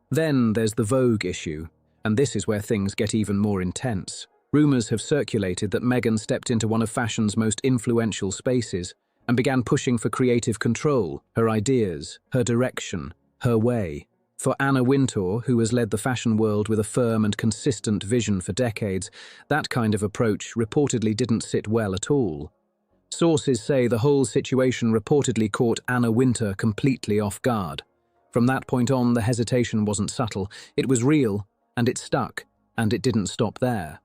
Then there's the Vogue issue, and this is where things get even more intense. Rumours have circulated that Meghan stepped into one of fashion's most influential spaces and began pushing for creative control, her ideas, her direction, her way. For Anna Wintour, who has led the fashion world with a firm and consistent vision for decades, that kind of approach reportedly didn't sit well at all. Sources say the whole situation reportedly caught Anna Wintour completely off guard. From that point on, the hesitation wasn't subtle. It was real, and it stuck, and it didn't stop there.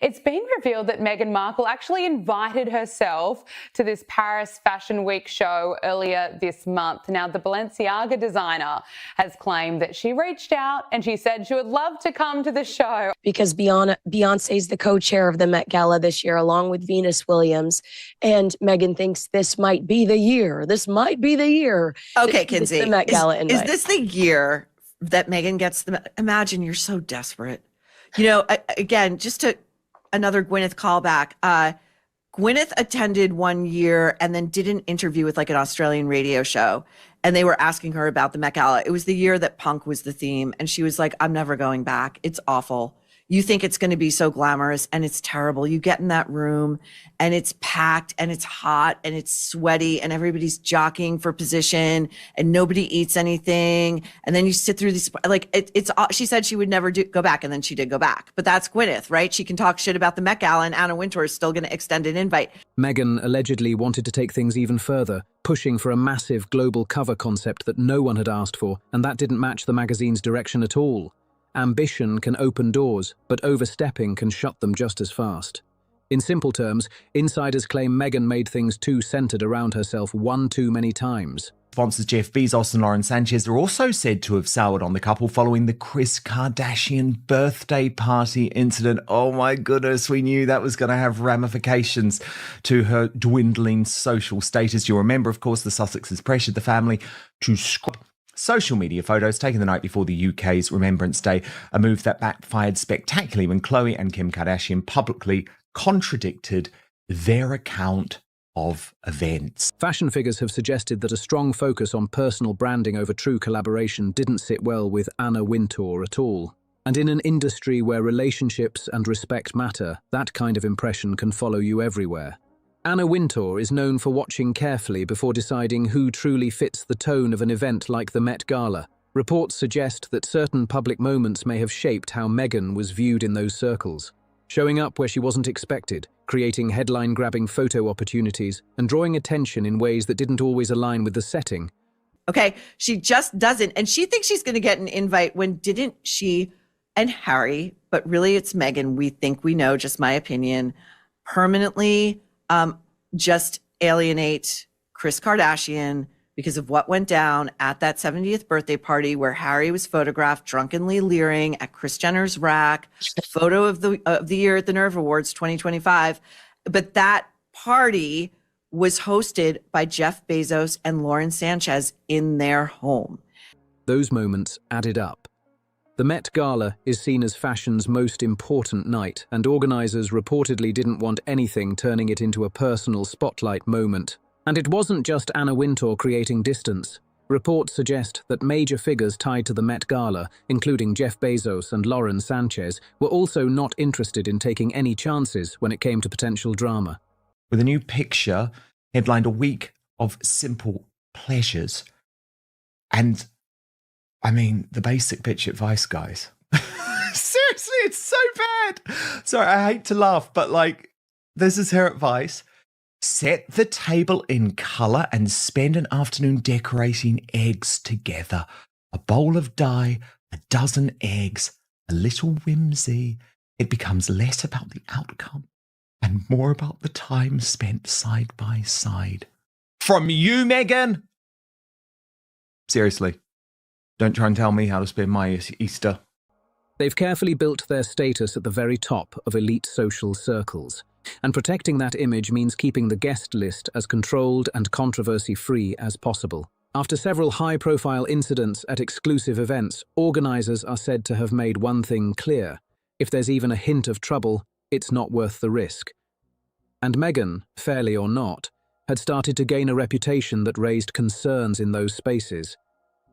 It's been revealed that Meghan Markle actually invited herself to this Paris Fashion Week show earlier this month. Now, the Balenciaga designer has claimed that she reached out and she said she would love to come to the show. Because Beyonce's the co-chair of the Met Gala this year, along with Venus Williams. And Meghan thinks this might be the year. This might be the year. Okay, Kinsey. The Met Gala invite. Is this the year that Meghan gets the... Imagine you're so desperate. You know, again, just to... Another Gwyneth callback. Gwyneth attended one year and then did an interview with like an Australian radio show, and they were asking her about the Met Gala. It was the year that punk was the theme, and she was like, I'm never going back. It's awful. You think it's going to be so glamorous, and it's terrible. You get in that room and it's packed and it's hot and it's sweaty and everybody's jockeying for position and nobody eats anything. And then you sit through these, like she said she would never go back, and then she did go back. But that's Gwyneth, right? She can talk shit about the Met Gala, and Anna Wintour is still going to extend an invite. Meghan allegedly wanted to take things even further, pushing for a massive global cover concept that no one had asked for, and that didn't match the magazine's direction at all. Ambition can open doors, but overstepping can shut them just as fast. In simple terms, insiders claim Meghan made things too centered around herself one too many times. sponsors Jeff Bezos and Lauren Sanchez are also said to have soured on the couple following the Kris Kardashian birthday party incident. Oh my goodness, we knew that was going to have ramifications to her dwindling social status. You'll remember, of course, the Sussexes pressured the family to scrap social media photos taken the night before the UK's Remembrance Day, a move that backfired spectacularly when Khloe and Kim Kardashian publicly contradicted their account of events. Fashion figures have suggested that a strong focus on personal branding over true collaboration didn't sit well with Anna Wintour at all. And in an industry where relationships and respect matter, that kind of impression can follow you everywhere. Anna Wintour is known for watching carefully before deciding who truly fits the tone of an event like the Met Gala. Reports suggest that certain public moments may have shaped how Meghan was viewed in those circles, showing up where she wasn't expected, creating headline-grabbing photo opportunities, and drawing attention in ways that didn't always align with the setting. Okay, she just doesn't. And she thinks she's going to get an invite when didn't she and Harry, but really it's Meghan, we think we know, just my opinion, permanently just alienate Kris Kardashian because of what went down at that 70th birthday party where Harry was photographed drunkenly leering at Kris Jenner's rack, photo of the year at the Nerve Awards 2025. But that party was hosted by Jeff Bezos and Lauren Sanchez in their home. Those moments added up. The Met Gala is seen as fashion's most important night, and organizers reportedly didn't want anything turning it into a personal spotlight moment. And it wasn't just Anna Wintour creating distance. Reports suggest that major figures tied to the Met Gala, including Jeff Bezos and Lauren Sanchez, were also not interested in taking any chances when it came to potential drama. With a new picture headlined "A Week of Simple Pleasures." And, I mean, the basic bitch advice, guys. Seriously, it's so bad. Sorry, I hate to laugh, but like, this is her advice. Set the table in colour and spend an afternoon decorating eggs together. A bowl of dye, a dozen eggs, a little whimsy. It becomes less about the outcome and more about the time spent side by side. From you, Meghan! Seriously, don't try and tell me how to spend my Easter. They've carefully built their status at the very top of elite social circles. And protecting that image means keeping the guest list as controlled and controversy-free as possible. After several high-profile incidents at exclusive events, organizers are said to have made one thing clear. If there's even a hint of trouble, it's not worth the risk. And Meghan, fairly or not, had started to gain a reputation that raised concerns in those spaces.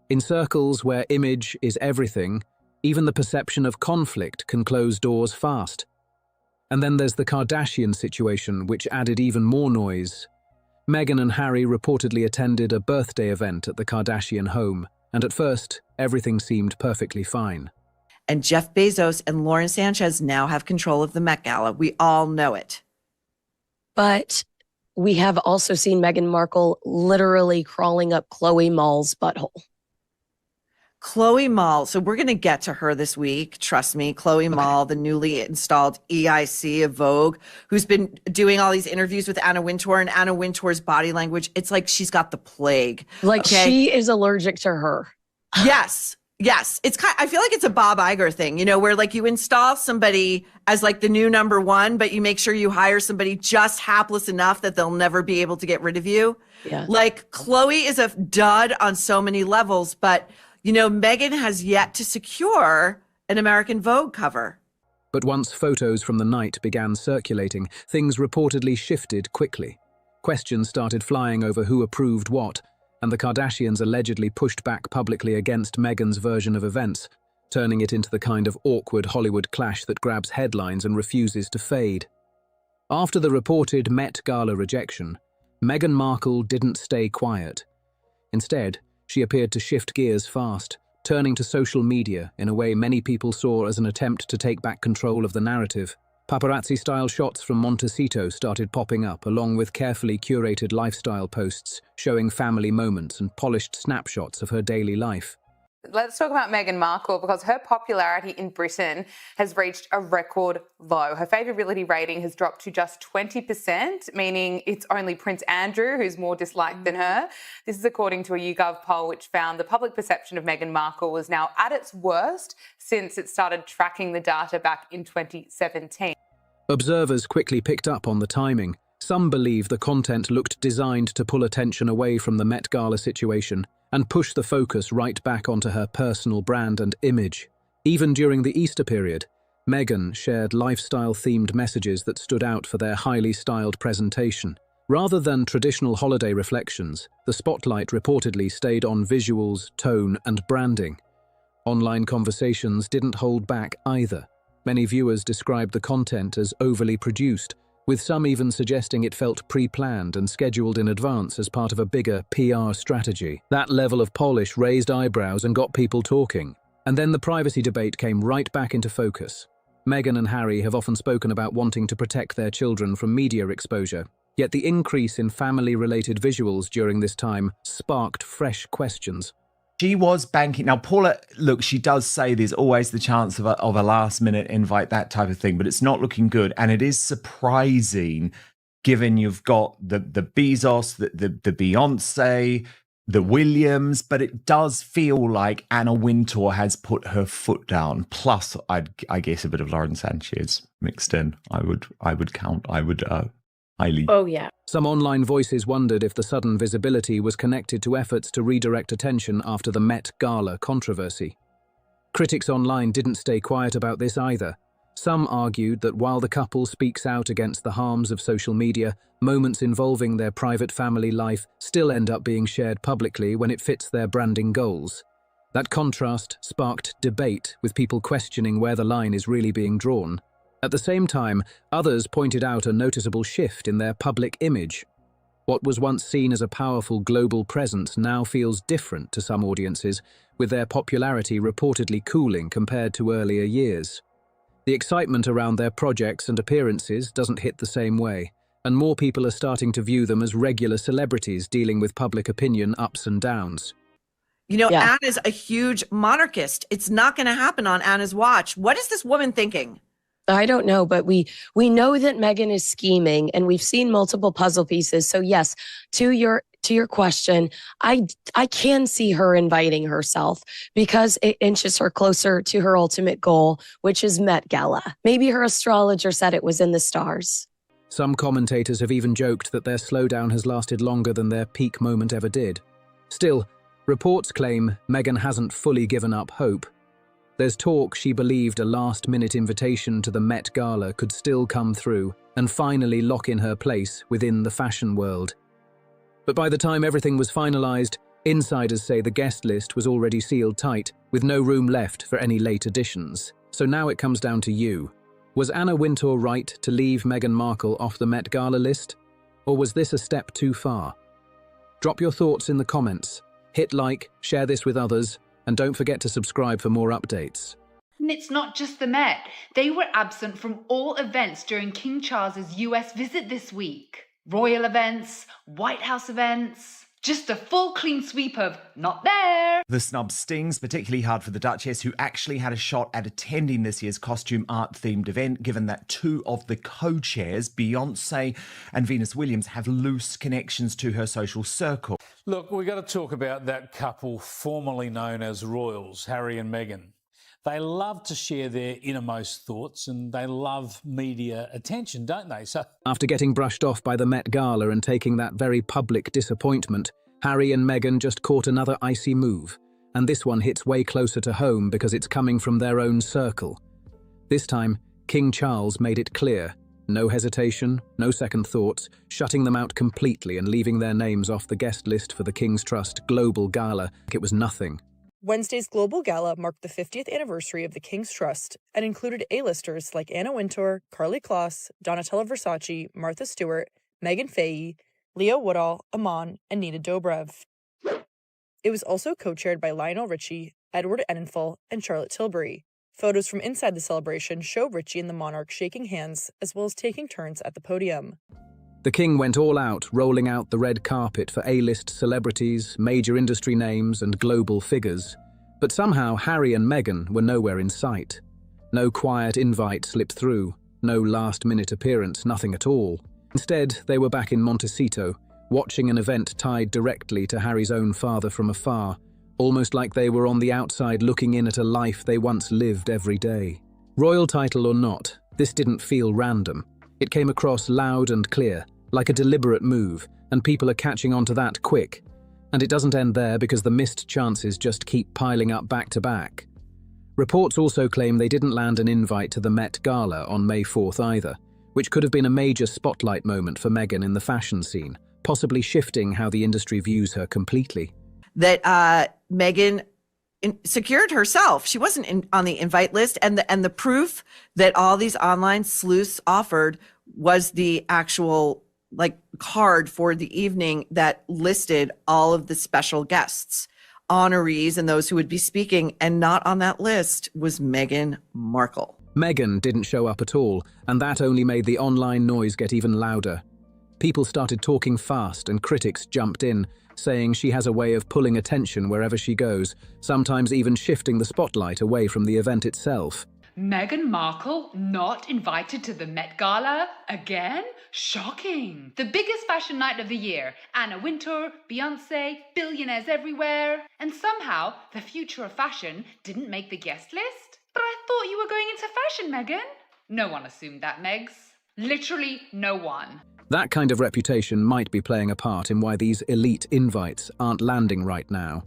In circles where image is everything, even the perception of conflict can close doors fast. And then there's the Kardashian situation, which added even more noise. Meghan and Harry reportedly attended a birthday event at the Kardashian home, and at first, everything seemed perfectly fine. And Jeff Bezos and Lauren Sanchez now have control of the Met Gala. We all know it. But we have also seen Meghan Markle literally crawling up Chloe Mall's butthole. Chloe Mall. So we're going to get to her this week. Trust me. Chloe Mall, the newly installed EIC of Vogue, who's been doing all these interviews with Anna Wintour, and Anna Wintour's body language. It's like she's got the plague. Like she is allergic to her. Yes. Yes. It's I feel like it's a Bob Iger thing, you know, where like you install somebody as like the new number one, but you make sure you hire somebody just hapless enough that they'll never be able to get rid of you. Yeah. Like Chloe is a dud on so many levels, but you know, Meghan has yet to secure an American Vogue cover. But once photos from the night began circulating, things reportedly shifted quickly. Questions started flying over who approved what, and the Kardashians allegedly pushed back publicly against Meghan's version of events, turning it into the kind of awkward Hollywood clash that grabs headlines and refuses to fade. After the reported Met Gala rejection, Meghan Markle didn't stay quiet. Instead, she appeared to shift gears fast, turning to social media in a way many people saw as an attempt to take back control of the narrative. Paparazzi-style shots from Montecito started popping up, along with carefully curated lifestyle posts showing family moments and polished snapshots of her daily life. Let's talk about Meghan Markle because her popularity in Britain has reached a record low. Her favourability rating has dropped to just 20%, meaning it's only Prince Andrew who's more disliked than her. This is according to a YouGov poll which found the public perception of Meghan Markle was now at its worst since it started tracking the data back in 2017. Observers quickly picked up on the timing. Some believe the content looked designed to pull attention away from the Met Gala situation and push the focus right back onto her personal brand and image. Even during the Easter period, Meghan shared lifestyle-themed messages that stood out for their highly styled presentation. Rather than traditional holiday reflections, the spotlight reportedly stayed on visuals, tone, and branding. Online conversations didn't hold back either. Many viewers described the content as overly produced, with some even suggesting it felt pre-planned and scheduled in advance as part of a bigger PR strategy. That level of polish raised eyebrows and got people talking. And then the privacy debate came right back into focus. Meghan and Harry have often spoken about wanting to protect their children from media exposure, yet the increase in family-related visuals during this time sparked fresh questions. She was banking. Now, Paula, look, she does say there's always the chance of a last-minute invite, that type of thing, but it's not looking good. And it is surprising, given you've got the Bezos, the Beyonce, the Williams, but it does feel like Anna Wintour has put her foot down. Plus, I guess a bit of Lauren Sanchez mixed in. I would highly. Oh, yeah. Some online voices wondered if the sudden visibility was connected to efforts to redirect attention after the Met Gala controversy. Critics online didn't stay quiet about this either. Some argued that while the couple speaks out against the harms of social media, moments involving their private family life still end up being shared publicly when it fits their branding goals. That contrast sparked debate, with people questioning where the line is really being drawn. At the same time, others pointed out a noticeable shift in their public image. What was once seen as a powerful global presence now feels different to some audiences, with their popularity reportedly cooling compared to earlier years. The excitement around their projects and appearances doesn't hit the same way, and more people are starting to view them as regular celebrities dealing with public opinion ups and downs. You know, Anna's a huge monarchist. It's not going to happen on Anna's watch. What is this woman thinking? I don't know, but we know that Meghan is scheming, and we've seen multiple puzzle pieces. So yes, to your question, I can see her inviting herself because it inches her closer to her ultimate goal, which is Met Gala. Maybe her astrologer said it was in the stars. Some commentators have even joked that their slowdown has lasted longer than their peak moment ever did. Still, reports claim Meghan hasn't fully given up hope. There's talk she believed a last-minute invitation to the Met Gala could still come through and finally lock in her place within the fashion world. But by the time everything was finalised, insiders say the guest list was already sealed tight, with no room left for any late additions. So now it comes down to you. Was Anna Wintour right to leave Meghan Markle off the Met Gala list? Or was this a step too far? Drop your thoughts in the comments. Hit like, share this with others, and don't forget to subscribe for more updates. And it's not just the Met. They were absent from all events during King Charles's US visit this week. Royal events, White House events, just a full clean sweep of not there. The snub stings, particularly hard for the Duchess, who actually had a shot at attending this year's costume art-themed event, given that two of the co-chairs, Beyonce and Venus Williams, have loose connections to her social circle. Look, we've got to talk about that couple formerly known as royals, Harry and Meghan. They love to share their innermost thoughts and they love media attention, don't they? So, after getting brushed off by the Met Gala and taking that very public disappointment, Harry and Meghan just caught another icy move. And this one hits way closer to home because it's coming from their own circle. This time, King Charles made it clear. No hesitation, no second thoughts, shutting them out completely and leaving their names off the guest list for the King's Trust Global Gala like it was nothing. Wednesday's Global Gala marked the 50th anniversary of the King's Trust and included A-listers like Anna Wintour, Karlie Kloss, Donatella Versace, Martha Stewart, Megan Fahey, Leo Woodall, Amon, and Nina Dobrev. It was also co-chaired by Lionel Richie, Edward Enninful, and Charlotte Tilbury. Photos from inside the celebration show Richie and the monarch shaking hands, as well as taking turns at the podium. The King went all out, rolling out the red carpet for A-list celebrities, major industry names, and global figures. But somehow Harry and Meghan were nowhere in sight. No quiet invite slipped through, no last-minute appearance, nothing at all. Instead, they were back in Montecito, watching an event tied directly to Harry's own father from afar, almost like they were on the outside looking in at a life they once lived every day. Royal title or not, this didn't feel random. It came across loud and clear, like a deliberate move, and people are catching on to that quick. And it doesn't end there because the missed chances just keep piling up back to back. Reports also claim they didn't land an invite to the Met Gala on May 4th either, which could have been a major spotlight moment for Meghan in the fashion scene, possibly shifting how the industry views her completely. That Meghan secured herself. She wasn't on the invite list, and the proof that all these online sleuths offered was the actual card for the evening that listed all of the special guests, honorees, and those who would be speaking, and not on that list was Meghan Markle. Meghan didn't show up at all, and that only made the online noise get even louder. People started talking fast, and critics jumped in, saying she has a way of pulling attention wherever she goes, sometimes even shifting the spotlight away from the event itself. Meghan Markle not invited to the Met Gala again? Shocking. The biggest fashion night of the year. Anna Wintour, Beyonce, billionaires everywhere. And somehow, the future of fashion didn't make the guest list? But I thought you were going into fashion, Meghan. No one assumed that, Megs. Literally no one. That kind of reputation might be playing a part in why these elite invites aren't landing right now.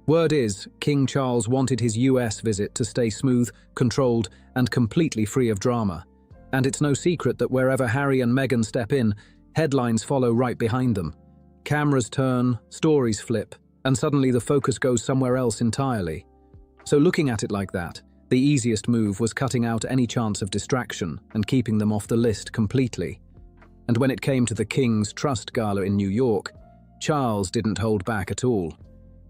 Word is, King Charles wanted his US visit to stay smooth, controlled, and completely free of drama. And it's no secret that wherever Harry and Meghan step in, headlines follow right behind them. Cameras turn, stories flip, and suddenly the focus goes somewhere else entirely. So looking at it like that, the easiest move was cutting out any chance of distraction and keeping them off the list completely. And when it came to the King's Trust Gala in New York, Charles didn't hold back at all.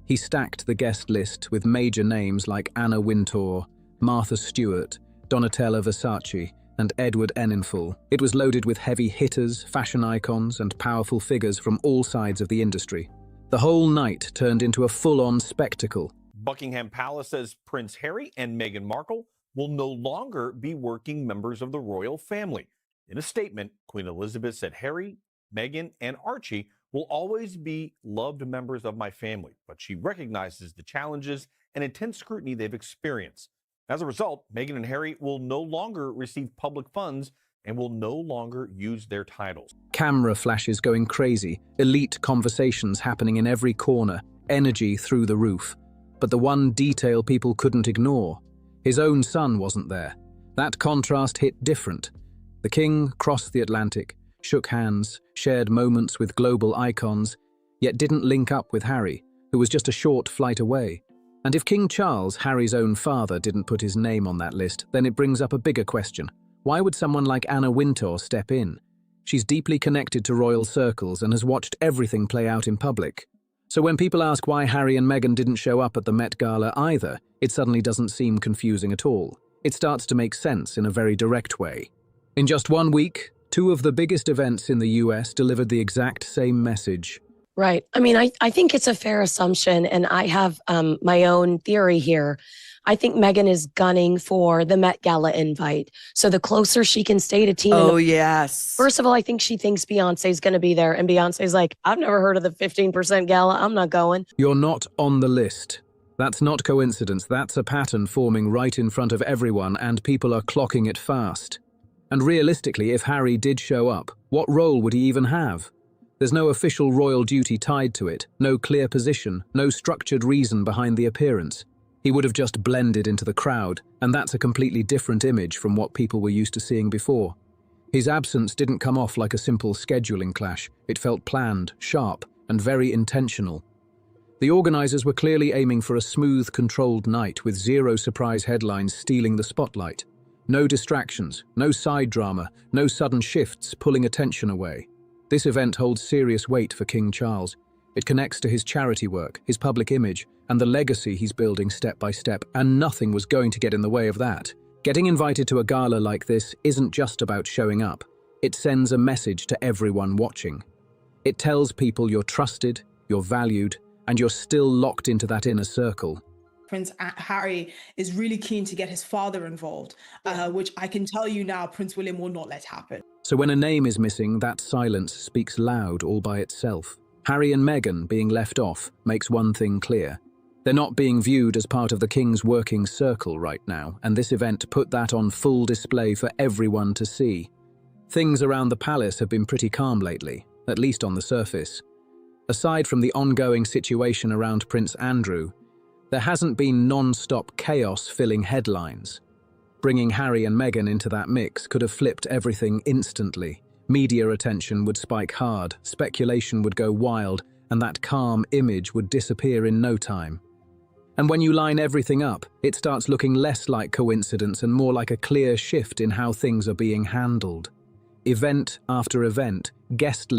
He stacked the guest list with major names like Anna Wintour, Martha Stewart, Donatella Versace, and Edward Enninful. It was loaded with heavy hitters, fashion icons, and powerful figures from all sides of the industry. The whole night turned into a full-on spectacle. Buckingham Palace says Prince Harry and Meghan Markle will no longer be working members of the royal family. In a statement, Queen Elizabeth said Harry, Meghan, and Archie will always be loved members of my family, but she recognizes the challenges and intense scrutiny they've experienced. As a result, Meghan and Harry will no longer receive public funds and will no longer use their titles. Camera flashes going crazy, elite conversations happening in every corner, energy through the roof. But the one detail people couldn't ignore, his own son wasn't there. That contrast hit different. The king crossed the Atlantic, shook hands, shared moments with global icons, yet didn't link up with Harry, who was just a short flight away. And if King Charles, Harry's own father, didn't put his name on that list, then it brings up a bigger question. Why would someone like Anna Wintour step in? She's deeply connected to royal circles and has watched everything play out in public. So when people ask why Harry and Meghan didn't show up at the Met Gala either, it suddenly doesn't seem confusing at all. It starts to make sense in a very direct way. In just 1 week, two of the biggest events in the US delivered the exact same message. Right. I mean, I think it's a fair assumption, and I have my own theory here. I think Meghan is gunning for the Met Gala invite. So the closer she can stay to Tina. Oh, yes. First of all, I think she thinks Beyonce's going to be there, and Beyonce's like, I've never heard of the 15% gala. I'm not going. You're not on the list. That's not coincidence. That's a pattern forming right in front of everyone, and people are clocking it fast. And realistically, if Harry did show up, what role would he even have? There's no official royal duty tied to it, no clear position, no structured reason behind the appearance. He would have just blended into the crowd, and that's a completely different image from what people were used to seeing before. His absence didn't come off like a simple scheduling clash. It felt planned, sharp, and very intentional. The organizers were clearly aiming for a smooth, controlled night with zero surprise headlines stealing the spotlight. No distractions, no side drama, no sudden shifts pulling attention away. This event holds serious weight for King Charles. It connects to his charity work, his public image, and the legacy he's building step by step, and nothing was going to get in the way of that. Getting invited to a gala like this isn't just about showing up. It sends a message to everyone watching. It tells people you're trusted, you're valued, and you're still locked into that inner circle. Prince Harry is really keen to get his father involved, which I can tell you now Prince William will not let happen. So when a name is missing, that silence speaks loud all by itself. Harry and Meghan being left off makes one thing clear. They're not being viewed as part of the King's working circle right now, and this event put that on full display for everyone to see. Things around the palace have been pretty calm lately, at least on the surface. Aside from the ongoing situation around Prince Andrew, there hasn't been non-stop chaos filling headlines. Bringing Harry and Meghan into that mix could have flipped everything instantly. Media attention would spike hard, speculation would go wild, and that calm image would disappear in no time. And when you line everything up, it starts looking less like coincidence and more like a clear shift in how things are being handled. Event after event, guest